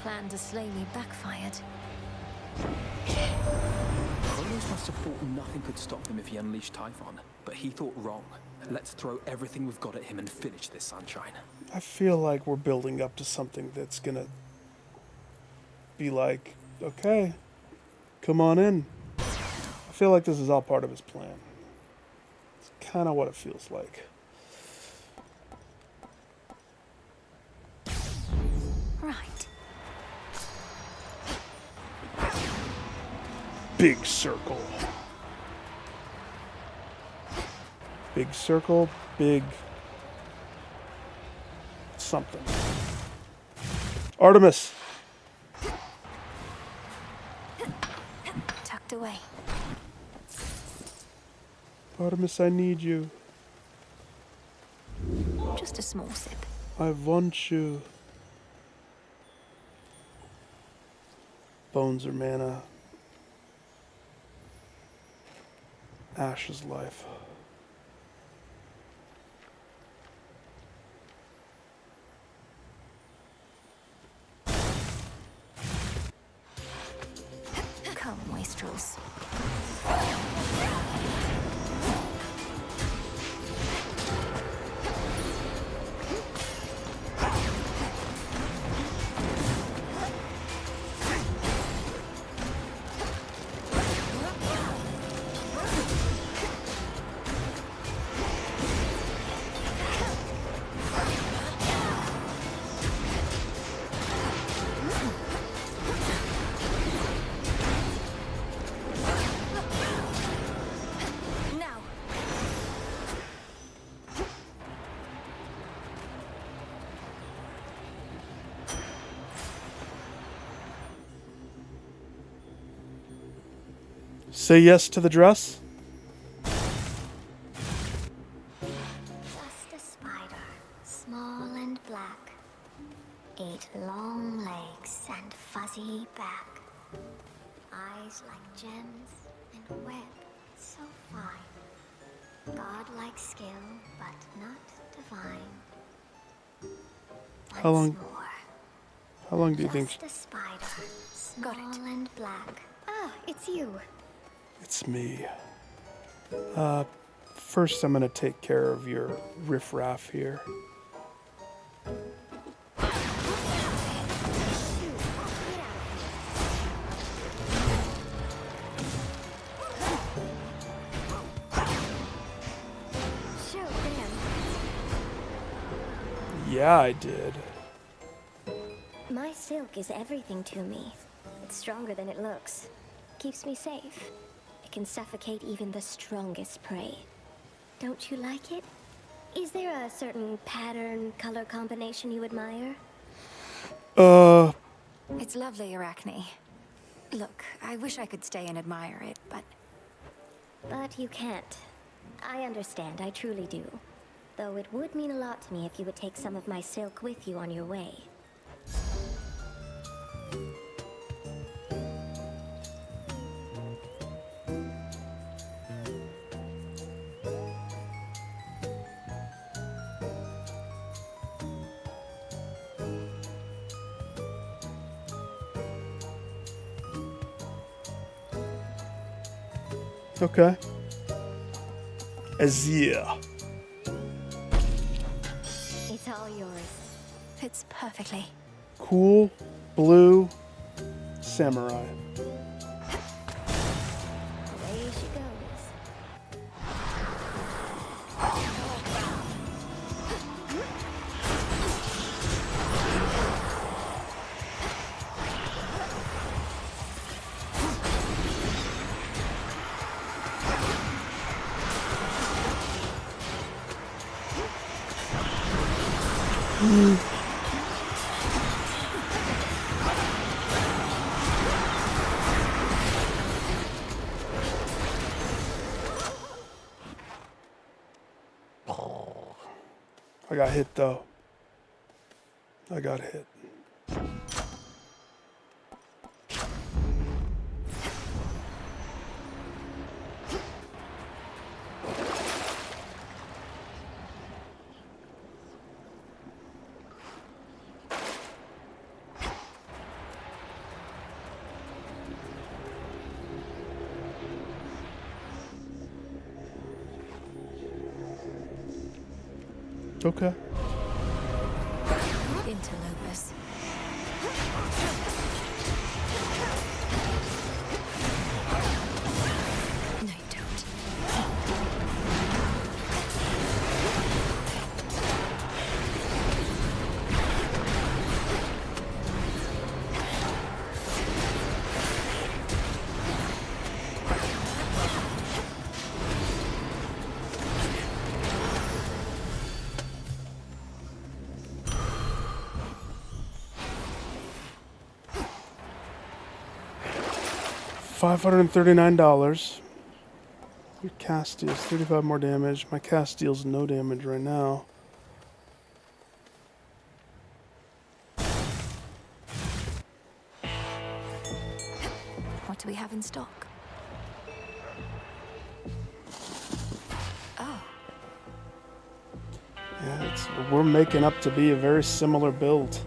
Plan to slay me backfired. Kronos must have thought nothing could stop him if he unleashed Typhon, but he thought wrong. Let's throw everything we've got at him and finish this, Sunshine. I feel like we're building up to something that's gonna be like, okay, come on in. I feel like this is all part of his plan. It's kind of what it feels like. Right. Big circle. Big circle, big something. Artemis. Tucked away. Artemis, I need you. Just a small sip. I want you. Bones are mana. Ash's life. Come, wastrels. Say yes to the dress? Just a spider, small and black. 8 long legs and fuzzy back. Eyes like gems and web so fine. Godlike skill, but not divine. How long do you think? Just a spider, small and black. Ah, it's you. It's me. First I'm gonna take care of your riffraff here. Yeah, I did. My silk is everything to me. It's stronger than it looks. Keeps me safe. It can suffocate even the strongest prey. Don't you like it? Is there a certain pattern, color combination you admire? It's lovely, Arachne. Look, I wish I could stay and admire it, but... But you can't. I understand, I truly do. Though it would mean a lot to me if you would take some of my silk with you on your way. Okay. Azir. It's all yours. Fits perfectly. Cool, blue, samurai. Away she goes. I got hit though. I got hit. Okay. Interlopers. No, you don't. $539. Your cast deals 35 more damage. My cast deals no damage right now. What do we have in stock? Oh, Yeah, we're making up to be a very similar build.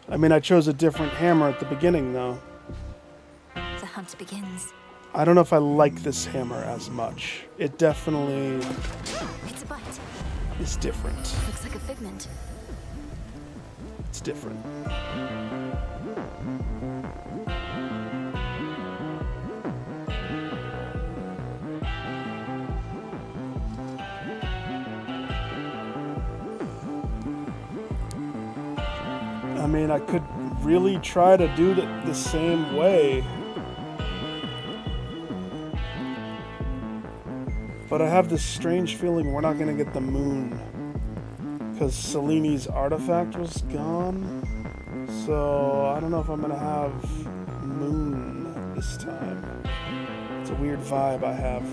I mean, I chose a different hammer at the beginning, though. the hunt begins. I don't know if I like this hammer as much. It definitely It's a bite. is different. Looks like a figment. It's different. I mean, I could really try to do it the same way. But I have this strange feeling we're not going to get the moon. Because Seleni's artifact was gone. So I don't know if I'm going to have moon this time. It's a weird vibe I have.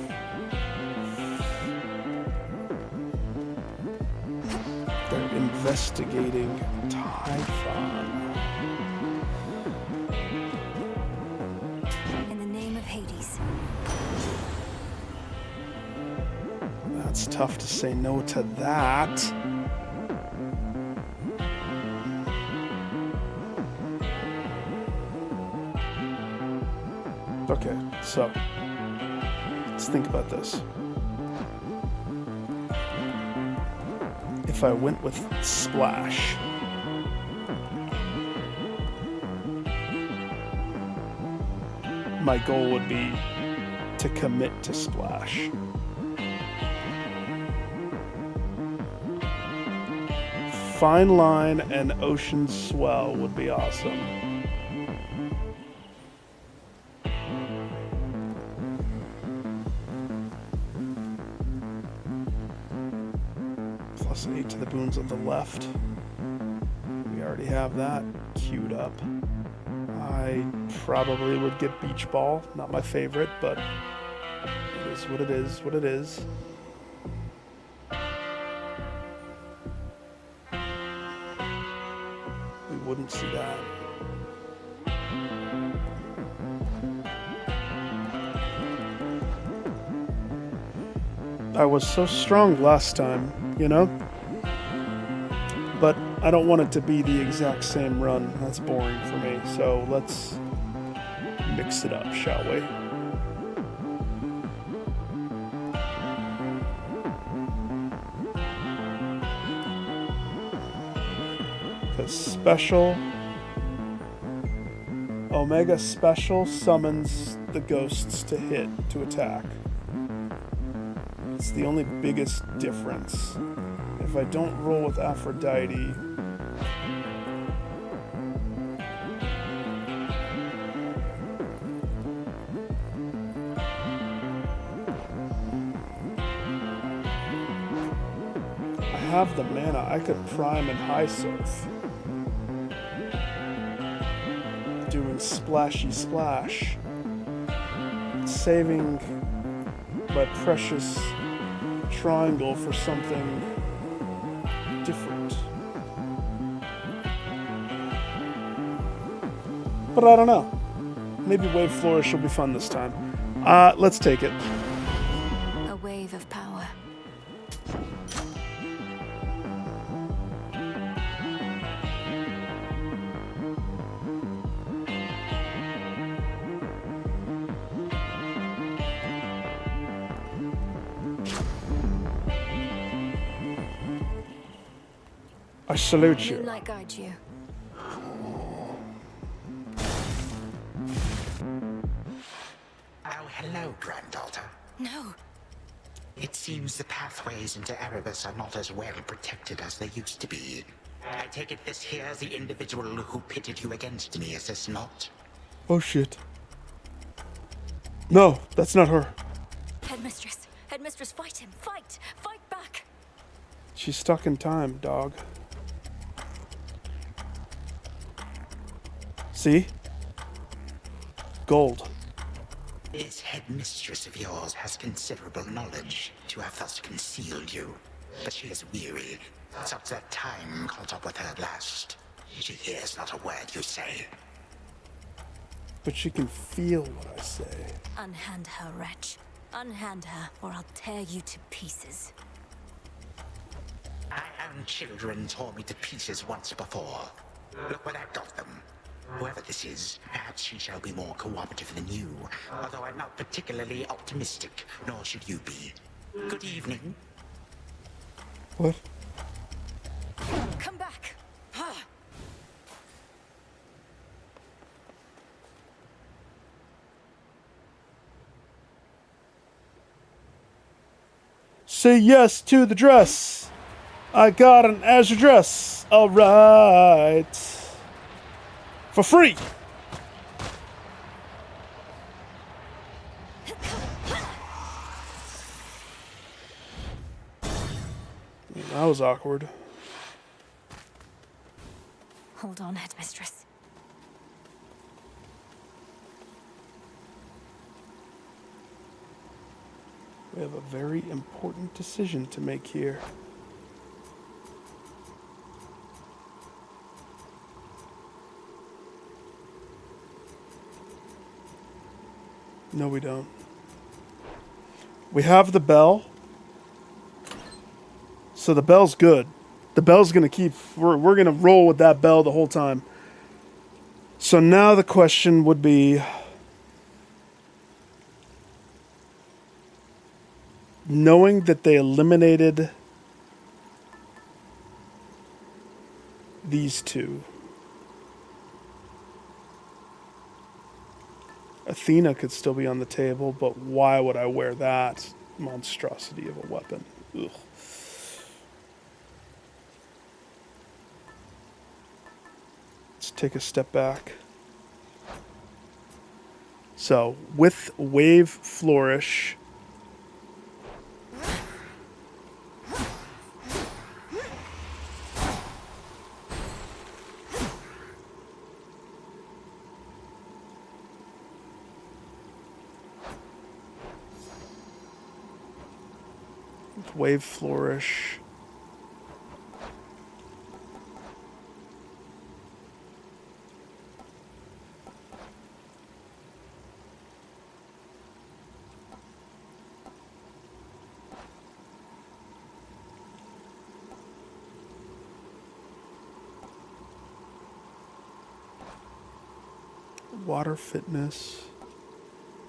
They're investigating Typhon. In the name of Hades. That's tough to say no to that. Okay, so let's think about this. If I went with Splash, my goal would be to commit to Splash. Fine Line and Ocean Swell would be awesome. Plus 8 to the boons on the left. We already have that queued up. I probably would get Beach Ball. Not my favorite, but it is what it is, what it is. We wouldn't see that. I was so strong last time, you know? But I don't want it to be the exact same run. That's boring for me. So let's mix it up, shall we? Omega Special. Omega Special summons the ghosts to hit, to attack. It's the only biggest difference. If I don't roll with Aphrodite, I have the mana. I could prime and high surf. Doing splashy splash. Saving my precious triangle for something different. But I don't know. Maybe Wave Flourish will be fun this time. Let's take it. A wave of power. I salute you. Moonlight guides you. Oh, hello, granddaughter. No. It seems the pathways into Erebus are not as well protected as they used to be. I take it this here's the individual who pitted you against me, is this not? Oh shit. No, that's not her. Headmistress. Headmistress, fight him. Fight. Fight back. She's stuck in time, dog. See? Gold. This headmistress of yours has considerable knowledge to have thus concealed you. But she is weary, such that time caught up with her at last. She hears not a word you say. But she can feel what I say. Unhand her, wretch. Unhand her, or I'll tear you to pieces. My own children tore me to pieces once before. Look where that got them. Whoever this is, perhaps she shall be more cooperative than you, although I'm not particularly optimistic, nor should you be. Good evening. What? Come back. Say yes to the dress. I got an Azure dress. All right. For free. That was awkward. Hold on, headmistress. We have a very important decision to make here. No, we don't. We have the bell. So the bell's good. The bell's going to keep... We're going to roll with that bell the whole time. So now the question would be... Knowing that they eliminated these two... Athena could still be on the table, but why would I wear that monstrosity of a weapon? Ugh. Let's take a step back. So, with Wave Flourish... Wave Flourish. Water Fitness.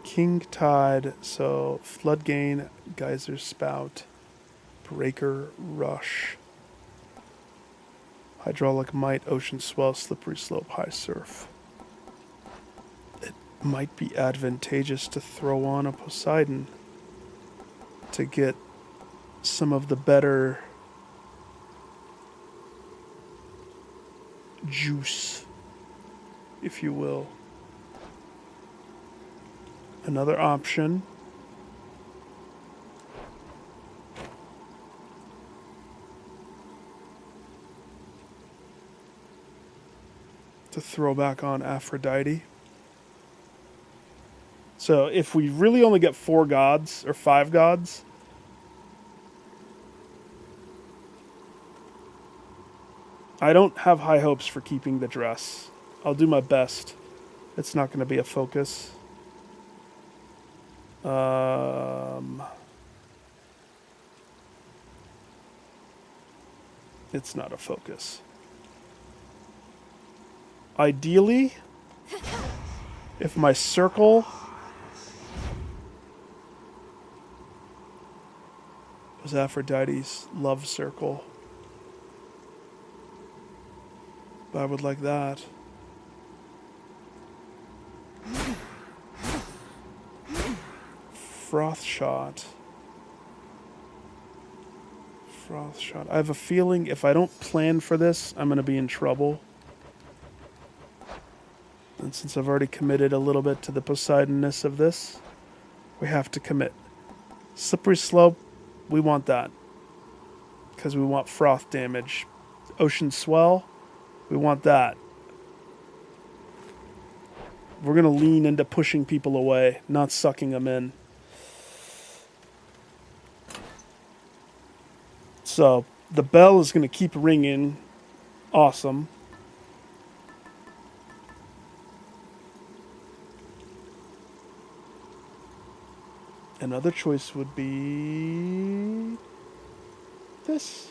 King Tide, so Flood Gain, Geyser Spout. Breaker Rush. Hydraulic might, ocean swell, slippery slope, high surf. It might be advantageous to throw on a Poseidon to get some of the better juice, if you will. Another option to throw back on Aphrodite. So if we really only get 4 gods or 5 gods, I don't have high hopes for keeping the dress. I'll do my best. It's not going to be a focus. It's not a focus. Ideally, if my circle was Aphrodite's love circle, but I would like that. Froth shot. Froth shot. I have a feeling if I don't plan for this, I'm going to be in trouble. And since I've already committed a little bit to the Poseidon-ness of this, we have to commit. Slippery slope, we want that. Because we want froth damage. Ocean swell, we want that. We're going to lean into pushing people away, not sucking them in. So, the bell is going to keep ringing. Awesome. Another choice would be this.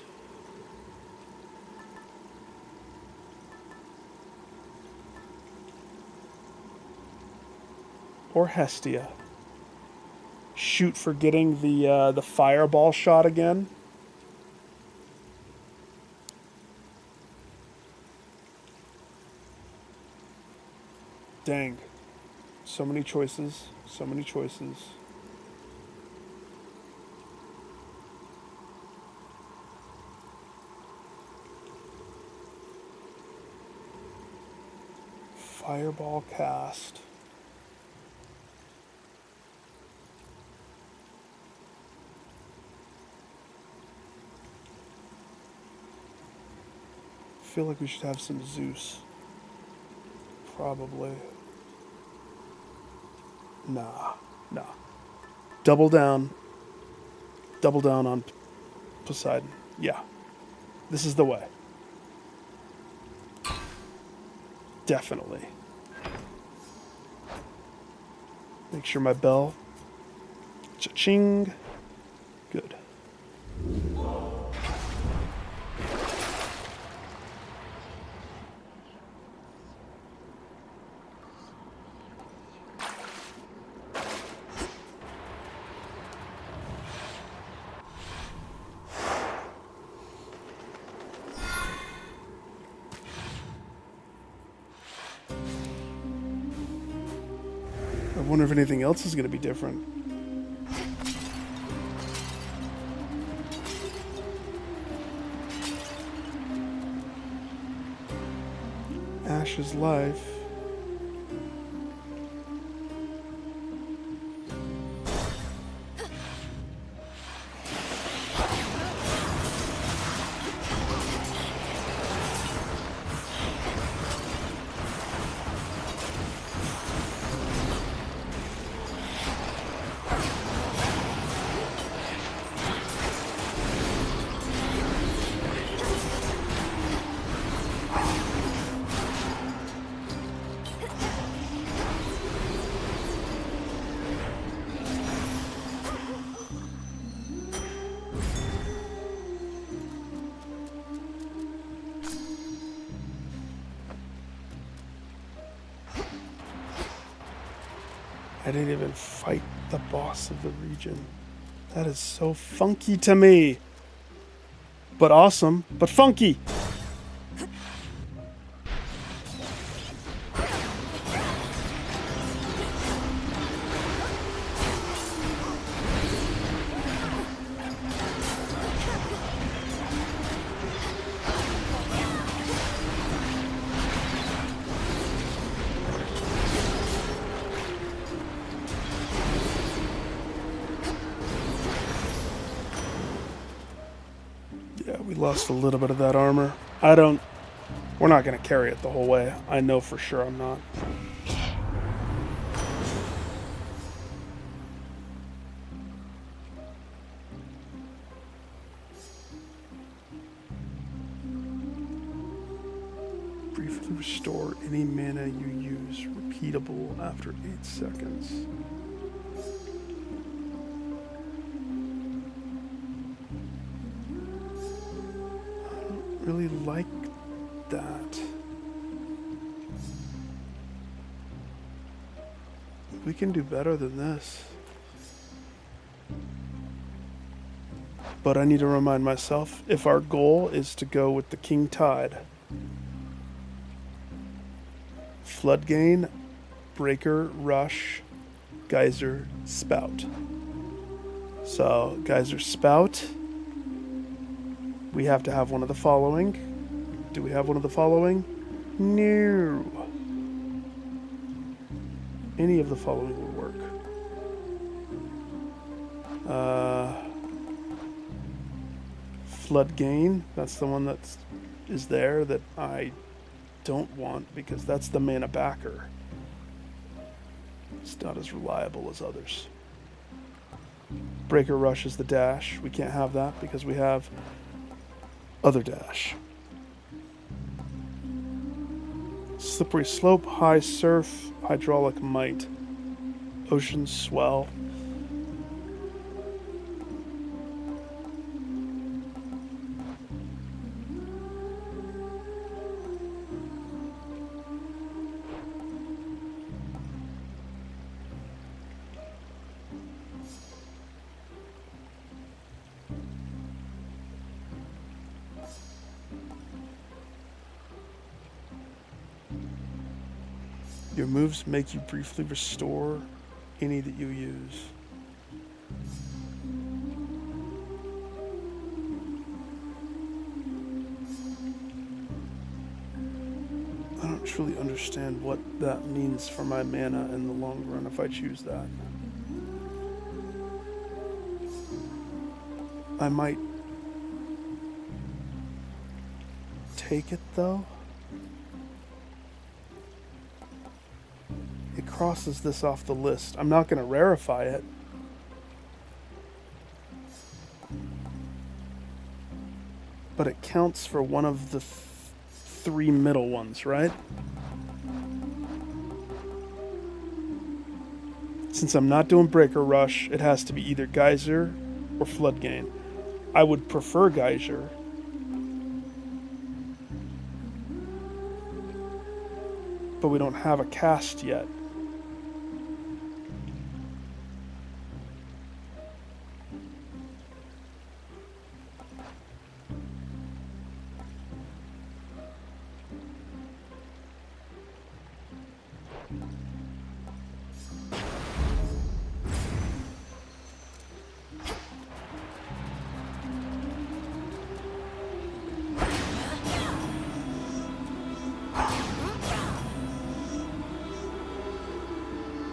Or Hestia. Shoot for getting the fireball shot again. Dang. So many choices. So many choices. Fireball cast. I feel like we should have some Zeus. Probably. Nah. Double down. Double down on Poseidon. Yeah. This is the way. Definitely. Make sure my bell. Cha-ching. Good. I wonder if anything else is going to be different. Ash's life. I didn't even fight the boss of the region. That is so funky to me. But awesome, but funky. Yeah, we lost a little bit of that armor. We're not going to carry it the whole way. I know for sure I'm not. Briefly restore any mana you use, repeatable after 8 seconds. I don't really like that. We can do better than this. But I need to remind myself, if our goal is to go with the King Tide, Flood Gain, Breaker, Rush, Geyser, Spout. So, Geyser, Spout, we have to have one of the following. Do we have one of the following? No. Any of the following would work. Flood Gain, that's the one that is there that I don't want because that's the mana backer. It's not as reliable as others. Breaker Rush is the dash. We can't have that because we have other dash. Slippery Slope, High Surf, Hydraulic Might, Ocean Swell. Your moves make you briefly restore any that you use. I don't truly understand what that means for my mana in the long run if I choose that. I might take it though. It crosses this off the list. I'm not going to rarefy it. But it counts for one of the 3 middle ones, right? Since I'm not doing Breaker Rush, it has to be either Geyser or Flood Gain. I would prefer Geyser. But we don't have a cast yet.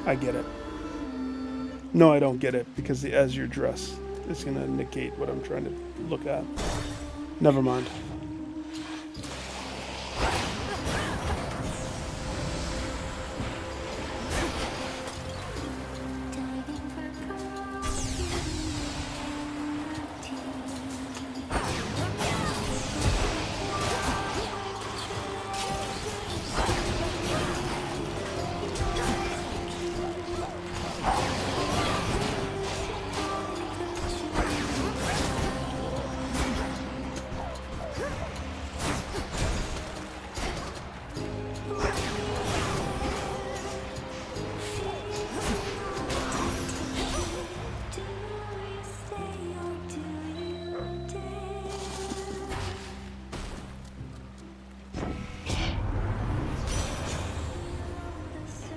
I get it. No, I don't get it, because the Azure dress is going to negate what I'm trying to look at. Never mind.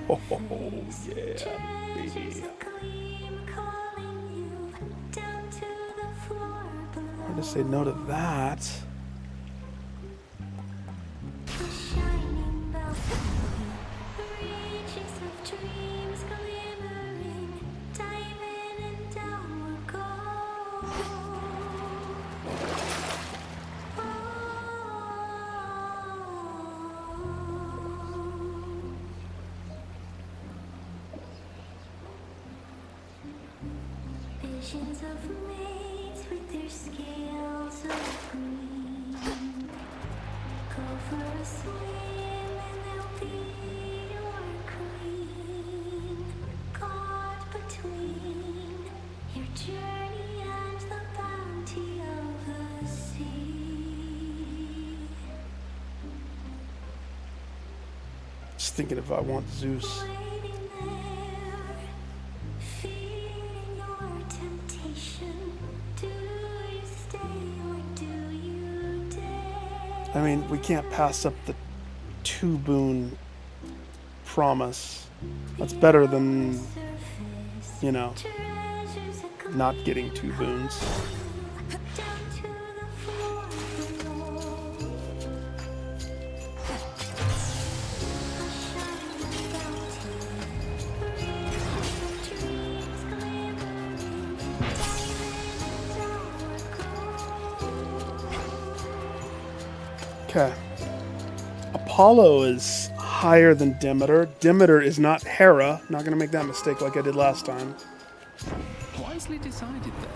Oh, yeah, baby. Hard to say no to that. Visions of maids with their scales of green. Go for a swim and they'll be your queen. Caught between your journey and the bounty of the sea. Just thinking if I want Zeus. I mean, we can't pass up the 2 boon promise. That's better than, you know, not getting 2 boons. Okay. Apollo is higher than Demeter. Demeter is not Hera. Not going to make that mistake like I did last time. Wisely decided there.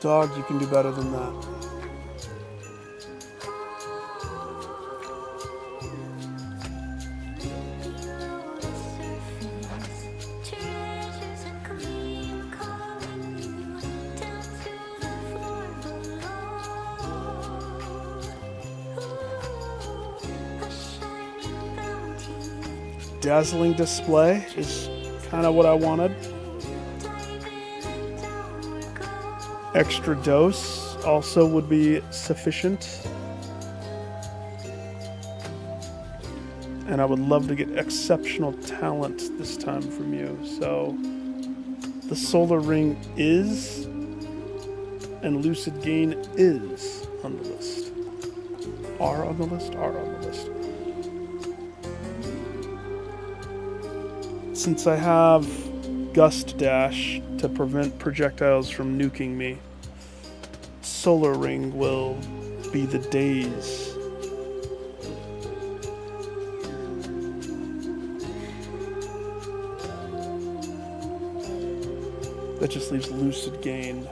Dog, you can do better than that. Dazzling display is kind of what I wanted. Extra dose also would be sufficient. And I would love to get exceptional talent this time from you. So the solar ring is, and lucid gain is on the list. Are on the list? Are on the list. Since I have Gust Dash to prevent projectiles from nuking me, Solar Ring will be the daze. That just leaves Lucid Gain.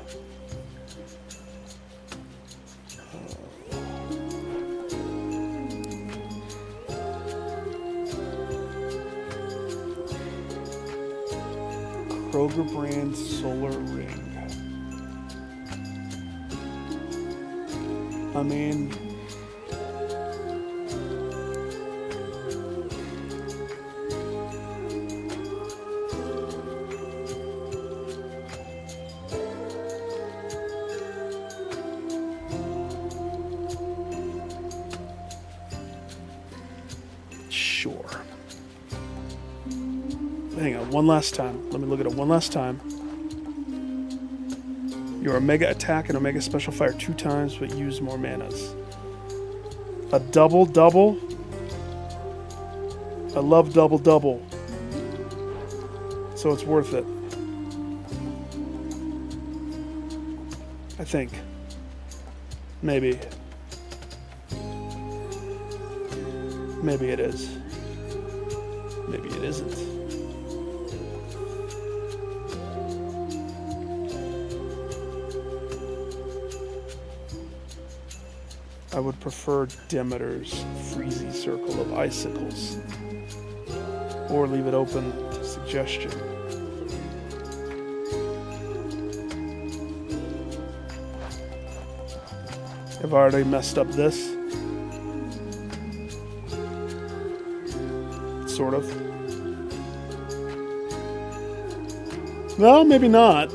Kroger brand Solar Ring. I mean, sure. Hang on, one last time. Let me look at it one last time. Your Omega attack and Omega special fire 2 times, but use more manas. A double-double. I love double-double. So it's worth it. I think. Maybe. Maybe it is. Maybe it isn't. I would prefer Demeter's Freezy Circle of Icicles. Or leave it open to suggestion. I've already messed up this. Sort of. Well, maybe not.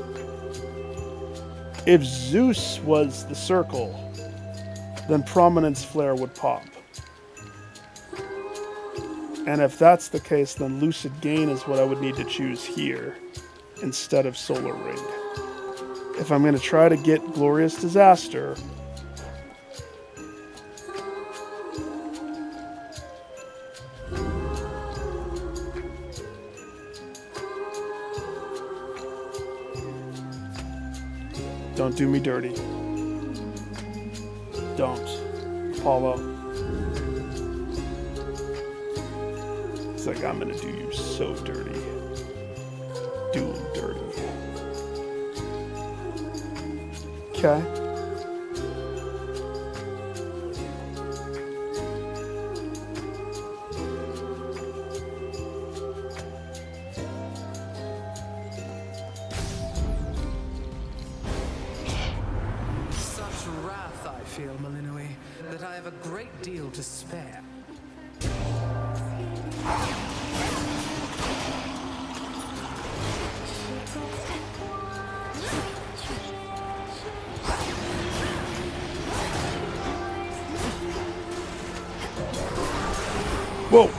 If Zeus was the circle, then Prominence Flare would pop. And if that's the case, then Lucid Gain is what I would need to choose here instead of Solar Ring. If I'm going to try to get Glorious Disaster, don't do me dirty. don't, Paulo. It's like, I'm gonna do you so dirty. Do him dirty. Okay. Such wrath I feel, Malinui, that I have a great deal to spare. Whoa!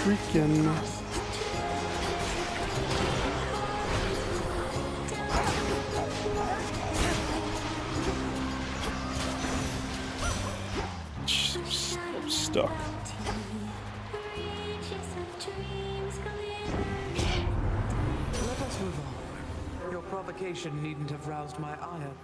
Freaking... I'm stuck. Let us move on. Your provocation needn't have roused my ire.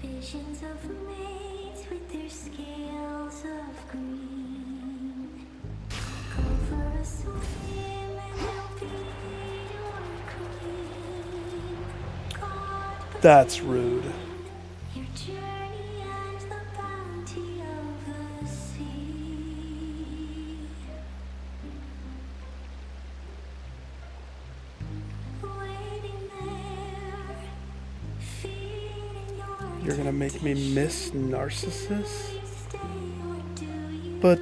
Visions of maids with their scales of green. Come for a swim and they'll be your queen. God, That's rude. your journey and the bounty of the sea. Waiting there, feeding your You're gonna make me miss Narcissus? But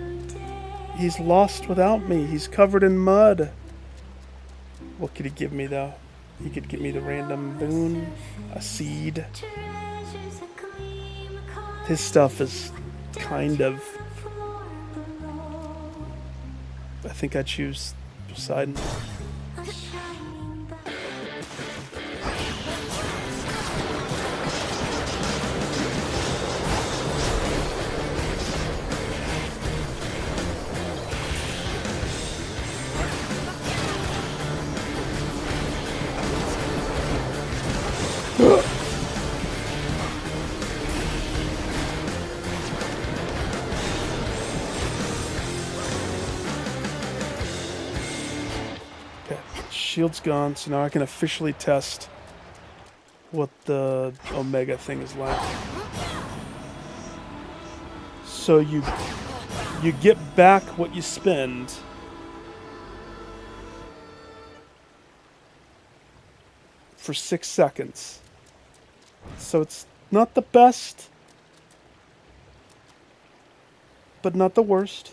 he's lost without me. He's covered in mud. What could he give me, though? He could give me the random boon, a seed. His stuff is kind of... I think I choose Poseidon. Okay, shield's gone, so now I can officially test what the Omega thing is like. So you get back what you spend. For 6 seconds. So it's not the best, but not the worst.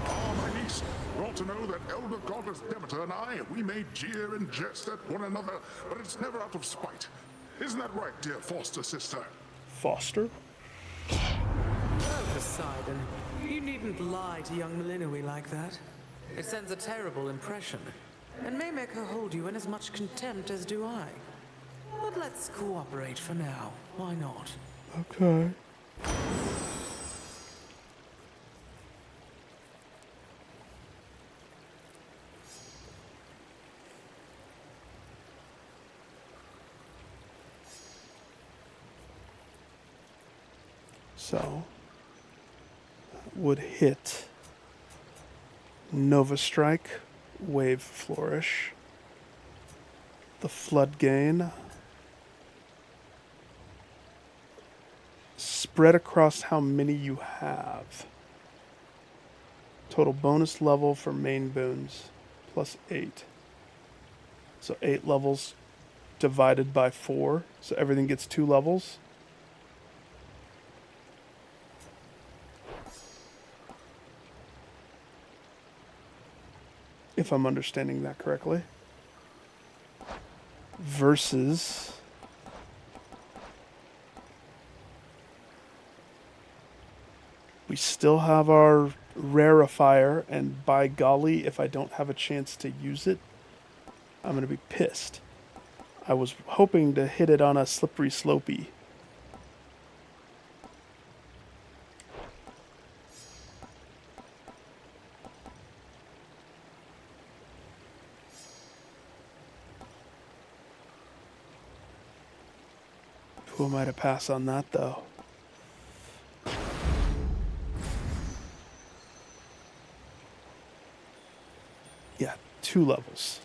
Ah, my niece, you ought to know that Elder Goddess Demeter and I, we may jeer and jest at one another, but it's never out of spite. Isn't that right, dear foster sister? Foster? Oh, Poseidon, you needn't lie to young Malinui like that. It sends a terrible impression, and may make her hold you in as much contempt as do I. But let's cooperate for now. Why not? Okay. So, would hit Nova Strike, Wave Flourish, the Flood Gain, spread across how many you have. Total bonus level for main boons, plus 8. So 8 levels divided by 4, so everything gets 2 levels. If I'm understanding that correctly. versus we still have our rarefier, and by golly, if I don't have a chance to use it, I'm going to be pissed. I was hoping to hit it on a slippery slopey. Who am I to pass on that, though? Yeah, 2 levels.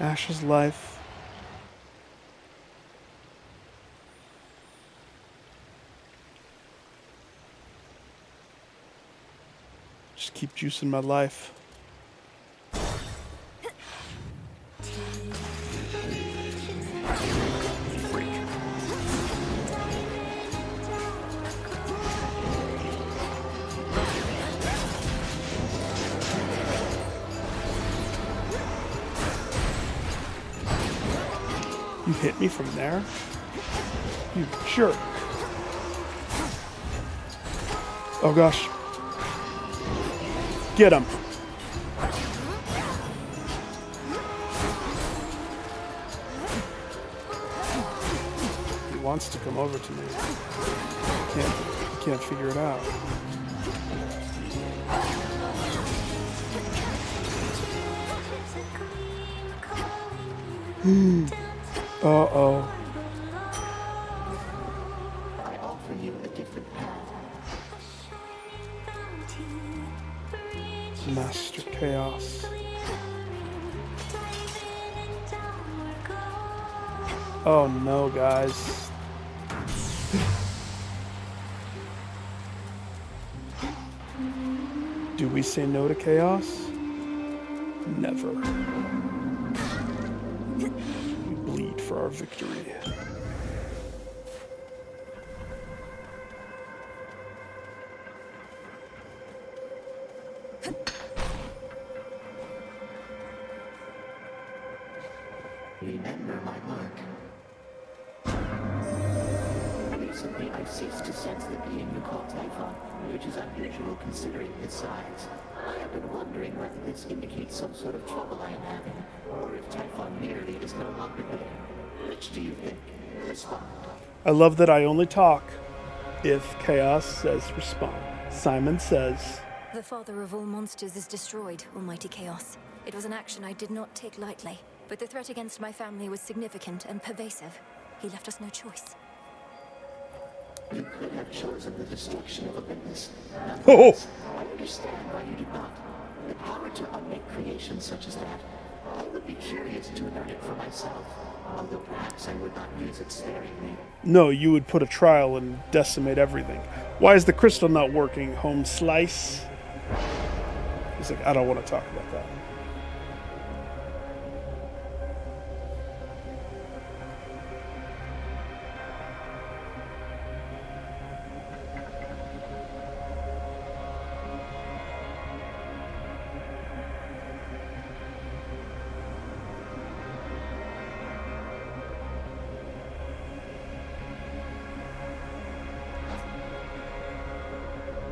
Ash's life. Just keep juicing my life. You hit me from there? You jerk. Oh gosh. Get him. He wants to come over to me. Can't figure it out. Uh-oh. I offer you a different path. Master Chaos. Oh no, guys. Do we say no to Chaos? Never. We bleed for our victory. Remember my mark. Recently, I've ceased to sense the being you call Typhon, which is unusual considering its size. I have been wondering whether this indicates some sort of trouble I am having, or if Typhon merely is no longer there. Which do you think? Respond. I love that I only talk if Chaos says respond. Simon says, The father of all monsters is destroyed, Almighty Chaos. It was an action I did not take lightly, but the threat against my family was significant and pervasive. He left us no choice. You could have chosen the destruction of Olympus. Oh! I understand why you did not. The power to unmake creations such as that, I would be curious to learn it for myself, although perhaps I would not use it sparingly. no, you would put a trial and decimate everything. Why is the crystal not working, home slice? He's like, I don't want to talk about that.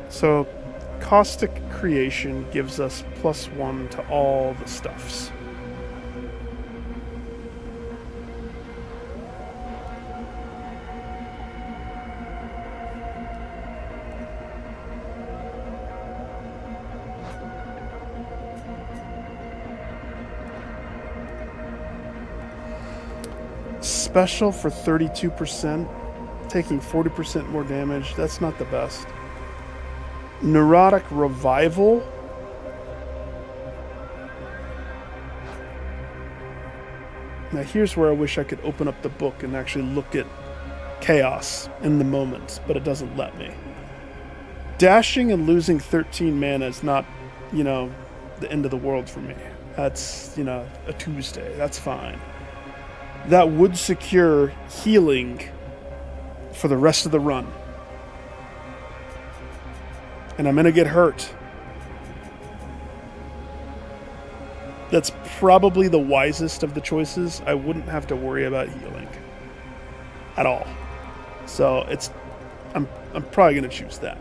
So, Caustic Creation gives us +1 to all the stuffs. Special for 32%, taking 40% more damage. That's not the best. Neurotic Revival. Now here's where I wish I could open up the book and actually look at Chaos in the moment, but it doesn't let me. Dashing and losing 13 mana is not, the end of the world for me. That's, a Tuesday. That's fine. That would secure healing for the rest of the run. And I'm gonna get hurt. That's probably the wisest of the choices. I wouldn't have to worry about healing at all. So I'm probably gonna choose that.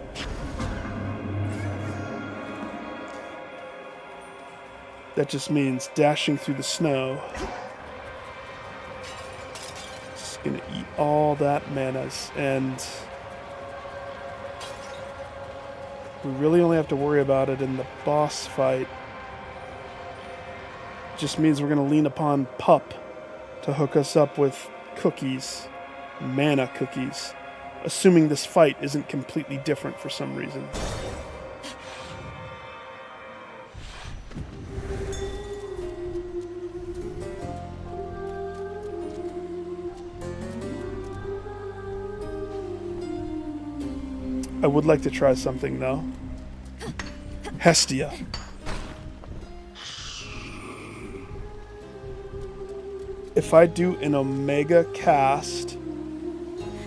That just means dashing through the snow. Just gonna eat all that manas, and we really only have to worry about it in the boss fight. Just means we're gonna lean upon Pup to hook us up with cookies, mana cookies, assuming this fight isn't completely different for some reason. I would like to try something though. Hestia. If I do an Omega cast,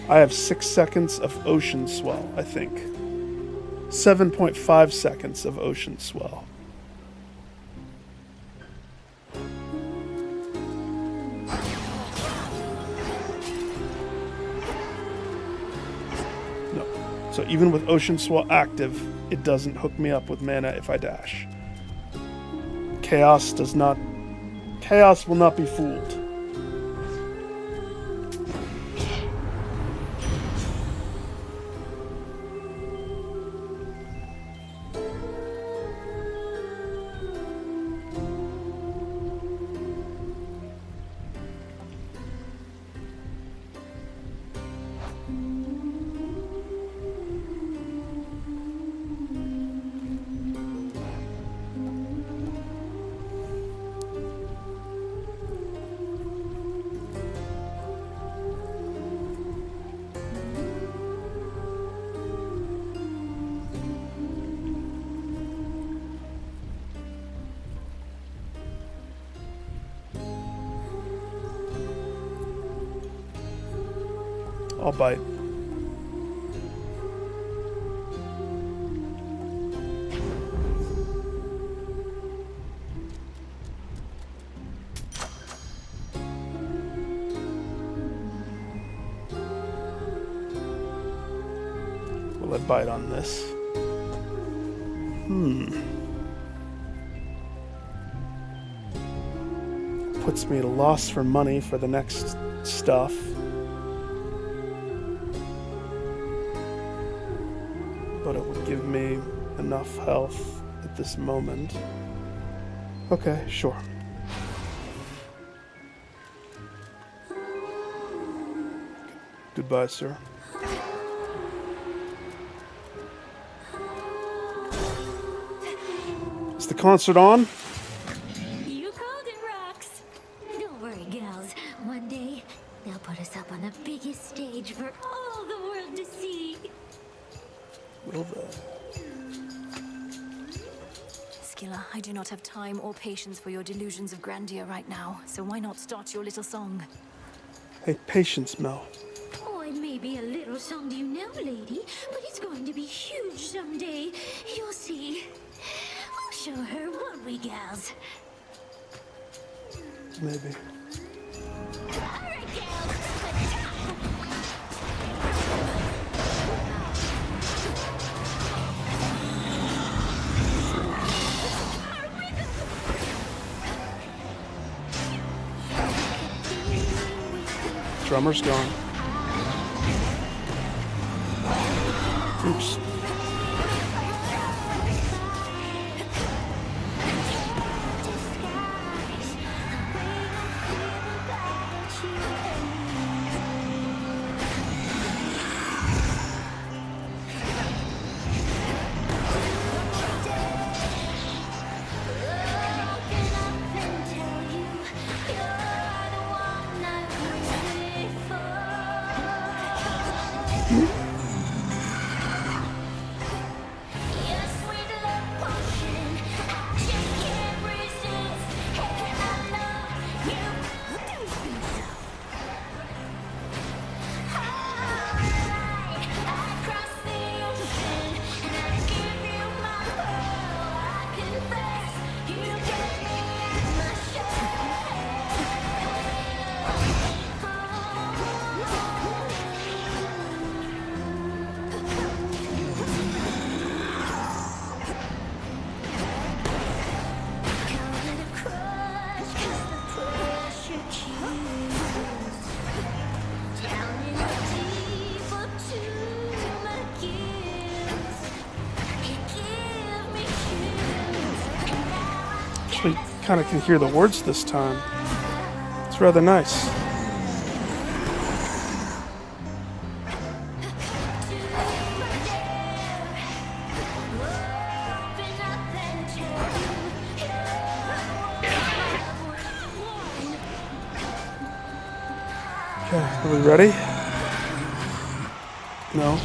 I have 6 seconds of Ocean Swell, I think. 7.5 seconds of Ocean Swell. No. So even with Ocean Swell active, it doesn't hook me up with mana if I dash. Chaos will not be fooled. I'll bite. Will I bite on this? Puts me at a loss for money for the next stuff. But it would give me enough health at this moment. Okay, sure. Goodbye, sir. Is the concert on? You called it, Rox. Don't worry, gals. One day, they'll put us up on the biggest stage for all the world to see. Will they? Skilla, I do not have time or patience for your delusions of grandeur right now, so why not start your little song? Hey, patience, Mel. Oh, it may be a little song to you now, lady, but it's going to be huge someday. You'll see. We'll show her, won't we, gals? Maybe. All right, gals. Drummer's gone. Oops. Actually, kind of can hear the words this time. It's rather nice. Okay, are we ready? No.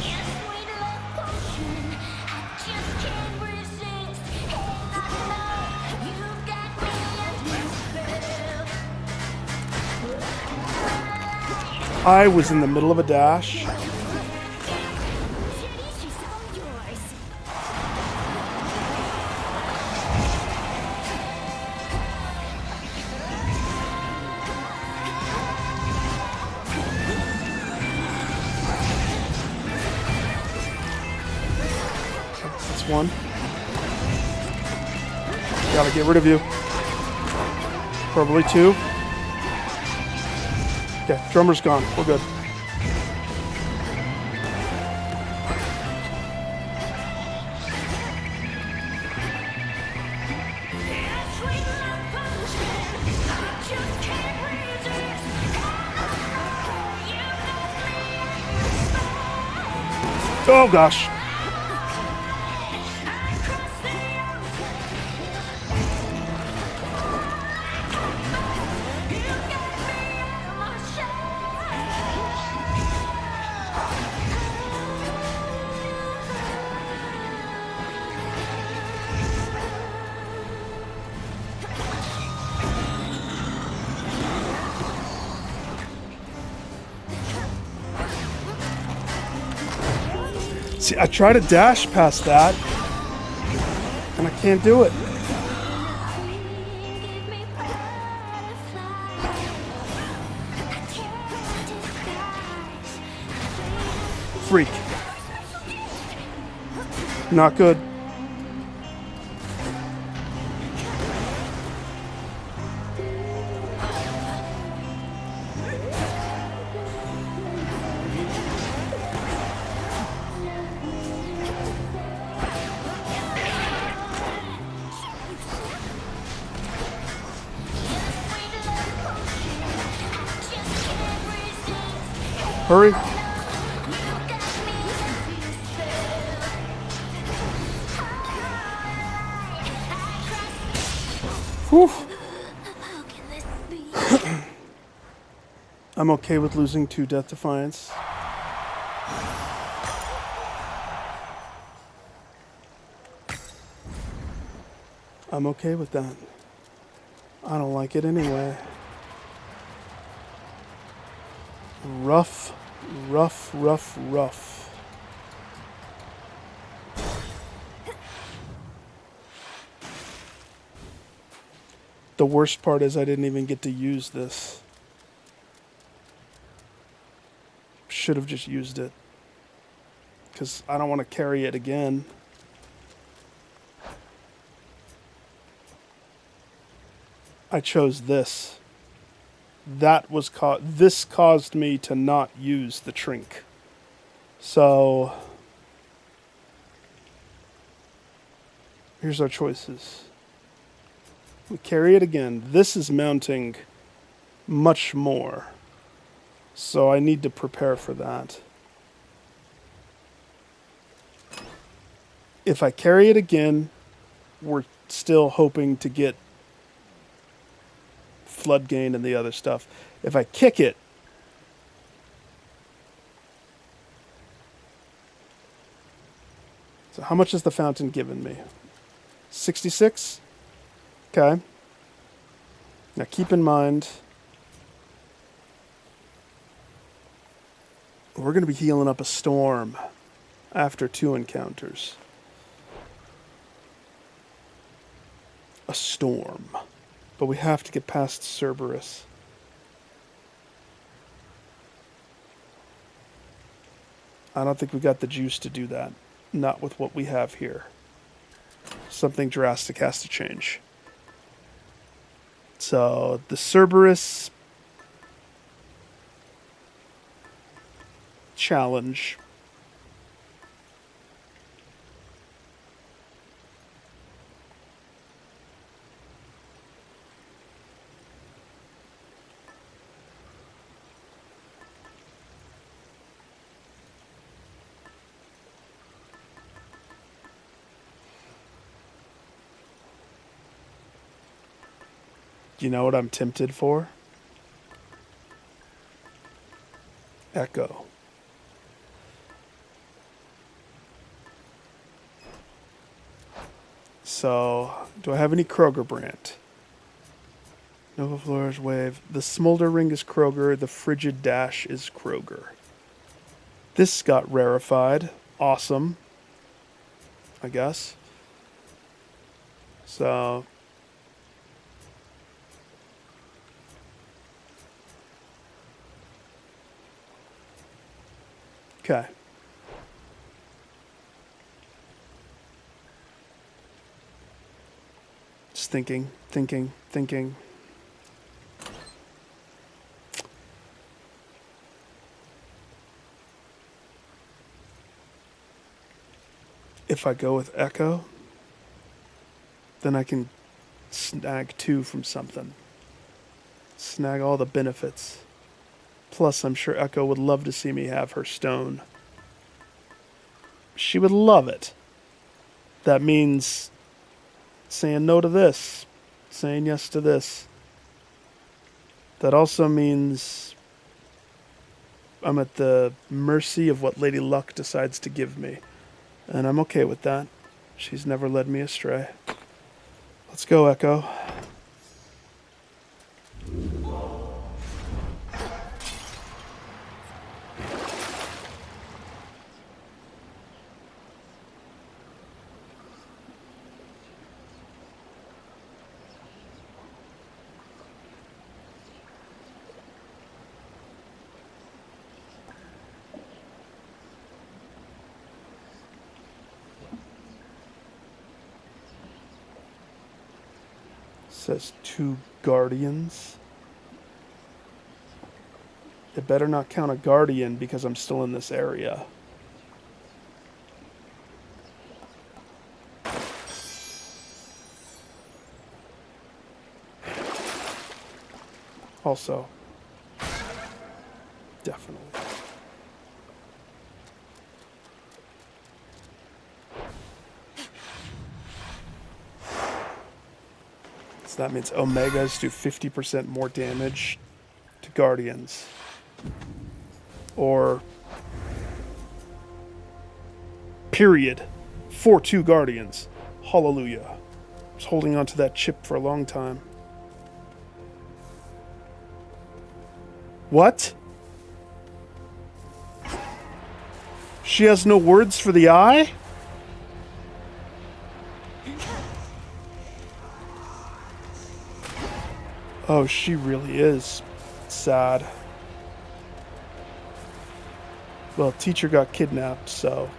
I was in the middle of a dash. That's one. Gotta get rid of you. Probably two. Okay, drummer's gone. We're good. Oh gosh. See, I try to dash past that, and I can't do it. Freak. Not good. Hurry. Whew. I'm okay with losing to Death Defiance. I'm okay with that. I don't like it anyway. Rough, rough, rough, rough. The worst part is I didn't even get to use this. Should have just used it. Because I don't want to carry it again. I chose this. That was this caused me to not use the Trink. So here's our choices. We carry it again. This is mounting much more. So I need to prepare for that. If I carry it again, we're still hoping to get flood gain and the other stuff. If I kick it, so how much has the fountain given me? 66? Okay. Now keep in mind, we're going to be healing up a storm after 2 encounters. A storm. But we have to get past Cerberus. I don't think we got the juice to do that. Not with what we have here. Something drastic has to change. So, the Cerberus challenge. You know what I'm tempted for? Echo. So, do I have any Kroger brand? Nova Flourish Wave. The Smolder Ring is Kroger. The Frigid Dash is Kroger. This got rarefied. Awesome. I guess. So. Okay. Just thinking. If I go with Echo, then I can snag 2 from something. Snag all the benefits. Plus, I'm sure Echo would love to see me have her stone. She would love it. That means saying no to this, saying yes to this. That also means I'm at the mercy of what Lady Luck decides to give me. And I'm okay with that. She's never led me astray. Let's go, Echo. Says 2 guardians. It better not count a guardian because I'm still in this area. Also, definitely. So that means Omegas do 50% more damage to Guardians. Or period. 4-2 Guardians. Hallelujah. I was holding on to that chip for a long time. What? She has no words for the eye? Oh, she really is sad. Well, teacher got kidnapped, so...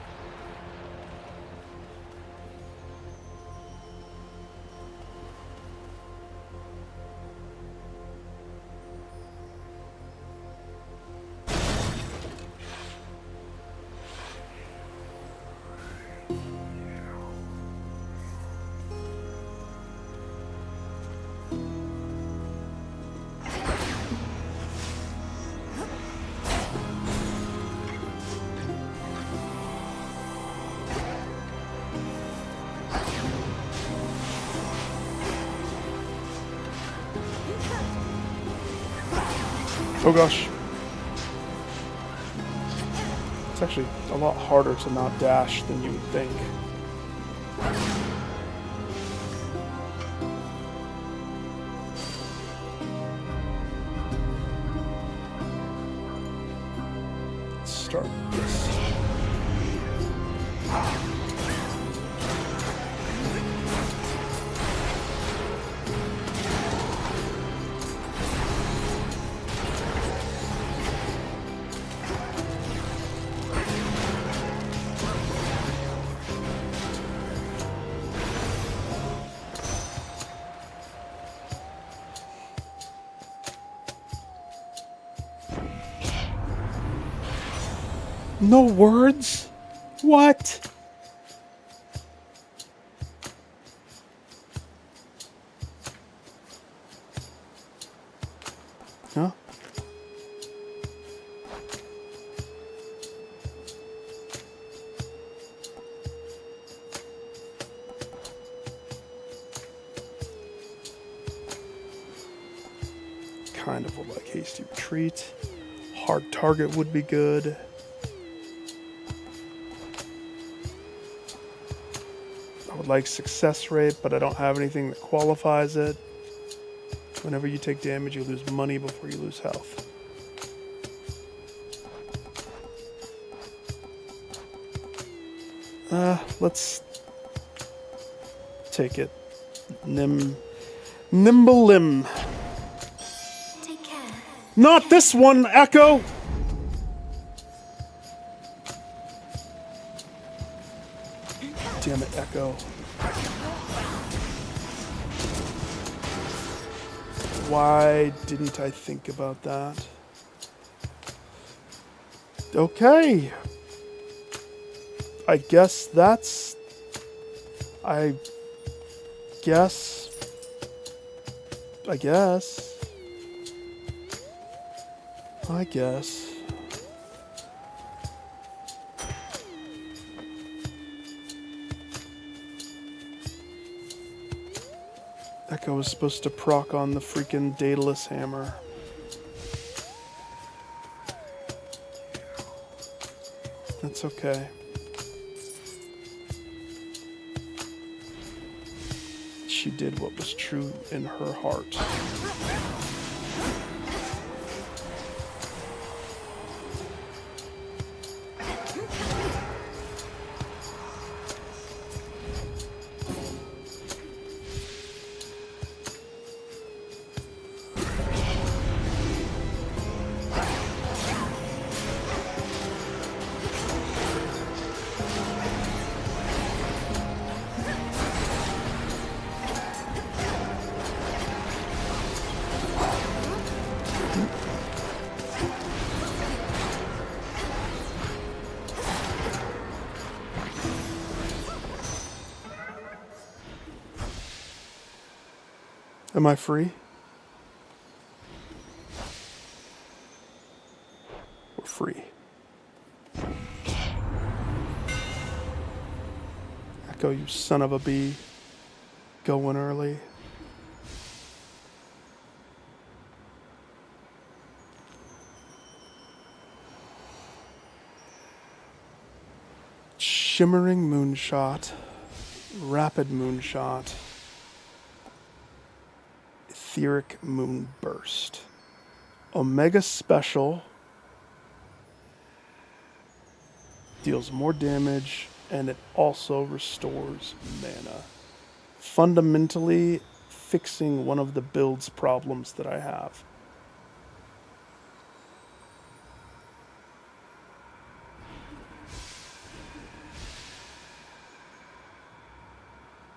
Oh gosh. It's actually a lot harder to not dash than you would think. Let's start with this. No words? What? Huh? kind of would like hasty retreat. Hard target would be good. I would like success rate, but I don't have anything that qualifies it. Whenever you take damage, you lose money before you lose health. Let's take it. Nimble limb. Take care. Not this one, Echo! Damn it, Echo. Why didn't I think about that? Okay. I guess that's... I guess... Echo was supposed to proc on the freaking Daedalus hammer. That's okay. She did what was true in her heart. Am I free? We're free. Echo, you son of a bee. Going early. Shimmering Moonshot. Rapid Moonshot. Etheric Moonburst. Omega Special deals more damage and it also restores mana. Fundamentally fixing one of the build's problems that I have.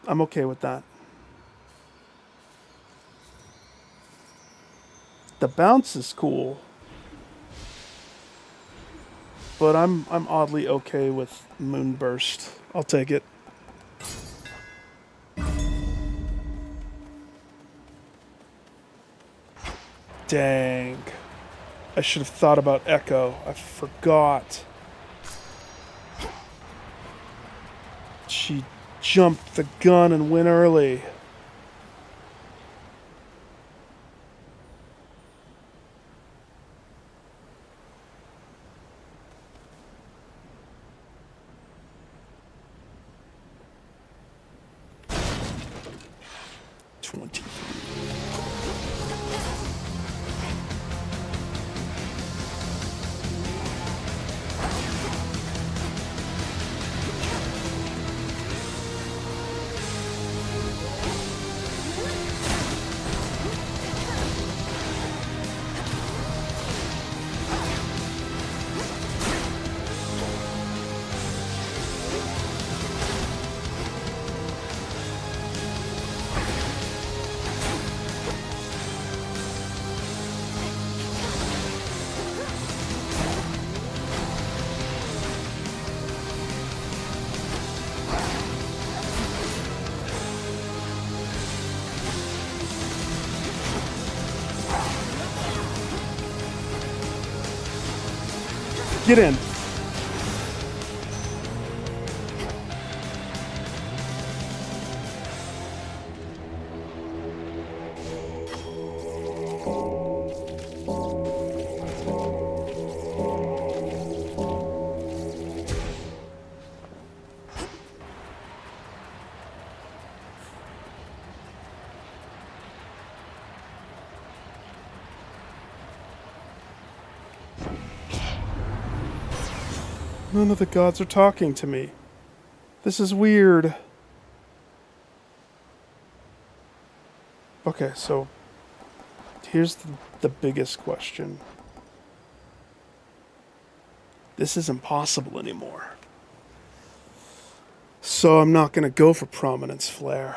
I'm okay with that. The bounce is cool, but I'm oddly okay with Moonburst. I'll take it. Dang. I should have thought about Echo. I forgot. She jumped the gun and went early. Get in. None of the gods are talking to me. This is weird. Okay, so here's the biggest question. This isn't possible anymore. So I'm not going to go for prominence flare.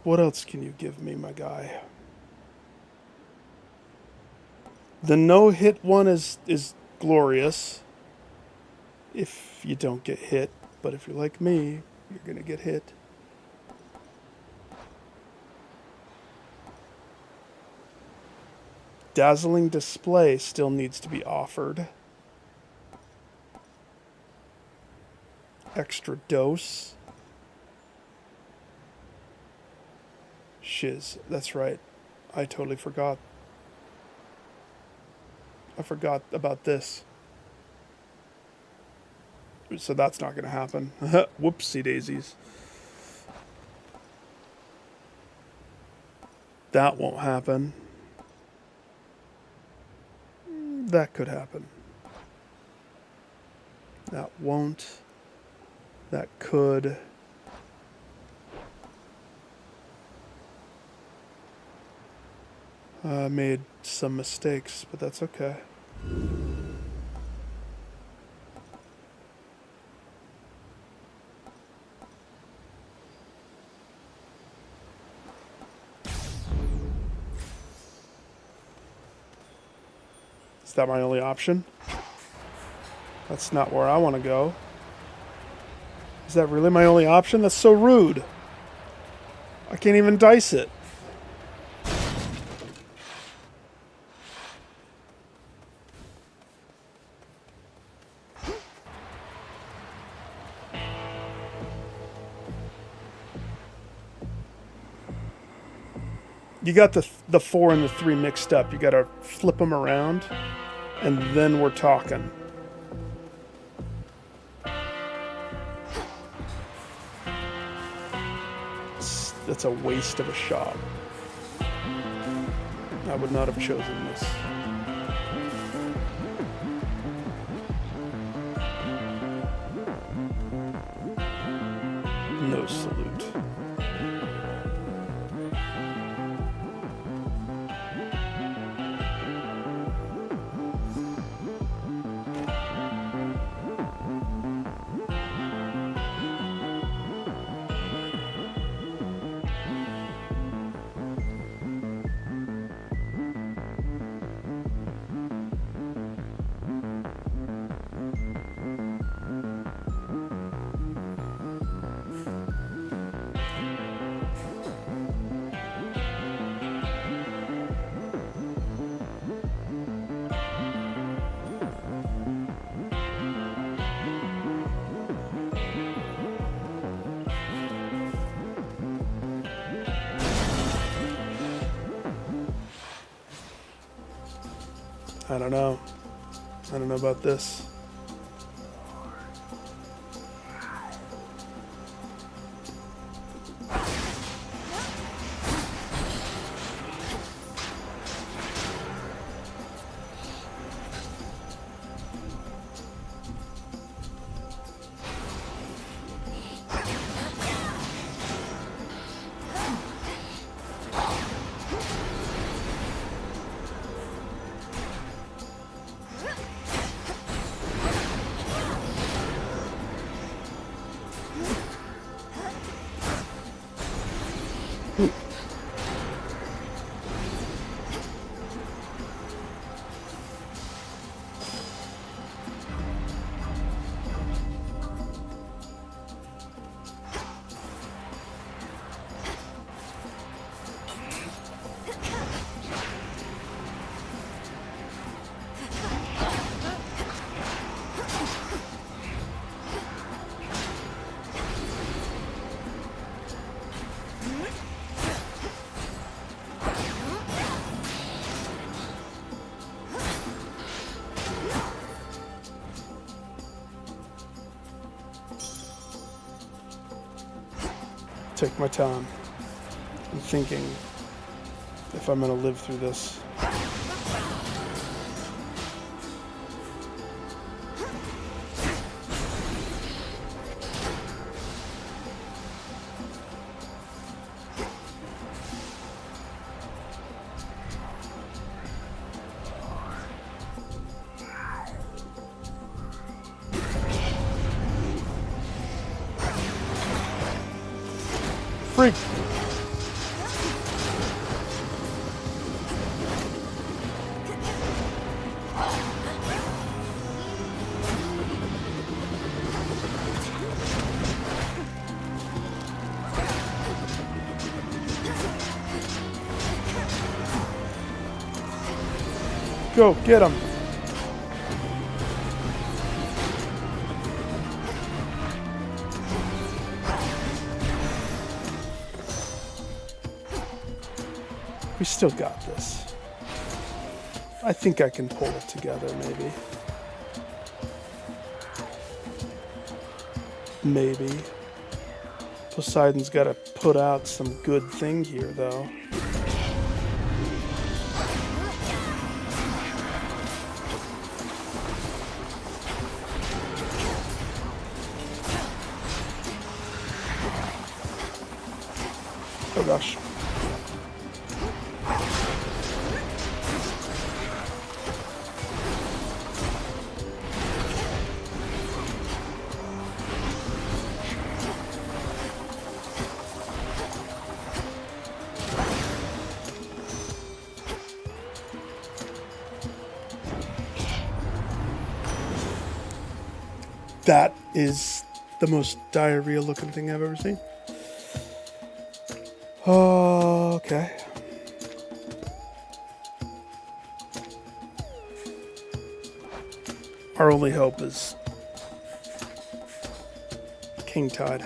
What else can you give me, my guy? The no-hit one is glorious. If you don't get hit. But if you're like me, you're going to get hit. Dazzling display still needs to be offered. Extra dose. Shiz, that's right. I totally forgot. I forgot about this. So that's not going to happen. Whoopsie daisies. That won't happen. That could happen. That won't. That could. I made some mistakes, but that's okay. Is that my only option? That's not where I want to go. Is that really my only option? That's so rude. I can't even dice it. You got the 4 and the 3 mixed up. You got to flip them around, and then we're talking. That's a waste of a shot. I would not have chosen this. No salute. I don't know. I don't know about this. take my time. I'm thinking if I'm gonna live through this. Freak! Go, get him! We still got this. I think I can pull it together, maybe. Maybe. Poseidon's got to put out some good thing here, though. Oh gosh. That is the most diarrhea looking thing I've ever seen. Okay. Our only hope is King Tide.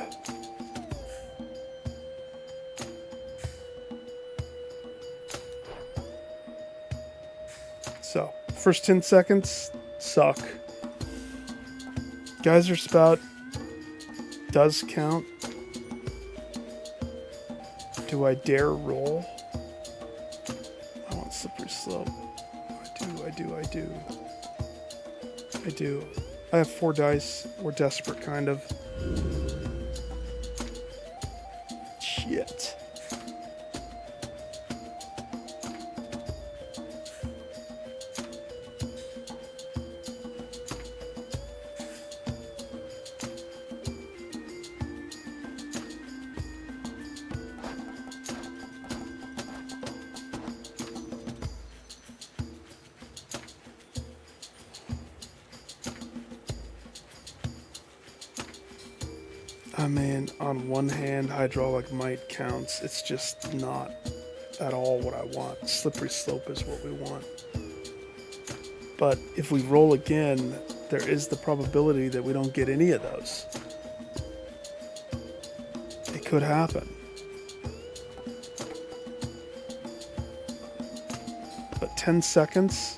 So, first 10 seconds suck. Geyser Spout does count. Do I dare roll? I want Slippery Slope. I do. I have 4 dice. We're desperate, kind of. Shit. I mean, on one hand, hydraulic might counts. It's just not at all what I want. Slippery Slope is what we want. But if we roll again, there is the probability that we don't get any of those. It could happen. But 10 seconds?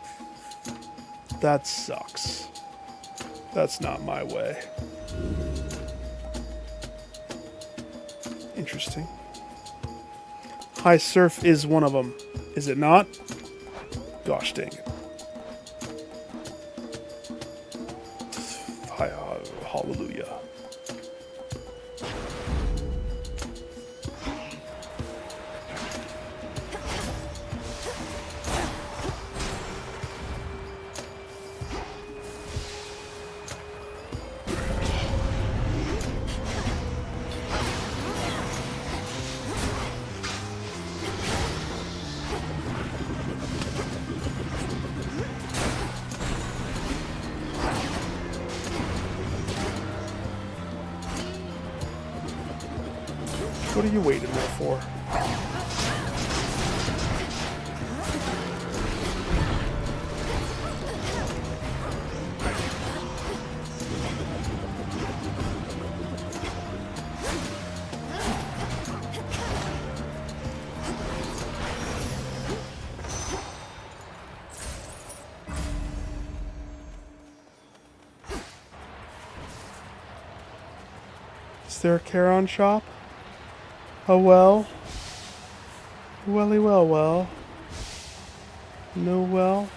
That sucks. That's not my way. Interesting. High Surf is one of them. Is it not? Gosh dang it. Hallelujah. What are you waiting there for? Is there a Charon shop? Oh well. Welly well. No well.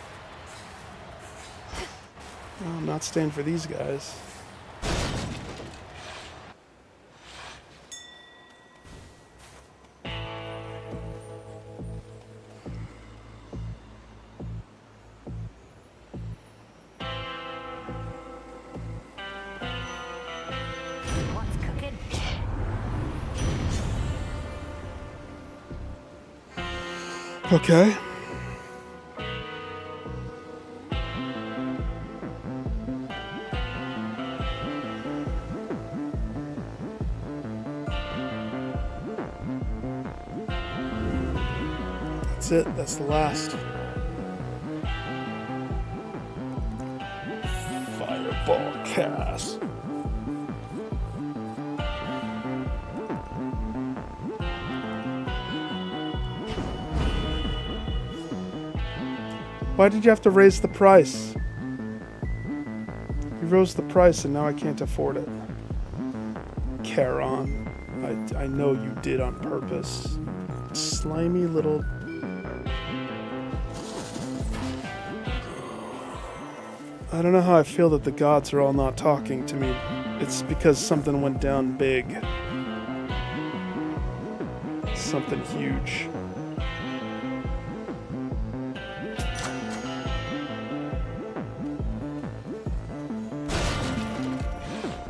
Oh, I'm not staying for these guys. What's cooking? Okay. That's it. That's the last. Fireball cast. Why did you have to raise the price? You rose the price and now I can't afford it. Charon. I know you did on purpose. Slimy little... I don't know how I feel that the gods are all not talking to me. It's because something went down big. Something huge.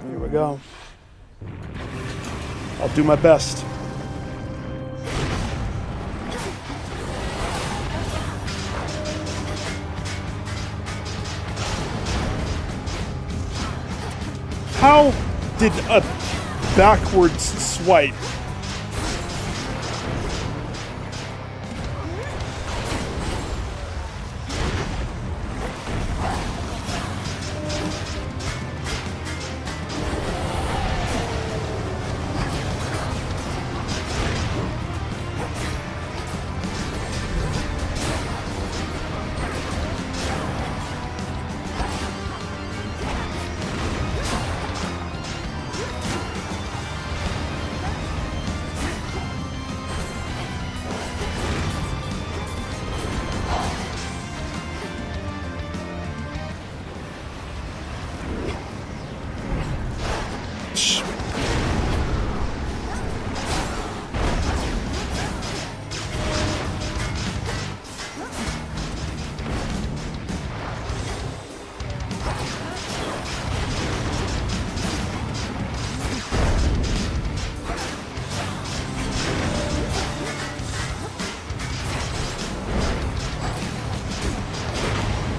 Here we go. I'll do my best. How did a backwards swipe?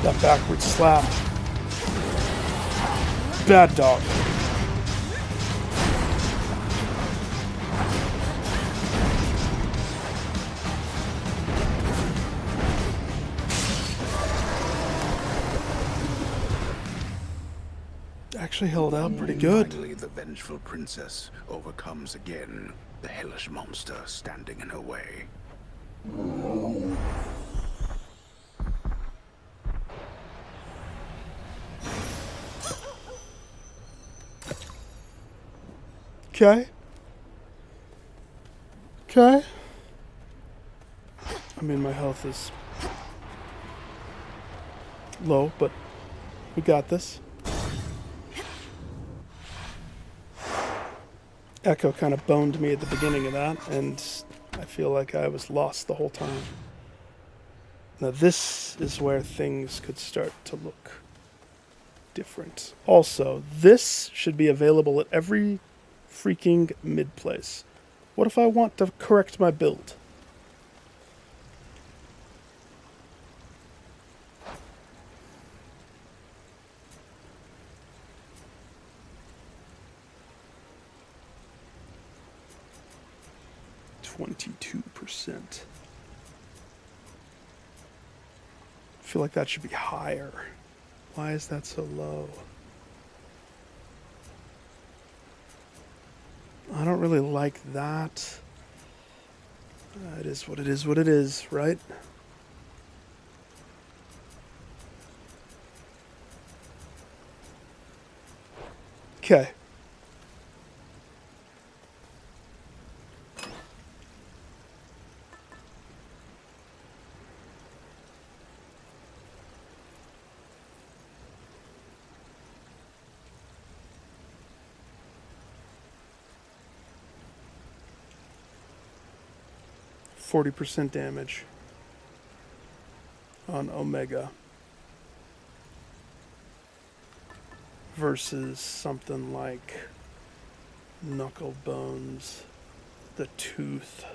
That backward slap. Bad dog. Actually held out pretty good. Finally, the vengeful princess overcomes again the hellish monster standing in her way. Okay. Okay. I mean, my health is low, but we got this. Echo kind of boned me at the beginning of that, and I feel like I was lost the whole time. Now this is where things could start to look different. Also, this should be available at every freaking mid-place. What if I want to correct my build? %. I feel like that should be higher. Why is that so low? I don't really like that. It is what it is, right? Okay. 40% damage on Omega versus something like Knuckle Bones, the Tooth,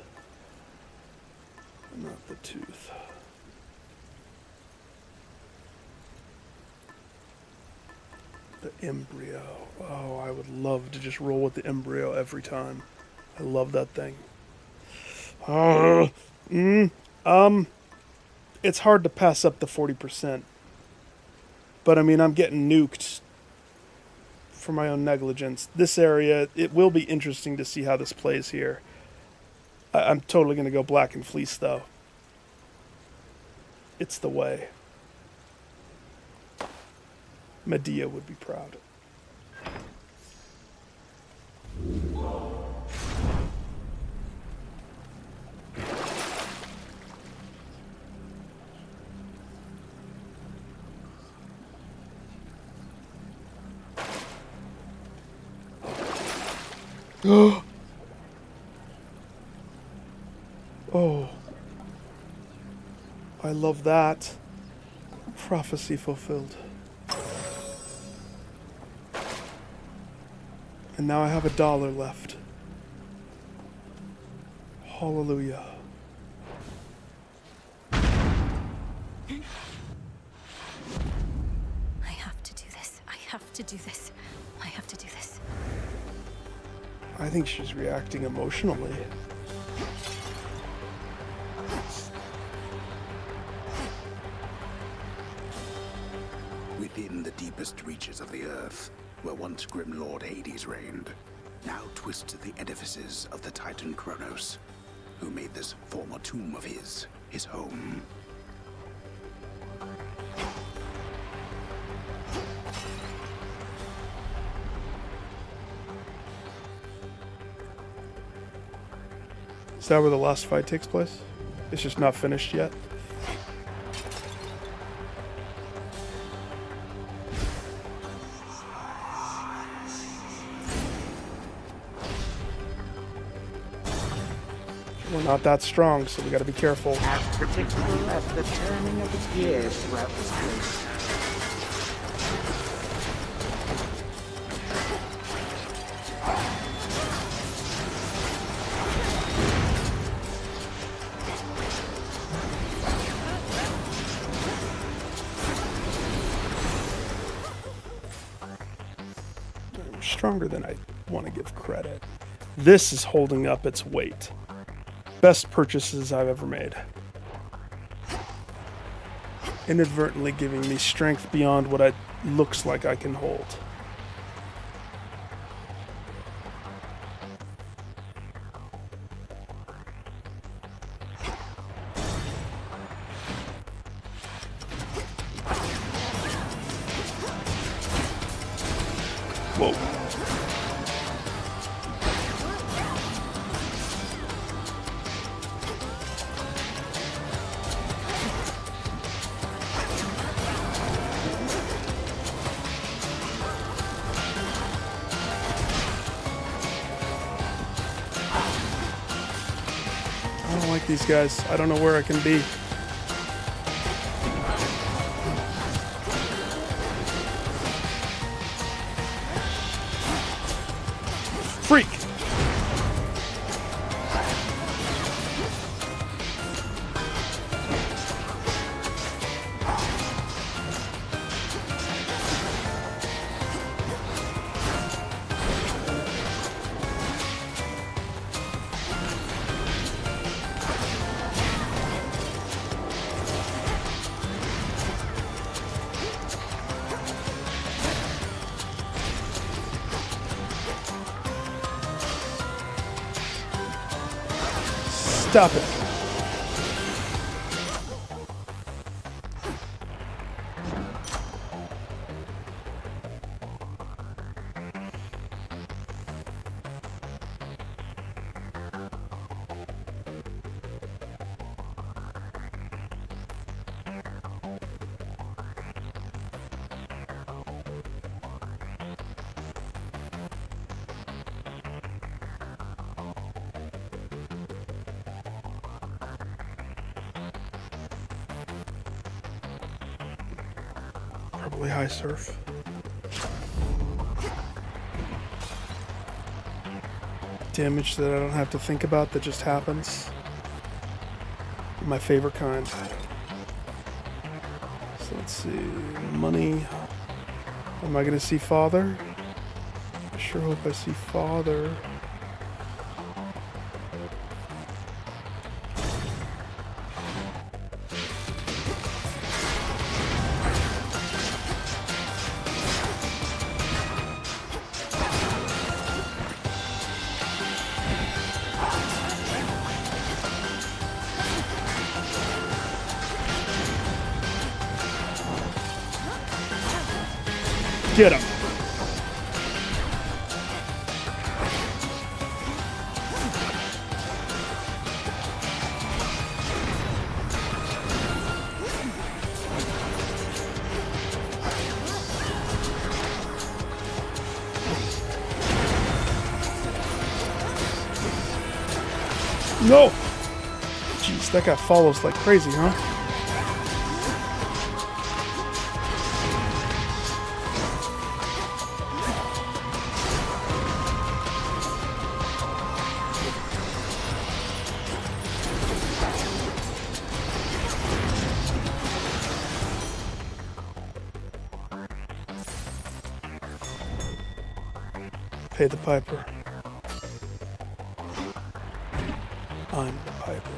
not the Tooth. The Embryo. Oh, I would love to just roll with the Embryo every time. I love that thing. It's hard to pass up the 40%. But I mean, I'm getting nuked for my own negligence. This area, it will be interesting to see how this plays here. I'm totally going to go Black and Fleece, though. It's the way. Medea would be proud. Oh. I love that. Prophecy fulfilled. And now I have $1 left. Hallelujah. I have to do this. I have to do this. I have to do this. I think she's reacting emotionally. Within the deepest reaches of the earth, where once grim Lord Hades reigned, now twists the edifices of the Titan Kronos, who made this former tomb of his home. Is that where the last fight takes place? It's just not finished yet? We're not that strong, so we gotta be careful. As predictable as the turning of the gears throughout this place. Stronger than I want to give credit. This is holding up its weight. Best purchases I've ever made. Inadvertently giving me strength beyond what it looks like I can hold. Whoa. I don't like these guys. I don't know where I can be. Freak! Stop it. Really high surf. Damage that I don't have to think about, that just happens. My favorite kind. So let's see. Money. Am I gonna see father? I sure hope I see father. Get him. No! Jeez, that guy follows like crazy, huh? Pay the piper. I'm the piper.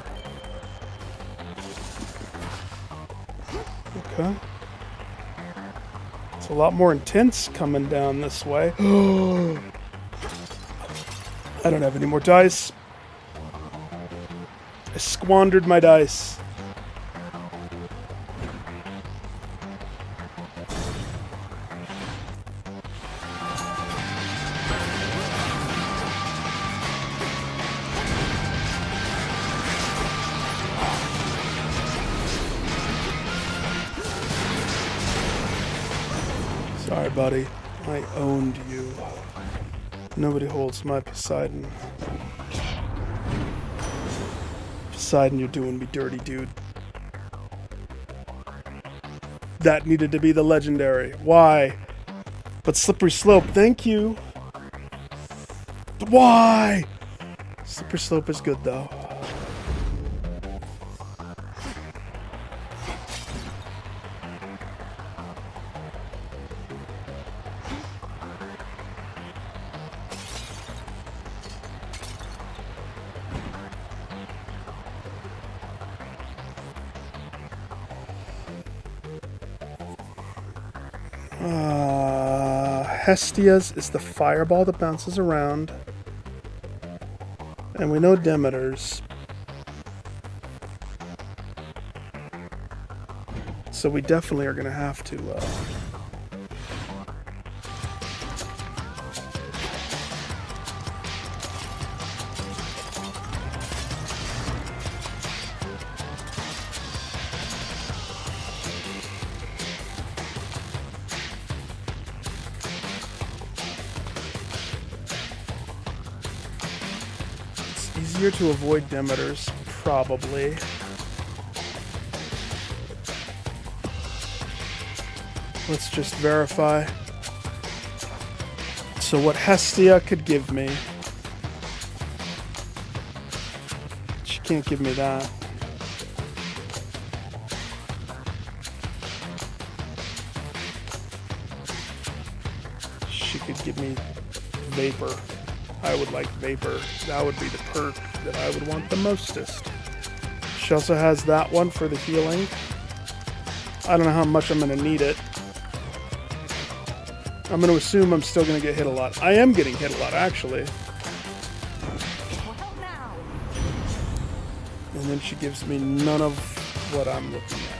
Okay. It's a lot more intense coming down this way. I don't have any more dice. I squandered my dice. Sorry, buddy. I owned you. Nobody holds my Poseidon. Poseidon, you're doing me dirty, dude. That needed to be the legendary. Why? But Slippery Slope, thank you. Why? Slippery Slope is good, though. Hestia's is the fireball that bounces around. And we know Demeter's. So we definitely are going to have to... easier to avoid Demeter's, probably. Let's just verify. So what Hestia could give me... She can't give me that. She could give me Vapor. I would like Vapor. That would be the perk that I would want the mostest. She also has that one for the healing. I don't know how much I'm going to need it. I'm going to assume I'm still going to get hit a lot. I am getting hit a lot, actually. And then she gives me none of what I'm looking at.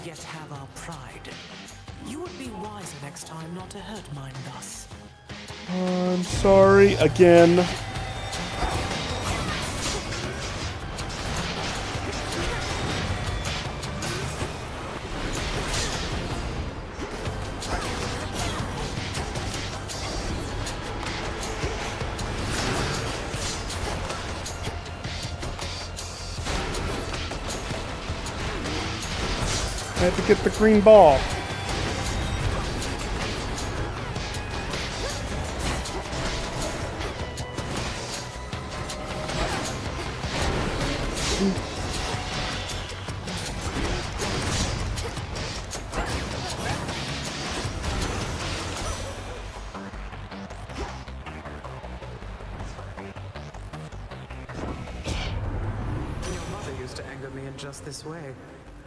Yet have our pride. You would be wiser next time not to hurt mine thus. I'm sorry again. I had to get the green ball. Your mother used to anger me in just this way,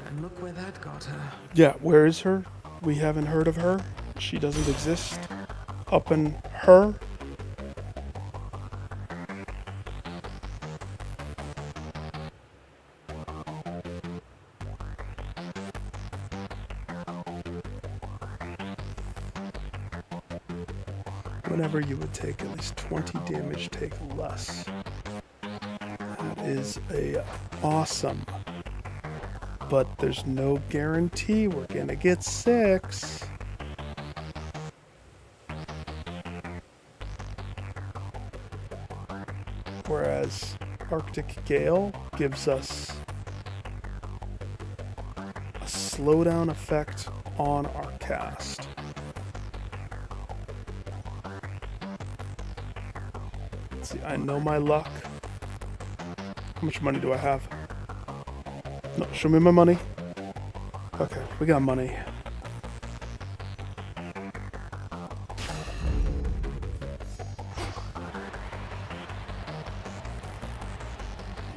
and look where that got her. Yeah, where is her? We haven't heard of her. She doesn't exist. Up in her. Whenever you would take at least 20 damage, take less. That is awesome. But there's no guarantee we're gonna get 6. Whereas Arctic Gale gives us a slowdown effect on our cast. Let's see, I know my luck. How much money do I have? No, show me my money. Okay, we got money.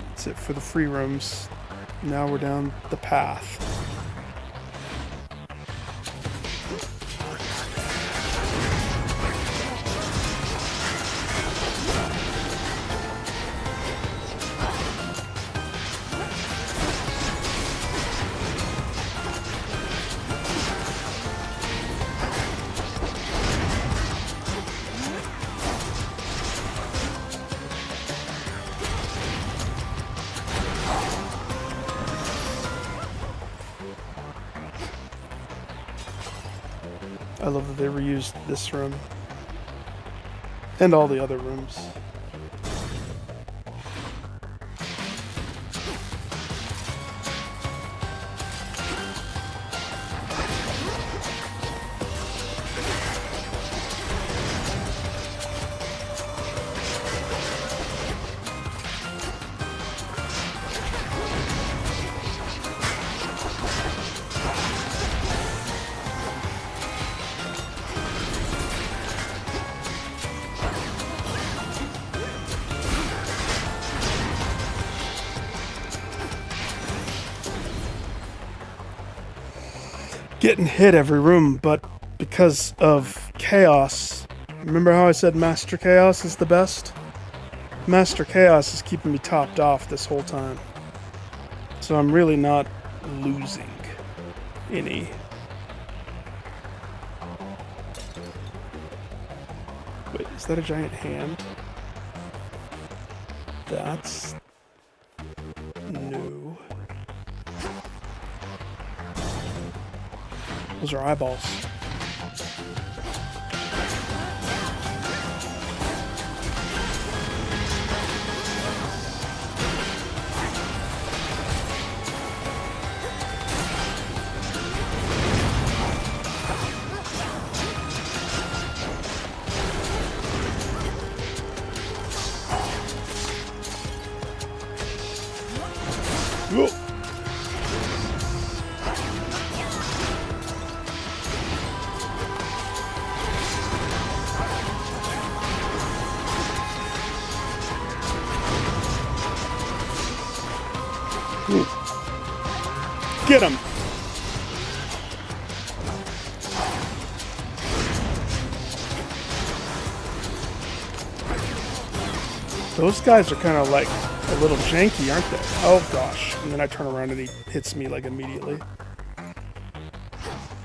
That's it for the free rooms. Now we're down the path. I love that they reused this room and all the other rooms. Getting hit every room, but because of Chaos, remember how I said Master Chaos is the best? Master Chaos is keeping me topped off this whole time. So I'm really not losing any. Wait, is that a giant hand? That's new. Those are eyeballs. Whoa. Get him! Those guys are kind of like a little janky, aren't they? Oh gosh. And then I turn around and he hits me like immediately.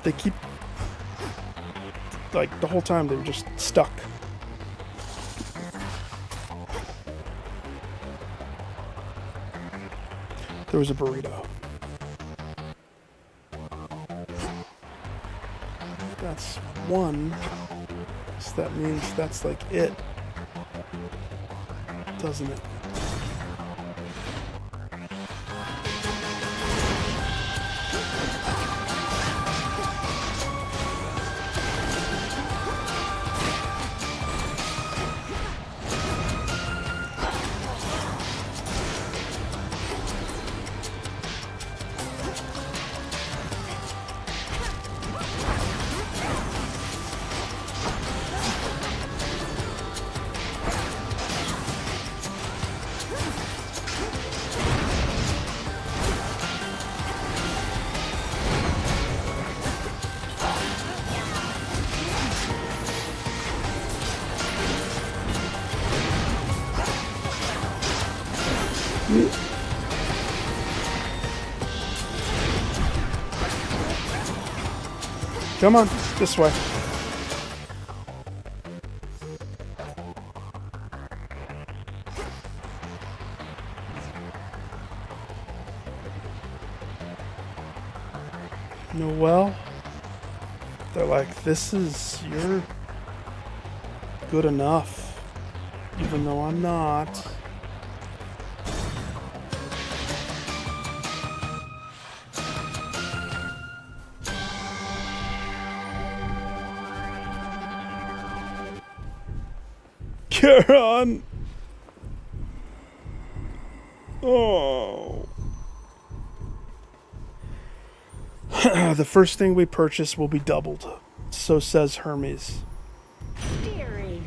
They keep... like the whole time they were just stuck. There was a burrito. That's one. So that means that's like it. Doesn't it? Come on, this way. Noelle? They're like, you're good enough. Even though I'm not. Karen! Oh. The first thing we purchase will be doubled. So says Hermes. Dearie.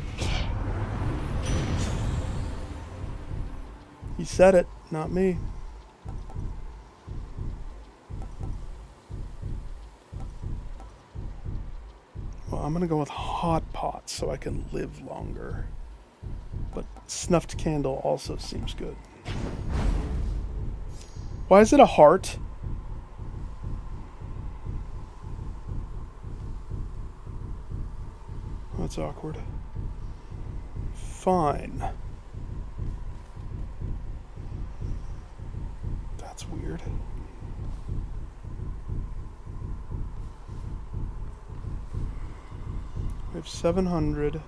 He said it, not me. Well, I'm gonna go with hot pot so I can live longer. But snuffed candle also seems good. Why is it a heart? That's awkward. Fine. That's weird. We have 700.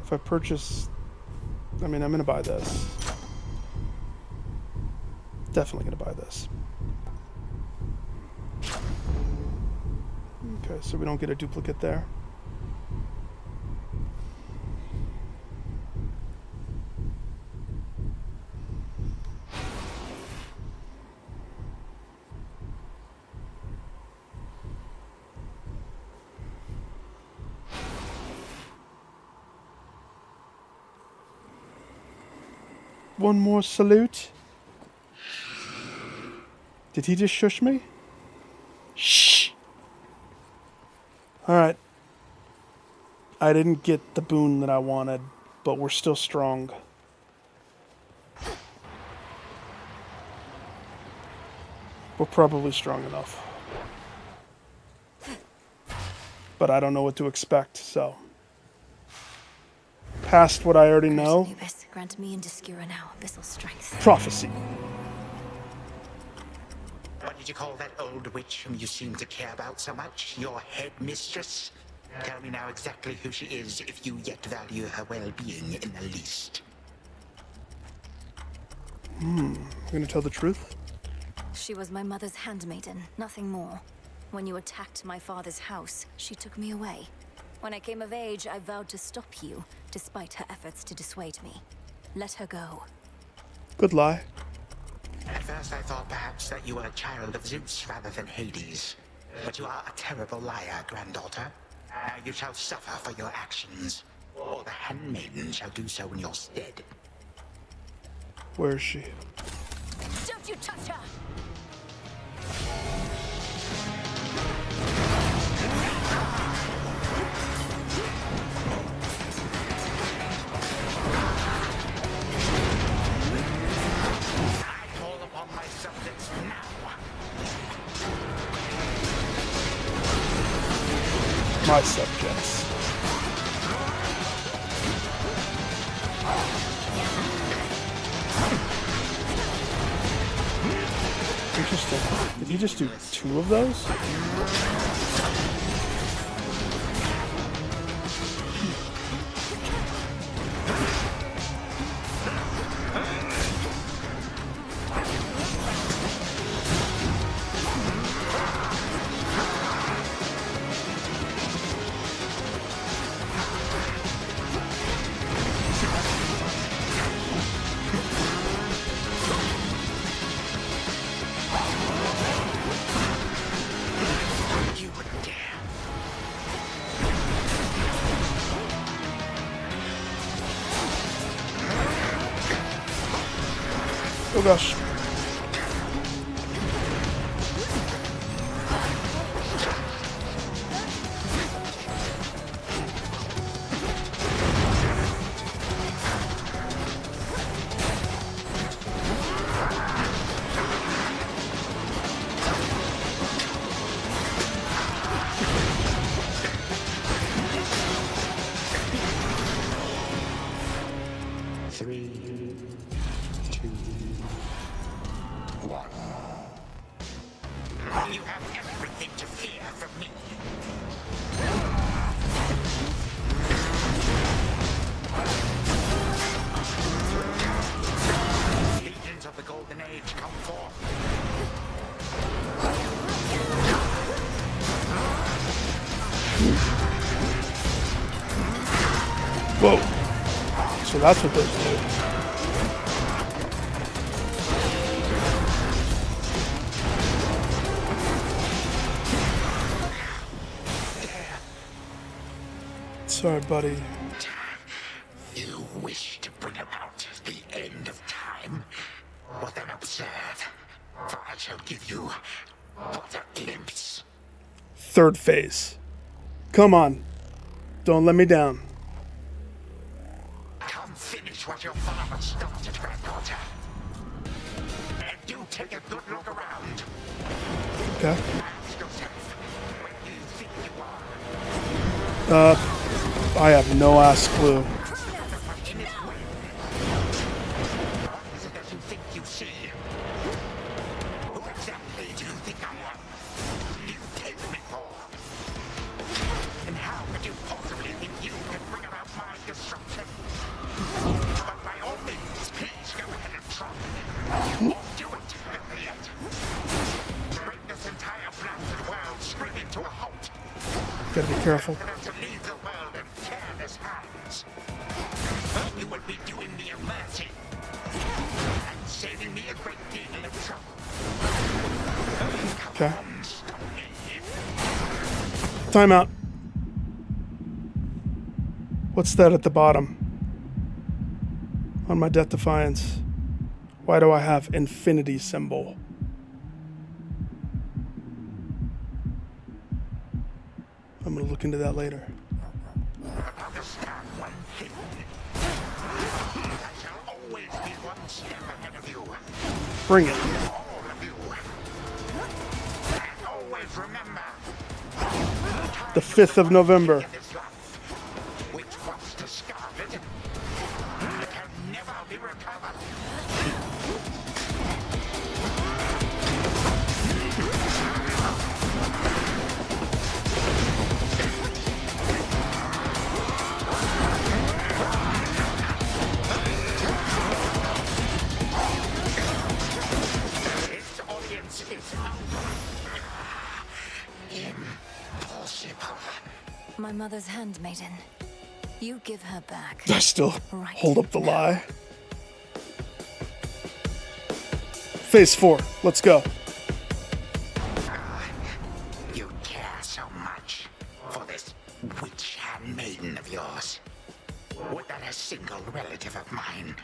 If I purchase... I mean, I'm going to buy this. Definitely going to buy this. Okay, so we don't get a duplicate there. One more salute. Did he just shush me? Shh. Alright. I didn't get the boon that I wanted, but we're still strong. We're probably strong enough. But I don't know what to expect, so... Past what I already know. Grant me and Discura now abyssal strength. Prophecy. What did you call that old witch whom you seem to care about so much? Your headmistress? Tell me now exactly who she is, if you yet value her well-being in the least. I'm gonna tell the truth? She was my mother's handmaiden, nothing more. When you attacked my father's house, she took me away. When I came of age, I vowed to stop you, despite her efforts to dissuade me. Let her go. Good lie. At first I thought perhaps that you were a child of Zeus rather than Hades. But you are a terrible liar, granddaughter. Now you shall suffer for your actions, or the handmaiden shall do so in your stead. Where is she? Don't you touch her! My subjects. Interesting. Did he just do 2 of those? Oh gosh. so that's what those do. Sorry, buddy. You wish to bring about the end of time? Well then observe, for I shall give you but a glimpse. Third phase. Come on. Don't let me down. Come finish what your father started, granddaughter. And do take a good look around. Okay. Ask yourself, where do you think you are? I have no ass clue. What is it that you think you see? Who exactly do you think I am? You take me for? And how could you possibly think you can bring about my destruction? But by all means, please go ahead and try. Or do it, better yet. Bring this entire blasted world screaming to a halt. Gotta be careful. To leave the world in careless hands. You would be doing me a mercy. And saving me a great deal of trouble. Okay. Time out. What's that at the bottom? On my Death Defiance. Why do I have infinity symbol? I'm gonna look into that later. Understand one thing. I shall always be one step ahead of you. Bring it. All of you. And always remember. The 5th of November. Which was discarded can never be recovered. Its audience is impossible. My mother's handmaiden. You give her back. I still hold up the lie. Phase 4. Let's go. You care so much for this witch handmaiden of yours. Would that a single relative of mine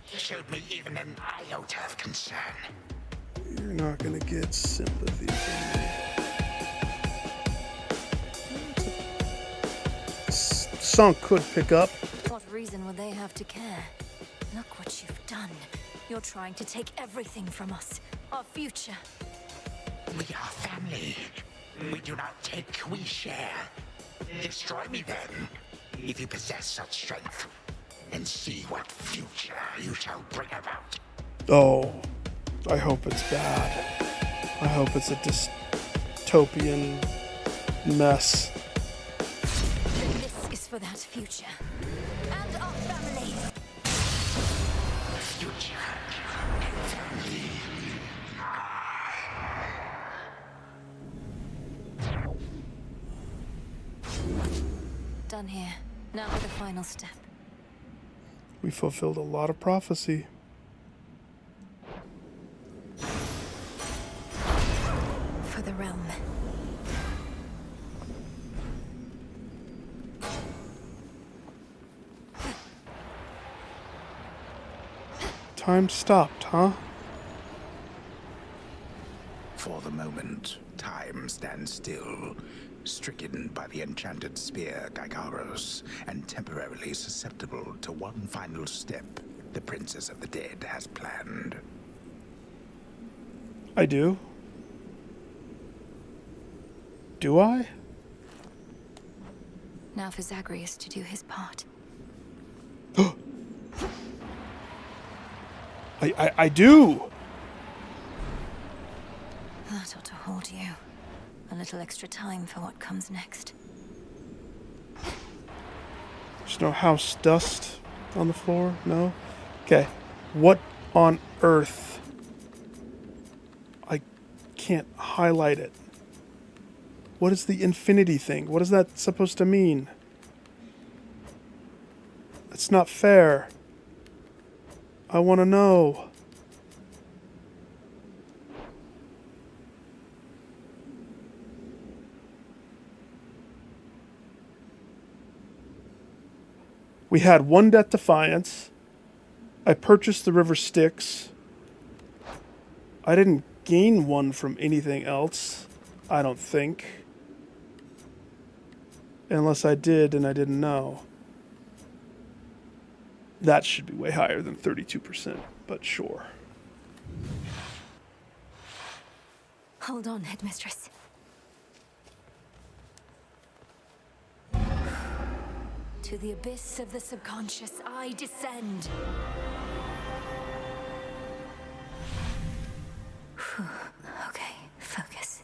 showed me even an iota of concern? You're not gonna get sympathy from me. Song could pick up. What reason would they have to care? Look what you've done. You're trying to take everything from us. Our future. We are family. We do not take, we share. Destroy me then, if you possess such strength, and see what future you shall bring about. Oh, I hope it's bad. I hope it's a dystopian mess. This is for that future. And our family. Future and family. Done here. Now for the final step. We fulfilled a lot of prophecy. For the realm. Time stopped, huh? For the moment, time stands still, stricken by the enchanted spear Gygaros, and temporarily susceptible to one final step the Princess of the Dead has planned. I do. Do I? Now for Zagreus to do his part. I do! That ought to hold you. A little extra time for what comes next. There's no house dust on the floor? No? Okay. What on earth? I can't highlight it. What is the infinity thing? What is that supposed to mean? It's not fair. I want to know. We had one Death Defiance. I purchased the River Styx. I didn't gain one from anything else, I don't think. Unless I did and I didn't know. That should be way higher than 32%, but sure. Hold on, Headmistress. To the abyss of the subconscious, I descend. Okay, focus.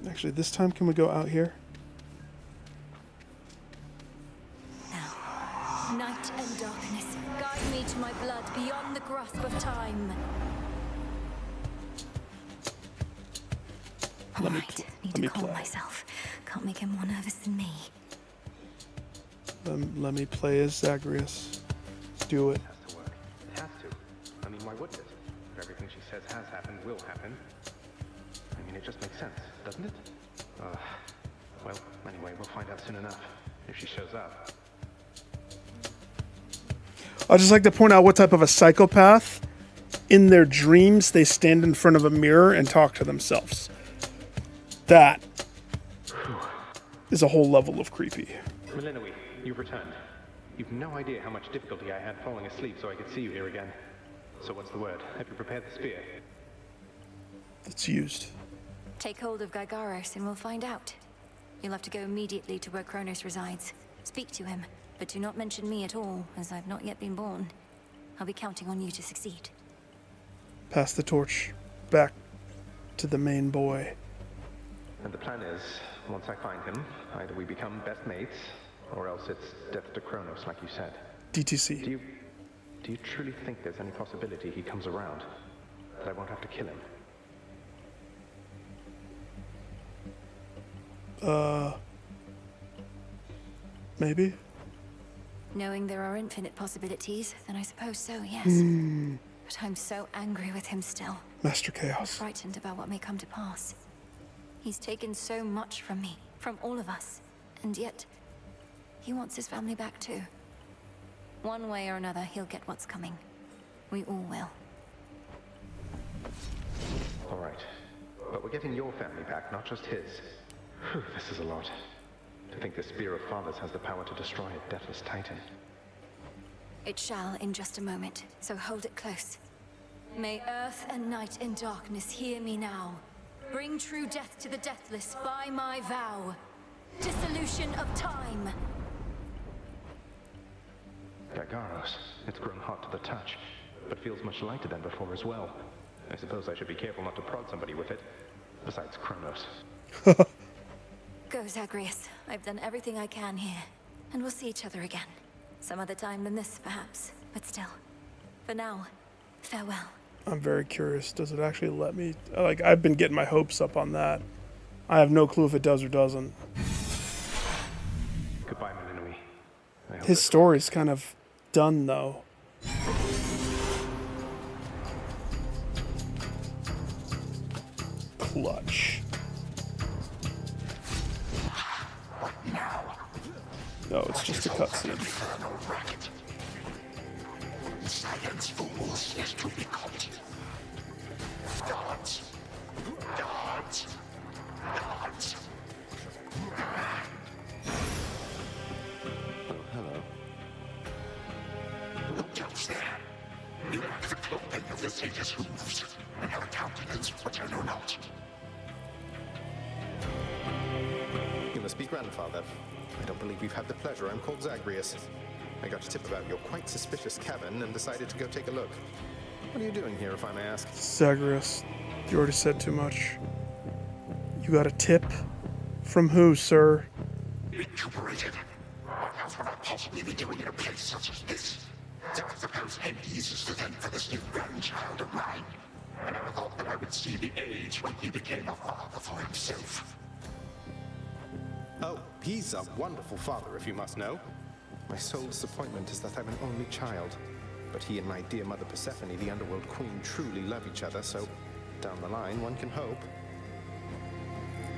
Actually, this time, can we go out here? Now, night and darkness, guide me to my blood beyond the grasp of time. Let me Need to calm myself. Can't make him more nervous than me. Let me play as Zagreus. Do it. It has to work. It has to. I mean, why wouldn't it? If everything she says has happened will happen. I mean, it just makes sense, doesn't it? Well, anyway, we'll find out soon enough. If she shows up. I'd just like to point out what type of a psychopath, in their dreams, they stand in front of a mirror and talk to themselves. That is a whole level of creepy. Milinoe, you've returned. You've no idea how much difficulty I had falling asleep so I could see you here again. So what's the word? Have you prepared the spear? It's used. Take hold of Gygaros and we'll find out. You'll have to go immediately to where Kronos resides. Speak to him, but do not mention me at all, as I've not yet been born. I'll be counting on you to succeed. Pass the torch back to the main boy. And the plan is, once I find him, either we become best mates, or else it's death to Kronos, like you said. DTC. Do you truly think there's any possibility he comes around? That I won't have to kill him? Maybe? Knowing there are infinite possibilities, then I suppose so, yes. But I'm so angry with him still. Master I'm Chaos. frightened about what may come to pass. He's taken so much from me, from all of us, and yet he wants his family back too. One way or another, he'll get what's coming. We all will. All right. But we're getting your family back, not just his. Whew, this is a lot. To think the Spear of Fathers has the power to destroy a deathless titan. It shall in just a moment, so hold it close. May earth and night and darkness hear me now. Bring true death to the deathless by my vow. Dissolution of time. Gygaros, it's grown hot to the touch, but feels much lighter than before as well. I suppose I should be careful not to prod somebody with it. Besides Kronos. Go, Zagreus. I've done everything I can here. And we'll see each other again. Some other time than this, perhaps. But still. For now, farewell. I'm very curious. Does it actually let me? Like, I've been getting my hopes up on that. I have no clue if it does or doesn't. Goodbye, Milinoe. His story's kind of done, though. Clutch. No, it's just a cutscene. Silence fools is to be caught. Dance. Dance. Dance. Oh, hello. Look else there. You lack the clothing of the sage's hooves, and have a countenance which I know not. You must be grandfather. I don't believe we've had the pleasure. I'm called Zagreus. I got a tip about your quite suspicious cabin and decided to go take a look. What are you doing here, if I may ask? Zagreus, you already said too much. You got a tip? From who, sir? Recuperated. What else would I possibly be doing in a place such as this? So I suppose Hades is to thank for this new grandchild of mine. I never thought that I would see the age when he became a father for himself. Oh, he's a wonderful father, if you must know. My sole disappointment is that I'm an only child. But he and my dear mother Persephone, the Underworld Queen, truly love each other, so down the line, one can hope.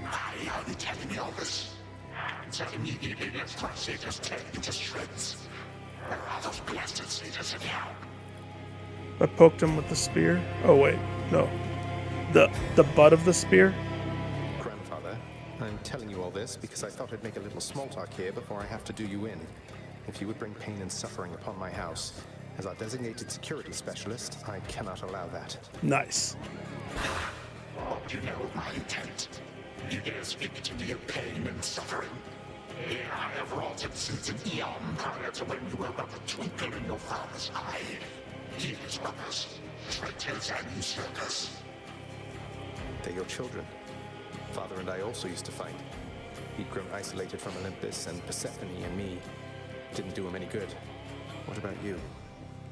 Why are you telling me all this? So immediately left my satyrs tear you to shreds. Where are those blasted satyrs anyhow? I poked him with the spear. Oh wait, no. The butt of the spear? Grandfather, I'm telling you all this because I thought I'd make a little small talk here before I have to do you in. If you would bring pain and suffering upon my house, as our designated security specialist, I cannot allow that. Nice. What do you know of my intent? You dare speak to me of pain and suffering? Here I have wrought it since an eon prior to when you were but a twinkle in your father's eye. He is brothers, traitors and usurpers. They're your children. Father and I also used to fight. He'd grown isolated from Olympus, and Persephone and me didn't do him any good. What about you?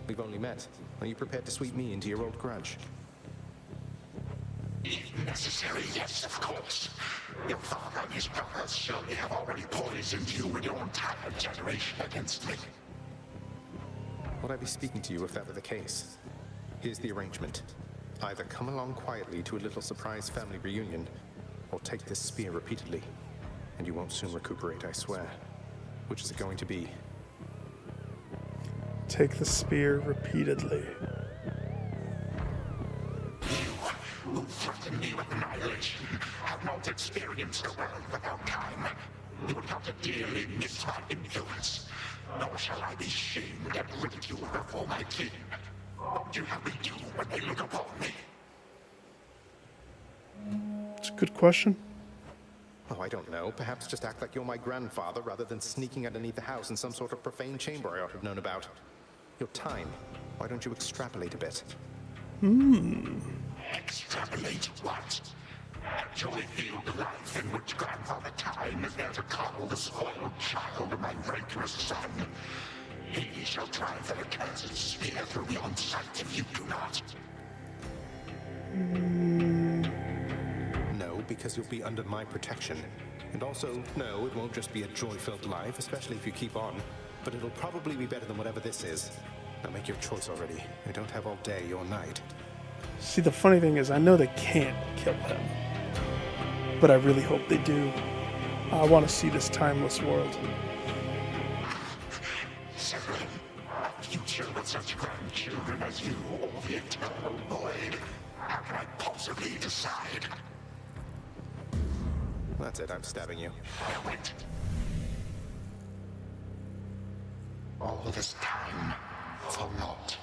We've only met. Are you prepared to sweep me into your old grudge? If necessary, yes, of course. Your father and his brothers surely have already poisoned you and your entire generation against me. Would I be speaking to you if that were the case? Here's the arrangement. Either come along quietly to a little surprise family reunion, or take this spear repeatedly, and you won't soon recuperate, I swear. Which is it going to be? Take the spear repeatedly. You, who threaten me with annihilation, have not experienced a world without time. You would have to dearly miss my influence. Nor shall I be shamed and ridiculed before my kin. What would you have me do when they look upon me? It's a good question. Oh, I don't know. Perhaps just act like you're my grandfather rather than sneaking underneath the house in some sort of profane chamber I ought to have known about. Your time. Why don't you extrapolate a bit? Extrapolate what? A joy-filled life in which Grandfather Time is there to coddle the spoiled child of my rancorous son. He shall drive the accursed spear through me on sight if you do not. No, because you'll be under my protection. And also, no, it won't just be a joy-filled life, especially if you keep on. But it'll probably be better than whatever this is. Now make your choice already. I don't have all day or night. See, the funny thing is, I know they can't kill him. But I really hope they do. I want to see this timeless world. Severin, a future with such grandchildren as you, or the eternal void. How can I possibly decide? That's it, I'm stabbing you. Wait. All this time, for naught.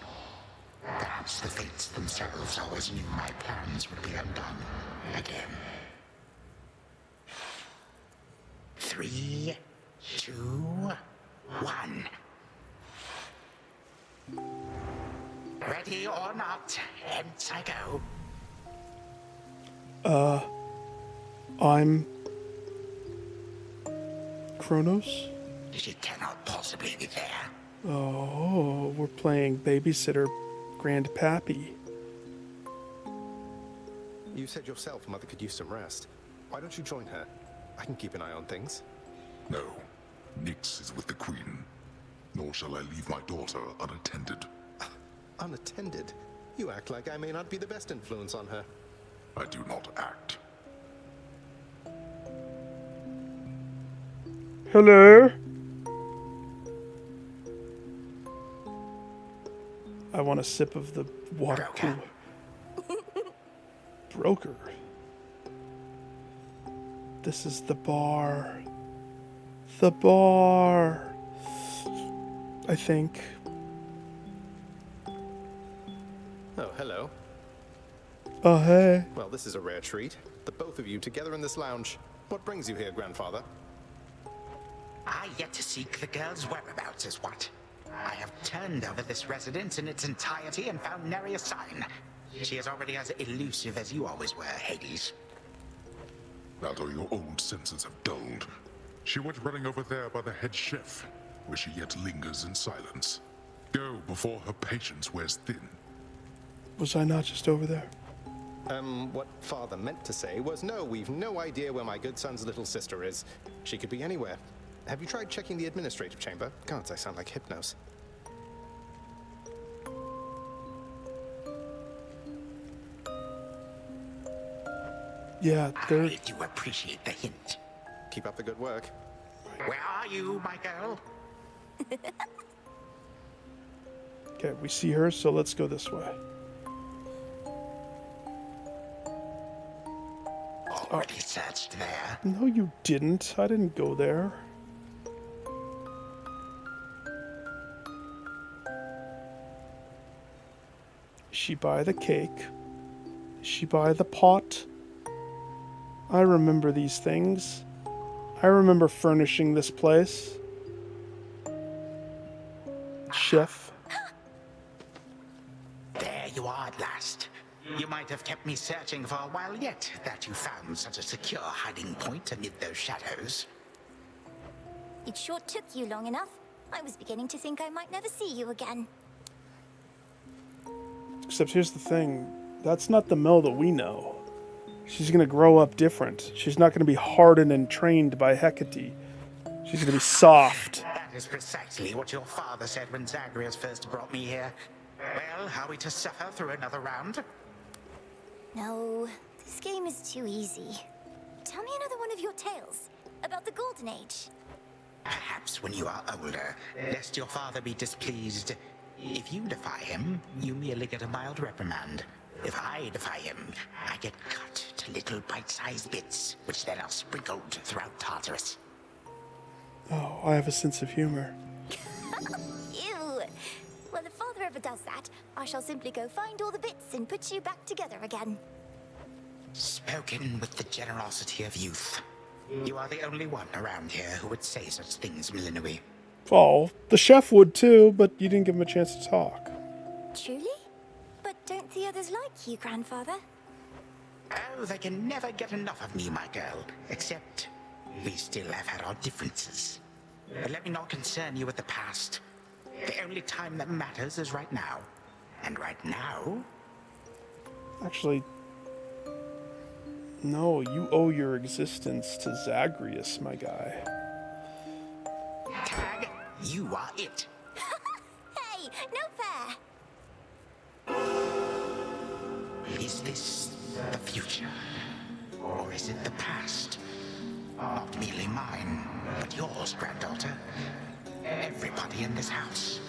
Perhaps the fates themselves always knew my plans would be undone again. 3, 2, 1. Ready or not, hence I go. I'm Kronos? She cannot possibly be there. Oh, we're playing babysitter Grandpappy. You said yourself Mother could use some rest. Why don't you join her? I can keep an eye on things. No. Nyx is with the Queen. Nor shall I leave my daughter unattended. Unattended? You act like I may not be the best influence on her. I do not act. Hello? I want a sip of the water cooler. Broker. This is the bar. The bar. I think. Oh, hello. Oh, hey. Well, this is a rare treat. The both of you together in this lounge. What brings you here, Grandfather? I yet to seek the girl's whereabouts is what. I have turned over this residence in its entirety and found nary a sign. She is already as elusive as you always were, Hades. That or your old senses have dulled. She went running over there by the head chef, where she yet lingers in silence. Go before her patience wears thin. Was I not just over there? What Father meant to say was no, we've no idea where my good son's little sister is. She could be anywhere. Have you tried checking the administrative chamber? Gods, I sound like Hypnos. Yeah, they're... I do appreciate the hint. Keep up the good work. Where are you, my girl? Okay, we see her, so let's go this way. Already searched there. No, you didn't. I didn't go there. Is she by the cake? Is she by the pot? I remember these things. I remember furnishing this place. Chef. There you are at last. You might have kept me searching for a while yet, that you found such a secure hiding point amid those shadows. It sure took you long enough. I was beginning to think I might never see you again. Except here's the thing. That's not the Mel that we know. She's going to grow up different. She's not going to be hardened and trained by Hecate. She's going to be soft. That is precisely what your father said when Zagreus first brought me here. Well, are we to suffer through another round? No, this game is too easy. Tell me another one of your tales about the Golden Age. Perhaps when you are older, lest your father be displeased. If you defy him, you merely get a mild reprimand. If I defy him, I get cut to little bite-sized bits, which then are sprinkled throughout Tartarus. Oh, I have a sense of humor. Ew! Well, if father ever does that, I shall simply go find all the bits and put you back together again. Spoken with the generosity of youth. You are the only one around here who would say such things, Millennium. Oh, the chef would too, but you didn't give him a chance to talk. Truly? But don't the others like you, grandfather? Oh, they can never get enough of me, my girl. Except, we still have had our differences. But let me not concern you with the past. The only time that matters is right now. And right now... Actually, no, you owe your existence to Zagreus, my guy. Tag, you are it. Hey, no fair! Is this the future? Or is it the past? Not merely mine, but yours, granddaughter. Everybody in this house.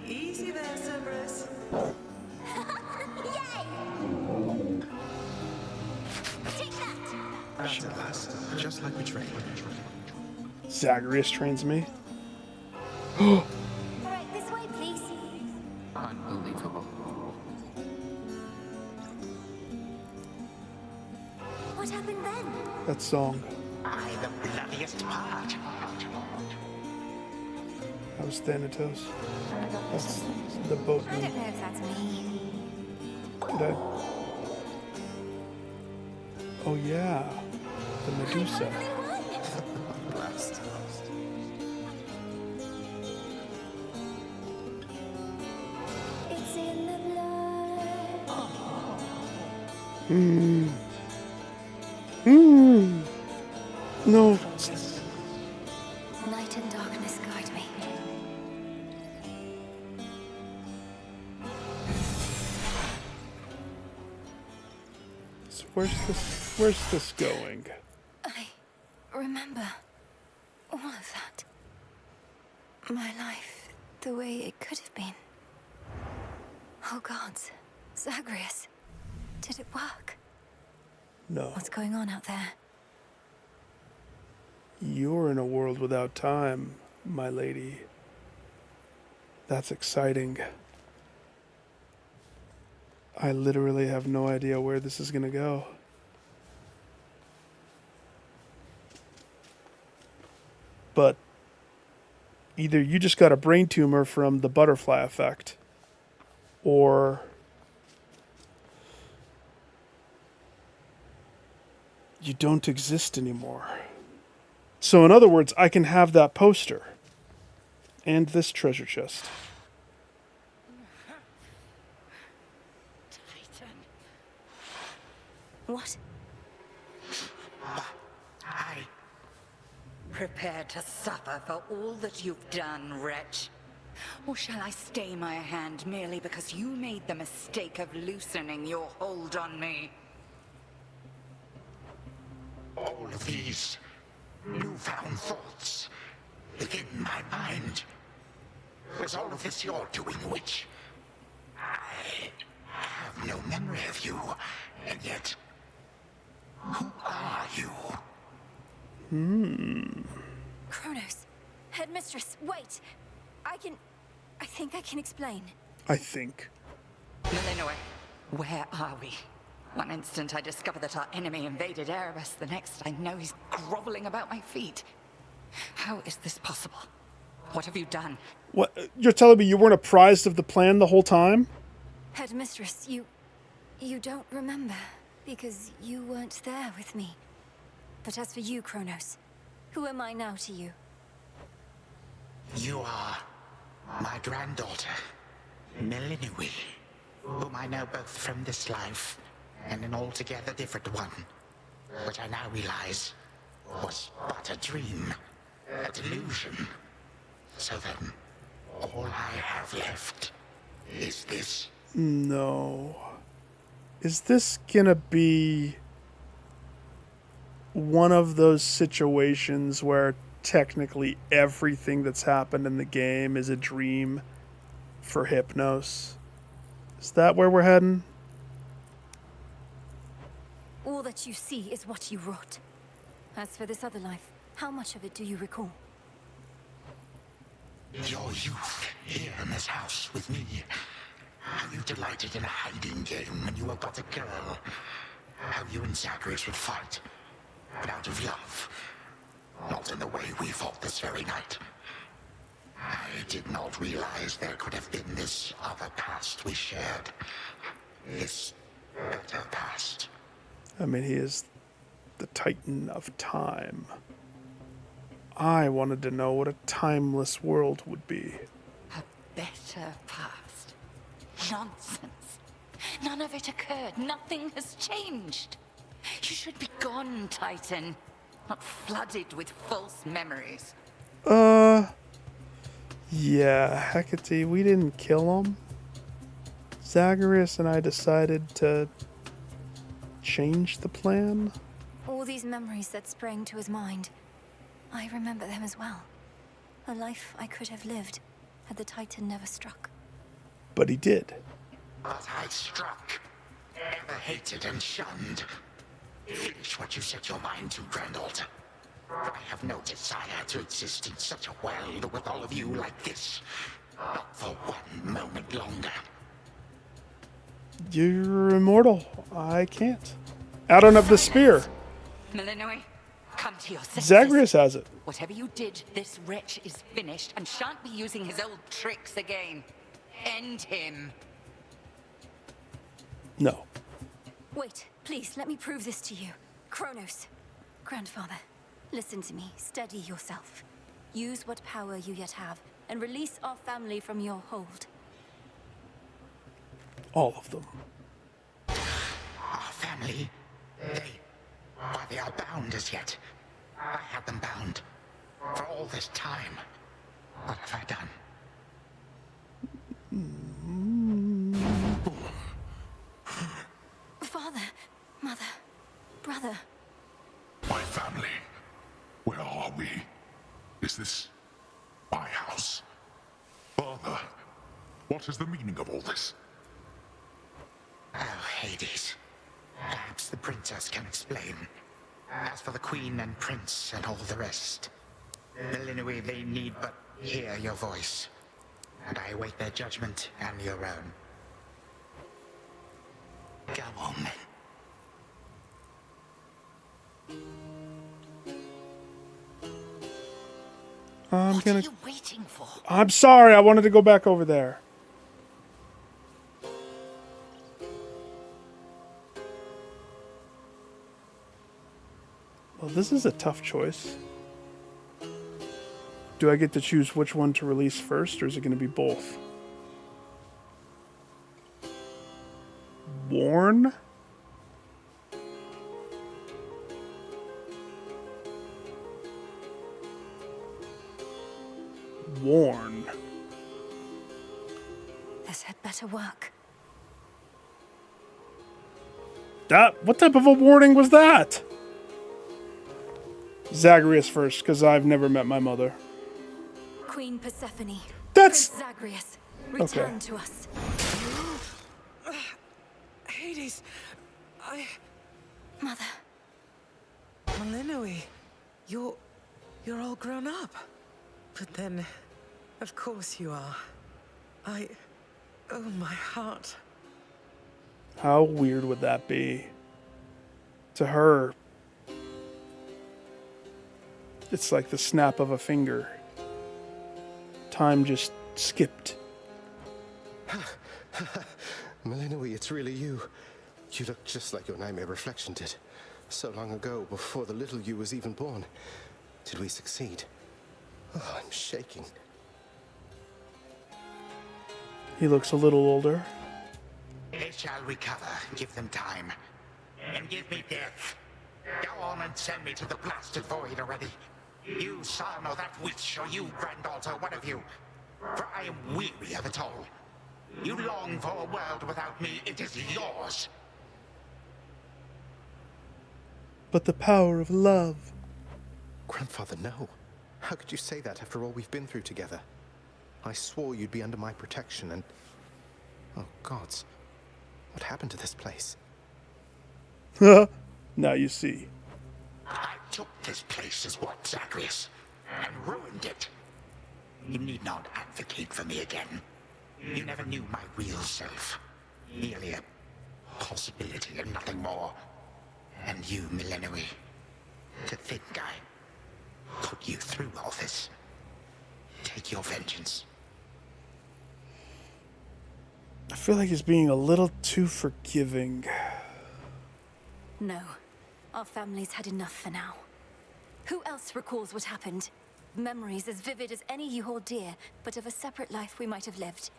Easy there, Cerberus. That's at last, just like we trained. Zagreus trains me. Alright, this way, please. Unbelievable. What happened then? That song. I the bloodiest part. That was Thanatos. That's the boat. I don't know if that's me. Did I? Oh yeah, the Medusa. Blast. It's in the blood. Hmm. Hmm. No. Night and darkness guide me. So where's this going? I remember all of that. My life, the way it could have been. Oh gods, Zagreus, did it work? No. What's going on out there? You're in a world without time, my lady. That's exciting. I literally have no idea where this is gonna go. But either you just got a brain tumor from the butterfly effect, or you don't exist anymore. So in other words, I can have that poster and this treasure chest. What? Prepare to suffer for all that you've done, wretch. Or shall I stay my hand merely because you made the mistake of loosening your hold on me? All of these newfound thoughts within my mind. Was all of this your doing, witch? I have no memory of you, and yet, who are you? Kronos, Headmistress, wait! I think I can explain. I think. Illinois, where are we? One instant I discover that our enemy invaded Erebus, the next I know he's groveling about my feet. How is this possible? What have you done? What? You're telling me you weren't apprised of the plan the whole time? Headmistress, you don't remember, because you weren't there with me. But as for you, Kronos, who am I now to you? You are my granddaughter, Melinui, whom I know both from this life and an altogether different one, which I now realize was but a dream, a delusion. So then, all I have left is this. No. Is this gonna be one of those situations where technically everything that's happened in the game is a dream for Hypnos? Is that where we're heading? All that you see is what you wrought. As for this other life, how much of it do you recall? Your youth here in this house with me. How you delighted in a hiding game when you were but a girl. How you and Zagreus would fight. But out of love. Not in the way we fought this very night. I did not realize there could have been this other past we shared. This better past. I mean, he is the Titan of time. I wanted to know what a timeless world would be. A better past. Nonsense. None of it occurred. Nothing has changed. You should be gone, Titan. Not flooded with false memories. Yeah, Hecate, we didn't kill him. Zagreus and I decided to change the plan. All these memories that sprang to his mind, I remember them as well. A life I could have lived had the Titan never struck. But he did. But I struck. Ever hated and shunned. Finish what you set your mind to, granddaughter. I have no desire to exist in such a world with all of you like this. Not for one moment longer. You're immortal. I can't. I don't have the spear. Melinoi, come to your senses. Zagreus has it. Whatever you did, this wretch is finished and shan't be using his old tricks again. End him. No. Wait, please, let me prove this to you. Kronos, grandfather, listen to me. Steady yourself. Use what power you yet have, and release our family from your hold. All of them. Our family, they are bound as yet. I had them bound. For all this time. What have I done? Father, mother, brother. My family. Where are we? Is this my house? Father, what is the meaning of all this? Oh, Hades. Perhaps the princess can explain. As for the queen and prince and all the rest, Melinui, they need but hear your voice. And I await their judgment and your own. Go on, then. What are you waiting for? I'm sorry, I wanted to go back over there. Well, this is a tough choice. Do I get to choose which one to release first, or is it going to be both? Warn? better work. What type of a warning was that? Zagreus first, because I've never met my mother. Queen Persephone. That's... Prince Zagreus. Return Okay. to us. Hades, Mother. Malinois, you're all grown up. But then, of course you are. Oh, my heart. How weird would that be? To her, it's like the snap of a finger. Time just skipped. Malinois, it's really you. You look just like your nightmare reflection did. So long ago, before the little you was even born. Did we succeed? Oh, I'm shaking. He looks a little older. They shall recover. Give them time. And give me death. Go on and send me to the blasted void already. You son or that witch, or you granddaughter, one of you. For I am weary of it all. You long for a world without me. It is yours. But the power of love. Grandfather, no. How could you say that after all we've been through together? I swore you'd be under my protection and... Oh, gods. What happened to this place? Now you see. I took this place as what, Zagreus? And ruined it. You need not advocate for me again. You never knew my real self. Merely a possibility and nothing more. And you, Malinois, to think I put you through all this. Take your vengeance. I feel like he's being a little too forgiving. No. Our family's had enough for now. Who else recalls what happened? Memories as vivid as any you hold dear, but of a separate life we might have lived.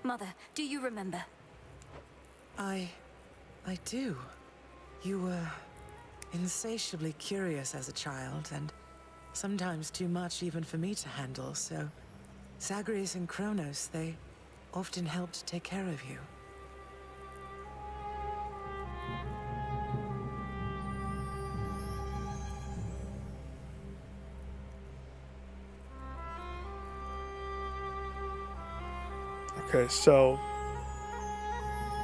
Mother, do you remember? I do. You were insatiably curious as a child, and sometimes too much even for me to handle, so Zagreus and Kronos, they often helped take care of you. Okay, so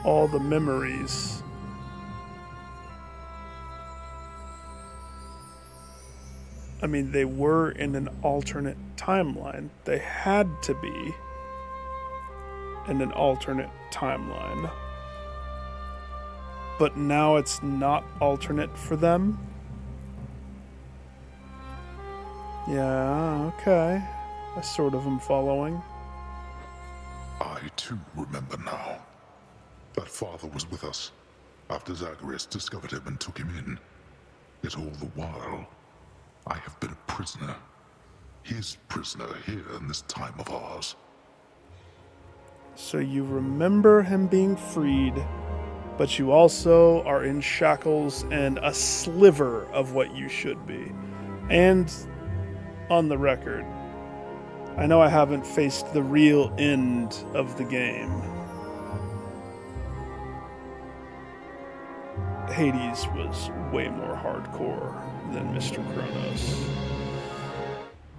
all the memories. I mean, they were in an alternate timeline. They had to be in an alternate timeline. But now it's not alternate for them? Yeah, okay. I sort of am following. I too remember now. That father was with us after Zagreus discovered him and took him in. Yet all the while, I have been a prisoner. His prisoner here in this time of ours. So you remember him being freed, but you also are in shackles and a sliver of what you should be. And on the record, I know I haven't faced the real end of the game. Hades was way more hardcore than Mr. Kronos.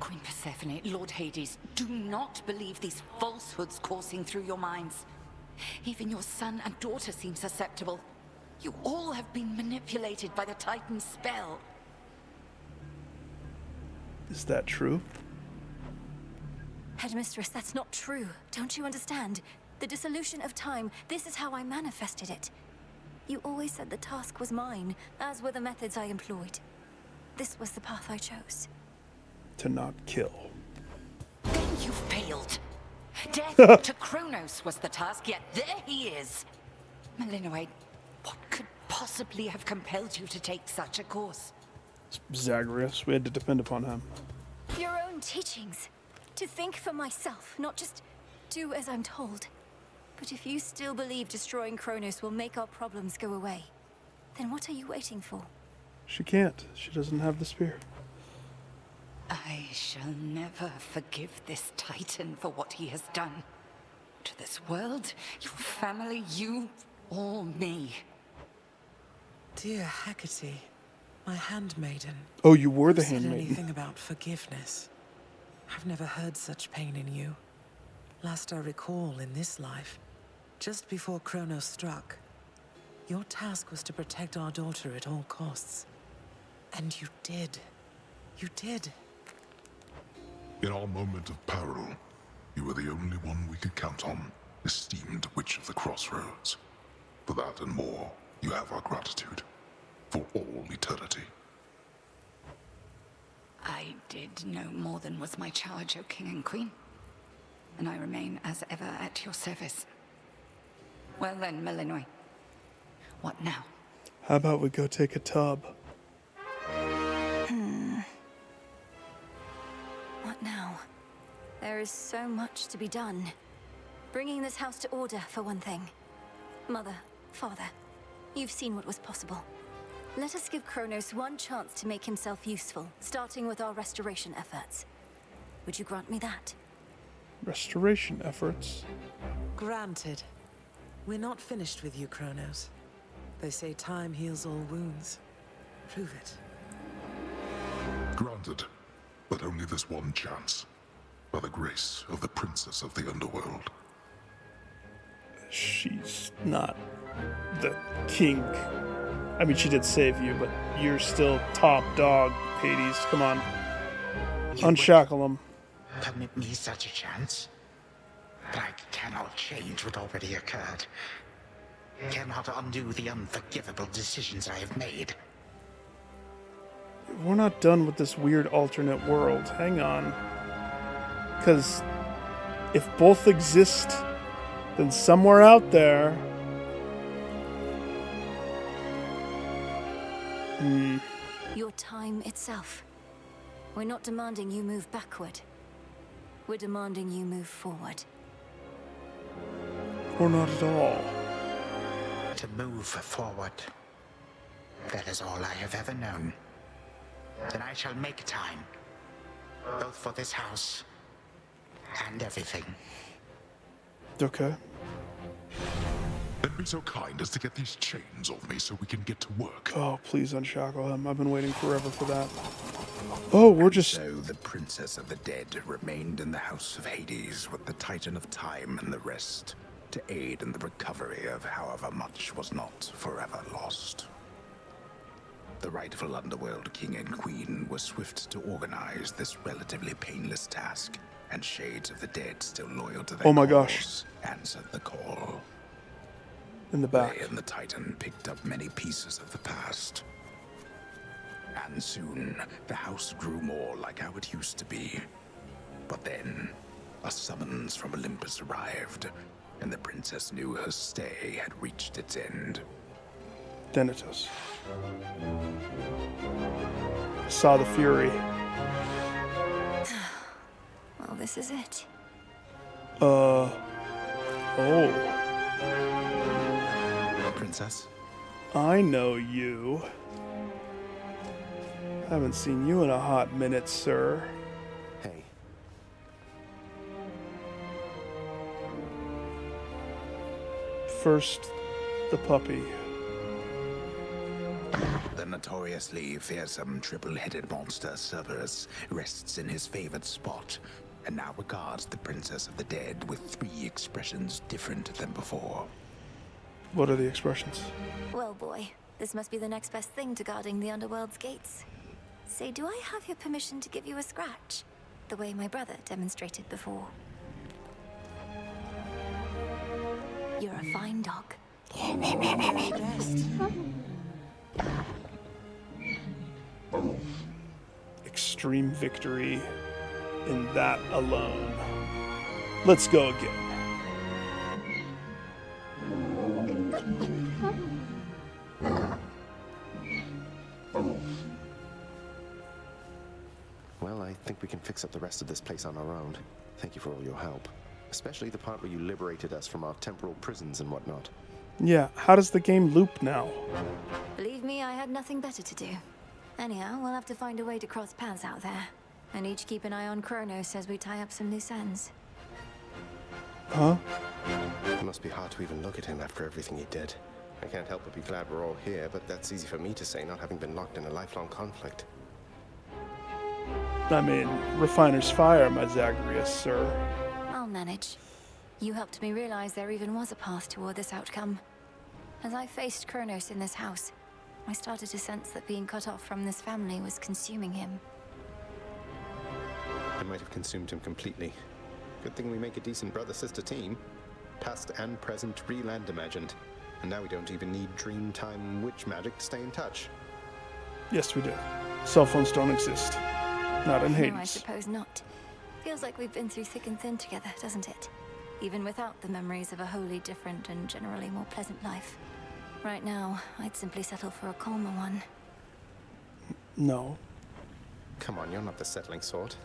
Queen Persephone, Lord Hades, do not believe these falsehoods coursing through your minds. Even your son and daughter seem susceptible. You all have been manipulated by the Titan's spell. Is that true? Headmistress, that's not true. Don't you understand? The dissolution of time, this is how I manifested it. You always said the task was mine, as were the methods I employed. This was the path I chose. To not kill. Then you failed. Death to Kronos was the task, yet there he is. Malinois, what could possibly have compelled you to take such a course? Zagreus, we had to depend upon him. Your own teachings. To think for myself, not just do as I'm told. But if you still believe destroying Kronos will make our problems go away, then what are you waiting for? She can't. She doesn't have the spear. I shall never forgive this Titan for what he has done. to this world, your family, you, or me. Dear Hecate, my handmaiden. Oh, you were the Who said handmaiden. anything about forgiveness? I've never heard such pain in you. Last I recall in this life, just before Kronos struck, your task was to protect our daughter at all costs. And you did. You did. In our moment of peril, you were the only one we could count on, esteemed Witch of the Crossroads. For that and more, you have our gratitude. For all eternity. I did no more than was my charge, O King and Queen. And I remain as ever at your service. Well then, Malinois. What now? How about we go take a tub? What now? There is so much to be done. Bringing this house to order, for one thing. Mother, father, you've seen what was possible. Let us give Kronos one chance to make himself useful, starting with our restoration efforts. Would you grant me that? Restoration efforts? Granted. We're not finished with you, Kronos. They say time heals all wounds. Prove it. Granted, but only this one chance. By the grace of the Princess of the Underworld. She's not the king. I mean, she did save you, but you're still top dog, Hades. Come on. Unshackle him. Permit me such a chance? But I cannot change what already occurred. Cannot undo the unforgivable decisions I have made. We're not done with this weird alternate world. Hang on. Because if both exist, then somewhere out there... Your time itself. We're not demanding you move backward. We're demanding you move forward. Or not at all. To move forward. That is all I have ever known. Then I shall make time. Both for this house and everything. Okay. Then be so kind as to get these chains off me so we can get to work. Oh, please unshackle him. I've been waiting forever for that. Oh, we're just... So the Princess of the Dead remained in the House of Hades with the Titan of Time and the rest, to aid in the recovery of however much was not forever lost. The rightful Underworld King and Queen were swift to organize this relatively painless task, and Shades of the Dead, still loyal to their Oh my gosh. cause, answered the call. In the back. They and the Titan picked up many pieces of the past. And soon, the house grew more like how it used to be. But then, a summons from Olympus arrived, and the princess knew her stay had reached its end. Thanatos. I saw the fury. Well, this is it. Oh. Princess? I know you. Haven't seen you in a hot minute, sir. Hey. First, the puppy. The notoriously fearsome triple-headed monster Cerberus rests in his favored spot, and now regards the Princess of the Dead with 3 expressions different than before. What are the expressions? Well, boy, this must be the next best thing to guarding the Underworld's gates. Say, do I have your permission to give you a scratch? The way my brother demonstrated before. You're a fine dog. Very best. Extreme victory in that alone. Let's go again. Well, I think we can fix up the rest of this place on our own. Thank you for all your help. Especially the part where you liberated us from our temporal prisons and whatnot. Yeah, how does the game loop now? Believe me, I had nothing better to do. Anyhow, we'll have to find a way to cross paths out there. And each keep an eye on Kronos as we tie up some loose ends. Huh? It must be hard to even look at him after everything he did. I can't help but be glad we're all here, but that's easy for me to say, not having been locked in a lifelong conflict. I mean, refiner's fire, my Zagreus, sir. I'll manage. You helped me realize there even was a path toward this outcome. As I faced Kronos in this house, I started to sense that being cut off from this family was consuming him. I might have consumed him completely. Good thing we make a decent brother-sister team. Past and present, real and imagined. And now we don't even need Dreamtime witch magic to stay in touch. Yes, we do. Cell phones don't exist. Not in Hades. No, I suppose not. Feels like we've been through thick and thin together, doesn't it? Even without the memories of a wholly different and generally more pleasant life. Right now, I'd simply settle for a calmer one. No. Come on, you're not the settling sort.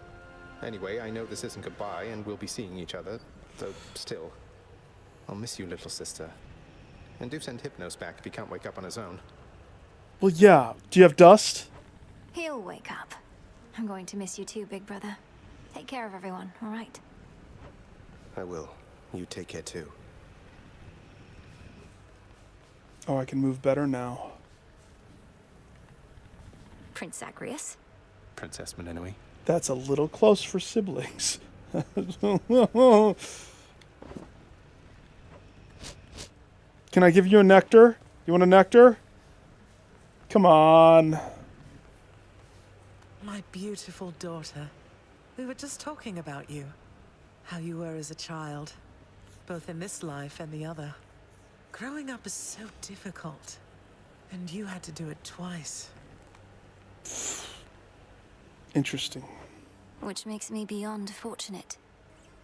Anyway, I know this isn't goodbye, and we'll be seeing each other, though still. I'll miss you, little sister. And do send Hypnos back if he can't wake up on his own. Well, yeah. Do you have dust? He'll wake up. I'm going to miss you too, big brother. Take care of everyone, all right? I will. You take care too. Oh, I can move better now. Prince Zagreus? Princess Melinoi. That's a little close for siblings. Can I give you a nectar? You want a nectar? Come on. My beautiful daughter. We were just talking about you. How you were as a child. Both in this life and the other. Growing up is so difficult. And you had to do it twice. Interesting. Which makes me beyond fortunate.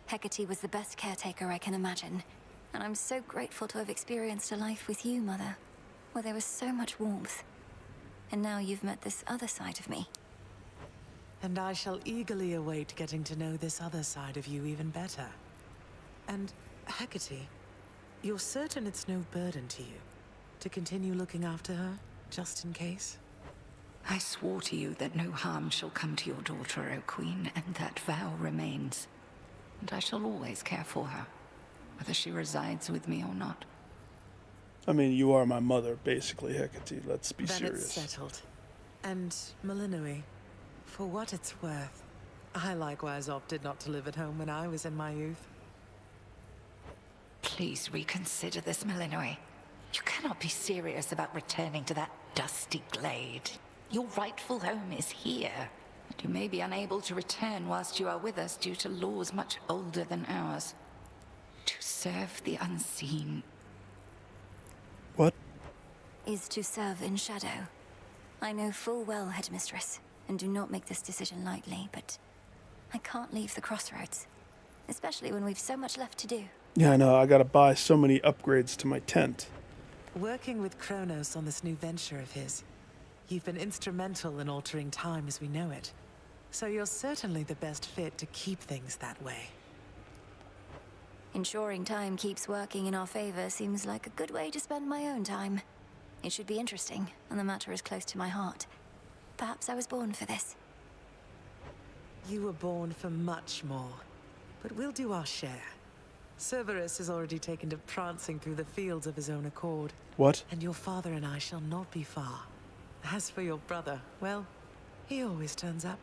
Hecate was the best caretaker I can imagine. And I'm so grateful to have experienced a life with you, Mother. Where there was so much warmth. And now you've met this other side of me. And I shall eagerly await getting to know this other side of you even better. And, Hecate, you're certain it's no burden to you to continue looking after her, just in case? I swore to you that no harm shall come to your daughter, O Queen, and that vow remains. And I shall always care for her, whether she resides with me or not. I mean, you are my mother, basically, Hecate. Let's be Then serious. it's settled. And, Melinoi, for what it's worth, I likewise opted not to live at home when I was in my youth. Please reconsider this, Melinoi. You cannot be serious about returning to that dusty glade. Your rightful home is here. And you may be unable to return whilst you are with us due to laws much older than ours. To serve the unseen. What? Is to serve in shadow. I know full well, Headmistress, and do not make this decision lightly, but I can't leave the crossroads. Especially when we've so much left to do. Yeah, I know. I gotta buy so many upgrades to my tent. Working with Kronos on this new venture of his, you've been instrumental in altering time as we know it. So you're certainly the best fit to keep things that way. Ensuring time keeps working in our favor seems like a good way to spend my own time. It should be interesting, and the matter is close to my heart. Perhaps I was born for this. You were born for much more, but we'll do our share. Cerberus has already taken to prancing through the fields of his own accord. What? And your father and I shall not be far. As for your brother, well, he always turns up.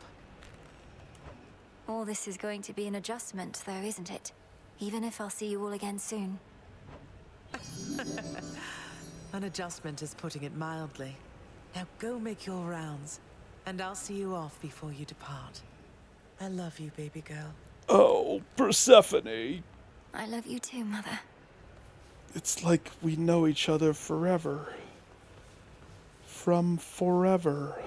All this is going to be an adjustment, though, isn't it? Even if I'll see you all again soon. An adjustment is putting it mildly. Now go make your rounds, and I'll see you off before you depart. I love you, baby girl. Oh, Persephone. I love you too, Mother. It's like we know each other forever. From forever.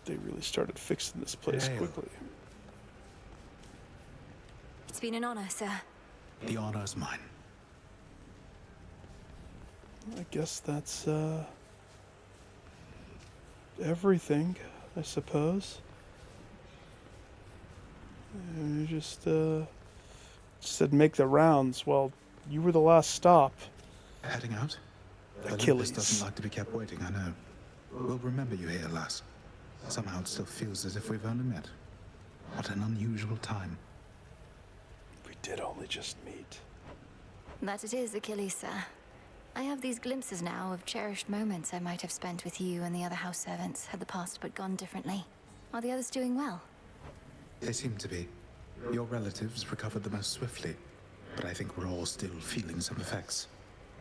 They really started fixing this place quickly. It's been an honor, sir. The honor's mine. I guess that's, everything, I suppose. Just said make the rounds. Well, you were the last stop. Heading out? Achilles. Olympus doesn't like to be kept waiting, I know. We'll remember you here, lass. Somehow it still feels as if we've only met. What an unusual time. did only just meet. That it is, Achilles, sir. I have these glimpses now of cherished moments I might have spent with you and the other house servants had the past but gone differently. Are the others doing well? They seem to be. Your relatives recovered the most swiftly, but I think we're all still feeling some effects.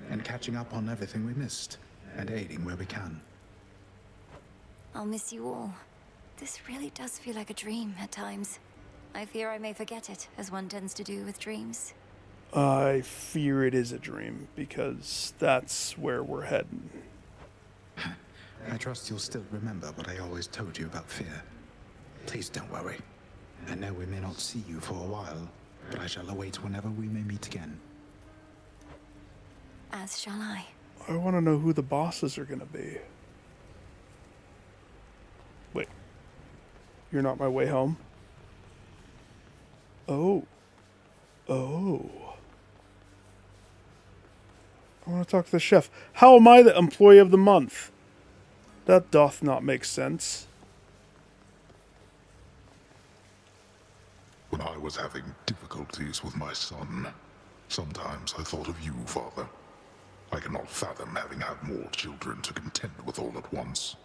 And catching up on everything we missed, and aiding where we can. I'll miss you all. This really does feel like a dream at times. I fear I may forget it, as one tends to do with dreams. I fear it is a dream, because that's where we're heading. I trust you'll still remember what I always told you about fear. Please don't worry. I know we may not see you for a while, but I shall await whenever we may meet again. As shall I. I want to know who the bosses are going to be. Wait. You're not my way home? Oh. Oh. I want to talk to the chef. How am I the employee of the month? That doth not make sense. When I was having difficulties with my son, sometimes I thought of you, Father. I cannot fathom having had more children to contend with all at once.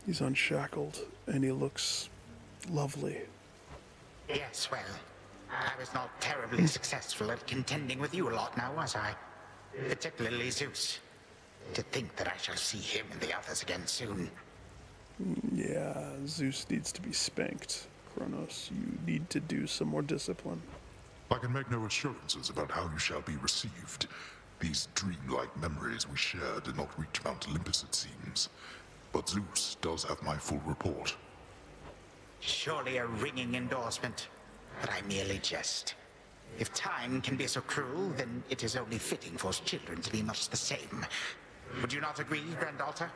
He's unshackled, and he looks lovely. Yes, well, I was not terribly successful at contending with you a lot now, was I? Particularly Zeus. To think that I shall see him and the others again soon. Yeah, Zeus needs to be spanked. Kronos, you need to do some more discipline. I can make no assurances about how you shall be received. These dreamlike memories we share did not reach Mount Olympus, it seems. But Zeus does have my full report. Surely a ringing endorsement, but I merely jest. If time can be so cruel, then it is only fitting for children to be much the same. Would you not agree, Granddaughter?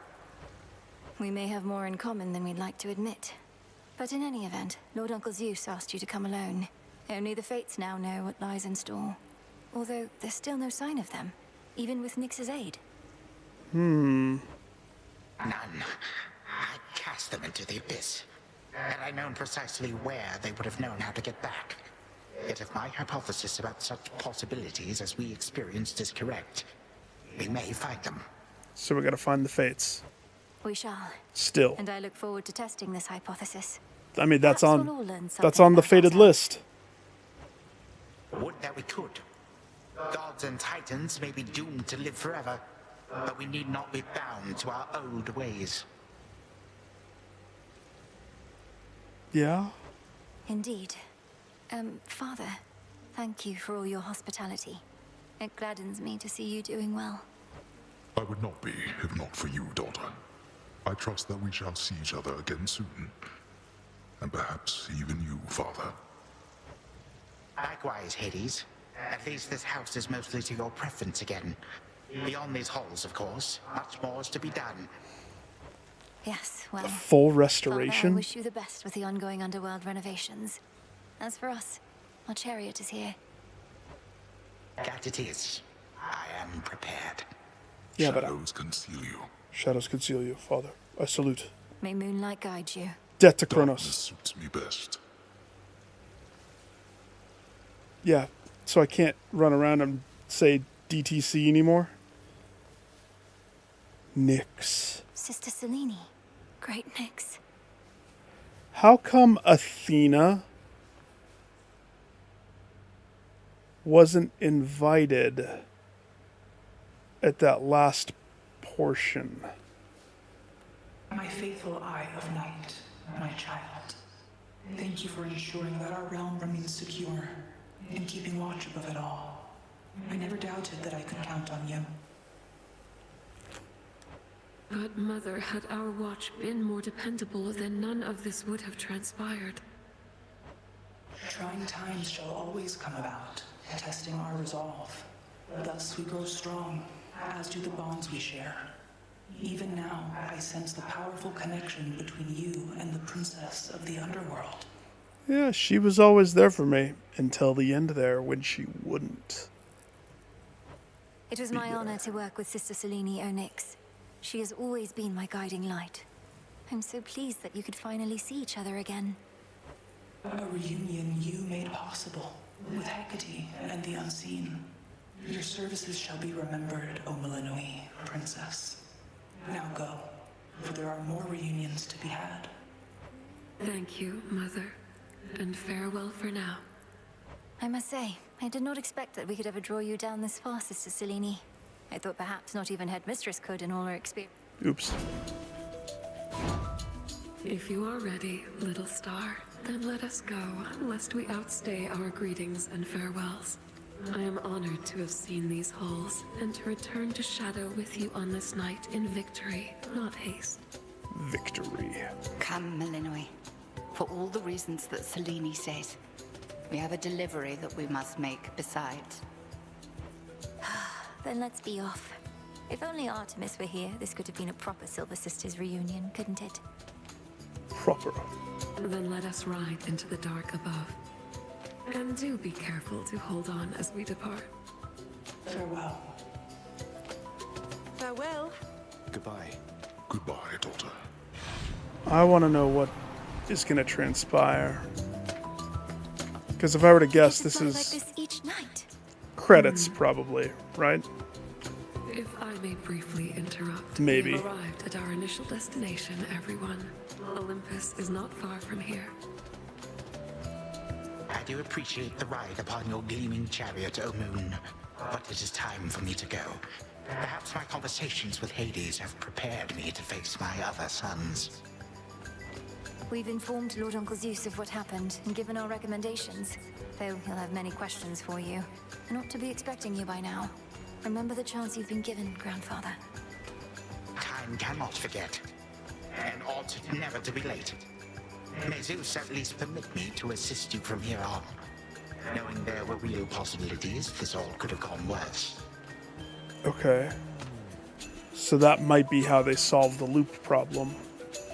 We may have more in common than we'd like to admit. But in any event, Lord Uncle Zeus asked you to come alone. Only the Fates now know what lies in store. Although there's still no sign of them, even with Nyx's aid. None. I cast them into the abyss. Had I known precisely where, they would have known how to get back. Yet if my hypothesis about such possibilities as we experienced is correct, we may find them. So we gotta find the Fates. We shall. Still. And I look forward to testing this hypothesis. I mean, that's Perhaps we'll all on learn that's something on the about fated ourselves. list. Would that we could. Gods and titans may be doomed to live forever, but we need not be bound to our old ways. Yeah? Indeed. Father, thank you for all your hospitality. It gladdens me to see you doing well. I would not be, if not for you, daughter. I trust that we shall see each other again soon. And perhaps even you, Father. Likewise, Hades. At least this house is mostly to your preference again. Beyond these halls, of course, much more is to be done. Yes, well... Full Father, I restoration? wish you the best with the ongoing underworld renovations. As for us, our chariot is here. That it is. I am prepared. Yeah, but Shadows conceal you. Shadows conceal you, Father. I salute. May moonlight guide you. Death to Kronos. Darkness suits me best. Yeah, so I can't run around and say DTC anymore. Nyx. Sister Selene. Great Nyx. How come Athena wasn't invited at that last portion? My faithful Eye of Night, my child. Thank you for ensuring that our realm remains secure and keeping watch above it all. I never doubted that I could count on you. But, Mother, had our watch been more dependable, then none of this would have transpired. Trying times shall always come about, testing our resolve. Thus we grow strong, as do the bonds we share. Even now, I sense the powerful connection between you and the princess of the underworld. Yeah, she was always there for me until the end there when she wouldn't. It was my honor to work with Sister Selene Onyx. She has always been my guiding light. I'm so pleased that you could finally see each other again. A reunion you made possible. With Hecate and the unseen, your services shall be remembered, O Melinoi, princess. Now go, for there are more reunions to be had. Thank you, Mother, and farewell for now. I must say, I did not expect that we could ever draw you down this far, Sister Selene. I thought perhaps not even Headmistress could in all her experience. Oops. If you are ready, little star, then let us go, lest we outstay our greetings and farewells. I am honored to have seen these halls, and to return to Shadow with you on this night in victory, not haste. Victory. Come, Melinoi. For all the reasons that Selene says. We have a delivery that we must make besides. Then let's be off. If only Artemis were here, this could have been a proper Silver Sisters reunion, couldn't it? Proper. Then let us ride into the dark above. And do be careful to hold on as we depart. Farewell. Farewell. Goodbye. Goodbye, daughter. I want to know what is going to transpire. Because if I were to guess, this Like is this each night. credits, probably, right? If I may briefly interrupt. Maybe. We have arrived at our initial destination, everyone. Olympus is not far from here. I do appreciate the ride upon your gleaming chariot, O Moon. But it is time for me to go. Perhaps my conversations with Hades have prepared me to face my other sons. We've informed Lord Uncle Zeus of what happened and given our recommendations, though he'll have many questions for you. And ought to be expecting you by now. Remember the chance you've been given, Grandfather. Time cannot forget, and ought never to be late. May Zeus at least permit me to assist you from here on. Knowing there were real possibilities, this all could have gone worse. Okay. So that might be how they solve the loop problem.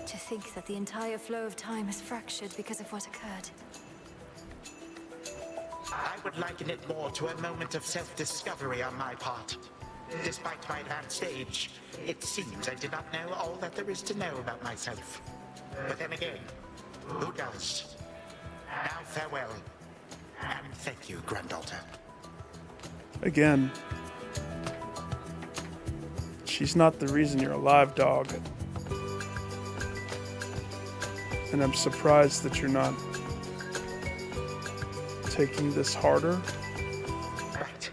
To think that the entire flow of time is fractured because of what occurred. I would liken it more to a moment of self-discovery on my part. Despite my advanced age, it seems I did not know all that there is to know about myself. But then again, who does? Now farewell, and thank you, granddaughter. Again. She's not the reason you're alive, dog. And I'm surprised that you're not taking this harder. Right.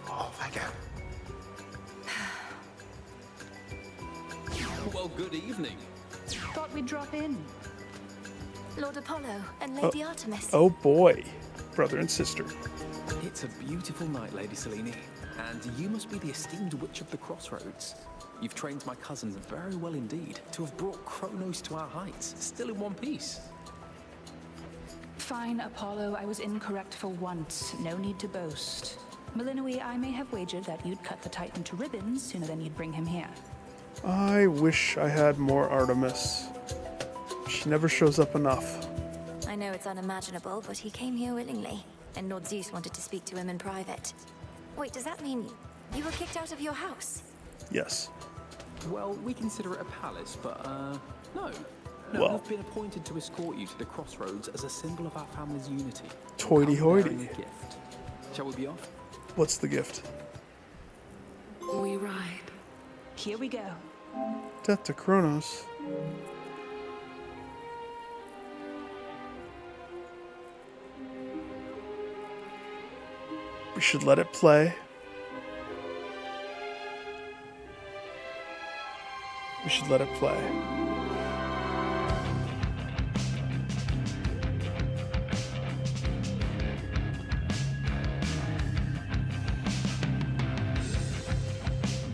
Off I go. Well, good evening. Thought we'd drop in. Lord Apollo and Lady Artemis. Oh boy. Brother and sister. It's a beautiful night, Lady Selene. And you must be the esteemed Witch of the Crossroads. You've trained my cousins very well indeed to have brought Kronos to our heights, still in one piece. Fine, Apollo, I was incorrect for once. No need to boast. Melinoi, I may have wagered that you'd cut the Titan to ribbons sooner than you'd bring him here. I wish I had more Artemis. She never shows up enough. I know it's unimaginable, but he came here willingly, and Lord Zeus wanted to speak to him in private. Wait, does that mean you were kicked out of your house? Yes. Well, we consider it a palace, but, no. No, Well. I've been appointed to escort you to the Crossroads as a symbol of our family's unity. Hoity-hoity. Come bearing a gift. Shall we be off? What's the gift? We ride. Here we go. Death to Kronos. We should let it play. We should let it play.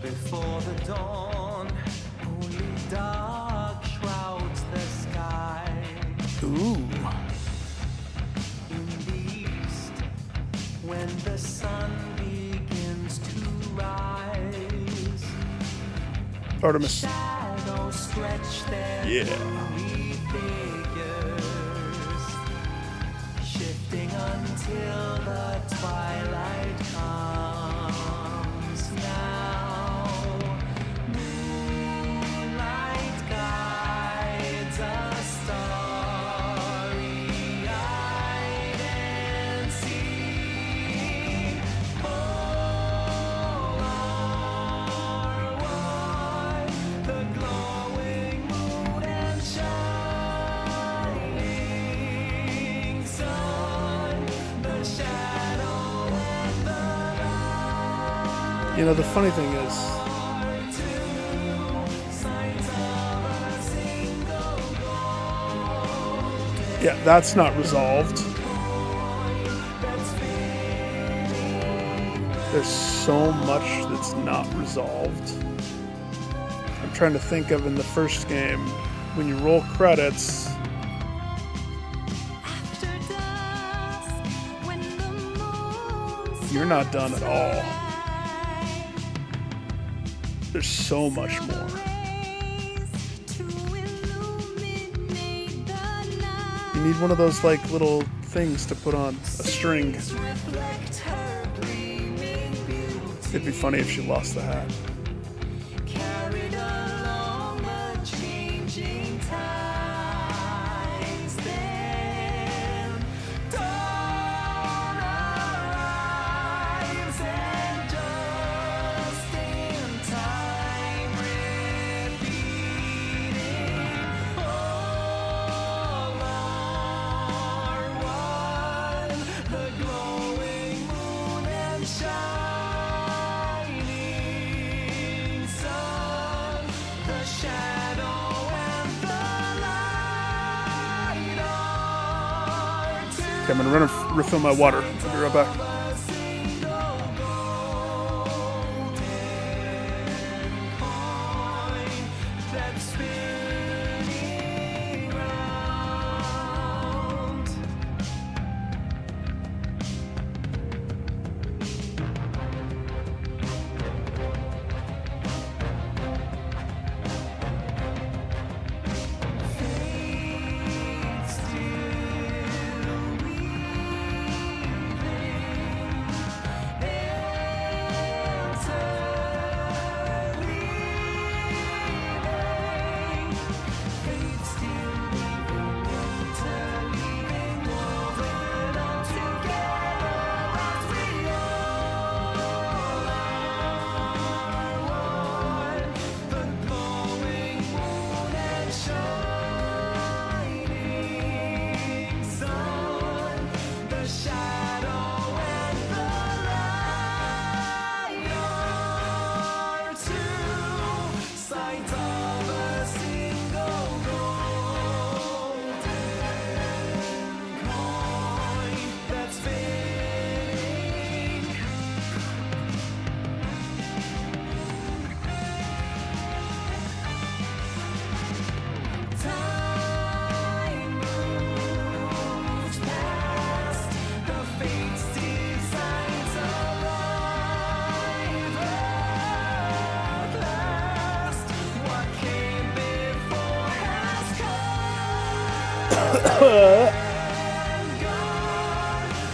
Before the dawn, only dark shrouds the sky. Ooh. In the east, when the sun begins to rise, Artemis. shadows stretch their gloomy figures, shifting until the twilight comes now. Moonlight guides us starry-eyed and see You know, the funny thing is, yeah, that's not resolved. There's so much that's not resolved. I'm trying to think of in the first game, when you roll credits, you're not done at all. There's so much more. You need one of those like little things to put on a string. It'd be funny if she lost the hat. Carried along the changing tides, then dawn arrives, and just in time, repeating all are one, the glowing moon and shining sun, the shadow and the light are two. Okay, I'm gonna run and refill my water. I'll be right back. That's spinning round. Fate still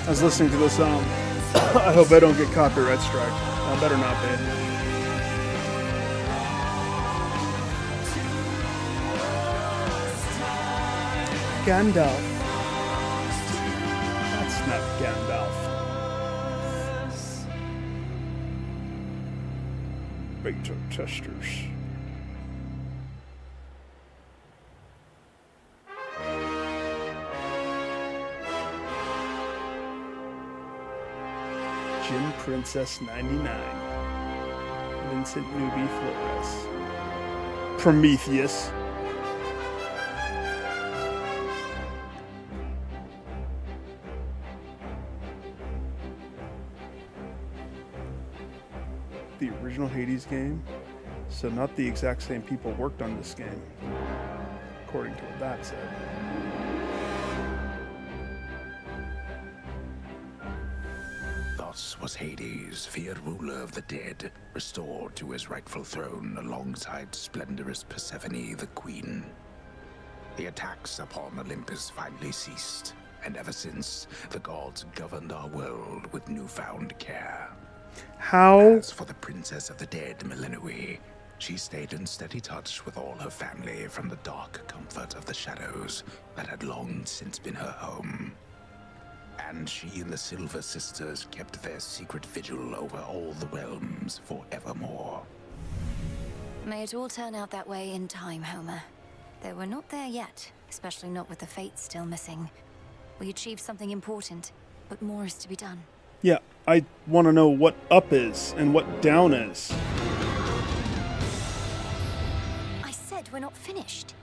I was listening to this song. I hope I don't get copyright strike. I better not be. Gandalf. That's not Gandalf. Beta testers. Jim Princess 99. Vincent Newby Flores. Prometheus. The original Hades game, so not the exact same people worked on this game, according to what that said. Thus was Hades, feared ruler of the dead, restored to his rightful throne alongside splendorous Persephone, the queen. The attacks upon Olympus finally ceased, and ever since, the gods governed our world with newfound care. How? As for the princess of the dead, Melinoi, she stayed in steady touch with all her family from the dark comfort of the shadows that had long since been her home. And she and the Silver Sisters kept their secret vigil over all the realms forevermore. May it all turn out that way in time, Homer. Though we're not there yet, especially not with the Fates still missing. We achieved something important, but more is to be done. Yeah, I want to know what up is and what down is. I said we're not finished.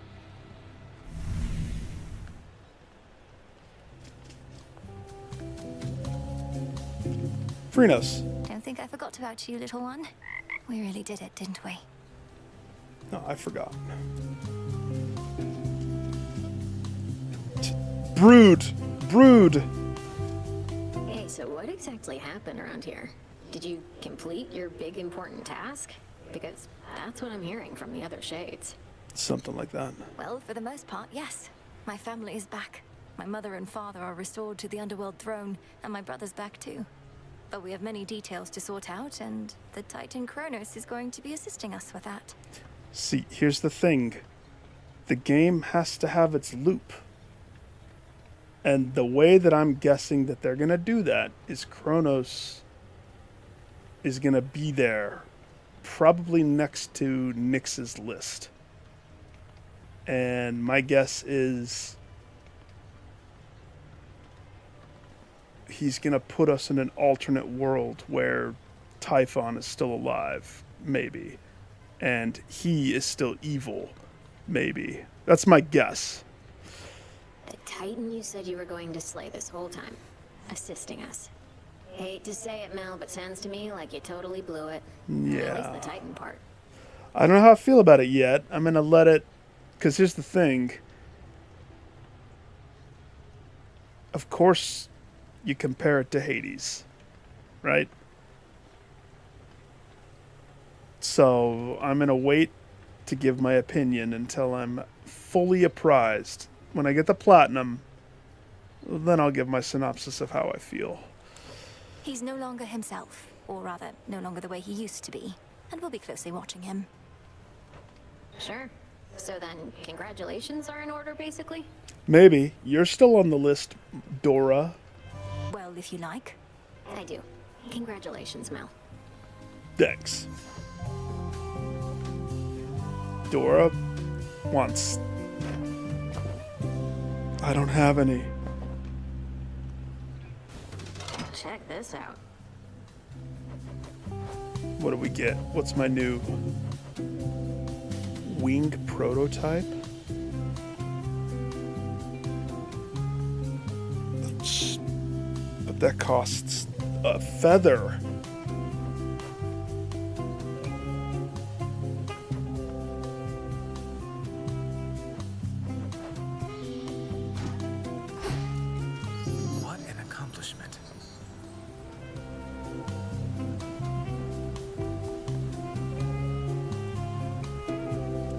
Phrynos. Don't think I forgot about you, little one. We really did it, didn't we? No, I forgot. Brood! Brood! Hey, so what exactly happened around here? Did you complete your big important task? Because that's what I'm hearing from the other shades. Something like that. Well, for the most part, yes. My family is back. My mother and father are restored to the underworld throne, and my brother's back too. But we have many details to sort out, and the Titan Kronos is going to be assisting us with that. See, here's the thing. The game has to have its loop. And the way that I'm guessing that they're going to do that is Kronos is going to be there, probably next to Nyx's list. And my guess is he's going to put us in an alternate world where Typhon is still alive, maybe. And he is still evil, maybe. That's my guess. The Titan you said you were going to slay this whole time, assisting us. Hate to say it, Mel, but sounds to me like you totally blew it. Yeah. At least the Titan part. I don't know how I feel about it yet. I'm going to let it... Because here's the thing. Of course, you compare it to Hades, right? So I'm going to wait to give my opinion until I'm fully apprised. When I get the platinum, then I'll give my synopsis of how I feel. He's no longer himself, or rather, no longer the way he used to be, and we'll be closely watching him. Sure. So then, congratulations are in order, basically? Maybe. You're still on the list, Dora. Well, if you like. I do. Congratulations, Mel. Thanks. Dora wants... I don't have any. Check this out. What do we get? What's my new wing prototype? But that costs a feather. What an accomplishment.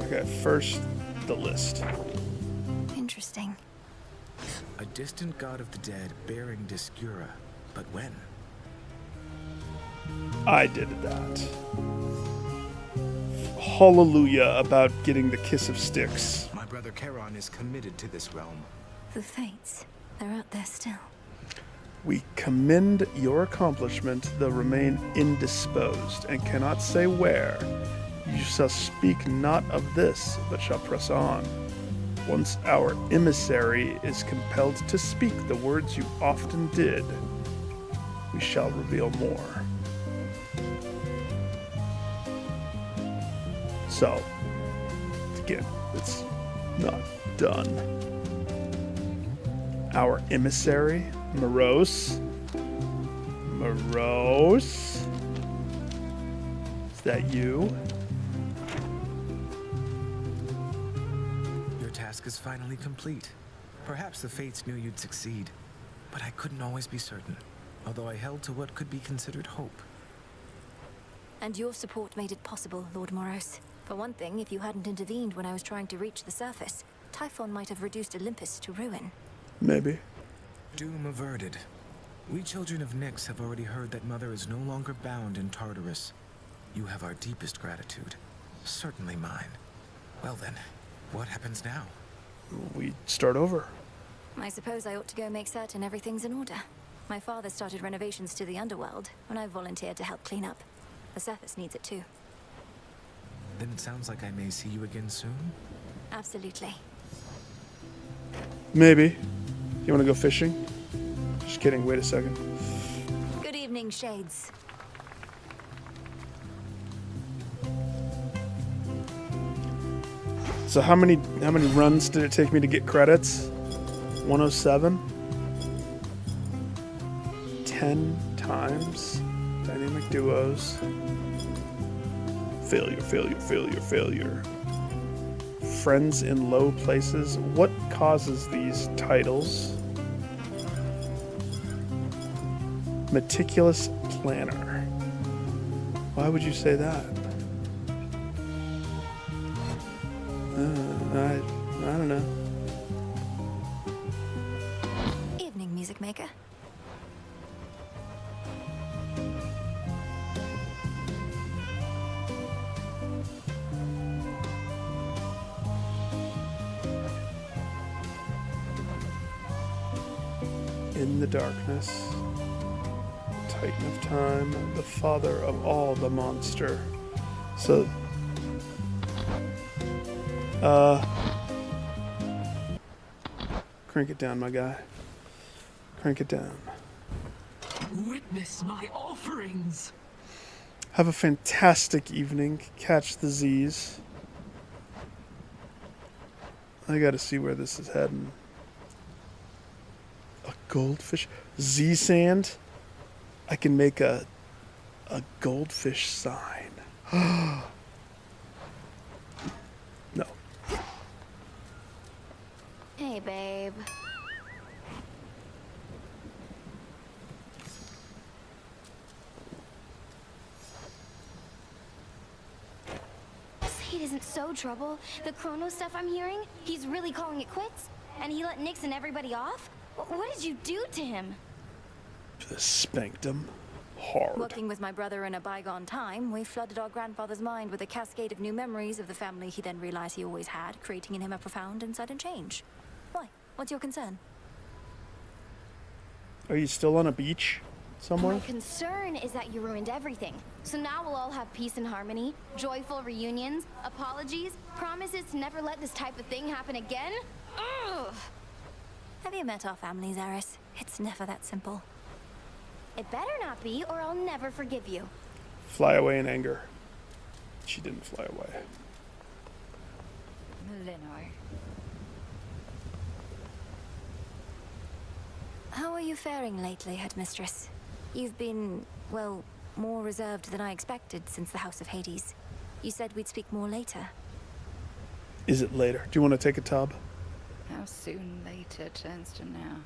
Okay, first, the list. Interesting. A distant god of the dead bearing Discura. But when? I did that. Hallelujah about getting the kiss of Styx. My brother Charon is committed to this realm. The fates, they're out there still. We commend your accomplishment, though remain indisposed, and cannot say where. You shall speak not of this, but shall press on. Once our emissary is compelled to speak the words you often did, we shall reveal more. So, again, it's not done. Our emissary, Morose. Morose? Is that you? Your task is finally complete. Perhaps the fates knew you'd succeed, but I couldn't always be certain, although I held to what could be considered hope. And your support made it possible, Lord Moros. For one thing, if you hadn't intervened when I was trying to reach the surface, Typhon might have reduced Olympus to ruin. Maybe. Doom averted. We children of Nyx have already heard that Mother is no longer bound in Tartarus. You have our deepest gratitude. Certainly mine. Well then, what happens now? We start over. I suppose I ought to go make certain everything's in order. My father started renovations to the underworld when I volunteered to help clean up. The surface needs it too. Then it sounds like I may see you again soon? Absolutely. Maybe. You want to go fishing? Just kidding, wait a second. Good Evening shades. So how many runs did it take me to get credits? 107. 10 times. Dynamic duos. Failure, failure, failure, failure. Friends in low places. What causes these titles? Meticulous planner. Why would you say that? I don't know. Evening, music maker. In the darkness. Titan of time, the father of all the monster. So, crank it down, my guy. Crank it down. Witness my offerings. Have a fantastic evening. Catch the Z's. I gotta see where this is heading. A goldfish? Z sand? I can make a goldfish sign. No. Hey, babe. Slade isn't so trouble. The Chrono stuff I'm hearing, he's really calling it quits? And he let Nix and everybody off? What did you do to him? Just spanked him hard. Working with my brother in a bygone time, we flooded our grandfather's mind with a cascade of new memories of the family he then realized he always had, creating in him a profound and sudden change. Why? What's your concern? Are you still on a beach somewhere? My concern is that you ruined everything. So now we'll all have peace and harmony, joyful reunions, apologies, promises to never let this type of thing happen again? Ugh! Have you met our families, Eris? It's never that simple. It better not be, or I'll never forgive you. Fly away in anger. She didn't fly away. Malinois. How are you faring lately, Headmistress? You've been, well, more reserved than I expected since the House of Hades. You said we'd speak more later. Is it later? Do you want to take a tub? How soon later turns to now.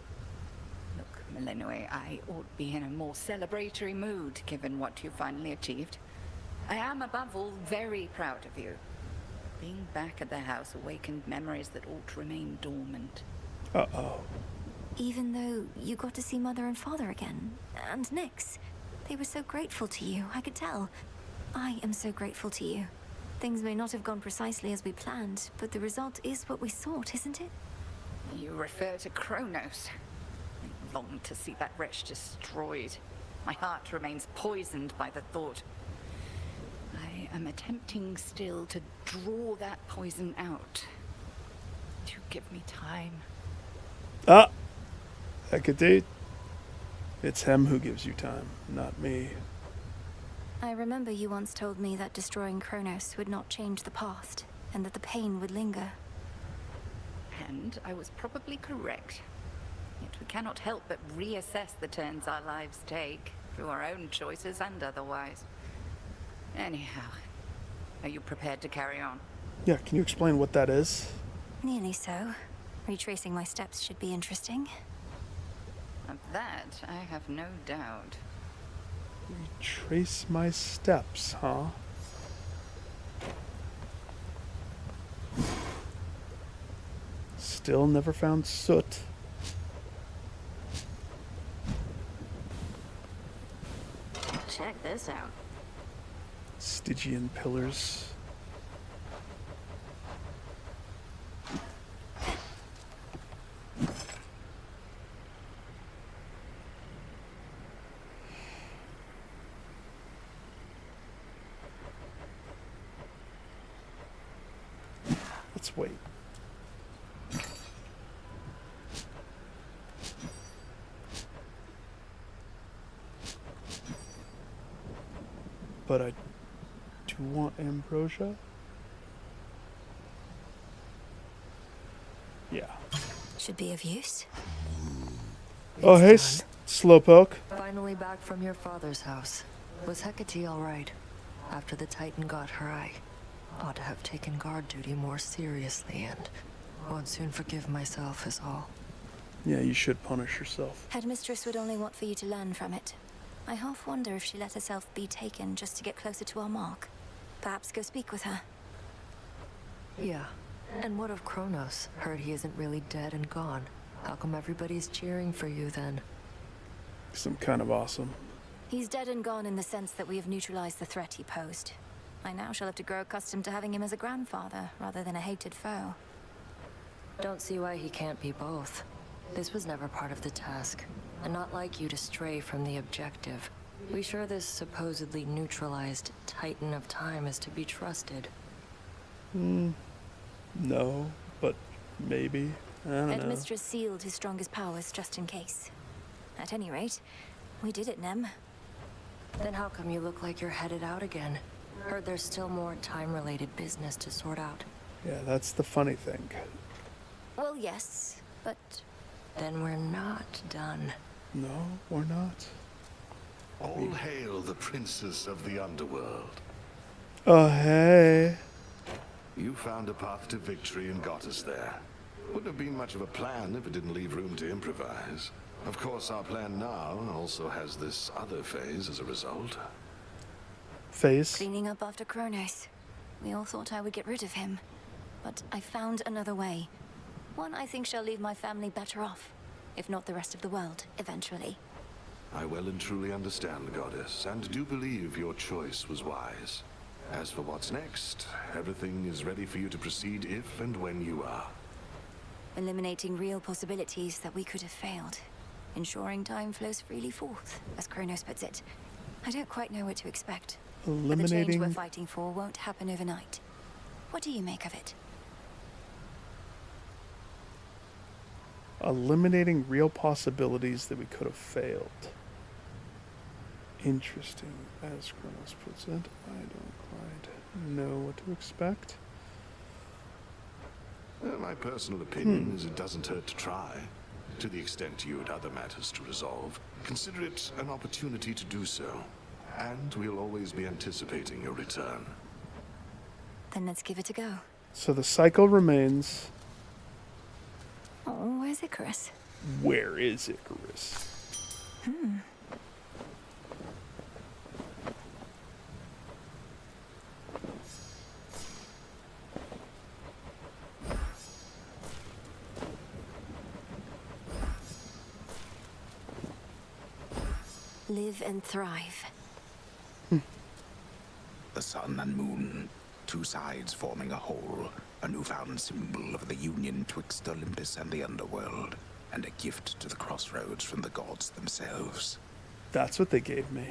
Look, Malinois, I ought to be in a more celebratory mood, given what you finally achieved. I am, above all, very proud of you. Being back at the house awakened memories that ought to remain dormant. Uh-oh. Even though you got to see Mother and Father again, and Nix, they were so grateful to you, I could tell. I am so grateful to you. Things may not have gone precisely as we planned, but the result is what we sought, isn't it? You refer to Kronos. I long to see that wretch destroyed. My heart remains poisoned by the thought. I am attempting still to draw that poison out. To give me time. Ah! Hecate. It's him who gives you time, not me. I remember you once told me that destroying Kronos would not change the past, and that the pain would linger. And I was probably correct. Yet we cannot help but reassess the turns our lives take, through our own choices and otherwise. Anyhow, are you prepared to carry on? Yeah, can you explain what that is? Nearly so. Retracing my steps should be interesting. Of that, I have no doubt. Trace my steps, huh? Still never found soot. Check this out. Stygian pillars. Let's wait. But I do want ambrosia. Yeah. Should be of use. Oh, hey, Slowpoke. Finally back from your father's house. Was Hecate all right? After the Titan got her, I ought to have taken guard duty more seriously and won't soon forgive myself is all. Yeah, you should punish yourself. Headmistress would only want for you to learn from it. I half wonder if she let herself be taken just to get closer to our mark. Perhaps go speak with her. Yeah. And what of Kronos? Heard he isn't really dead and gone. How come everybody's cheering for you then? Some kind of awesome. He's dead and gone in the sense that we have neutralized the threat he posed. I now shall have to grow accustomed to having him as a grandfather rather than a hated foe. Don't see why he can't be both. This was never part of the task, and not like you to stray from the objective. We sure this supposedly neutralized Titan of Time is to be trusted? No, but maybe. I don't know. Headmistress sealed his strongest powers just in case. At any rate, we did it, Nem. Then how come you look like you're headed out again? Heard there's still more time-related business to sort out. Yeah, that's the funny thing. Well, yes, but... Then we're not done. No, we're not. All hail the princess of the underworld. Oh, hey. You found a path to victory and got us there. Wouldn't have been much of a plan if it didn't leave room to improvise. Of course, our plan now also has this other phase as a result. Phase? Cleaning up after Kronos. We all thought I would get rid of him. But I found another way. One I think shall leave my family better off. If not the rest of the world, eventually. I well and truly understand, Goddess, and do believe your choice was wise. As for what's next, everything is ready for you to proceed if and when you are. Eliminating real possibilities that we could have failed. Ensuring time flows freely forth, as Kronos puts it. I don't quite know what to expect. But the change we're fighting for won't happen overnight. What do you make of it? Eliminating real possibilities that we could have failed. Interesting, as Kronos puts it. I don't quite know what to expect. My personal opinion is it doesn't hurt to try. To the extent you had other matters to resolve, consider it an opportunity to do so. And we'll always be anticipating your return. Then let's give it a go. So the cycle remains. Oh, where's Icarus? Where is Icarus? Live and thrive. The sun and moon, two sides forming a whole, a newfound symbol of the union twixt Olympus and the underworld, and a gift to the crossroads from the gods themselves. That's what they gave me.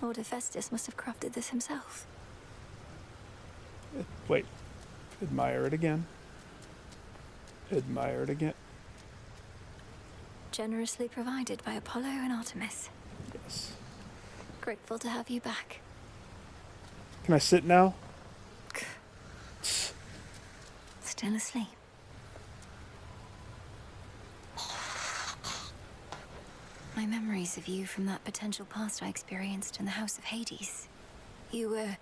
Lord Hephaestus must have crafted this himself. Wait. Admire it again. Admire it again. Generously provided by Apollo and Artemis. Yes. Grateful to have you back. Can I sit now? Still asleep. My memories of you from that potential past I experienced in the House of Hades. You were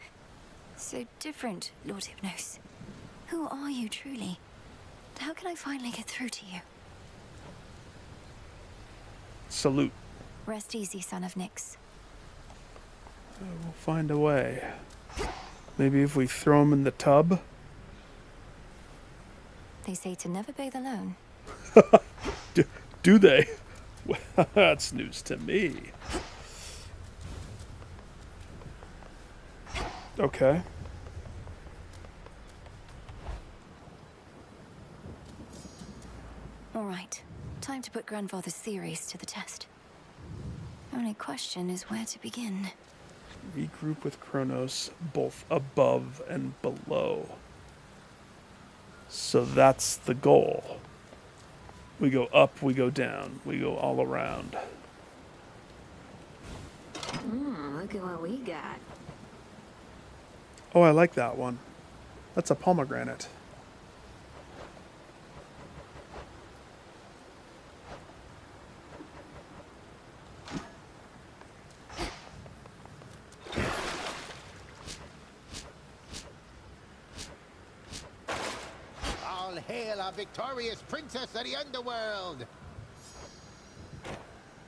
so different, Lord Hypnos. Who are you truly? How can I finally get through to you? Salute. Rest easy, son of Nyx. We'll find a way. Maybe if we throw him in the tub? They say to never bathe alone. Do they? Well, that's news to me. Okay. All right. Time to put Grandfather's theories to the test. Only question is where to begin. Regroup with Kronos both above and below. So that's the goal. We go up, we go down, we go all around. Look at what we got. Oh, I like that one. That's a pomegranate. All hail our victorious princess of the underworld!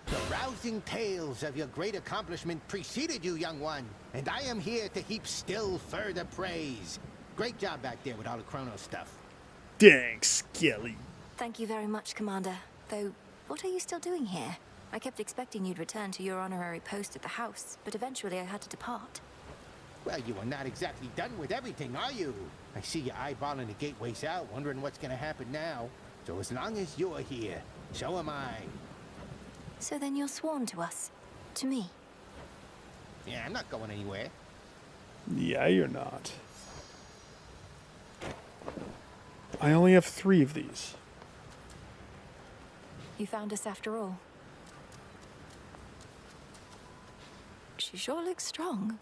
The rousing tales of your great accomplishment preceded you, young one, and I am here to heap still further praise. Great job back there with all the Chrono stuff. Thanks, Kelly. Thank you very much, Commander. Though, what are you still doing here? I kept expecting you'd return to your honorary post at the house, but eventually I had to depart. Well, you are not exactly done with everything, are you? I see you eyeballing the gateways out, wondering what's gonna happen now. So as long as you're here, so am I. So then you're sworn to us. To me. Yeah, I'm not going anywhere. Yeah, you're not. I only have 3 of these. You found us after all. She sure looks strong.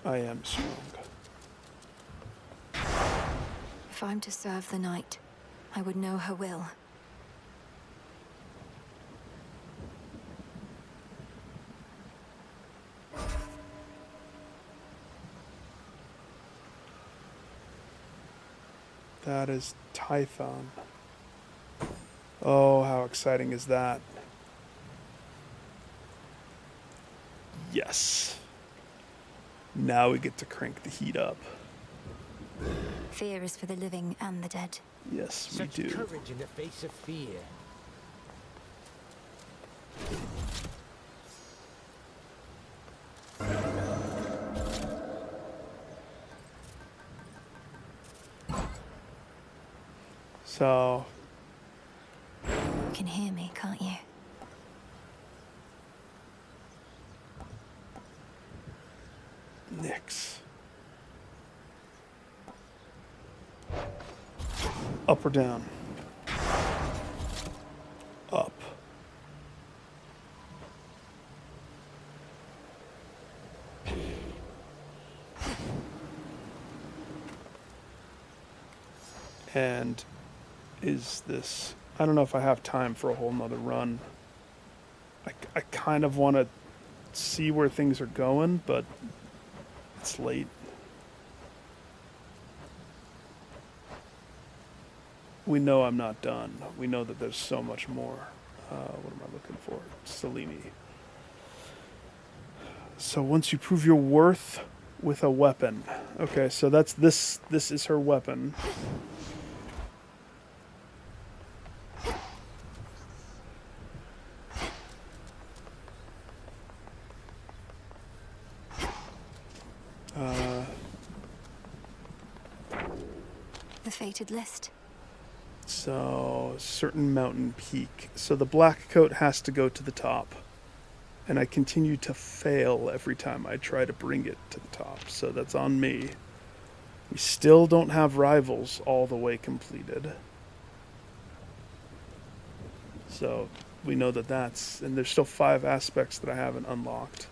I am strong. If I'm to serve the night, I would know her will. That is Typhon. Oh, how exciting is that? Yes. Now we get to crank the heat up. Fear is for the living and the dead. Yes, we Such do. courage in the face of fear. So, You can hear me, can't you? Nyx. Up or down? Up. And is this... I don't know if I have time for a whole nother run. I kind of want to see where things are going, but it's late. We know I'm not done. We know that there's so much more. What am I looking for? Selene. So once you prove your worth with a weapon. Okay, so that's this. This is her weapon. The fated list. So, certain mountain peak. So the black coat has to go to the top. And I continue to fail every time I try to bring it to the top. So that's on me. We still don't have rivals all the way completed. So we know that that's... And there's still 5 aspects that I haven't unlocked.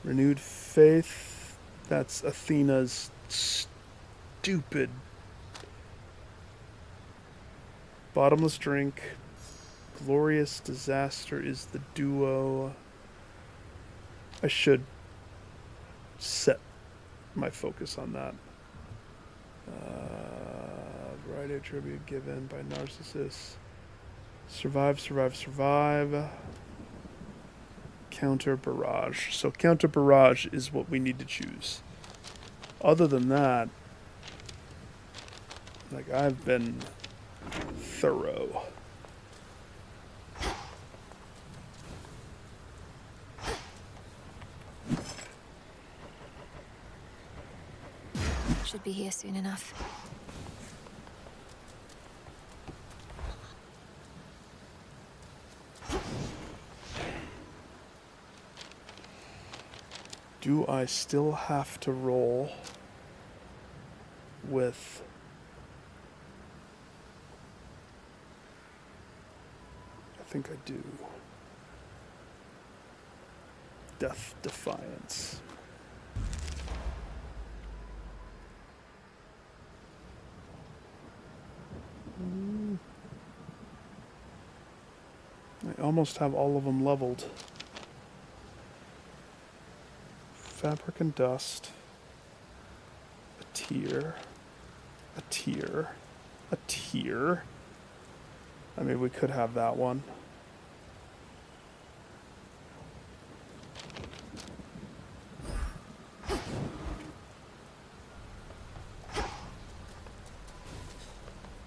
Renewed faith. That's Athena's stupid bottomless drink. Glorious disaster is the duo. I should set my focus on that. Variety of tribute given by Narcissus. Survive, survive, survive. Counter barrage. So counter barrage is what we need to choose. Other than that, like, I've been thorough. Should be here soon enough. Do I still have to roll with... I think I do. Death Defiance. almost have all of them leveled. Fabric and dust. A tier. A tier. A tier. I mean, we could have that one.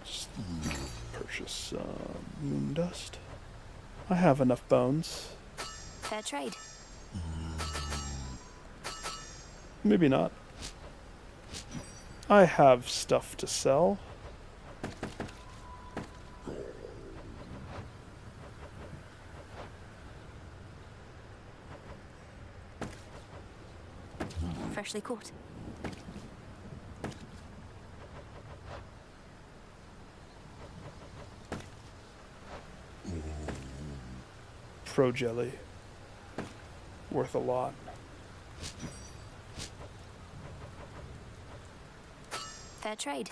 Just purchase some moon dust. I have enough bones. Fair trade. Maybe not. I have stuff to sell. Freshly caught. Pro jelly. Worth a lot. Fair trade.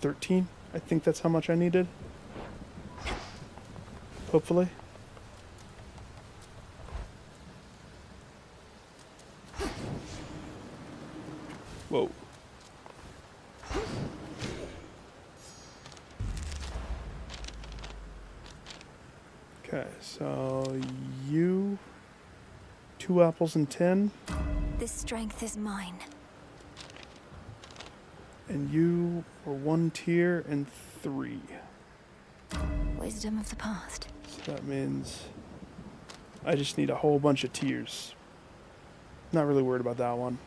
13? I think that's how much I needed. Hopefully. Whoa. Okay, so you... 2 apples and 10. This strength is mine. And you were 1 tier and 3. Wisdom of the past. So that means I just need a whole bunch of tiers. Not really worried about that one.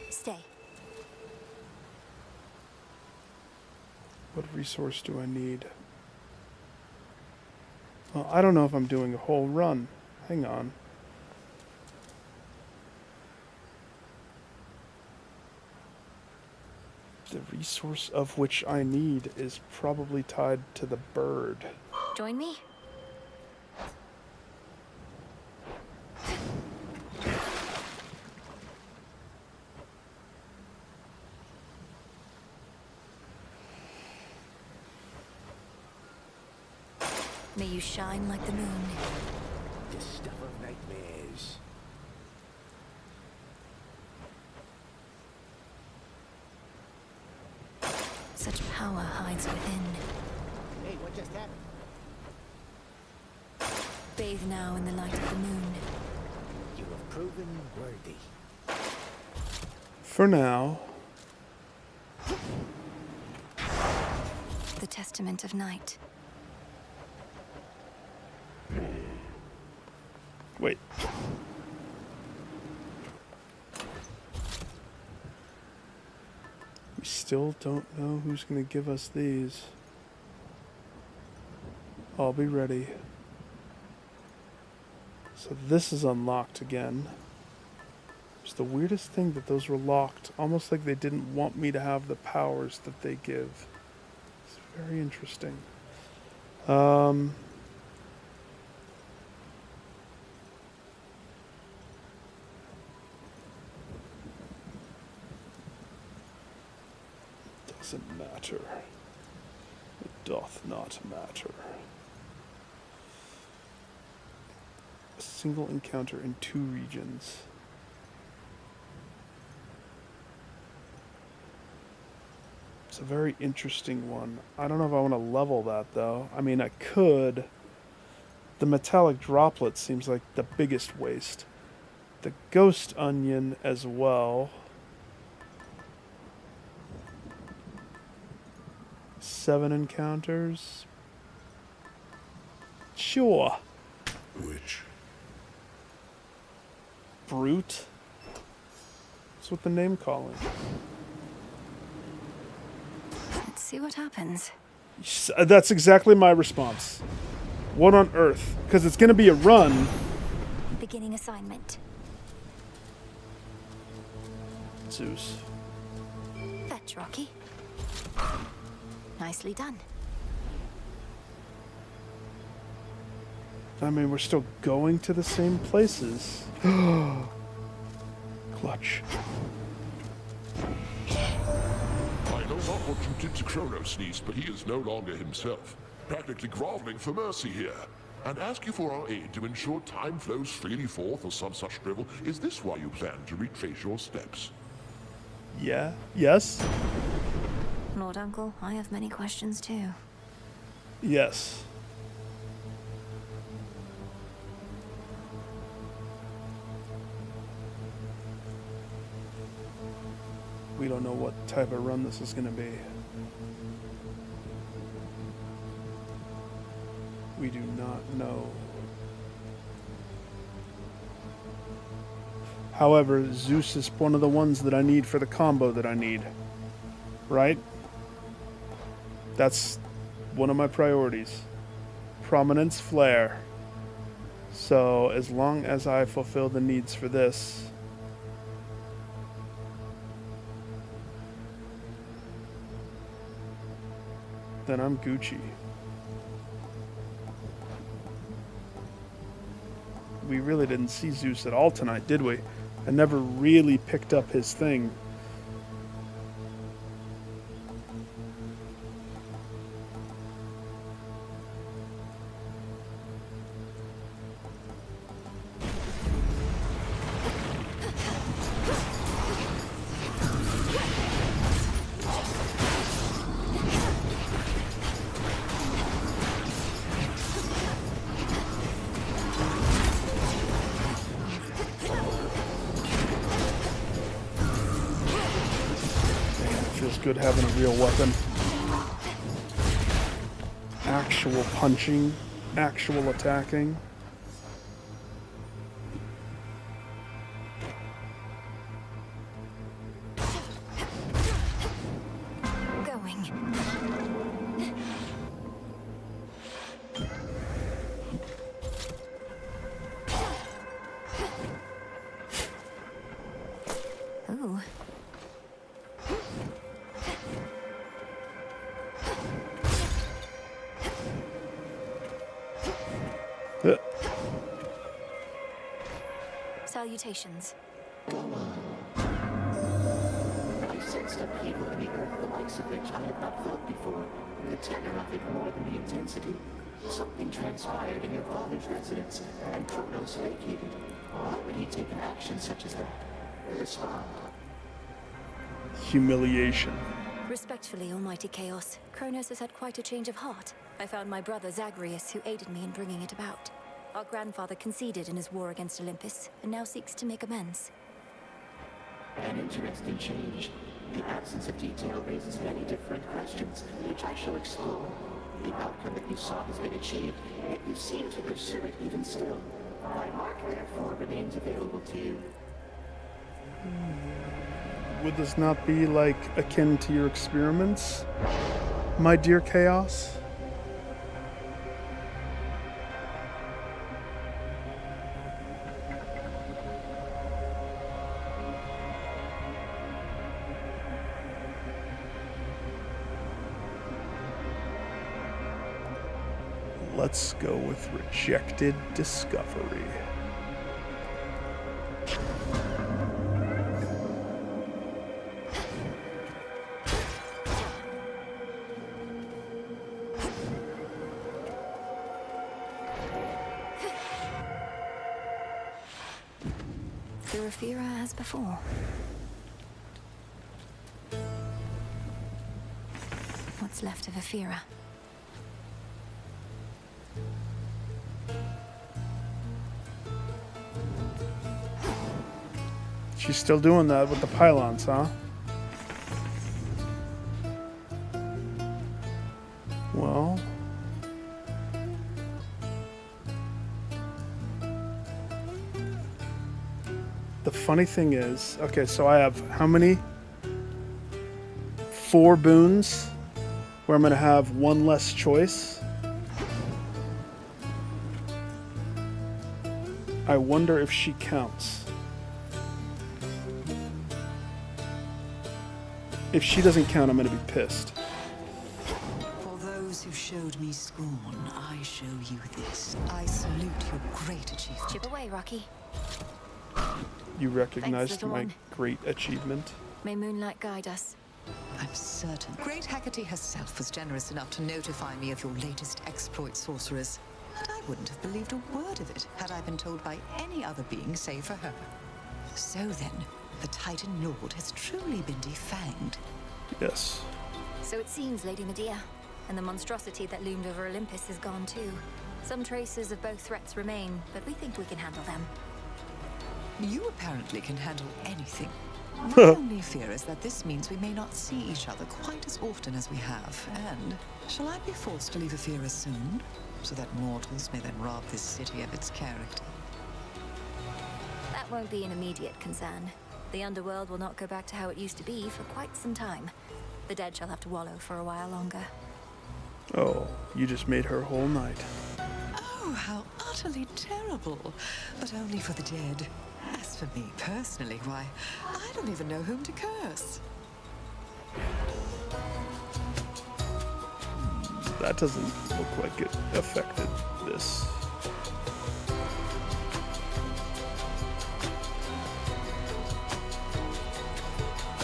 Stay. What resource do I need? Well, I don't know if I'm doing a whole run. Hang on. The resource of which I need is probably tied to the bird. Join me? May you shine like the moon. The stuff of nightmares. Such power hides within. Hey, what just happened? Bathe now in the light of the moon. You have proven worthy. For now. The testament of night. Wait. We still don't know who's going to give us these. I'll be ready. So this is unlocked again. It's the weirdest thing that those were locked. Almost like they didn't want me to have the powers that they give. It's very interesting. Doesn't matter. It doth not matter. A single encounter in 2 regions. It's a very interesting one. I don't know if I want to level that though. I mean, I could. The metallic droplet seems like the biggest waste. The ghost onion as well. 7 encounters. Sure. Which? Brute. That's what the name calling. Let's see what happens. That's exactly my response. What on earth? Because it's going to be a run. Beginning assignment. Zeus. Fetch, Rocky. Nicely done. I mean, we're still going to the same places. Clutch. I know not what you did to Kronos, niece, but he is no longer himself. Practically groveling for mercy here. And ask you for our aid to ensure time flows freely forth or some such drivel. Is this why you plan to retrace your steps? Yeah. Yes. Lord Uncle, I have many questions too. Yes. We don't know what type of run this is going to be. We do not know. However, Zeus is one of the ones that I need for the combo that I need. Right? That's one of my priorities. Prominence, flare. So, as long as I fulfill the needs for this, then I'm Gucci. We really didn't see Zeus at all tonight, did we? I never really picked up his thing. Feels good having a real weapon. Actual punching, actual attacking. Going. Ooh. Salutations. I sensed upheaval in the earth the likes of which I had not felt before. The terror of it more than the intensity. Something transpired in your father's residence, and Kronos vacated. Why would he take an action such as that? Respond. Humiliation. Respectfully, Almighty Chaos, Kronos has had quite a change of heart. I found my brother Zagreus, who aided me in bringing it about. Our grandfather conceded in his war against Olympus, and now seeks to make amends. An interesting change. The absence of detail raises many different questions, which I shall explore. The outcome that you saw has been achieved, yet you seem to pursue it even still. My mark, therefore, remains available to you. Would this not be like akin to your experiments, my dear Chaos? Let's go with rejected discovery. Thurifira as before. What's left of Ephira? She's still doing that with the pylons, huh? Well... the funny thing is... okay, so I have how many? 4 boons where I'm going to have one less choice. I wonder if she counts. If she doesn't count, I'm gonna be pissed. For those who showed me scorn, I show you this. I salute your great achievement. Chip away, Rocky. You recognized little my one. great achievement. May moonlight guide us. I'm certain. Great Hecate herself was generous enough to notify me of your latest exploit, sorcerers. But I wouldn't have believed a word of it had I been told by any other being save for her. So then, the Titan Lord has truly been defanged. Yes. So it seems, Lady Medea, and the monstrosity that loomed over Olympus is gone too. Some traces of both threats remain, but we think we can handle them. You apparently can handle anything. My only fear is that this means we may not see each other quite as often as we have. And shall I be forced to leave Ephira soon, so that mortals may then rob this city of its character? That won't be an immediate concern. The underworld will not go back to how it used to be for quite some time. The dead shall have to wallow for a while longer. Oh, you just made her whole night. Oh, how utterly terrible. But only for the dead. As for me personally, why, I don't even know whom to curse. That doesn't look like it affected this.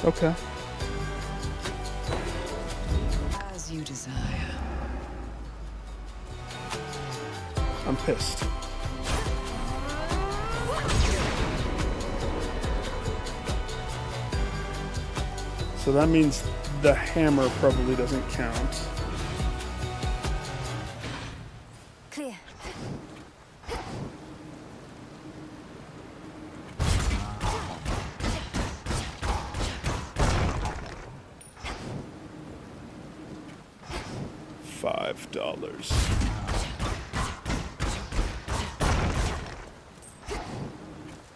Okay. As you desire. I'm pissed. So that means the hammer probably doesn't count. Clear. $5.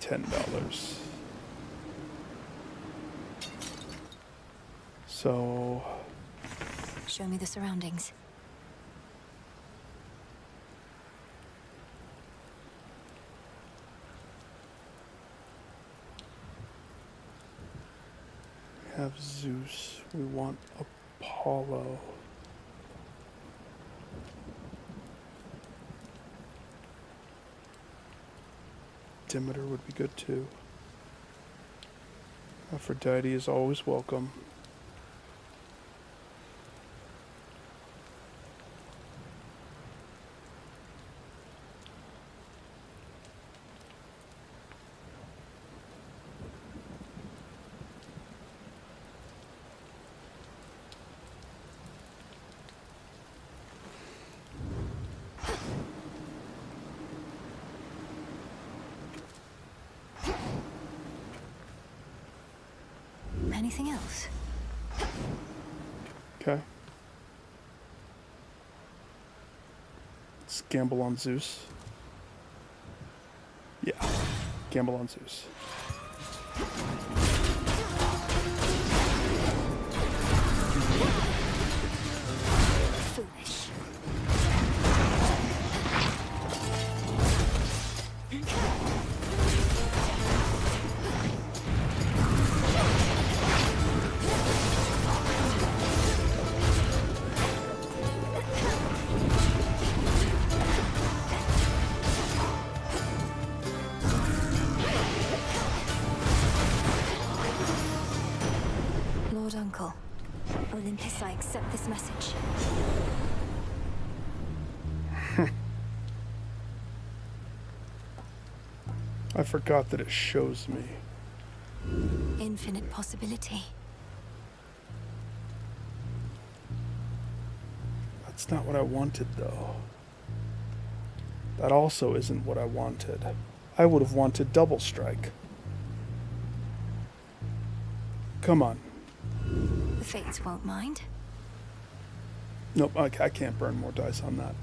$10. So Show me the surroundings. we have Zeus. We want Apollo. Demeter would be good too. Aphrodite is always welcome. Anything else? Okay. Let's gamble on Zeus. Yeah. Gamble on Zeus. Foolish. Lord Uncle, Olympus, I accept this message. I forgot that it shows me. Infinite possibility. That's not what I wanted, though. That also isn't what I wanted. I would have wanted double strike. Come on. The fates won't mind. Nope, I can't burn more dice on that.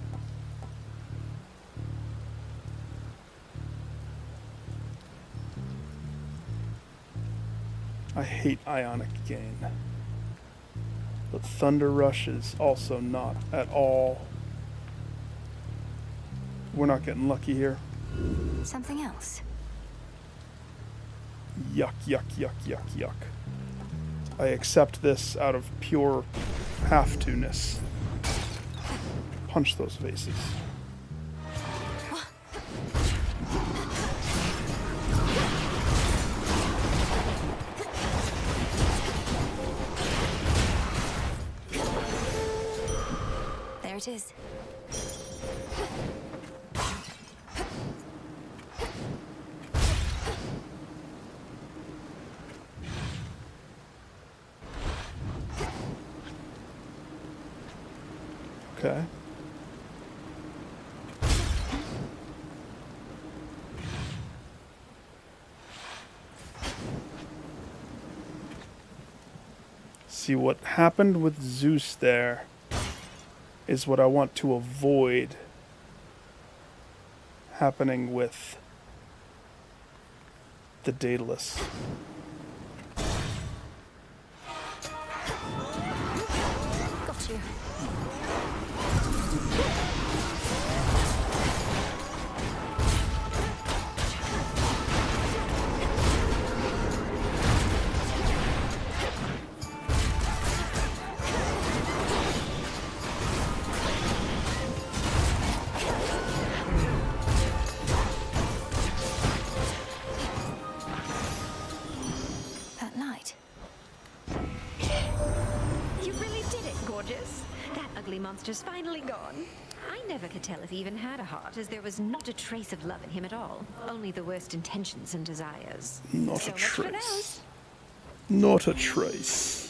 I hate ionic gain. But Thunder Rush is also not at all. We're not getting lucky here. Something else. Yuck, yuck, yuck, yuck, yuck. I accept this out of pure have-to-ness. Punch those faces. There it is. Okay. See, what happened with Zeus there is what I want to avoid happening with the Daedalus. Got you. That light. You really did it, gorgeous. That ugly monster's finally gone. I never could tell if he even had a heart, as there was not a trace of love in him at all. Only the worst intentions and desires. Not So a much for those. trace. Not a trace.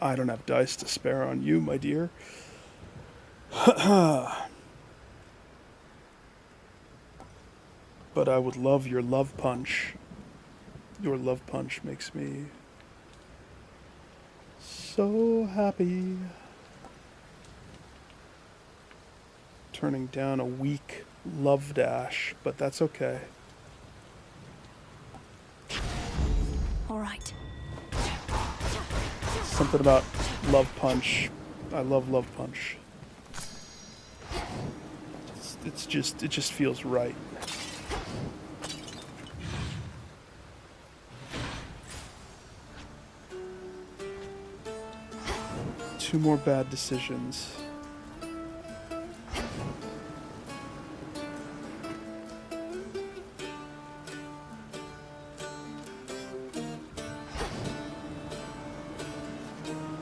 I don't have dice to spare on you, my dear. But I would love your love punch. Your love punch makes me so happy. Turning down a weak love dash, but that's okay. All right. Something about love punch. I love love punch. It just feels right. Two more bad decisions.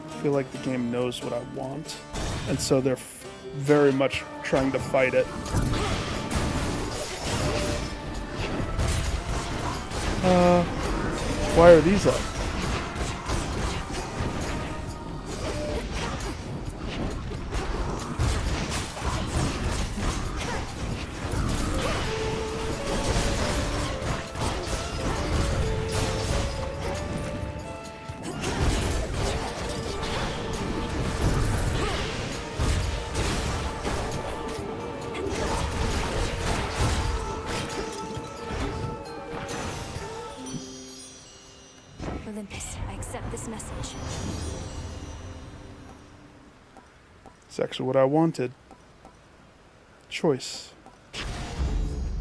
I feel like the game knows what I want, and so they're very much trying to fight it. Why are these up? Olympus, I accept this message. It's actually what I wanted. Choice.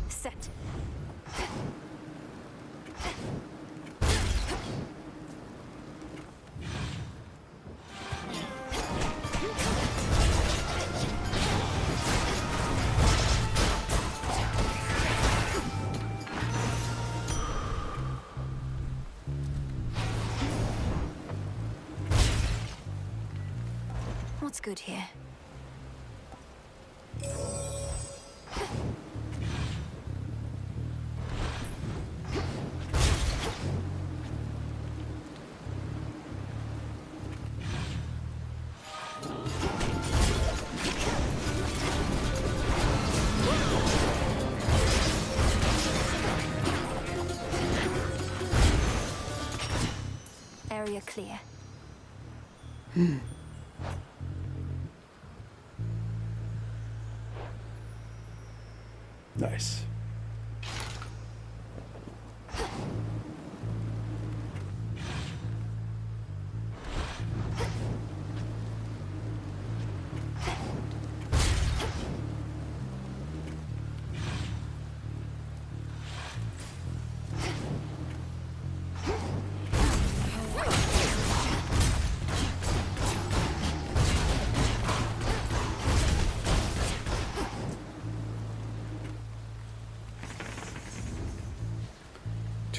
Set. What's good here? Area clear. Nice.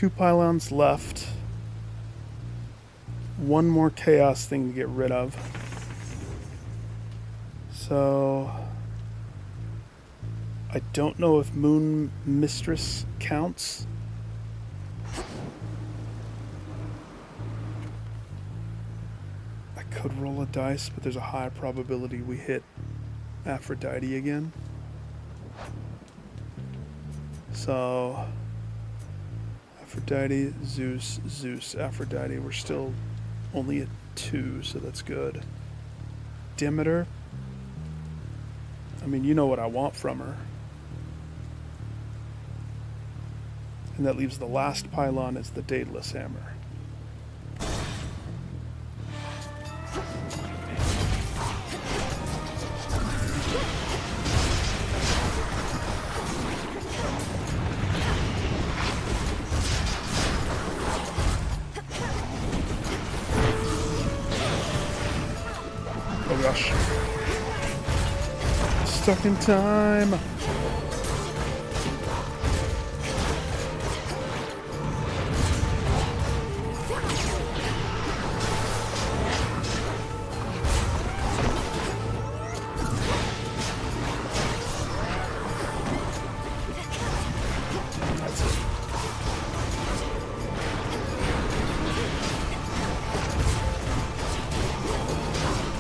2 pylons left. 1 more chaos thing to get rid of. So I don't know if Moon Mistress counts. I could roll a dice, but there's a high probability we hit Aphrodite again. So Aphrodite, Zeus, Zeus, Aphrodite. We're still only at 2, so that's good. Demeter. I mean, you know what I want from her. And that leaves the last pylon as the Daedalus Hammer. Oh gosh. Stuck in time.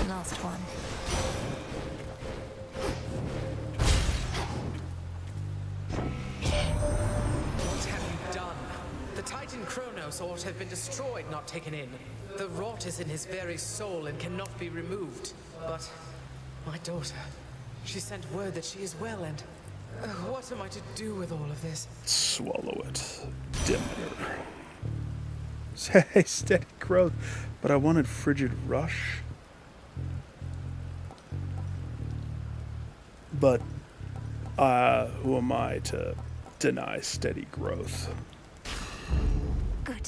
Last one. What have you done? The Titan Kronos ought to have been destroyed, not taken in. The rot is in his very soul and cannot be removed. But my daughter, she sent word that she is well, and what am I to do with all of this? Swallow it. Demeter. Hey, steady growth. But I wanted Frigid Rush. But who am I to deny steady growth? Good.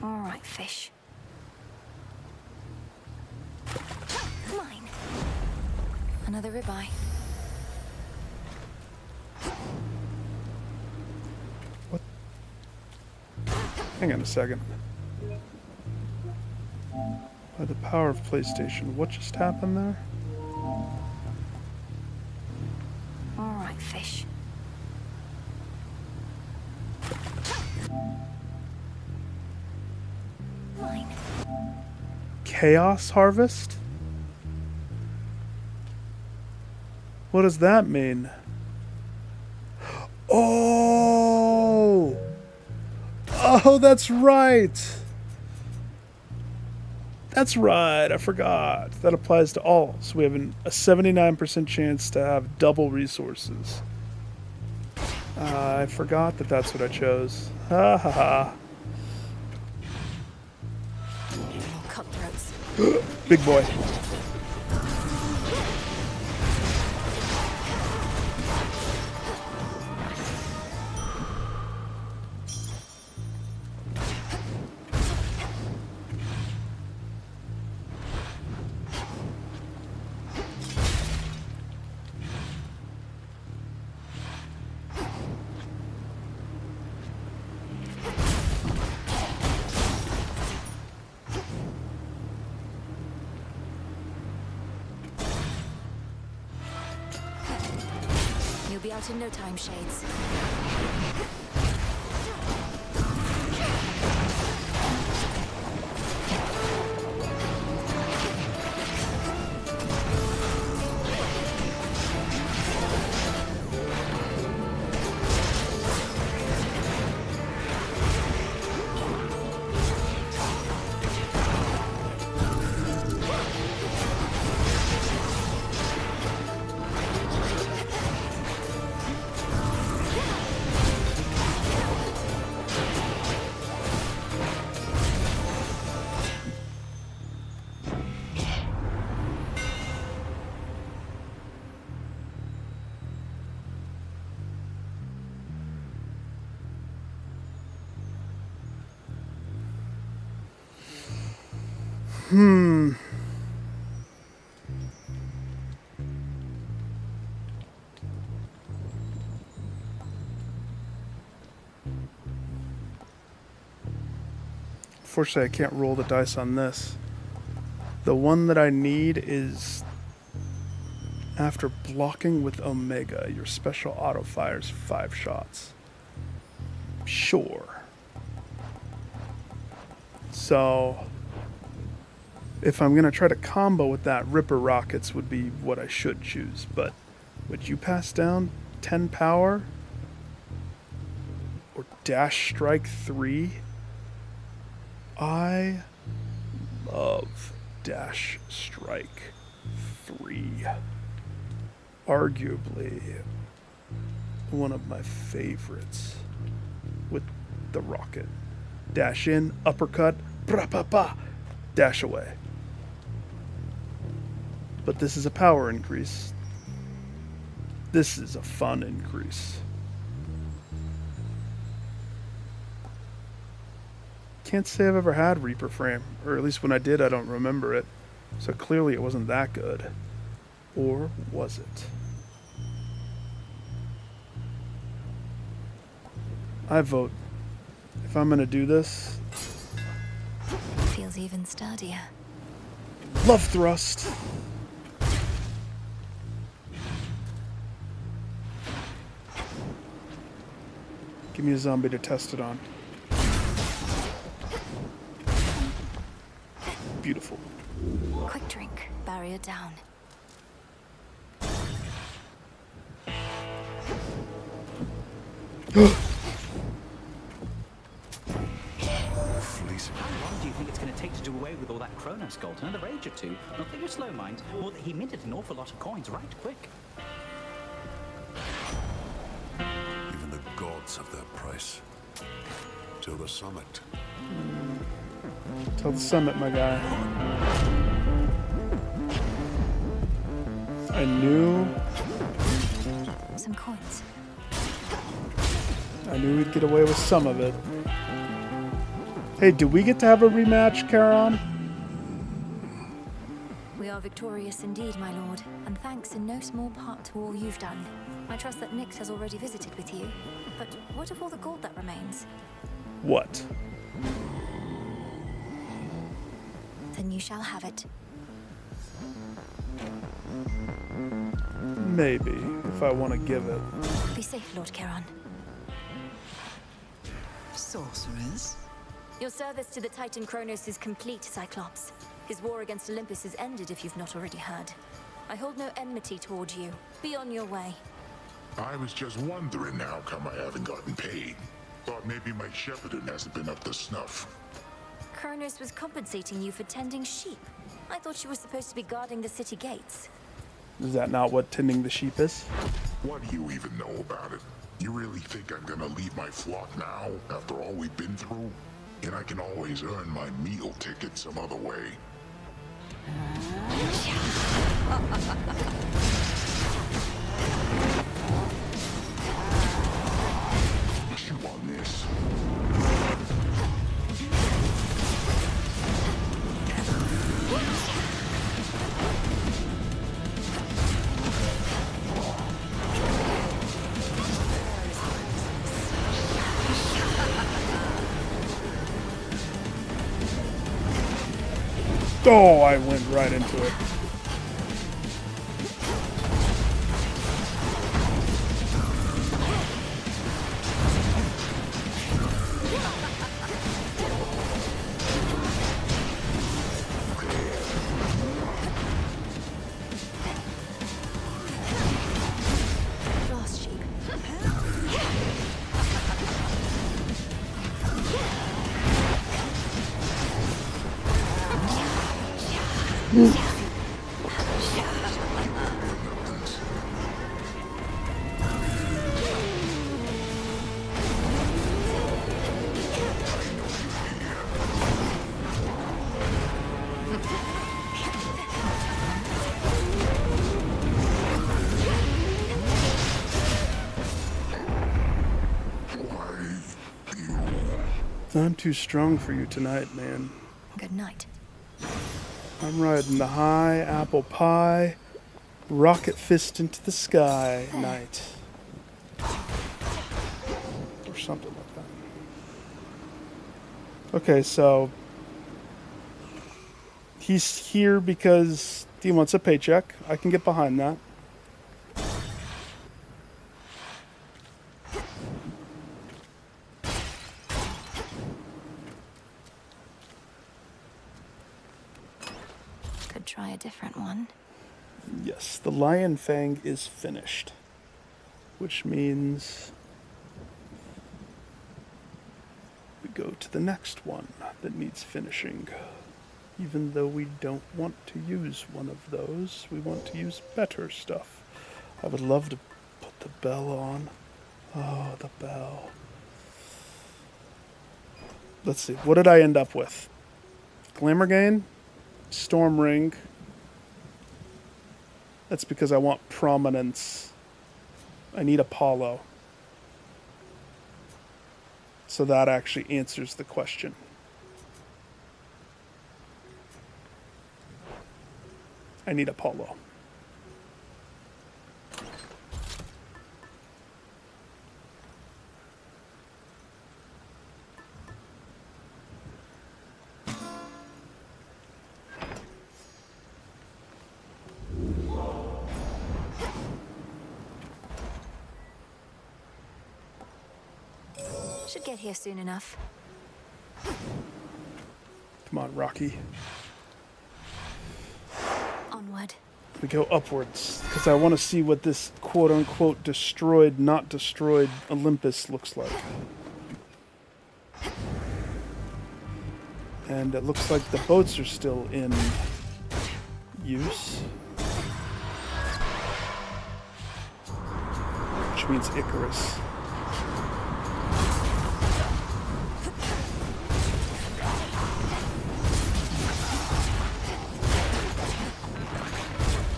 All right, fish. Mine. Another ribeye. Hang on a second. By the power of PlayStation, what just happened there? All right, fish. Mine. Chaos Harvest? What does that mean? Oh! Oh, that's right! That's right, I forgot. That applies to all. So we have a 79% chance to have double resources. I forgot that that's what I chose. Ha ha ha. Cutthroats. Big boy. You'll be out in no time, Shades. Unfortunately, I can't roll the dice on this. The one that I need is after blocking with Omega, your special auto fires 5 shots. Sure. So, if I'm going to try to combo with that, Ripper Rockets would be what I should choose. But would you pass down 10 power? Or Dash Strike 3? I love Dash Strike 3. Arguably one of my favorites with the rocket. Dash in, uppercut, pra-pa-pa, dash away. But this is a power increase. This is a fun increase. Can't say I've ever had Reaper Frame, or at least when I did, I don't remember it. So clearly it wasn't that good. Or was it? I vote. If I'm gonna do this, Feels even sturdier. love thrust. Give me a zombie to test it on. Beautiful. Quick drink. Barrier down. How long do you think it's going to take to do away with all that Kronos gold? Another age or two? Not that you're slow, mind. Or that he minted an awful lot of coins right quick. Even the gods have their price. Till the summit. Till the summit, my guy. I knew Some coins. we'd get away with some of it. Hey, do we get to have a rematch, Charon? We are victorious indeed, my lord, and thanks in no small part to all you've done. I trust that Nyx has already visited with you. But what of all the gold that remains? What? Then you shall have it. Maybe, if I want to give it. Be safe, Lord Charon. Sorcerers? Your service to the Titan Kronos is complete, Cyclops. His war against Olympus is ended, if you've not already heard. I hold no enmity toward you. Be on your way. I was just wondering how come I haven't gotten paid. Thought maybe my shepherding hasn't been up to snuff. Kronos was compensating you for tending sheep. I thought you were supposed to be guarding the city gates. Is that not what tending the sheep is? What do you even know about it? You really think I'm gonna leave my flock now, after all we've been through? And I can always earn my meal ticket some other way. Chew on this. Oh, I went right into it. Lost sheep. I'm too strong for you tonight, man. Good night. I'm riding the high apple pie, rocket fist into the sky night. Or something like that. Okay, so He's here because he wants a paycheck. I can get behind that. Could try a different one. Yes, the Lion Fang is finished. Which means we go to the next one that needs finishing. Even though we don't want to use one of those, we want to use better stuff. I would love to put the bell on. Oh, the bell. Let's see, what did I end up with? Glamorgane, Storm Ring. That's because I want prominence. I need Apollo. So that actually answers the question. I need Apollo. Should get here soon enough. Come on, Rocky. Onward. We go upwards, because I want to see what this quote-unquote destroyed, not destroyed Olympus looks like. And it looks like the boats are still in use. Which means Icarus.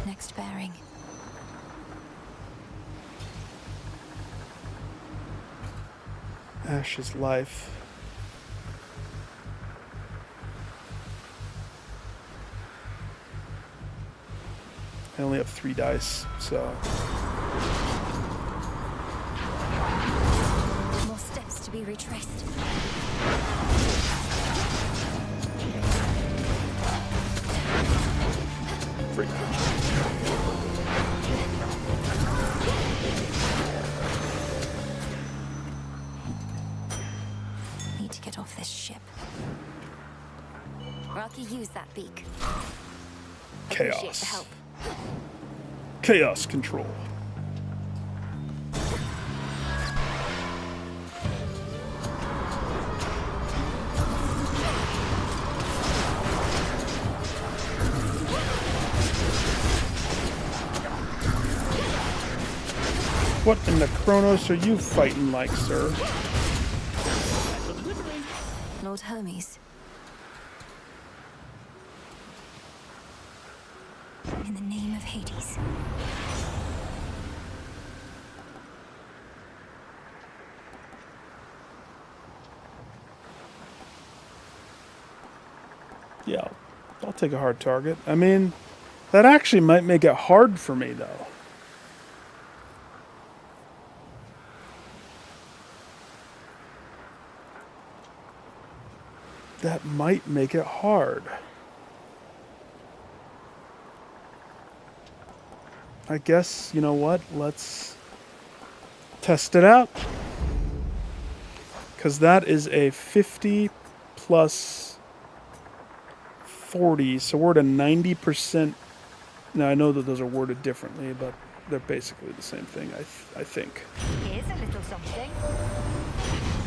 Next bearing. Ash's life. I only have 3 dice, so... More steps to be retraced. Freak. Need to get off this ship. Rocky, use that beak. Appreciate the Chaos. help. Chaos control. What in the Kronos are you fighting like, sir? Lord Hermes. In the name of Hades. Yeah, I'll take a hard target. I mean, that actually might make it hard for me, though. That might make it hard. I guess, you know what? Let's test it out. Because that is a 50 plus 40, so we're at a 90%. Now, I know that those are worded differently, but they're basically the same thing, I think. Here's a little something.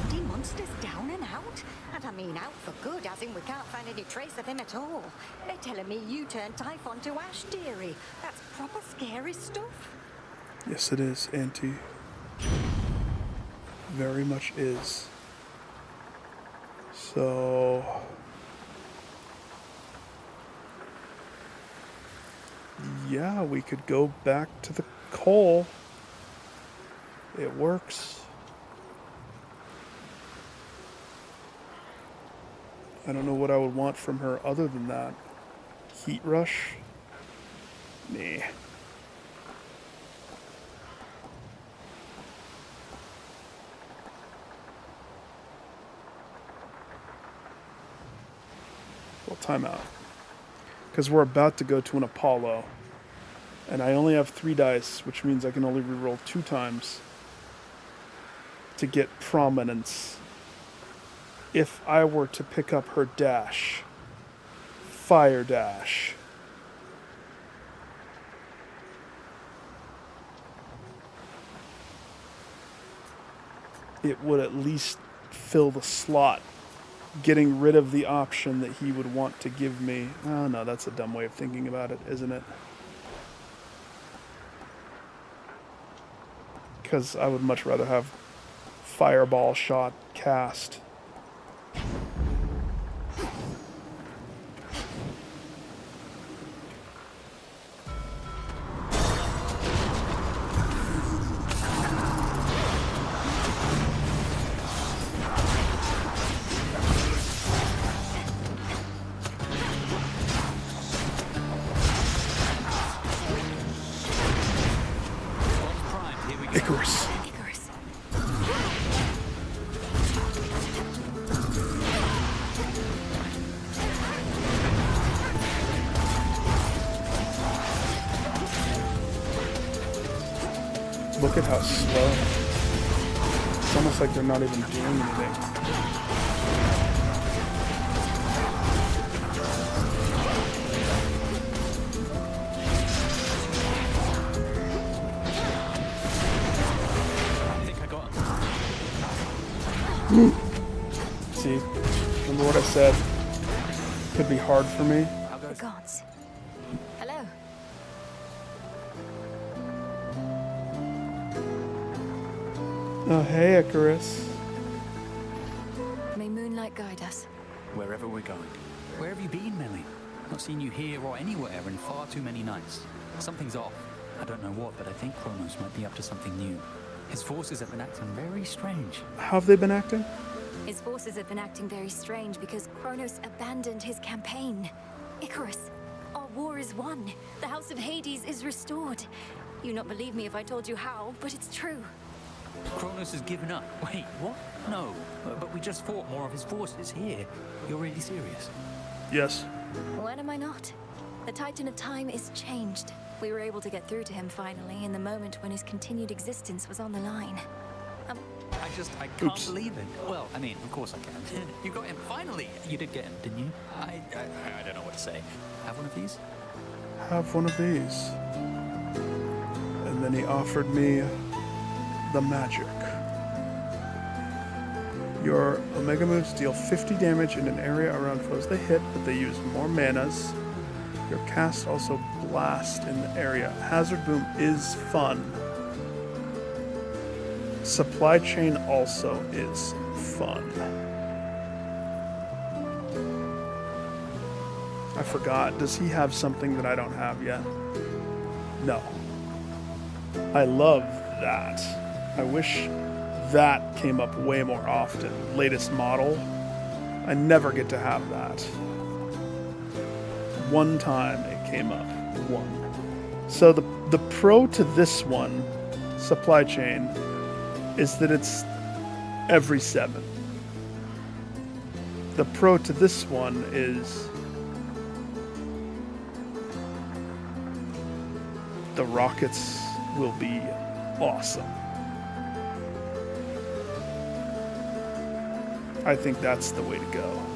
The monster's down and out. And I mean out for good, as in we can't find any trace of him at all. They're telling me you turned Typhon to ash, dearie. That's proper scary stuff. Yes, it is, Auntie. Very much is. So... yeah, we could go back to the coal. It works. I don't know what I would want from her other than that. Heat rush? Nah. Well, time out. Because we're about to go to an Apollo. And I only have 3 dice, which means I can only reroll 2 times to get prominence. If I were to pick up her dash, fire dash, it would at least fill the slot, getting rid of the option that he would want to give me. Oh no, that's a dumb way of thinking about it, isn't it? Because I would much rather have fireball shot cast. Icarus. Look at how slow. It's almost like they're not even doing anything. See, remember what I said? Could be hard for me. The gods. Hello. Oh, hey, Icarus. May moonlight guide us. Wherever we're going. Where have you been, Millie? Not seen you here or anywhere in far too many nights. Something's off. I don't know what, but I think Kronos might be up to something new. His forces have been acting very strange. How have they been acting? His forces have been acting very strange because Kronos abandoned his campaign. Icarus, our war is won. The House of Hades is restored. You'd not believe me if I told you how, but it's true. Kronos has given up. Wait, what? No, but we just fought more of his forces here. You're really serious? Yes. When am I not? The Titan of Time is changed. We were able to get through to him finally in the moment when his continued existence was on the line. I can't believe it. Well, I mean, of course I can. You got him finally. You did get him, didn't you? I don't know what to say. Have one of these? Have one of these. And then he offered me the magic. Your Omega moves deal 50 damage in an area around foes they hit, but they use more manas. Your cast also blast in the area. Hazard Boom is fun. Supply Chain also is fun. I forgot. Does he have something that I don't have yet? No. I love that. I wish that came up way more often. Latest model. I never get to have that. One time it came up. One. So the pro to this one, Supply Chain, is that it's every 7. The pro to this one is the rockets will be awesome. I think that's the way to go.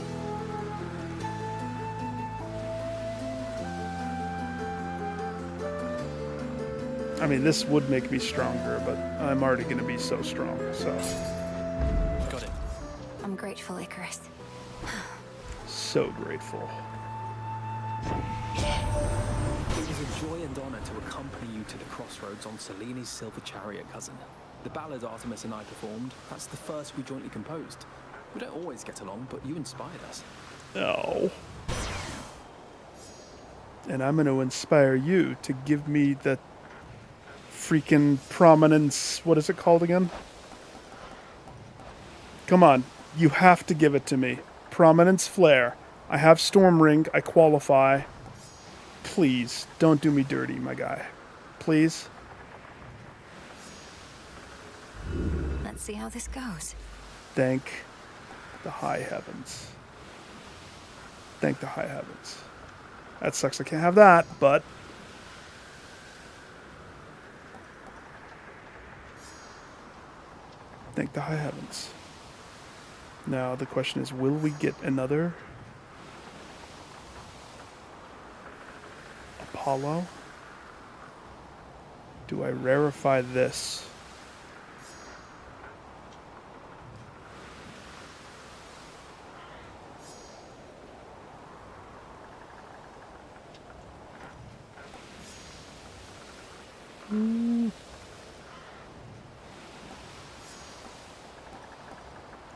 I mean, this would make me stronger, but I'm already going to be so strong, so. Got it. I'm grateful, Icarus. So grateful. It was a joy and honor to accompany you to the crossroads on Seleni's Silver Chariot, cousin. The ballad Artemis and I performed, that's the first we jointly composed. We don't always get along, but you inspired us. Oh. And I'm going to inspire you to give me the freaking prominence. What is it called again? Come on. You have to give it to me. Prominence Flare. I have Storm Ring. I qualify. Please, don't do me dirty, my guy. Please. Let's see how this goes. Thank the high heavens. Thank the high heavens. That sucks. I can't have that, but thank the high heavens. Now the question is, will we get another Apollo? Do I rarefy this?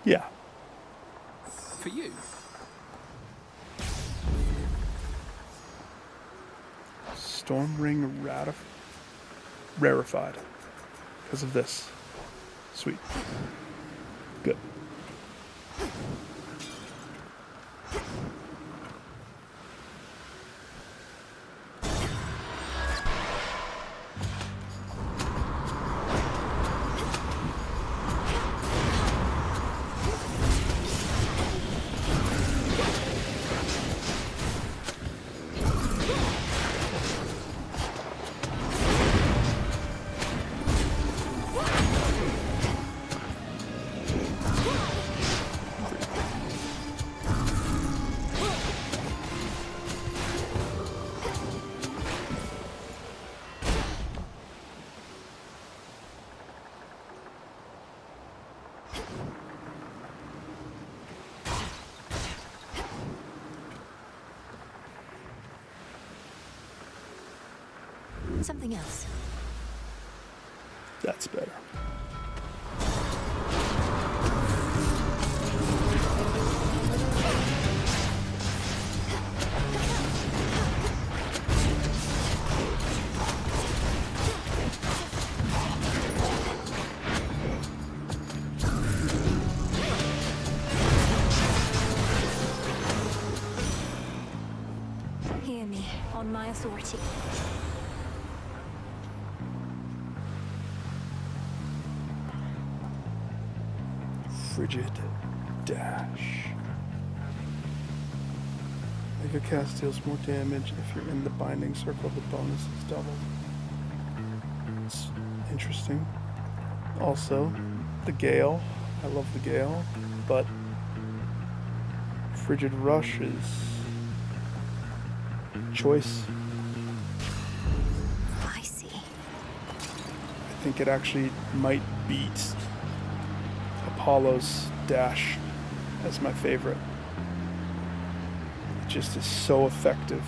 Yeah. For you? Storm Ring rarefied. Because of this. Sweet. Good. Something else. That's better. Hear me, on my authority. Frigid Dash. Make a cast deals more damage if you're in the binding circle. The bonus is doubled. It's interesting. Also, the Gale. I love the Gale, but Frigid Rush is choice. I see. I think it actually might beat Apollo's Dash as my favorite. It just is so effective.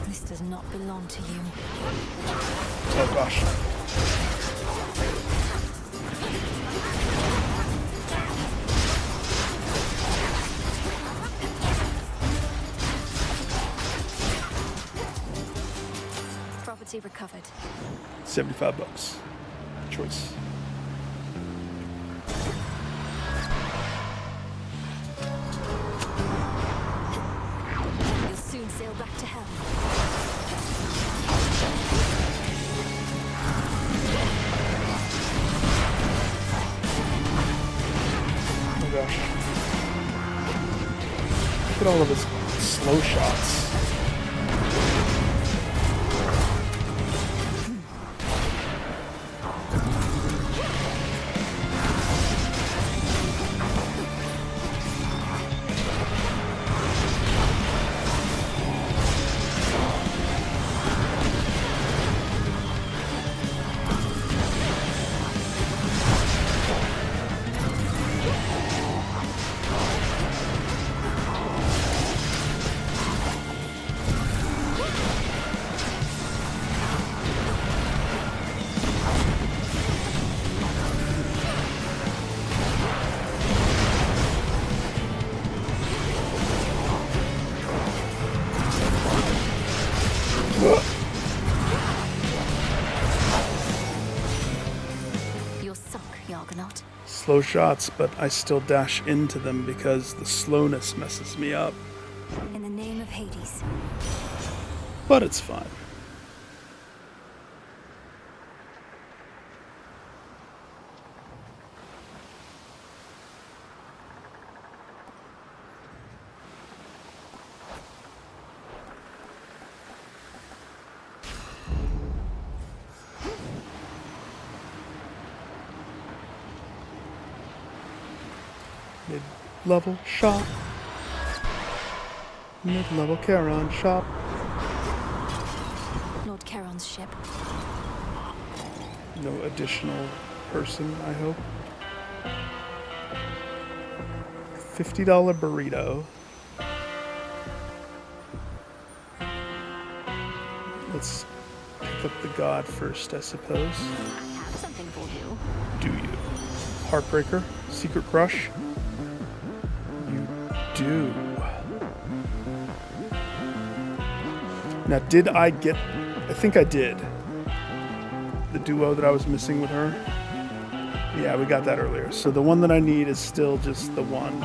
This does not belong to you. Oh gosh. Property recovered. $75. Choice. You'll soon sail back to hell. Oh gosh. Look at all of his slow shots. You're sunk, Yargonaut. Slow shots, but I still dash into them because the slowness messes me up. In the name of Hades. But it's fine. Mid-level shop. Mid-level Charon shop. Lord Charon's ship. No additional person, I hope. $50 burrito. Let's pick up the god first, I suppose. I have something for you. Do you? Heartbreaker? Secret crush? You do. Now, did I get... I think I did. The duo that I was missing with her. Yeah, we got that earlier. So the one that I need is still just the one.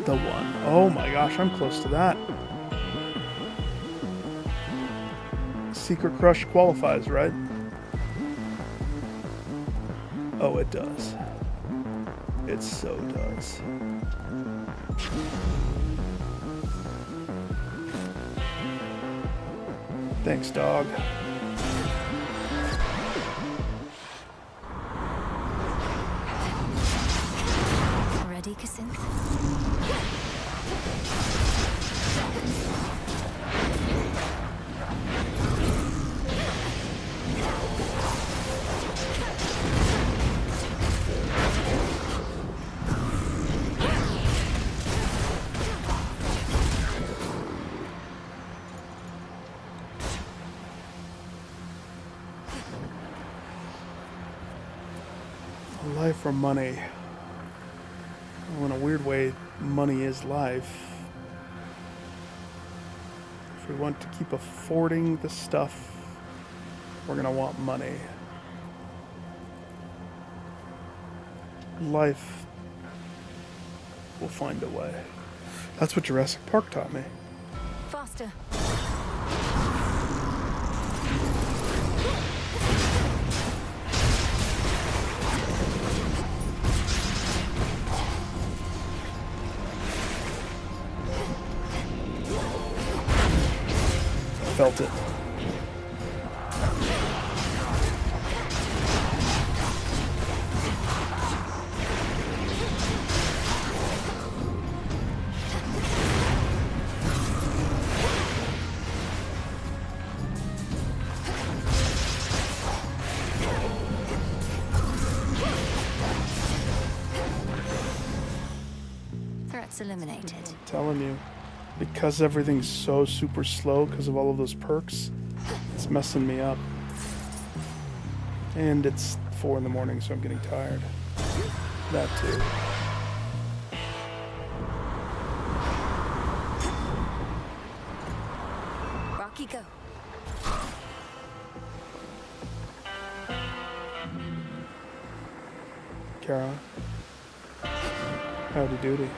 The one. Oh my gosh, I'm close to that. Secret crush qualifies, right? Oh, it does. It so does. Thanks, dog. Ready, Cassandra? Life or money? Well, in a weird way, money is life. If we want to keep affording the stuff, we're gonna want money. Life will find a way. That's what Jurassic Park taught me. Faster. Felt it. Threats eliminated. I'm telling you. Because everything's so super slow because of all of those perks, it's messing me up. And it's 4 in the morning, so I'm getting tired. That too. Rocky, go. Kara. Howdy doody.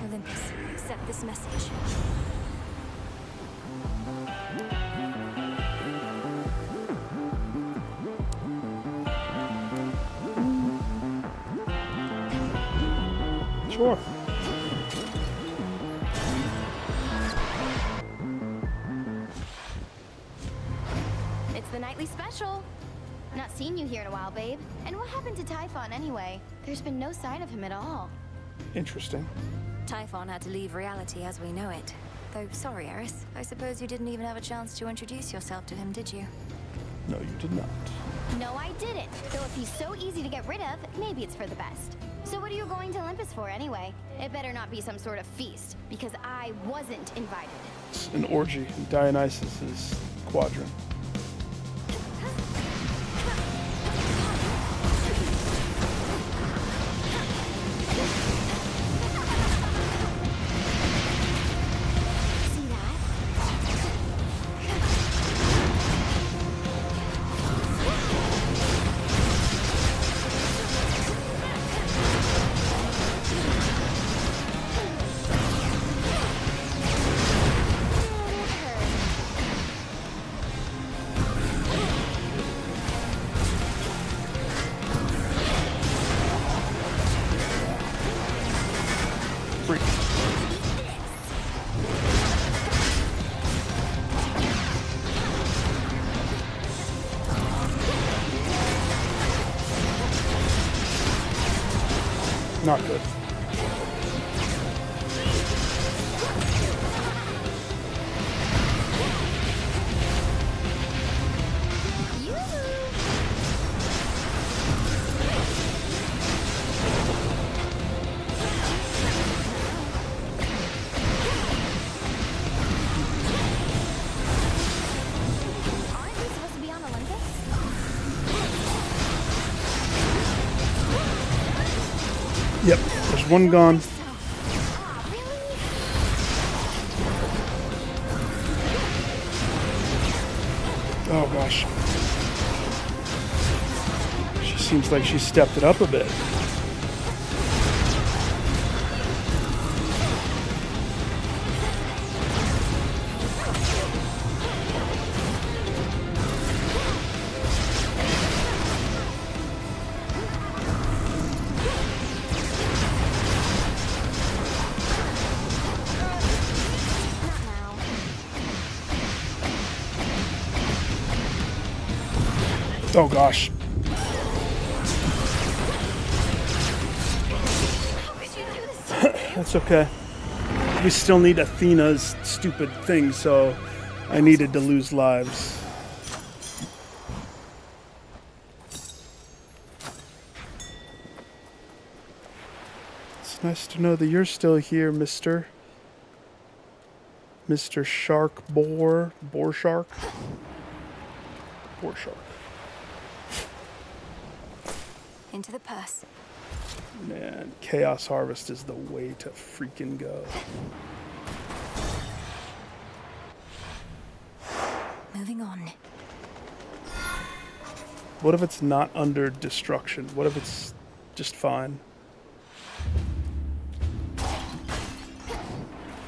Olympus, accept this message. Sure. It's the nightly special. Not seen you here in a while, babe. And what happened to Typhon anyway? There's been no sign of him at all. Interesting. Typhon had to leave reality as we know it. Though, sorry, Eris. I suppose you didn't even have a chance to introduce yourself to him, did you? No, you did not. No, I didn't. Though if he's so easy to get rid of, maybe it's for the best. So what are you going to Olympus for anyway? It better not be some sort of feast, because I wasn't invited. It's an orgy in Dionysus's quadrant. See that? Not good. Aren't we supposed to be on Olympus? Yep, there's one gone. Oh gosh. She seems like she stepped it up a bit. Oh gosh. That's okay. We still need Athena's stupid thing, so I needed to lose lives. It's nice to know that you're still here, Mr. Shark Boar Shark. Boar Shark. Into the purse. Man, Chaos Harvest is the way to freaking go. Moving on. What if it's not under destruction? What if it's just fine?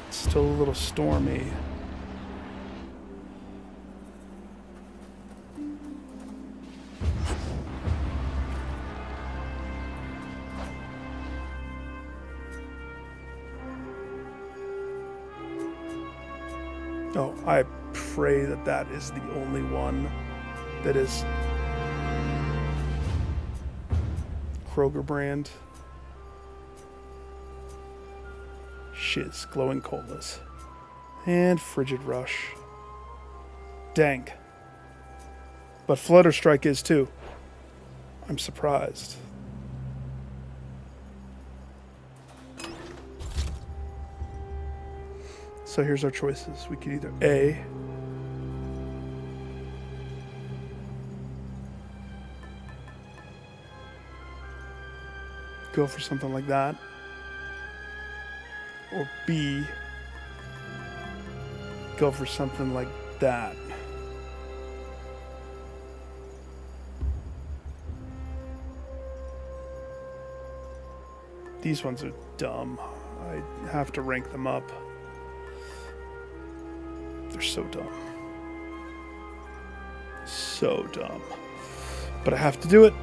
It's still a little stormy. Oh, I pray that that is the only one that is Kroger brand. Shiz, glowing colas. And Frigid Rush. Dang. But Flutter Strike is too. I'm surprised. So here's our choices. We could either A, go for something like that, or B, go for something like that. These ones are dumb. I have to rank them up. They're so dumb. So dumb. But I have to do it.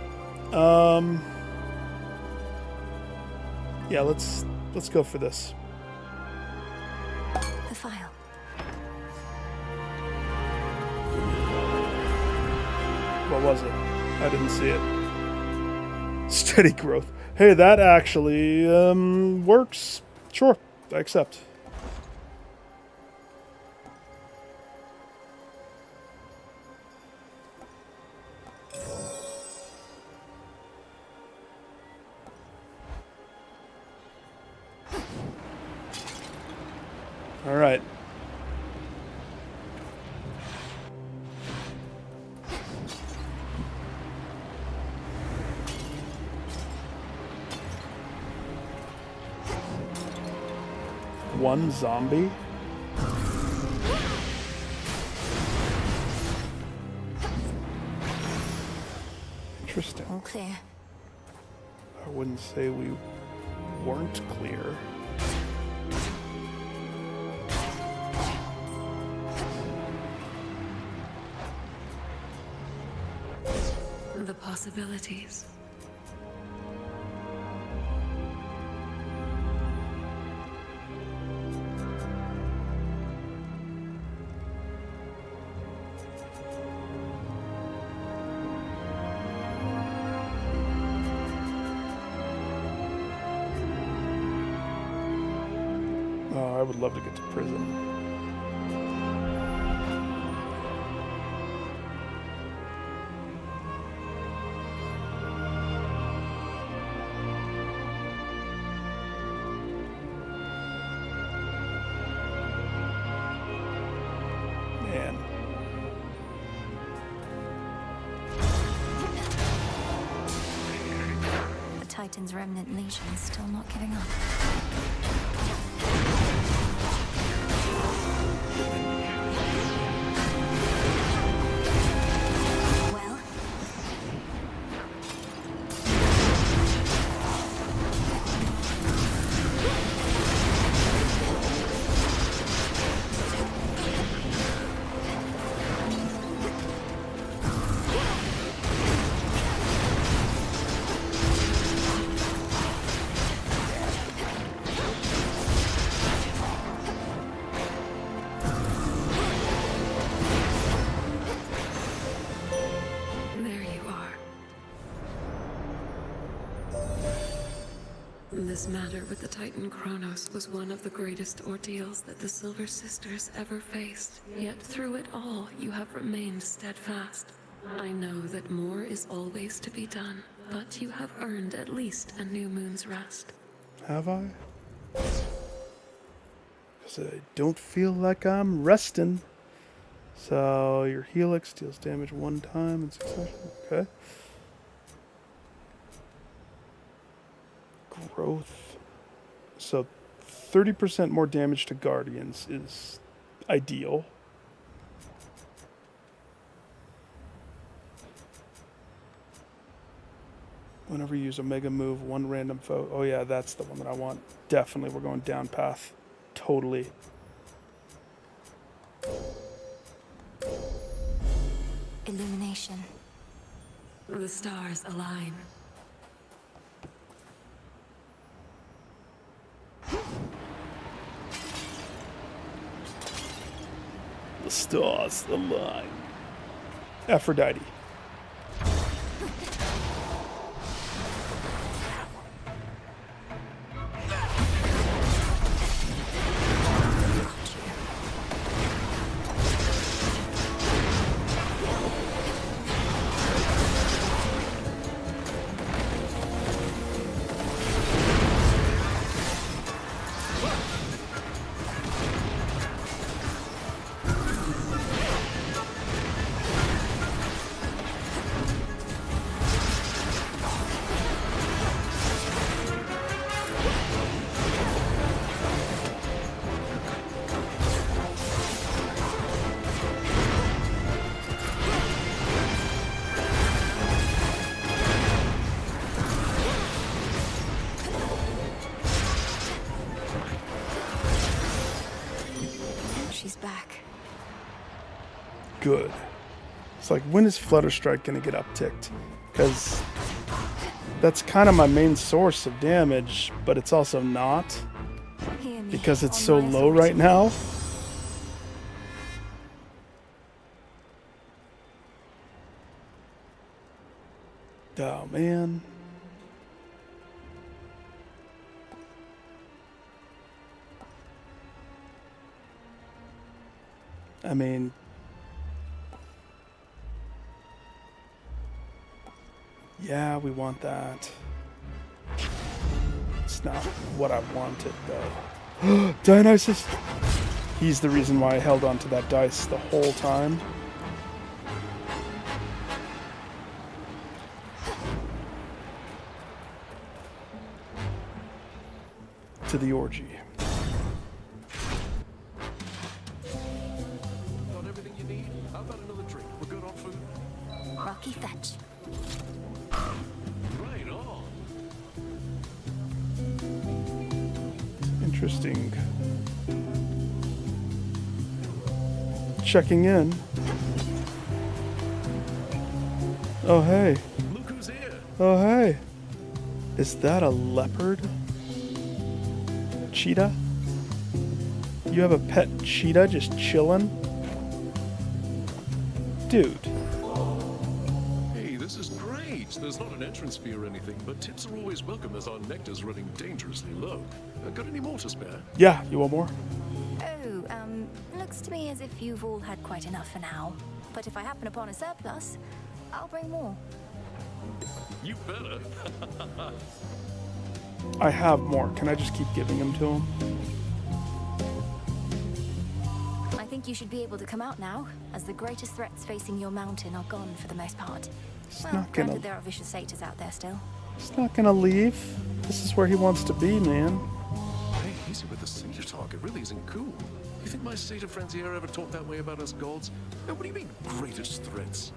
Yeah, let's go for this. The file. What was it? I didn't see it. Steady growth. Hey, that actually works. Sure, I accept. All right. One zombie? Interesting. All clear. I wouldn't say we weren't clear. The possibilities. I would love to get to prison. Man. The Titan's remnant legion still not giving up. Well, There you are. This matter with the Titan Kronos was one of the greatest ordeals that the Silver Sisters ever faced. Yet through it all, you have remained steadfast. I know that more is always to be done, but you have earned at least a new moon's rest. Have I? Because I don't feel like I'm resting. So your helix deals damage 1 time in succession. Okay. Growth. So 30% more damage to guardians is ideal. Whenever you use a mega move, 1 random foe. Oh yeah, that's the one that I want. Definitely, we're going down path. Totally. illumination. The stars align. The stars align. Aphrodite. She's back. Good. It's like, when is Flutterstrike going to get upticked? Because that's kind of my main source of damage, but it's also not. Because it's so low right now. Oh, man. I mean, yeah, we want that. It's not what I wanted, though. Dionysus! He's the reason why I held on to that dice the whole time. To the orgy. Got everything you need? How about another drink? We're good on food? Rocky fetch. Right on. Interesting. Checking in. Oh, hey. Look who's here. Oh, hey. Is that a leopard? Cheetah? You have a pet cheetah just chilling? Dude. Hey, this is great. eat. There's not an entrance fee or anything, but tips are always welcome as our nectar's running dangerously low. Got any more to spare? Yeah, you want more? Oh, looks to me as if you've all had quite enough for now. But if I happen upon a surplus, I'll bring more. You better. I have more. Can I just keep giving them to him? I think you should be able to come out now, as the greatest threats facing your mountain are gone for the most part. Well, not gonna- granted there are vicious satyrs out there still. He's not gonna leave. This is where he wants to be, man. Hey, easy with the satyr talk. It really isn't cool. You think my satyr friends here ever talk that way about us gods? What do you mean, greatest threats?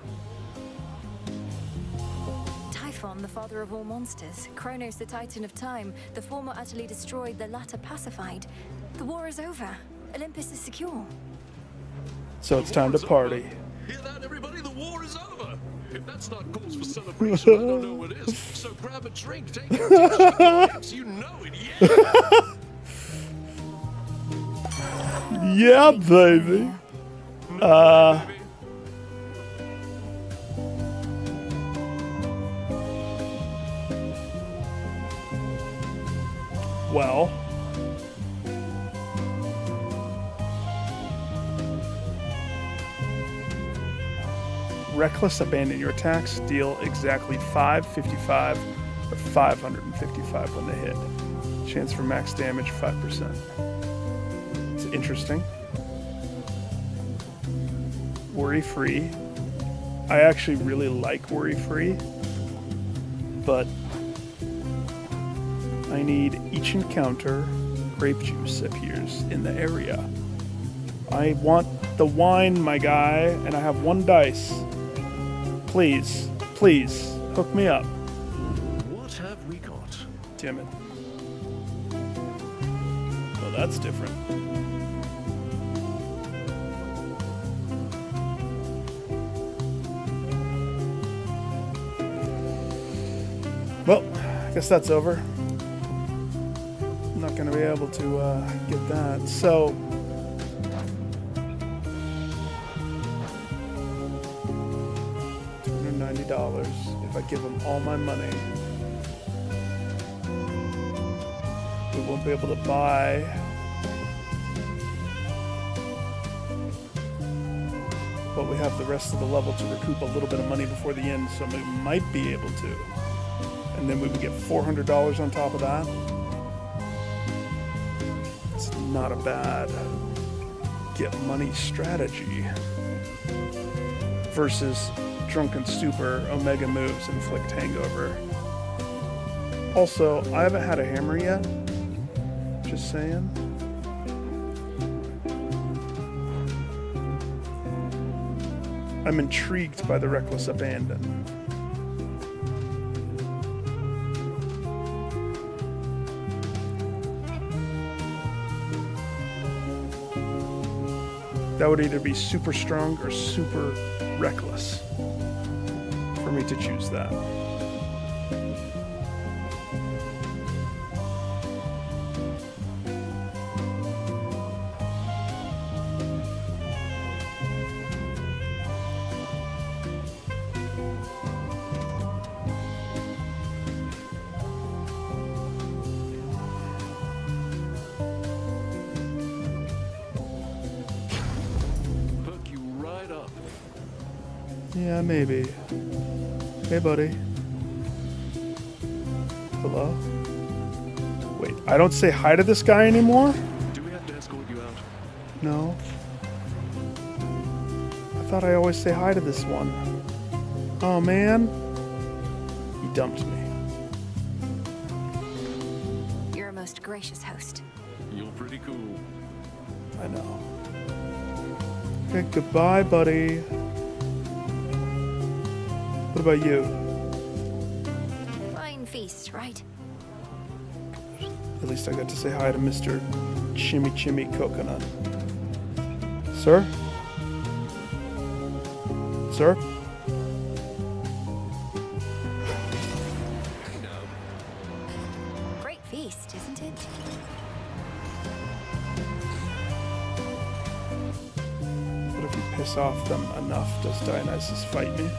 Typhon, the father of all monsters. Kronos, the titan of time. The former utterly destroyed, the latter pacified. The war is over. Olympus is secure. So it's time to party. Hear that, everybody? The war is over. If that's not cause for celebration, I don't know what is. So grab a drink, take it. You know it, yeah. Yeah, baby. Well. Reckless abandon your attacks, deal exactly 555 or 555 when they hit. Chance for max damage 5%. It's interesting. Worry free. I actually really like worry free, but I need each encounter grape juice appears in the area. I want the wine, my guy, and I have 1 dice. Please, please, hook me up. What have we got? Damn it. Well, that's different. Well, I guess that's over. I'm not going to be able to get that. So, $290. If I give them all my money, we won't be able to buy. But we have the rest of the level to recoup a little bit of money before the end, so we might be able to. And then we would get $400 on top of that. It's not a bad get money strategy. Versus Drunken Stupor, Omega moves, Inflict Hangover. Also, I haven't had a hammer yet. Just saying. I'm intrigued by the Reckless Abandon. That would either be super strong or super reckless for me to choose that. Yeah, maybe. Hey, buddy. Hello? Wait, I don't say hi to this guy anymore? Do we have to escort you out? No. I thought I always say hi to this one. Oh, man. He dumped me. You're a most gracious host. You're pretty cool. I know. Okay, goodbye, buddy. What about you? Fine feast, right? At least I got to say hi to Mr. Chimmy Chimmy Coconut. Sir? Sir? Great feast, isn't it? What if you piss off them enough? Does Dionysus fight me?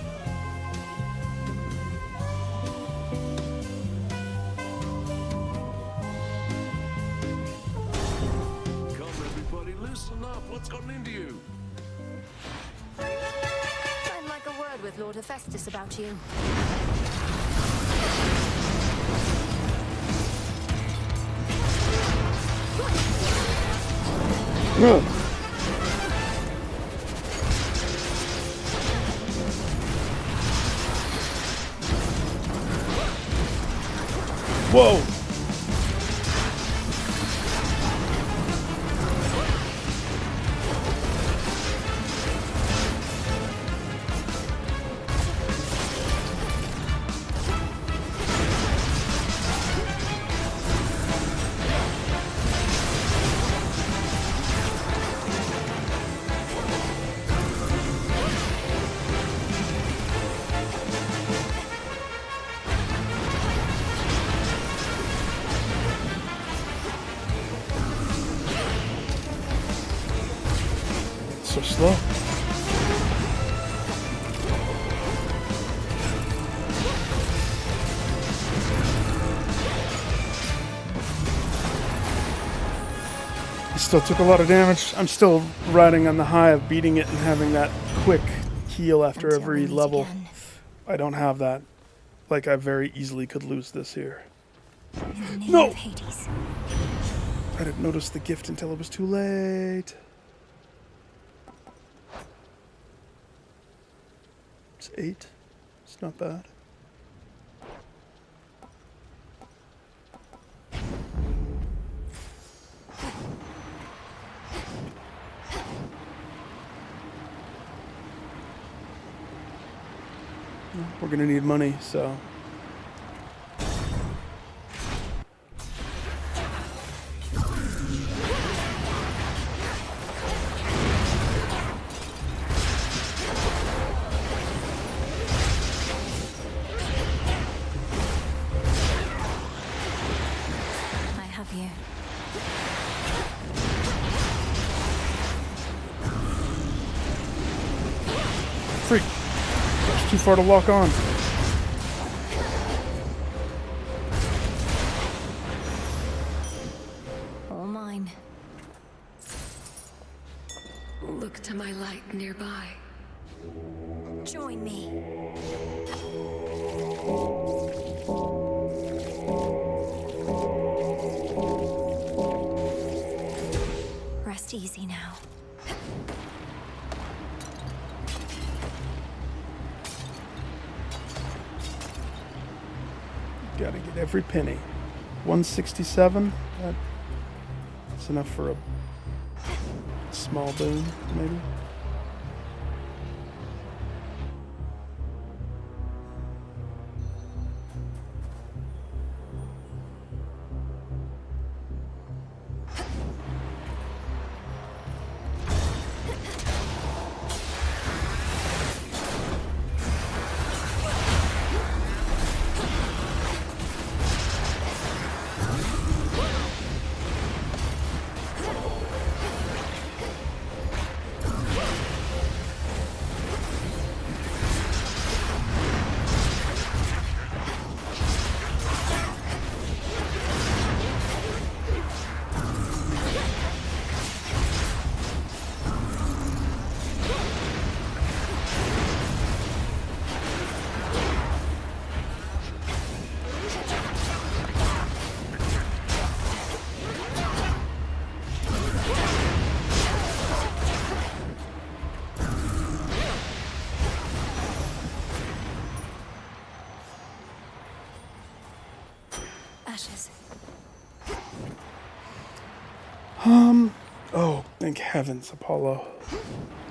with Lord Hephaestus about you. Whoa! So slow. He still took a lot of damage. I'm still riding on the high of beating it and having that quick heal after every level. I don't have that. Like, I very easily could lose this here. No! I didn't notice the gift until it was too late. It's 8. It's not bad. We're gonna need money, so. I have you. Freak. It's too far to walk on. All mine. Look to my light nearby. Join me. Rest easy now. Gotta get every penny. 167. That's enough for a small boon, maybe. Ashes. Oh, thank heavens, Apollo.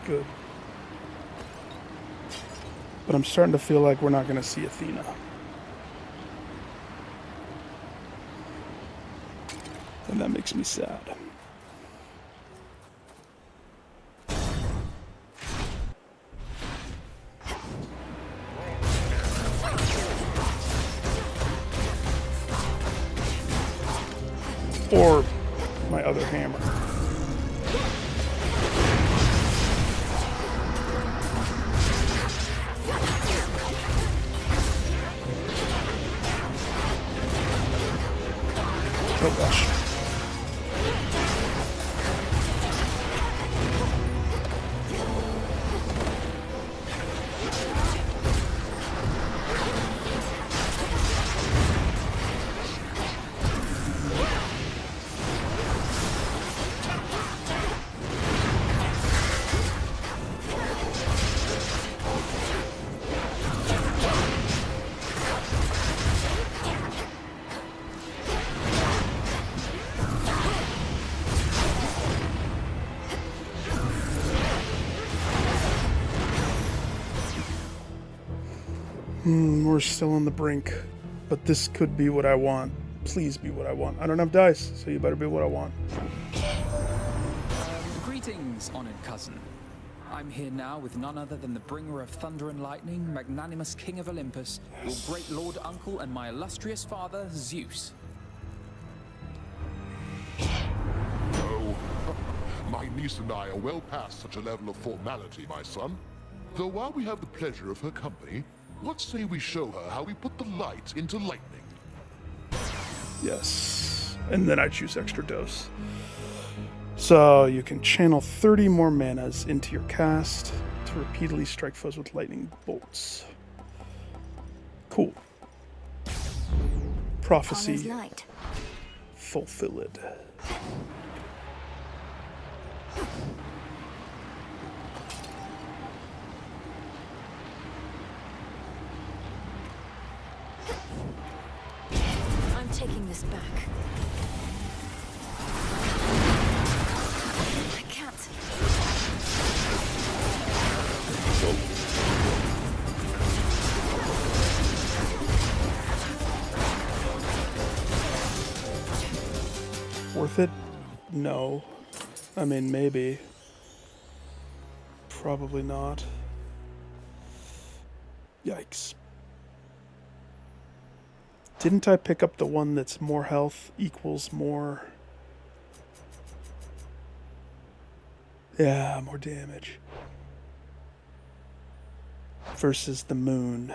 Good. But I'm starting to feel like we're not going to see Athena. And that makes me sad. Or my other hammer. Oh gosh. We're still on the brink, but this could be what I want. Please be what I want. I don't have dice, so you better be what I want. Greetings, honored cousin. I'm here now with none other than the bringer of thunder and lightning, magnanimous king of Olympus, your great lord uncle, and my illustrious father, Zeus. Oh, my niece and I are well past such a level of formality, my son. Though while we have the pleasure of her company, what say we show her how we put the light into lightning? Yes. And then I choose extra dose. So you can channel 30 more manas into your cast to repeatedly strike foes with lightning bolts. Cool. Prophecy fulfilled. I'm taking this back. I can't. Worth it? No. I mean, maybe. Probably not. Yikes. Didn't I pick up the one that's more health equals more... Yeah, more damage. Versus the moon.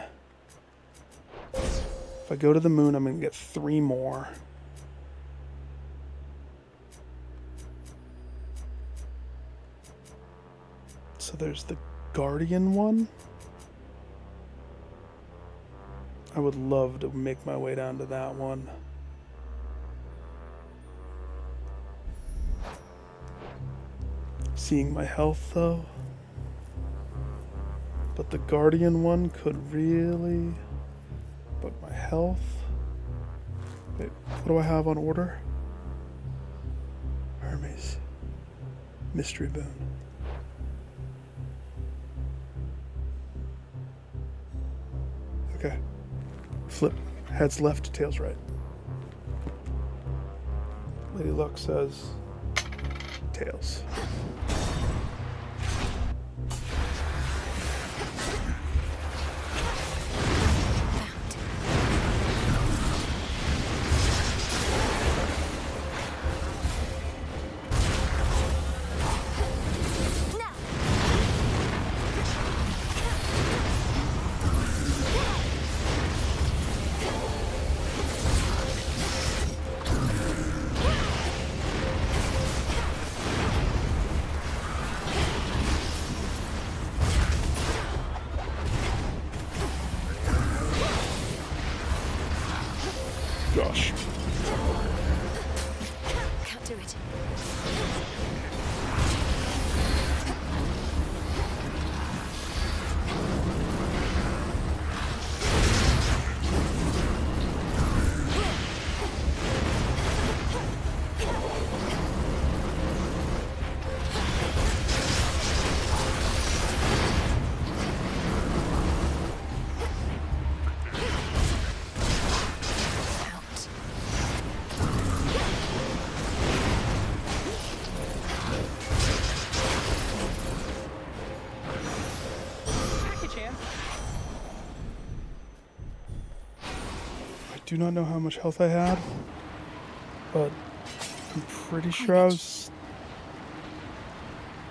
If I go to the moon, I'm going to get 3 more. So there's the Guardian one. I would love to make my way down to that one. Seeing my health though. But the Guardian one could really... But my health... Wait, what do I have on order? Hermes. Mystery Boon. Okay. Flip. Heads left, tails right. Lady Luck says tails. Gosh. Can't do it. I do not know how much health I had, but I'm pretty sure I was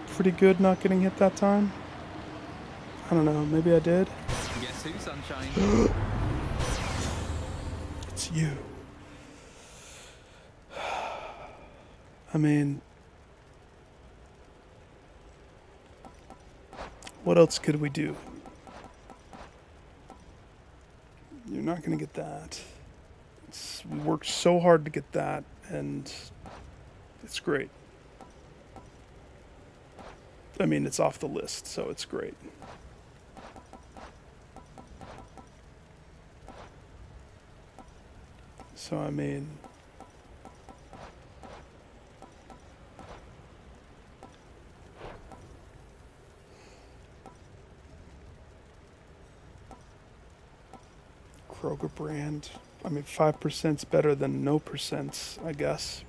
pretty good not getting hit that time. I don't know, maybe I did. Guess who, sunshine? It's you. I mean, what else could we do? You're not going to get that. We worked so hard to get that, and it's great. I mean, it's off the list, so it's great. So, I mean... Kroger brand. I mean, 5%'s better than no percent, I guess.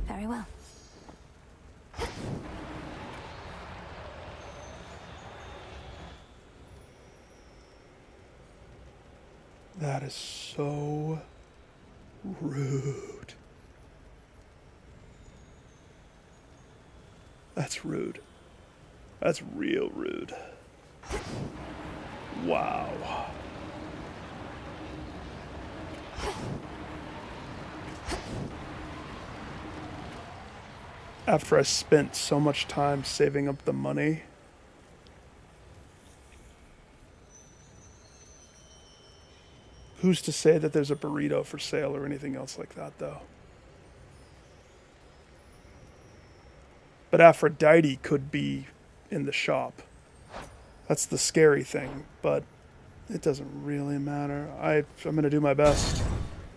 Very well. That is so rude. That's rude. That's real rude. Wow. After I spent so much time saving up the money, who's to say that there's a burrito for sale or anything else like that, though? But Aphrodite could be in the shop. That's the scary thing, but it doesn't really matter. I'm going to do my best,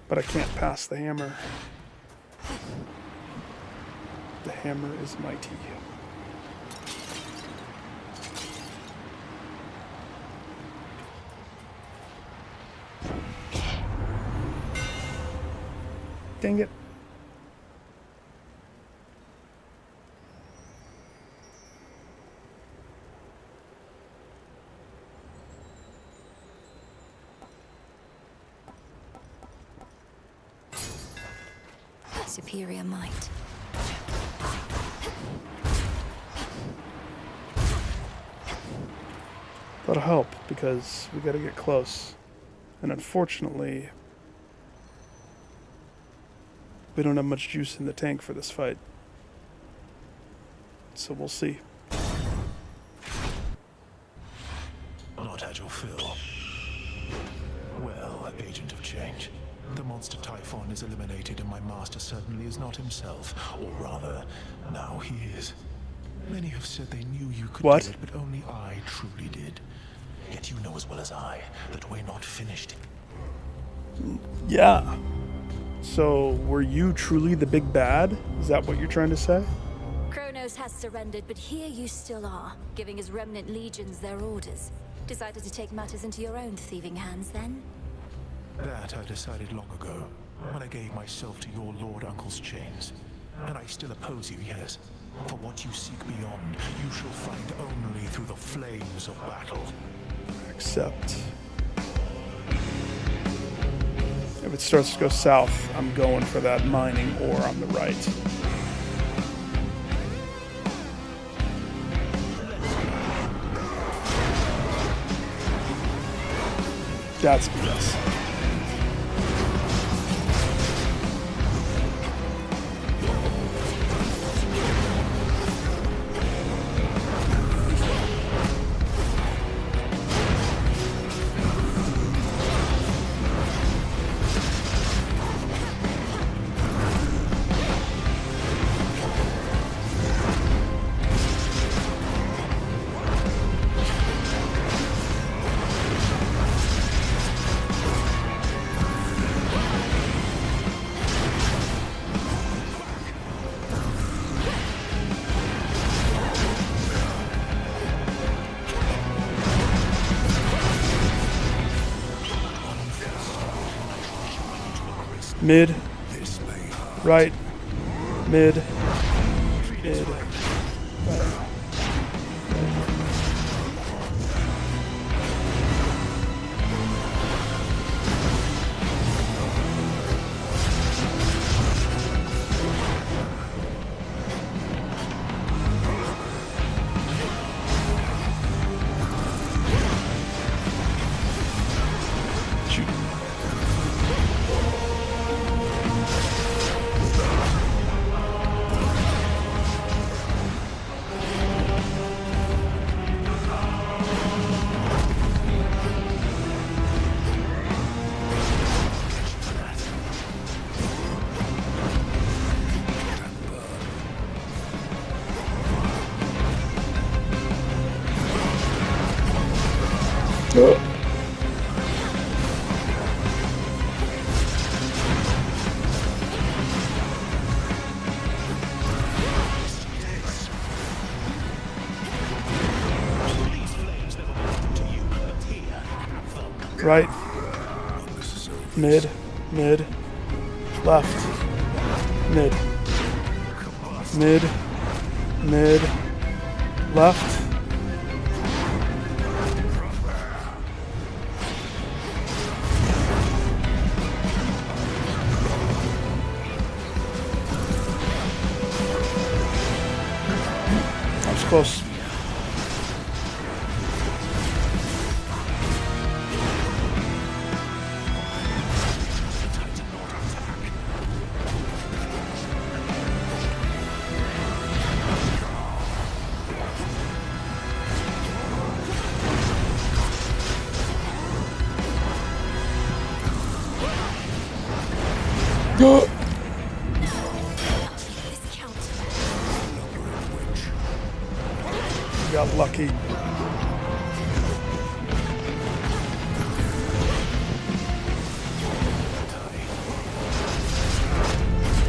but I can't pass the hammer. The hammer is mighty. Dang it. Superior might. That'll help, because we gotta get close. And unfortunately, we don't have much juice in the tank for this fight. So we'll see. Not had your fill. Well, agent of change. The monster Typhon is eliminated and my master certainly is not himself. Or rather, now he is. Many have said they knew you could do it, but only I truly did. Yet you know as well as I that we're not finished. Yeah. So, were you truly the big bad? Is that what you're trying to say? Kronos has surrendered, but here you still are, giving his remnant legions their orders. Decided to take matters into your own thieving hands, then? That I decided long ago, when I gave myself to your Lord Uncle's chains. And I still oppose you, yes. For what you seek beyond, you shall find only through the flames of battle. Except, if it starts to go south, I'm going for that mining ore on the right. That's BS. Mid, right, mid, mid, right. Right. Mid. Mid. Left. Mid. Mid. Mid. Left. That was close. Go. Got lucky.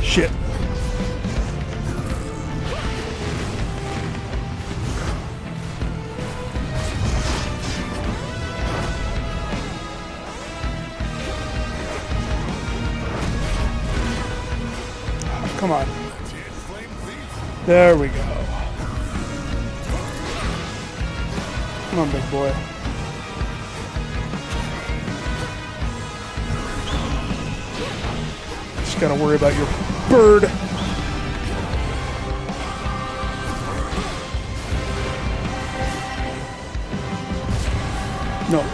Shit. Come on. There we go. Come on, big boy. Just gotta worry about your bird. No.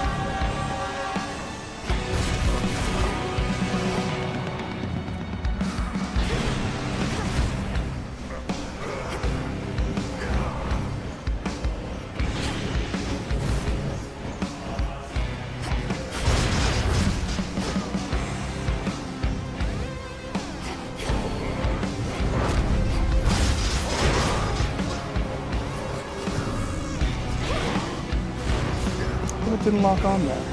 It didn't lock on there.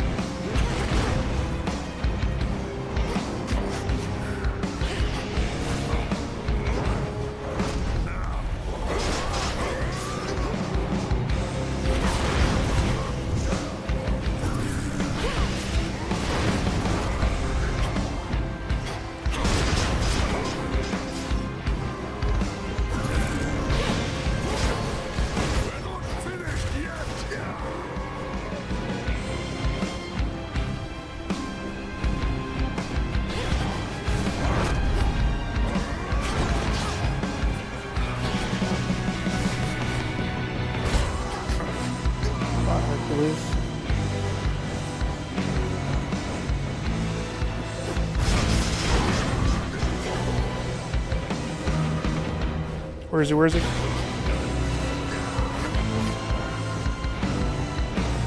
Where is he? Where is he?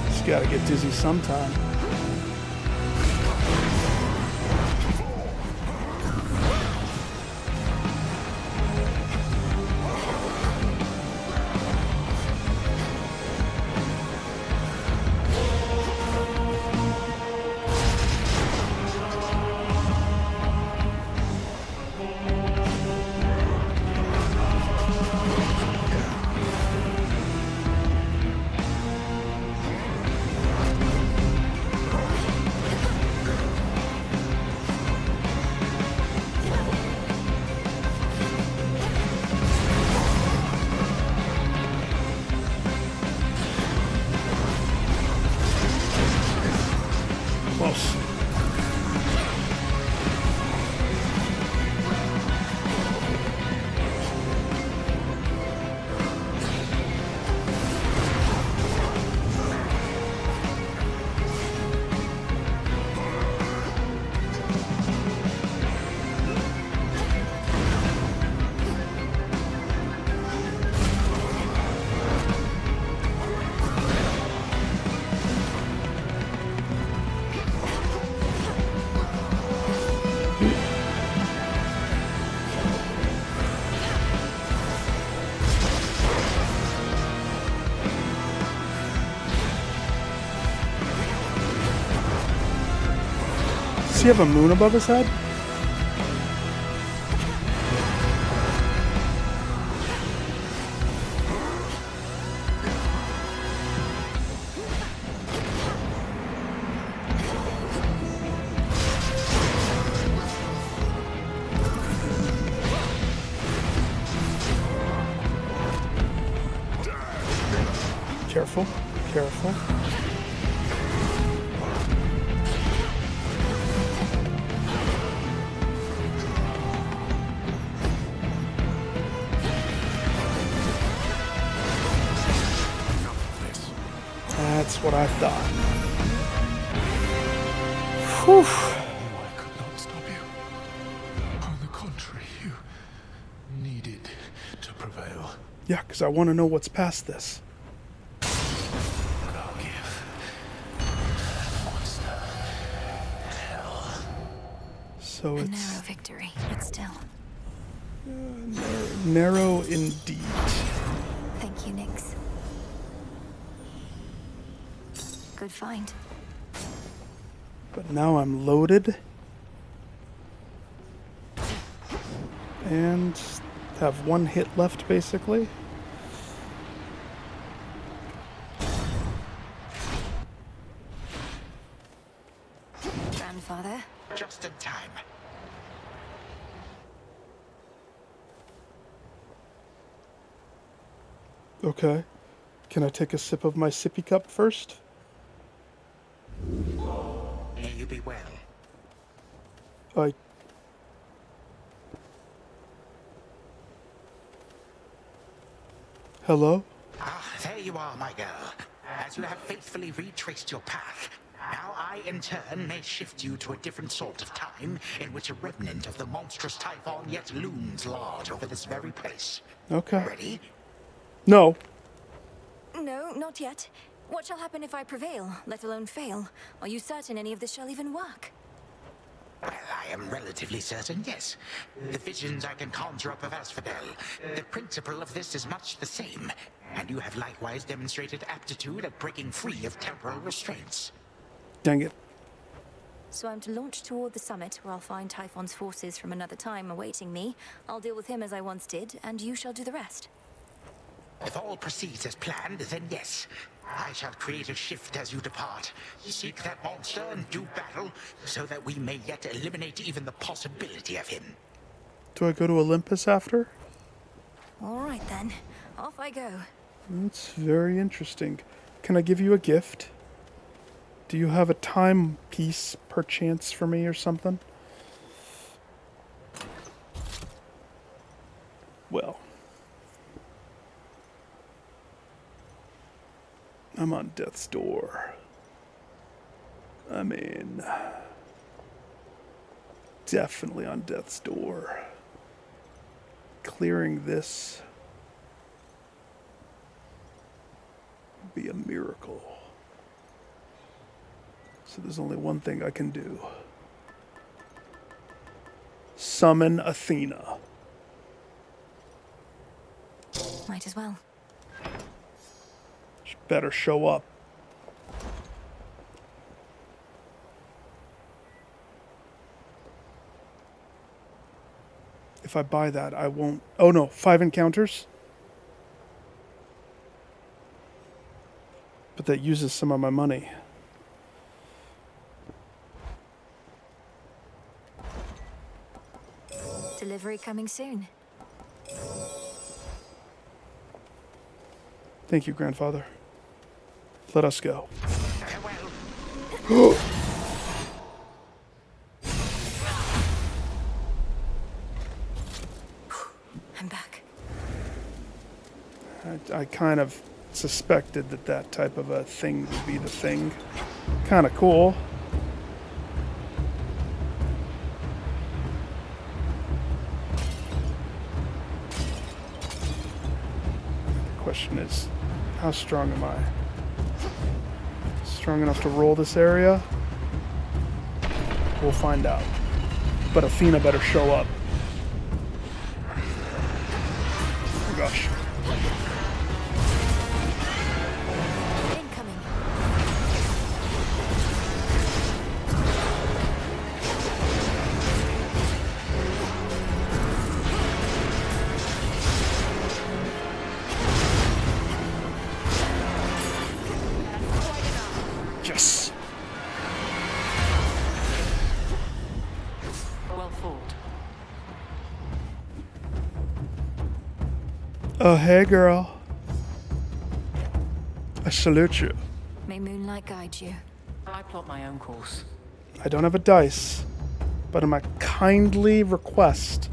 Just gotta get dizzy sometime. Close. Does he have a moon above his head? Careful. That's what I thought. Whew. I could not stop you. On the contrary, you needed to prevail. Yeah, because I want to know what's past this. I'll give the monster hell. So A it's narrow victory, but still. narrow indeed. Thank you, Nix. Good find. But now I'm loaded. And have one hit left, basically. Grandfather? Just in time. Okay. Can I take a sip of my sippy cup first? May you be well. Hello? Ah, there you are, my girl. As you have faithfully retraced your path, now I, in turn, may shift you to a different sort of time in which a remnant of the monstrous Typhon yet looms large over this very place. Okay. Ready? No. No, not yet. What shall happen if I prevail, let alone fail? Are you certain any of this shall even work? Well, I am relatively certain, yes. The visions I can conjure up of Asphodel, the principle of this is much the same, and you have likewise demonstrated aptitude at breaking free of temporal restraints. Dang it. So I'm to launch toward the summit, where I'll find Typhon's forces from another time awaiting me. I'll deal with him as I once did, and you shall do the rest. If all proceeds as planned, then yes. I shall create a shift as you depart. Seek that monster and do battle, so that we may yet eliminate even the possibility of him. Do I go to Olympus after? All right, then. Off I go. That's very interesting. Can I give you a gift? Do you have a timepiece, perchance, for me or something? Well. I'm on death's door. I mean, definitely on death's door. Clearing this would be a miracle. So there's only one thing I can do. Summon Athena. Might as well. She better show up. If I buy that, I won't... Oh no, 5 encounters? But that uses some of my money. Delivery coming soon. Thank you, grandfather. Let us go. I'm back. I kind of suspected that that type of a thing would be the thing. Kind of cool. The question is, how strong am I? Strong enough to roll this area? We'll find out. But Athena better show up. Oh gosh. Incoming. Yes. Well fought. Oh, hey, girl. I salute you. May moonlight guide you. I plot my own course. I don't have a dice, but I'm a kindly request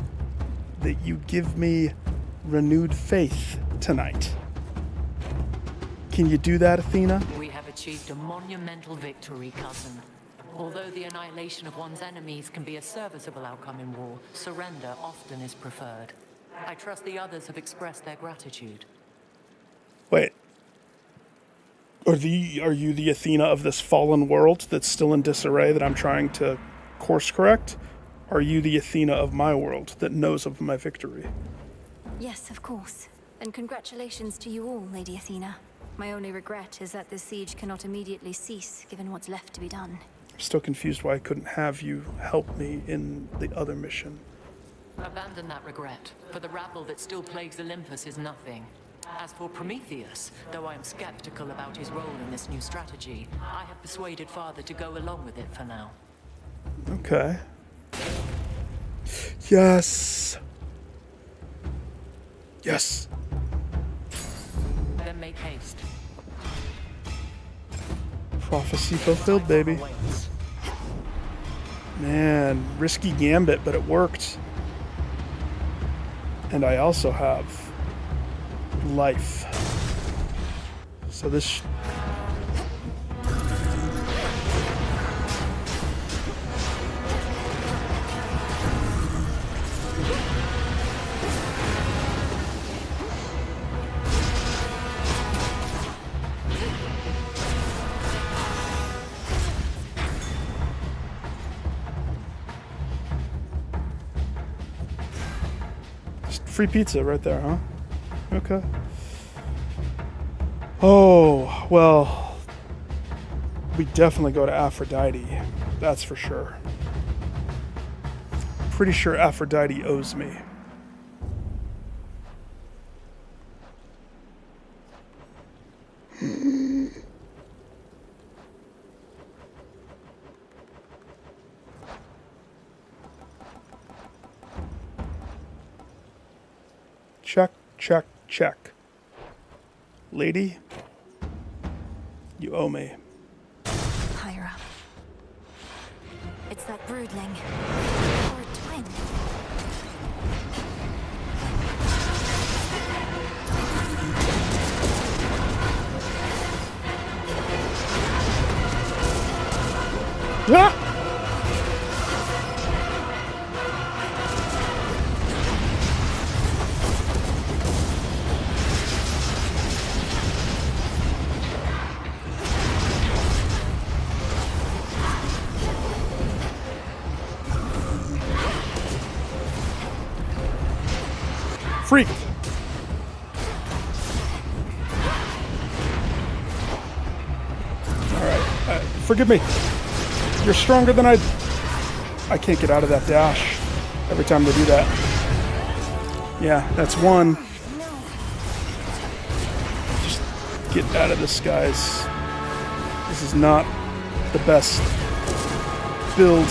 that you give me renewed faith tonight. Can you do that, Athena? We have achieved a monumental victory, cousin. Although the annihilation of one's enemies can be a serviceable outcome in war, surrender often is preferred. I trust the others have expressed their gratitude. Wait. Are you the Athena of this fallen world that's still in disarray that I'm trying to course correct? Are you the Athena of my world that knows of my victory? Yes, of course. And congratulations to you all, Lady Athena. My only regret is that this siege cannot immediately cease, given what's left to be done. I'm still confused why I couldn't have you help me in the other mission. Abandon that regret, for the rabble that still plagues Olympus is nothing. As for Prometheus, though I am skeptical about his role in this new strategy, I have persuaded Father to go along with it for now. Okay. Yes. Yes. Then make haste. Prophecy fulfilled, baby. Man, risky gambit, but it worked. And I also have life. So this... Free pizza right there, huh? Okay. Oh, well, we definitely go to Aphrodite. That's for sure. Pretty sure Aphrodite owes me. Check, check, check. Lady, you owe me. Higher up. It's that broodling. Or a twin. Ah! Freak! Alright, forgive me. You're stronger than I can't get out of that dash every time they do that. Yeah, that's one. Just get out of this, guys. This is not the best build.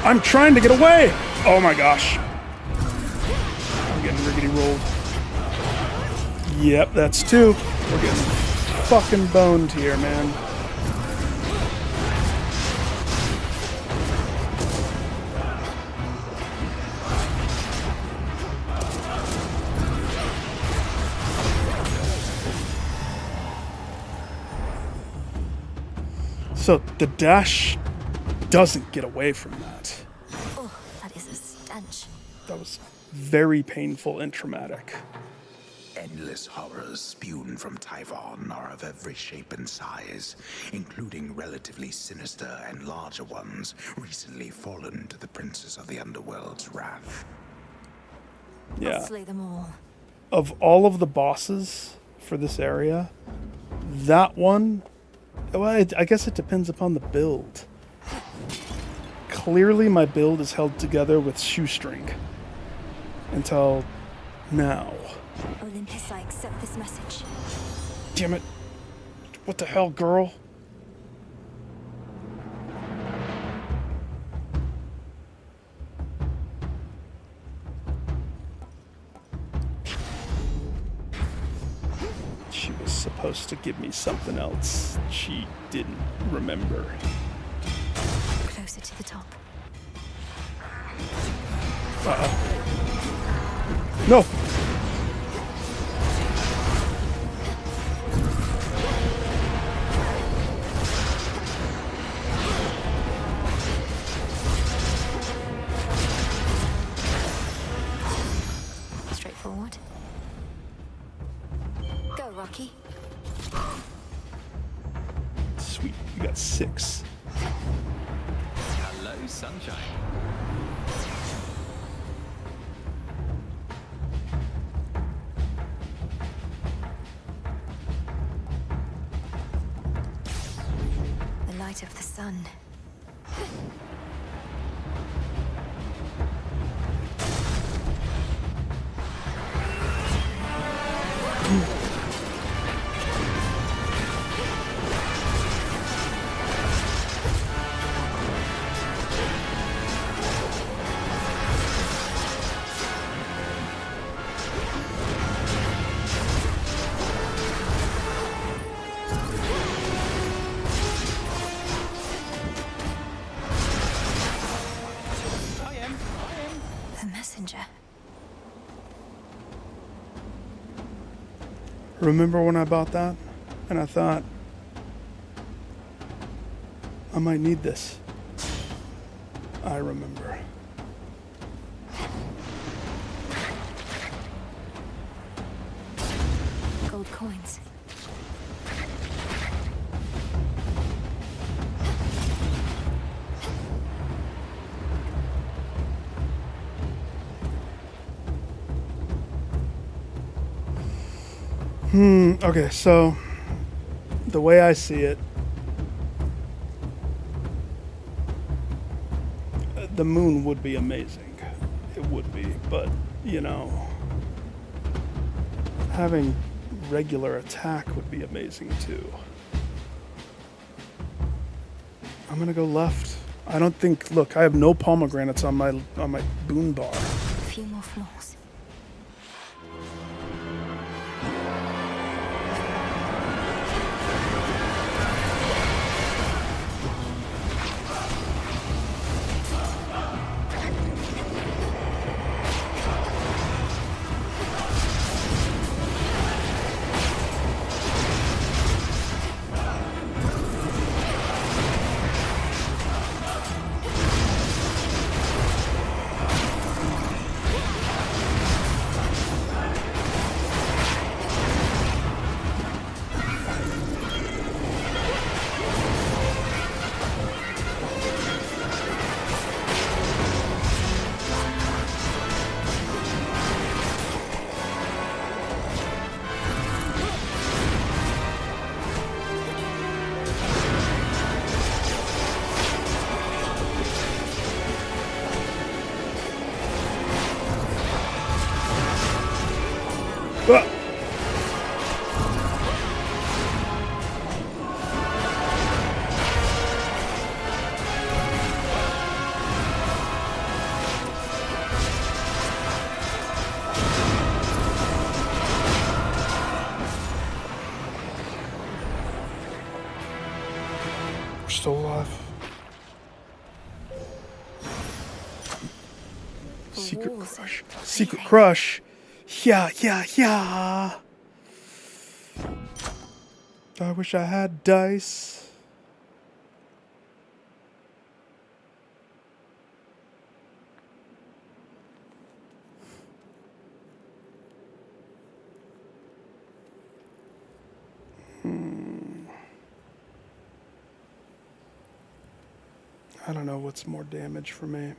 I'm trying to get away! Oh my gosh. I'm getting rickety rolled. Yep, that's two. We're getting fucking boned here, man. So the dash doesn't get away from that. Oh, that is a stench. That was very painful and traumatic. Endless horrors spewed from Typhon are of every shape and size, including relatively sinister and larger ones recently fallen to the princes of the underworld's wrath. Yeah. I'll slay them all. Of all of the bosses for this area, that one, well, I guess it depends upon the build. Clearly my build is held together with shoestring. Until now. Olympus, I accept this message. Damn it. What the hell, girl? was supposed to give me something else she didn't remember. Closer to the top. No! Straightforward. Go, Rocky. Sweet, you got 6. Hello, sunshine. The light of the sun. The messenger. Remember when I bought that? And I thought, I might need this. I remember. Gold coins. Okay, so the way I see it, the moon would be amazing. It would be, but, you know, having regular attack would be amazing too. I'm gonna go left. I don't think, look, I have no pomegranates on my boon bar. A few more floors. We're still alive. Secret crush. Secret crush. Yeah, yeah, yeah. I wish I had dice. I don't know what's more damage for me.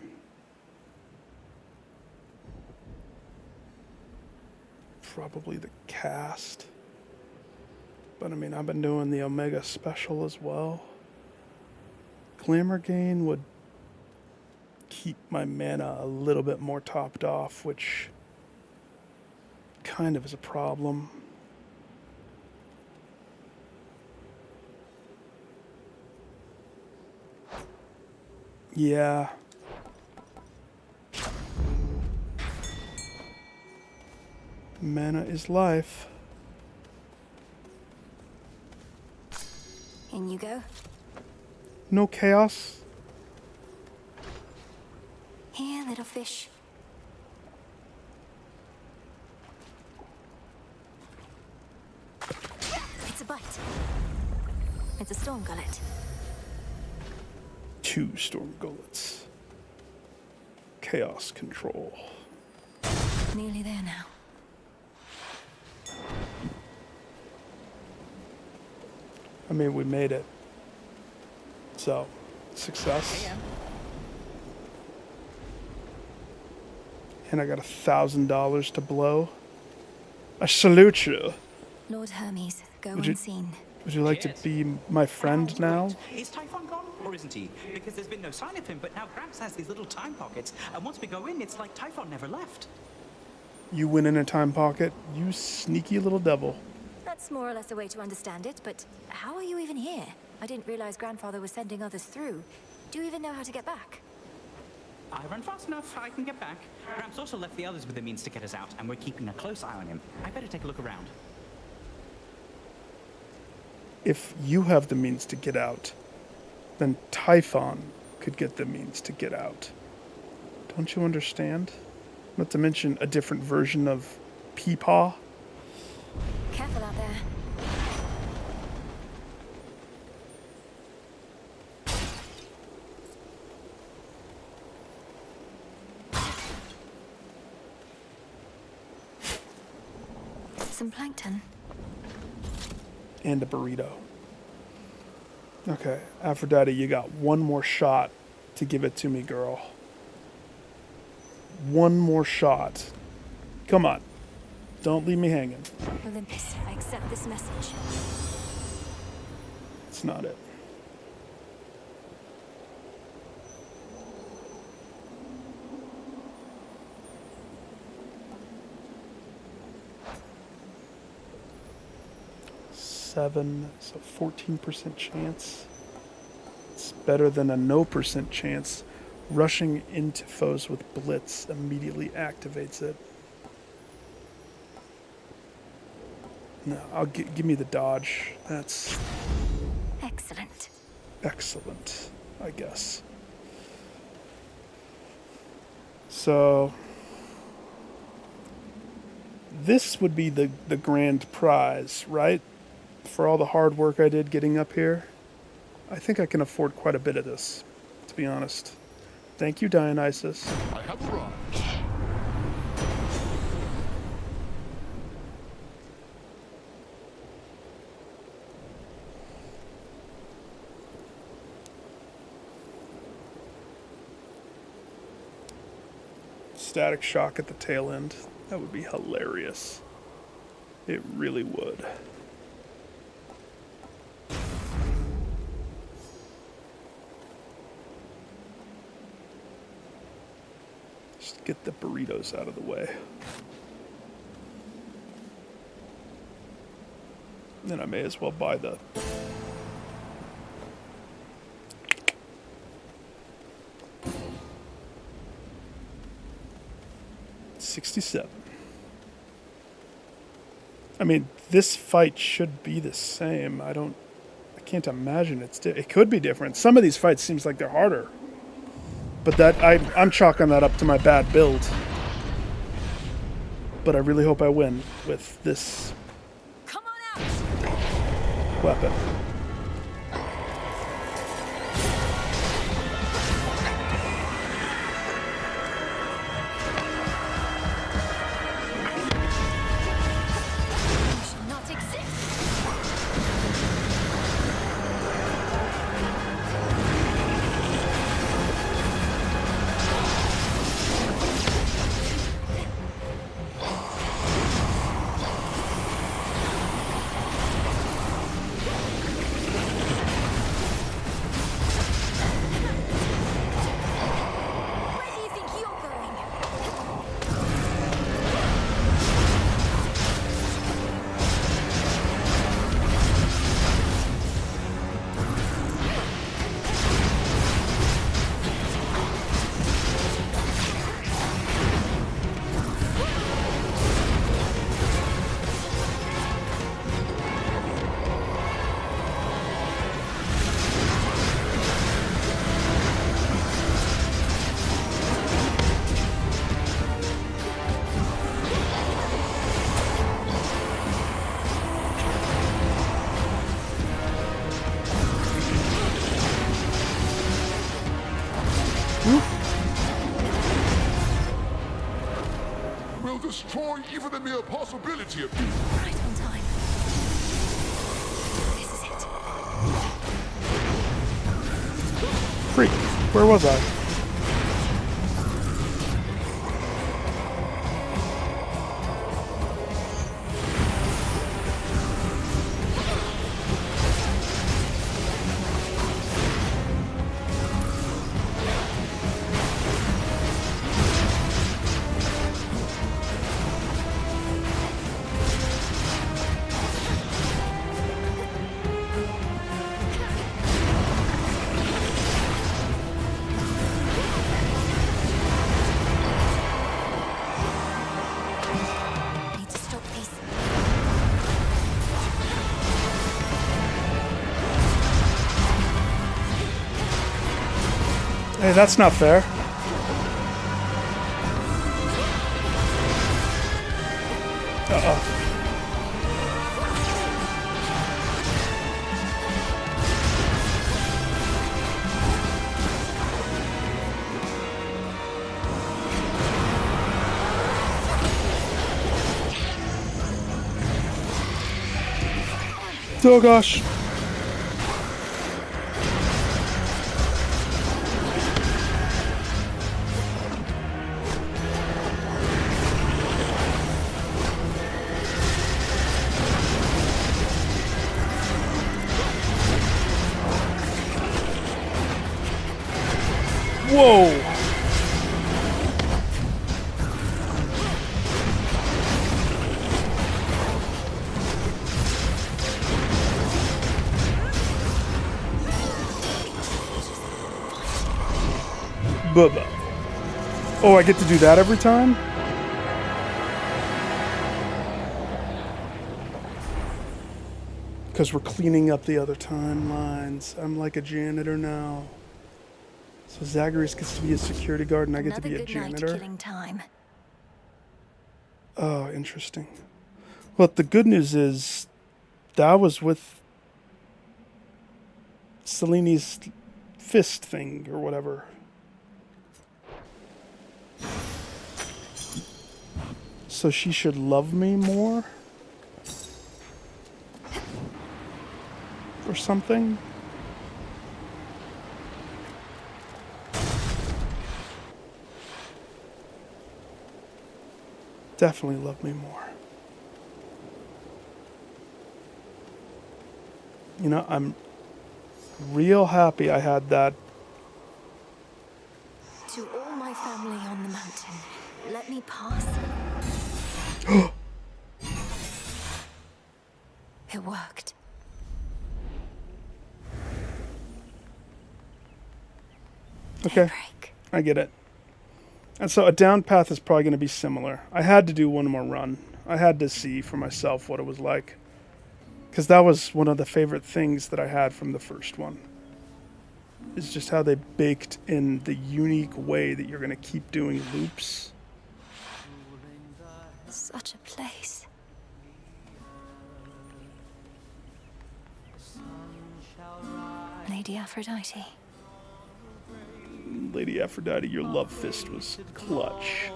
Probably the cast. But I mean, I've been doing the Omega special as well. Glamour gain would keep my mana a little bit more topped off, which kind of is a problem. Yeah. Mana is life. In you go. No chaos? Here, little fish. It's a bite. It's a storm gullet. 2 storm gullets. Chaos control. Nearly there now. I mean, we made it. So, success. And I got $1,000 to blow. I salute you. Lord Hermes, go Would you- unseen. Would you like to be my friend now? Is Typhon gone, or isn't he? Because there's been no sign of him, but now Gramps has these little time pockets, and once we go in, it's like Typhon never left. You went in a time pocket, you sneaky little devil. That's more or less a way to understand it, but how are you even here? I didn't realize Grandfather was sending others through. Do you even know how to get back? I run fast enough, I can get back. Gramps also left the others with the means to get us out, and we're keeping a close eye on him. I better take a look around. If you have the means to get out, then Typhon could get the means to get out. Don't you understand? Not to mention a different version of Peepaw. Careful out there. Some plankton. And a burrito. Okay, Aphrodite, you got one more shot to give it to me, girl. One more shot. Come on. Don't leave me hanging. Olympus, I accept this message. It's not it. Seven, so 14% chance. It's better than a no percent chance. Rushing into foes with blitz immediately activates it. No, give me the dodge. That's excellent. Excellent, I guess. So this would be the grand prize, right? For all the hard work I did getting up here. I think I can afford quite a bit of this, to be honest. Thank you, Dionysus. I have arrived. Static shock at the tail end. That would be hilarious. It really would. Just get the burritos out of the way. Then I may as well buy the... $67. I mean, this fight should be the same. I can't imagine it could be different. Some of these fights seems like they're harder. But I'm chalking that up to my bad build. But I really hope I win with this weapon. destroy even the mere possibility of you. Right on time. This is it. Freak. Where was I? Need to stop this. Hey, that's not fair. Uh-oh. Oh gosh. Whoa. Bubba. Oh, I get to do that every time? Because we're cleaning up the other timelines. I'm like a janitor now. So Zagreus gets to be a security guard and I get to be a janitor? Killing time. Oh, interesting. Well, the good news is that was with Seleni's fist thing or whatever. So she should love me more? Or something? Definitely love me more. You know, I'm real happy I had that. To all my family on the mountain, let me pass. It worked. Okay, I get it. And so a down path is probably going to be similar. I had to do one more run. I had to see for myself what it was like. Because that was one of the favorite things that I had from the first one. Is just how they baked in the unique way that you're going to keep doing loops. Such a place. Lady Aphrodite. Lady Aphrodite, your love fist was clutch.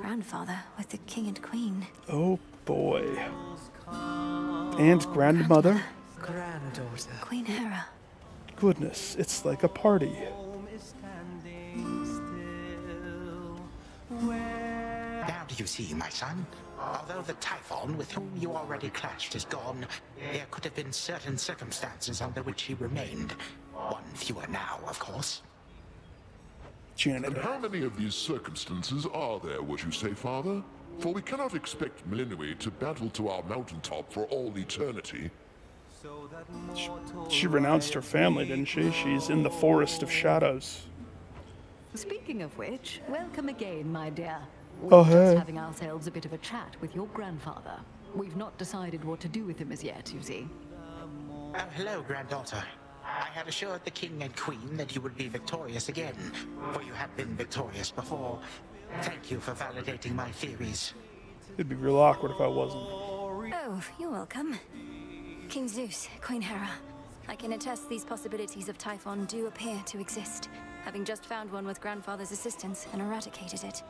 Grandfather with the king and queen. Oh boy. And grandmother. Granddaughter. Queen Hera. Goodness, it's like a party. Now do you see, my son? Although the Typhon with whom you already clashed is gone, there could have been certain circumstances under which he remained. One fewer now, of course. And how many of these circumstances are there, would you say, Father? For we cannot expect Melinoi to battle to our mountaintop for all eternity. She renounced her family, didn't she? She's in the Forest of Shadows. Speaking of which, welcome again, my dear. Oh, We're hey. just having ourselves a bit of a chat with your grandfather. We've not decided what to do with him as yet, you see. Oh, hello, granddaughter. I had assured the king and queen that you would be victorious again, for you have been victorious before. Thank you for validating my theories. It'd be real awkward if I wasn't. Oh, you're welcome. King Zeus, Queen Hera. I can attest these possibilities of Typhon do appear to exist, having just found one with Grandfather's assistance and eradicated it.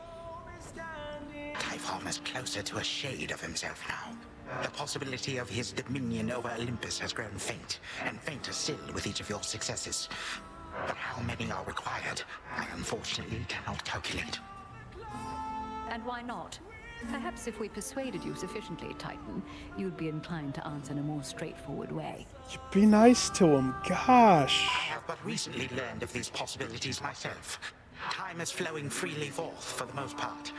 Typhon is closer to a shade of himself now. The possibility of his dominion over Olympus has grown faint, and fainter still with each of your successes. But how many are required, I unfortunately cannot calculate. And why not? Perhaps if we persuaded you sufficiently, Titan, you'd be inclined to answer in a more straightforward way. Be nice to him. Gosh. I have but recently learned of these possibilities myself. Time is flowing freely forth for the most part.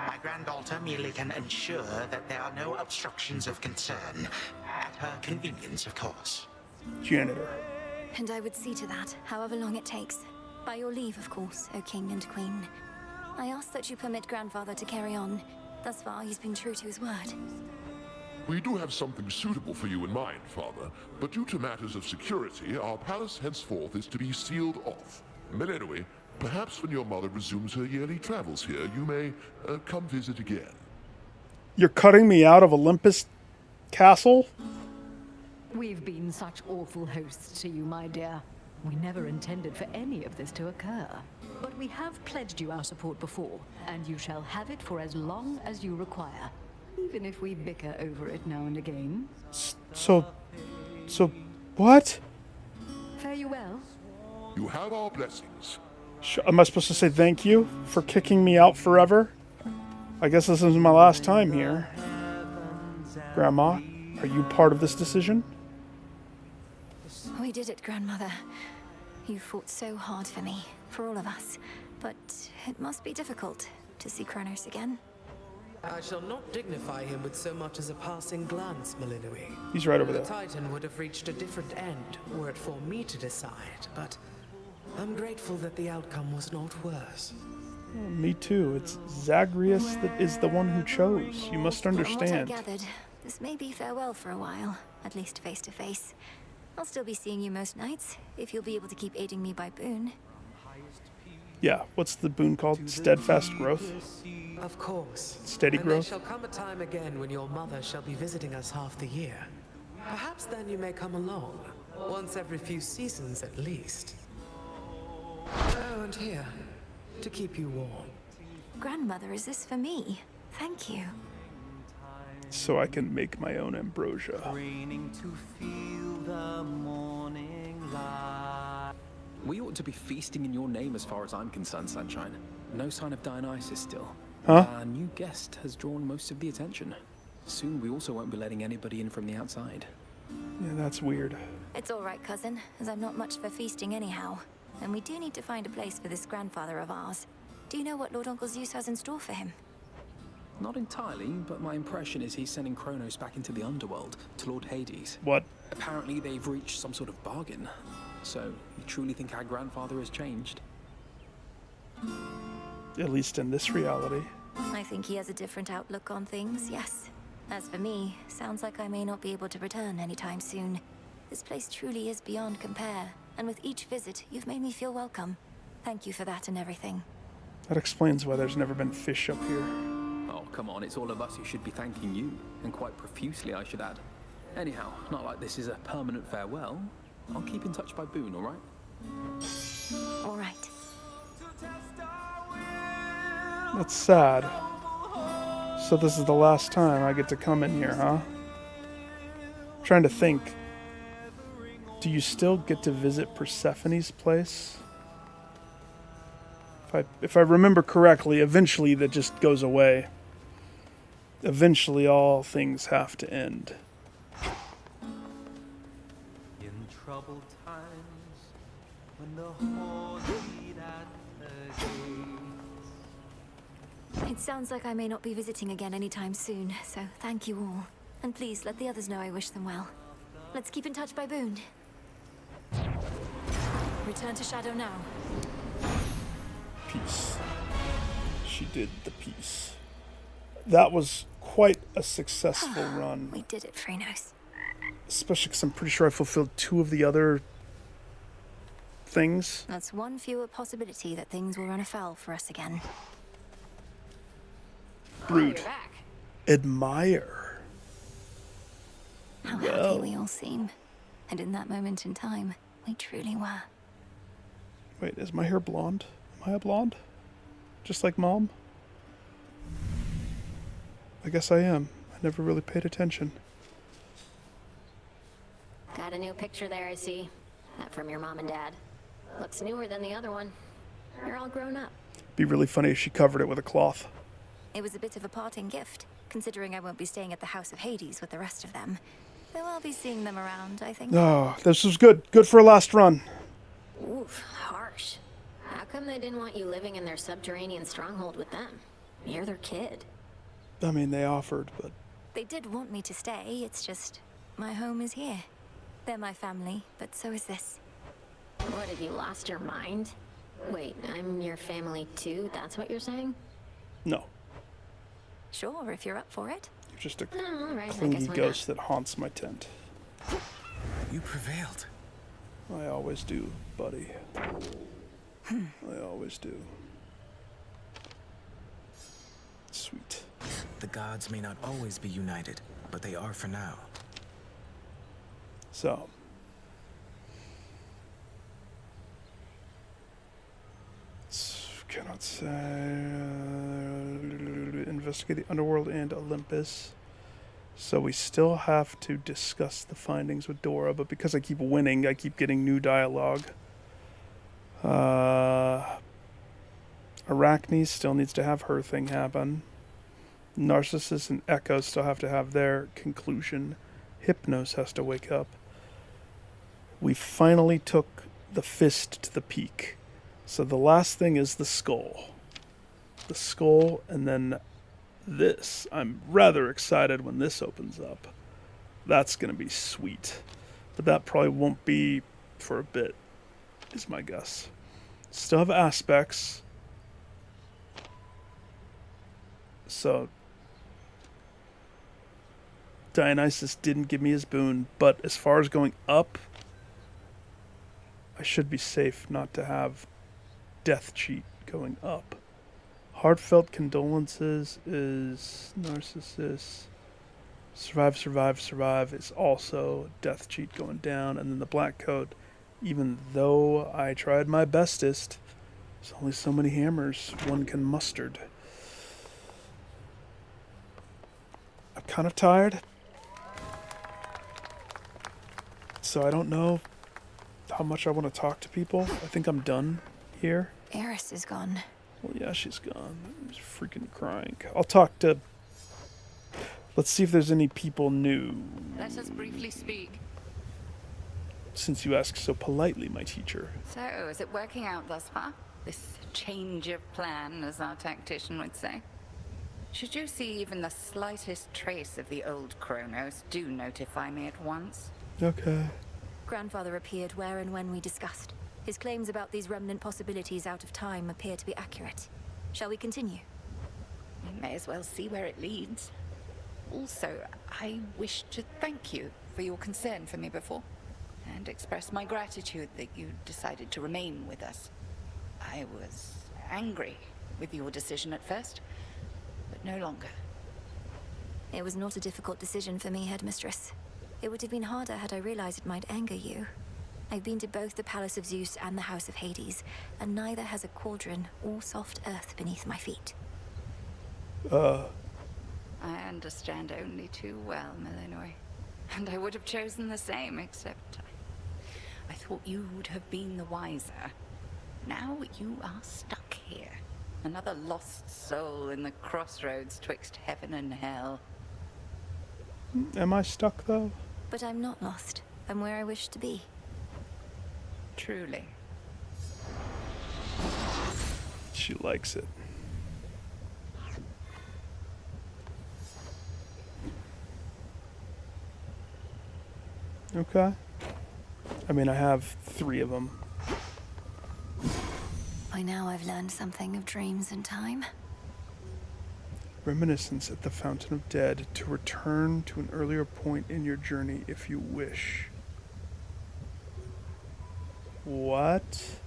My granddaughter merely can ensure that there are no obstructions of concern. At her convenience, of course. Janitor. And I would see to that, however long it takes. By your leave, of course, O King and Queen. I ask that you permit Grandfather to carry on. Thus far, he's been true to his word. We do have something suitable for you in mind, Father, but due to matters of security, our palace henceforth is to be sealed off. But anyway, perhaps when your mother resumes her yearly travels here, you may come visit again. You're cutting me out of Olympus Castle? We've been such awful hosts to you, my dear. We never intended for any of this to occur. But we have pledged you our support before, and you shall have it for as long as you require. Even if we bicker over it now and again. So, what? Fare you well. You have our blessings. Am I supposed to say thank you for kicking me out forever? I guess this is my last time here. Grandma, are you part of this decision? We did it, Grandmother. You fought so hard for me, for all of us. But it must be difficult to see Kronos again. I shall not dignify him with so much as a passing glance, Malinui. He's right over there. The Titan would have reached a different end were it for me to decide, but I'm grateful that the outcome was not worse. Oh, me too. It's Zagreus that is the one who chose. You must understand. From what I gathered, this may be farewell for a while, at least face to face. I'll still be seeing you most nights, if you'll be able to keep aiding me by boon. Yeah, what's the boon called? Steadfast growth? Of course. Steady growth? And there shall come a time again when your mother shall be visiting us half the year. Perhaps then you may come along. Once every few seasons at least. Oh, and here, to keep you warm. Grandmother, is this for me? Thank you. So I can make my own ambrosia. We ought to be feasting in your name as far as I'm concerned, Sunshine. No sign of Dionysus still. Huh? Our new guest has drawn most of the attention. Soon we also won't be letting anybody in from the outside. Yeah, that's weird. It's all right, cousin, as I'm not much for feasting anyhow. And we do need to find a place for this grandfather of ours. Do you know what Lord Uncle Zeus has in store for him? Not entirely, but my impression is he's sending Kronos back into the underworld, to Lord Hades. What? Apparently they've reached some sort of bargain. So, you truly think our grandfather has changed? At least in this reality. I think he has a different outlook on things, yes. As for me, sounds like I may not be able to return anytime soon. This place truly is beyond compare, and with each visit, you've made me feel welcome. Thank you for that and everything. That explains why there's never been fish up here. Oh, come on, it's all of us who should be thanking you, and quite profusely, I should add. Anyhow, not like this is a permanent farewell. I'll keep in touch by boon, all right? All right. That's sad. So this is the last time I get to come in here, huh? I'm trying to think. Do you still get to visit Persephone's place? If I remember correctly, eventually that just goes away. Eventually all things have to end. In troubled times, when the hordes beat at the gates. It sounds like I may not be visiting again anytime soon, so thank you all. And please let the others know I wish them well. Let's keep in touch by boon. Return to Shadow now. Peace. She did the peace. That was quite a successful run. We did it, Phrenos. Especially because I'm pretty sure I fulfilled 2 of the other things. That's one fewer possibility that things will run afoul for us again. Brood. Admire. How happy we all seem. And in that moment in time, we truly were. Wait, is my hair blonde? Am I a blonde? Just like Mom? I guess I am. I never really paid attention. Got a new picture there, I see. That from your mom and dad. Looks newer than the other one. You're all grown up. Be really funny if she covered it with a cloth. It was a bit of a parting gift, considering I won't be staying at the House of Hades with the rest of them. Though I'll be seeing them around, I think. Oh, this was good. Good for a last run. Oof, harsh. How come they didn't want you living in their subterranean stronghold with them? You're their kid. I mean, they offered, but... They did want me to stay, it's just... my home is here. They're my family, but so is this. What, have you lost your mind? Wait, I'm your family too? That's what you're saying? No. Sure, if you're up for it. You're just a all right, I clingy guess why ghost that haunts my tent. You prevailed. I always do, buddy. I always do. Sweet. The gods may not always be united, but they are for now. So. Cannot say. Investigate the underworld and Olympus. So we still have to discuss the findings with Dora, but because I keep winning, I keep getting new dialogue. Arachne still needs to have her thing happen. Narcissus and Echo still have to have their conclusion. Hypnos has to wake up. We finally took the fist to the peak. So the last thing is the skull. The skull, and then this. I'm rather excited when this opens up. That's going to be sweet. But that probably won't be for a bit, is my guess. Still have aspects. So Dionysus didn't give me his boon, but as far as going up, I should be safe not to have death cheat going up. Heartfelt condolences is Narcissus. Survive, survive, survive is also death cheat going down. And then the black coat, even though I tried my bestest, there's only so many hammers one can mustered. I'm kind of tired. So I don't know how much I want to talk to people. I think I'm done here. Eris is gone. Well, yeah, she's gone. I'm just freaking crying. I'll talk to... Let's see if there's any people new. Let us briefly speak. Since you ask so politely, my teacher. So, is it working out thus far? This change of plan, as our tactician would say? Should you see even the slightest trace of the old Kronos, do notify me at once. Okay. Grandfather appeared where and when we discussed. His claims about these remnant possibilities out of time appear to be accurate. Shall we continue? We may as well see where it leads. Also, I wish to thank you for your concern for me before, and express my gratitude that you decided to remain with us. I was angry with your decision at first, but no longer. It was not a difficult decision for me, Headmistress. It would have been harder had I realized it might anger you. I've been to both the Palace of Zeus and the House of Hades, and neither has a cauldron or soft earth beneath my feet. I understand only too well, Melinoy. And I would have chosen the same, except I thought you would have been the wiser. Now you are stuck here. Another lost soul in the crossroads twixt heaven and hell. Am I stuck, though? But I'm not lost. I'm where I wish to be. Truly. She likes it. Okay. I mean, I have 3 of them. By now I've learned something of dreams and time. Reminiscence at the Fountain of Dead, to return to an earlier point in your journey if you wish. What?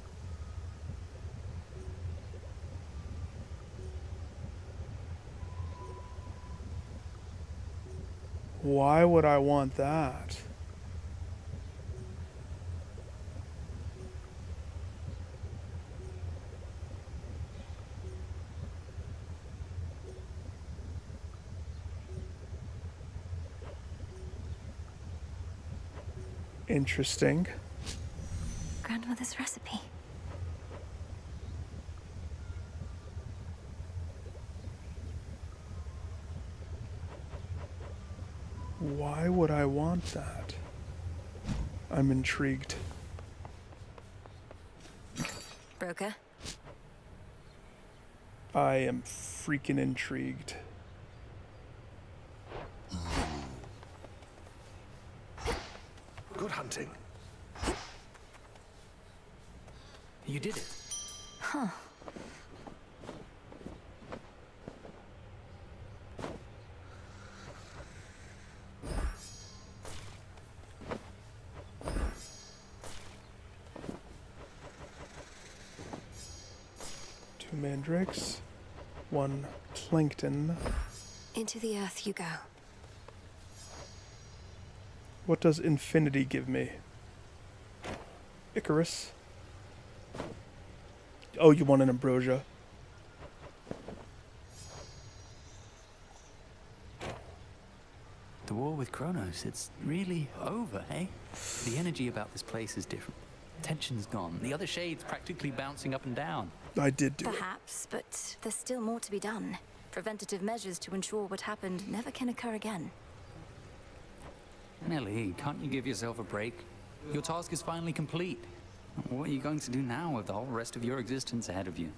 Why would I want that? Interesting. Grandmother's recipe. Why would I want that? I'm intrigued. Broker? I am freaking intrigued. Good hunting. You did it. Huh. Two mandrakes, one plankton. Into the earth you go. What does infinity give me? Icarus? Oh, you want an ambrosia? The war with Kronos, it's really over, eh? The energy about this place is different. Tension's gone. The other shade's practically bouncing up and down. I did do it. Perhaps, but there's still more to be done. Preventative measures to ensure what happened never can occur again. Nelly, can't you give yourself a break? Your task is finally complete. What are you going to do now with the whole rest of your existence ahead of you?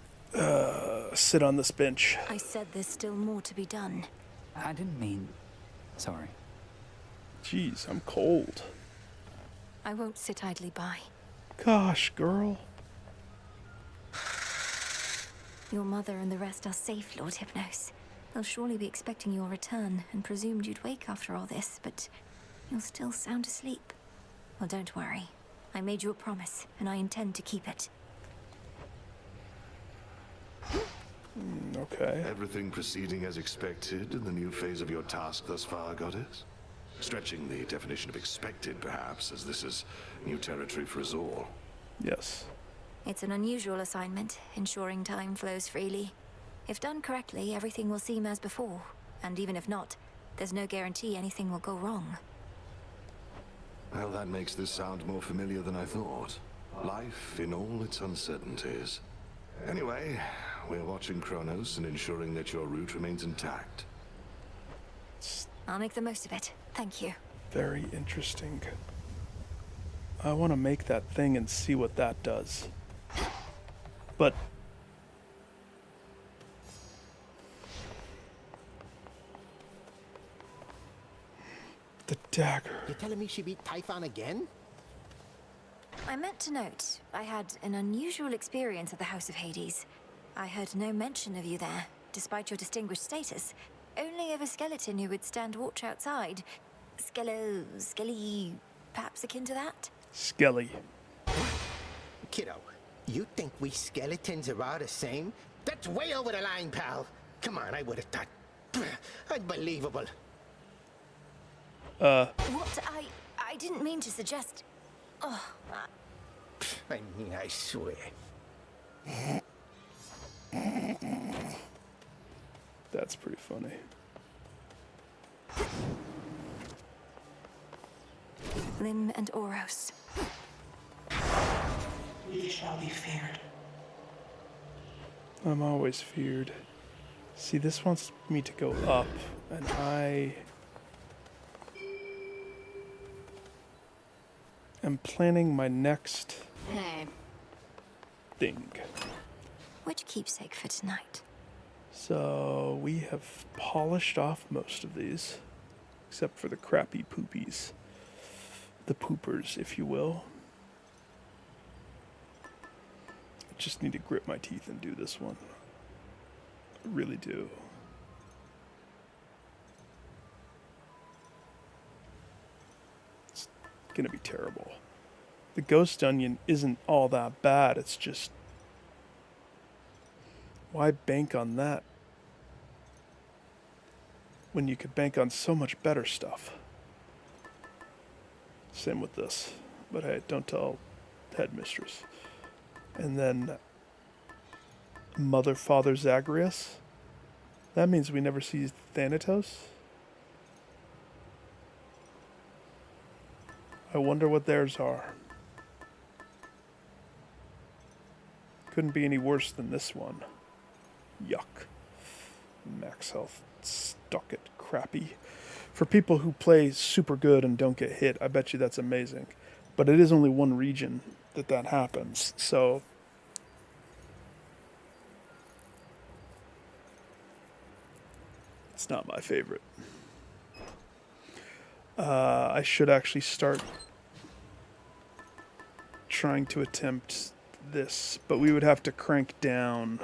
Sit on this bench. I said there's still more to be done. I didn't mean... Sorry. Jeez, I'm cold. I won't sit idly by. Gosh, girl. Your mother and the rest are safe, Lord Hypnos. They'll surely be expecting your return and presumed you'd wake after all this, but you're still sound asleep. Well, don't worry. I made you a promise, and I intend to keep it. Okay. Everything proceeding as expected in the new phase of your task thus far, Goddess? Stretching the definition of expected, perhaps, as this is new territory for us all. Yes. It's an unusual assignment, ensuring time flows freely. If done correctly, everything will seem as before. And even if not, there's no guarantee anything will go wrong. Well, that makes this sound more familiar than I thought. Life in all its uncertainties. Anyway, we're watching Kronos and ensuring that your route remains intact. I'll make the most of it. Thank you. Very interesting. I want to make that thing and see what that does. But... the dagger. You're telling me she beat Typhon again? I meant to note, I had an unusual experience at the House of Hades. I heard no mention of you there, despite your distinguished status. Only of a skeleton who would stand watch outside. Skelly, perhaps akin to that? Skelly. Kiddo, you think we skeletons are all the same? That's way over the line, pal. Come on, I would have thought. Unbelievable. What? I didn't mean to suggest... Oh, I mean, I swear. That's pretty funny. Lim and Oros. You shall be feared. I'm always feared. See, this wants me to go up, and I am planning my next Hey. thing. Which keepsake for tonight? So we have polished off most of these, except for the crappy poopies. The poopers, if you will. I just need to grit my teeth and do this one. I really do. It's gonna be terrible. The ghost onion isn't all that bad, it's just... why bank on that when you could bank on so much better stuff? Same with this. But hey, don't tell headmistress. And then Mother, Father, Zagreus. That means we never see Thanatos. I wonder what theirs are. Couldn't be any worse than this one. Yuck. Max health. Stuck it. Crappy. For people who play super good and don't get hit, I bet you that's amazing. But it is only one region that happens, so... It's not my favorite. I should actually start trying to attempt this, but we would have to crank down.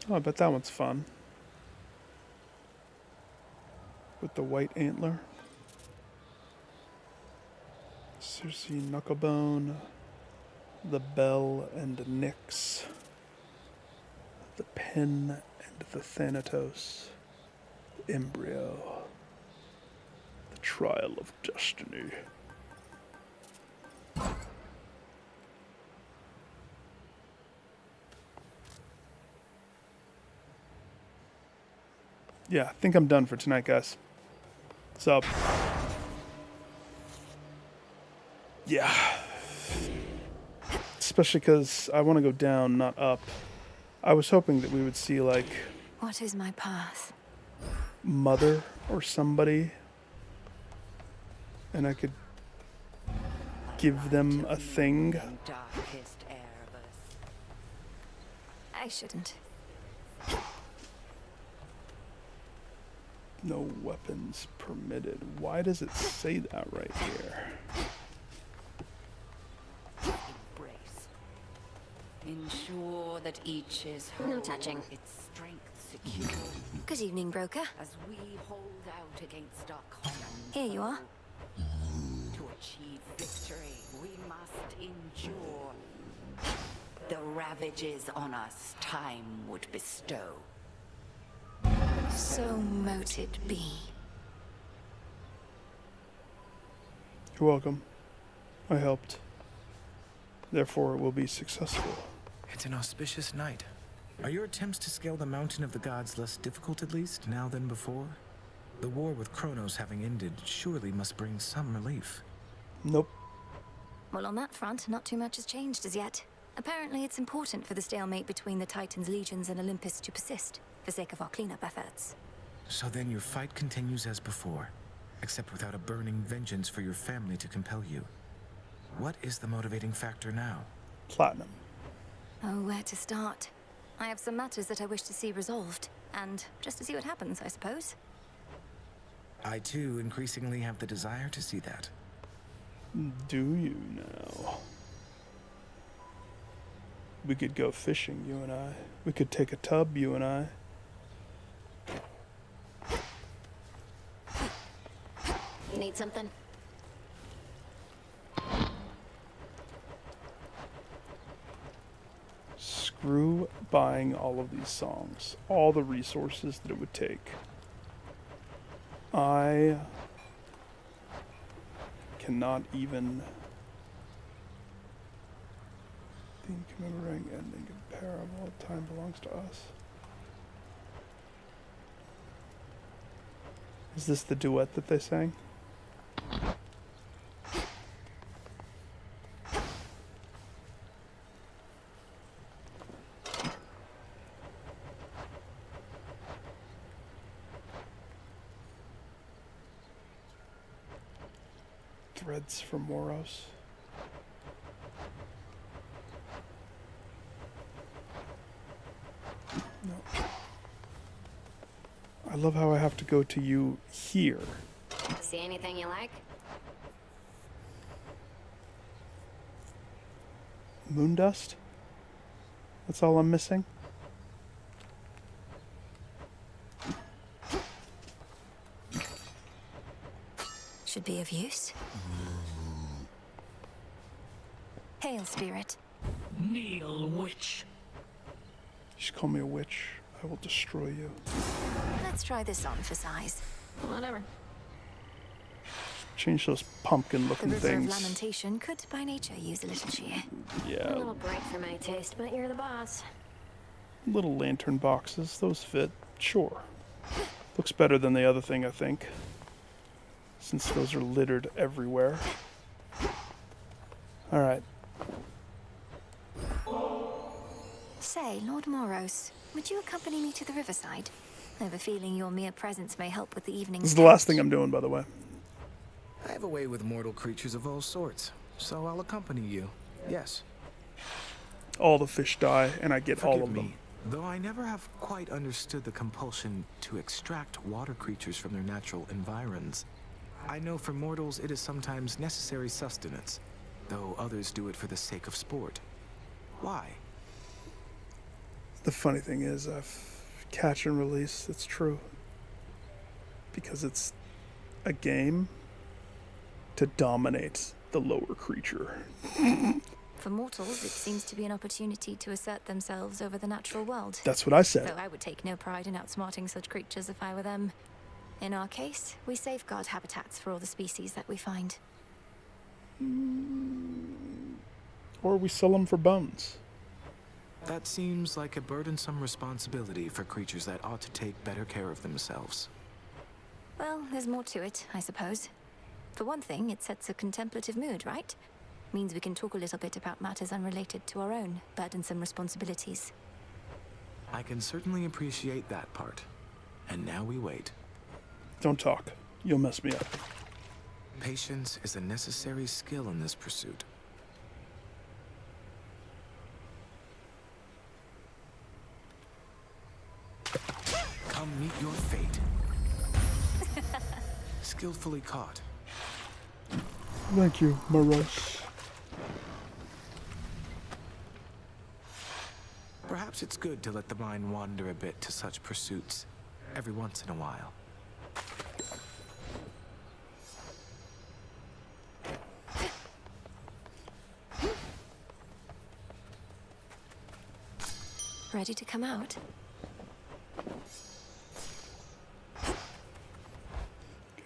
Oh, I bet that one's fun. With the white antler. Circe, Knucklebone, the Bell and Nyx, the Pen and the Thanatos, the Embryo, the Trial of Destiny. Yeah, I think I'm done for tonight, guys. So, yeah. Especially because I want to go down, not up. I was hoping that we would see, like... What is my path? Mother or somebody. And I could give them a thing. I shouldn't. No weapons permitted. Why does it say that right here? Embrace. Ensure that each is whole. No touching. Its strength secure. Good evening, broker. As we hold out against our common Here you are. To achieve victory, we must endure the ravages on us time would bestow. So mote it be. You're welcome. I helped. Therefore, it will be successful. It's an auspicious night. Are your attempts to scale the mountain of the gods less difficult, at least, now than before? The war with Kronos having ended surely must bring some relief. Nope. Well, on that front, not too much has changed as yet. Apparently, it's important for the stalemate between the Titans' legions and Olympus to persist, for sake of our cleanup efforts. So then your fight continues as before, except without a burning vengeance for your family to compel you. What is the motivating factor now? Platinum. Oh, where to start? I have some matters that I wish to see resolved, and just to see what happens, I suppose. I too increasingly have the desire to see that. Do you now? We could go fishing, you and I. We could take a tub, you and I. Need something? Screw buying all of these songs. All the resources that it would take. I cannot even... Theme commemorating ending of parable. Time belongs to us. Is this the duet that they sang? Threads from Moros. No. I love how I have to go to you here. See anything you like? Moondust? That's all I'm missing? Should be of use. Hail, spirit. Kneel, witch. Just call me a witch. I will destroy you. Let's try this on for size. Whatever. Change those pumpkin The looking River of things. Lamentation could by nature use a little cheer. A Yeah, little break for my taste, but you're the boss. little lantern boxes. Those fit. Sure. Looks better than the other thing, I think. Since those are littered everywhere. Alright. Say, Lord Moros, would you accompany me to the riverside? I have a feeling your mere presence may help with the evening's This is the last thing I'm doing, by the way. I have a way with mortal creatures of all sorts, so I'll accompany you. Yes. All the fish die, and I get all Forgive of them. me, though I never have quite understood the compulsion to extract water creatures from their natural environs. I know for mortals it is sometimes necessary sustenance, though others do it for the sake of sport. Why? The funny thing is, catch and release, it's true. Because it's a game to dominate the lower creature. For mortals, it seems to be an opportunity to assert themselves over the natural world. That's what I said. Though I would take no pride in outsmarting such creatures if I were them. In our case, we safeguard habitats for all the species that we find. Or we sell them for bones. That seems like a burdensome responsibility for creatures that ought to take better care of themselves. Well, there's more to it, I suppose. For one thing, it sets a contemplative mood, right? Means we can talk a little bit about matters unrelated to our own burdensome responsibilities. I can certainly appreciate that part. And now we wait. Don't talk. You'll mess me up. Patience is a necessary skill in this pursuit. Come meet your fate. Skillfully caught. Thank you, Moros. Perhaps it's good to let the mind wander a bit to such pursuits every once in a while. Ready to come out?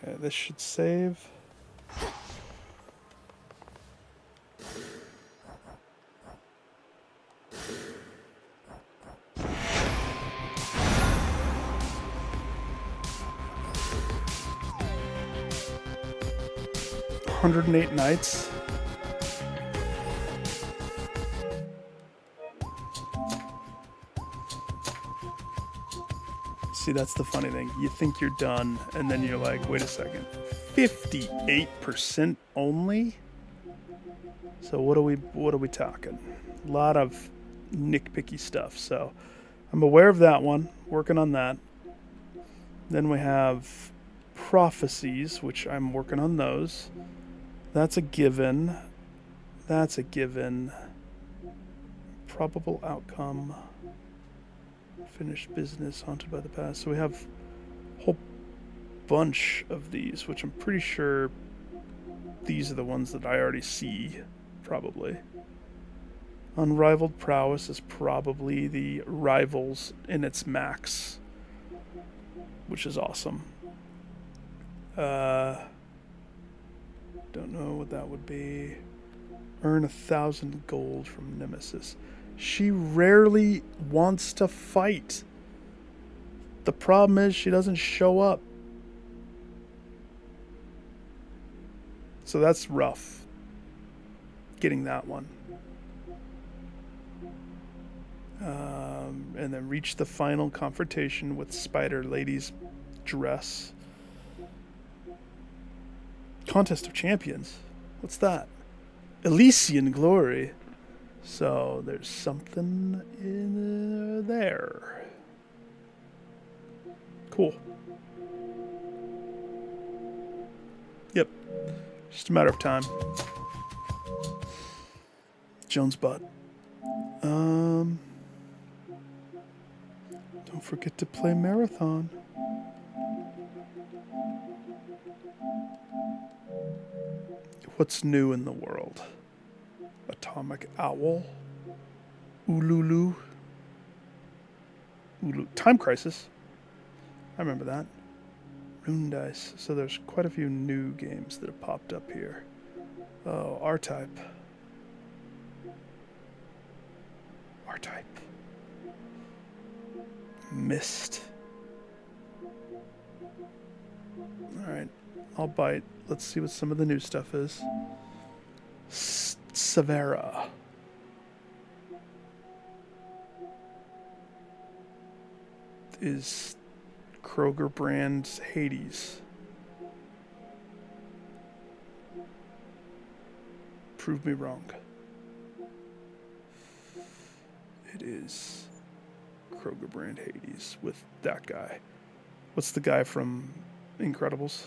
Okay, this should save. "108 nights." See, that's the funny thing. You think you're done, and then you're like, wait a second. 58% only? So what are we talking? A lot of nitpicky stuff. So I'm aware of that one, working on that. Then we have prophecies, which I'm working on those. That's a given. That's a given. Probable outcome. Finished business, haunted by the past. So we have a whole bunch of these, which I'm pretty sure these are the ones that I already see, probably. Unrivaled prowess is probably the rivals in its max, which is awesome. Don't know what that would be. Earn 1,000 gold from Nemesis. She rarely wants to fight. The problem is she doesn't show up. So that's rough. Getting that one. And then reach the final confrontation with Spider Lady's dress. Contest of Champions. What's that? Elysian Glory. So there's something in there. Cool. Yep. Just a matter of time. Jones butt. Don't forget to play Marathon. What's new in the world? Atomic Owl, Ululu, Ulu. Time Crisis. I remember that. Rune Dice. So there's quite a few new games that have popped up here. Oh, R-Type. R-Type. Mist. Alright, I'll bite. Let's see what some of the new stuff is. Severa. Is Kroger brand Hades. Prove me wrong. It is Kroger brand Hades with that guy. What's the guy from Incredibles?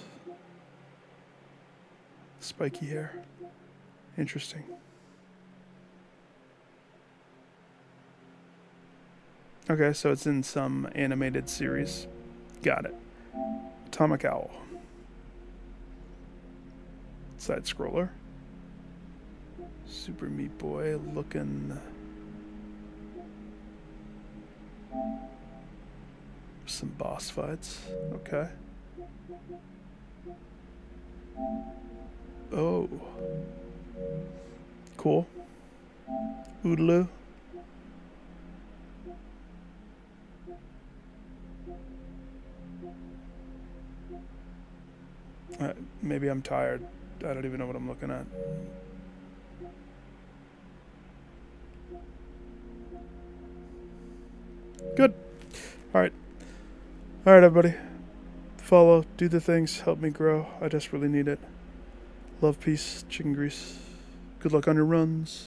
Spiky hair. Interesting. Okay, so it's in some animated series. Got it. Atomic Owl. Side scroller. Super Meat Boy looking. Some boss fights. Okay. Oh. Cool. Oodaloo. Maybe I'm tired. I don't even know what I'm looking at. Good. Alright. Alright, everybody. Follow, do the things, help me grow. I desperately need it. Love, peace, chicken grease. Good luck on your runs.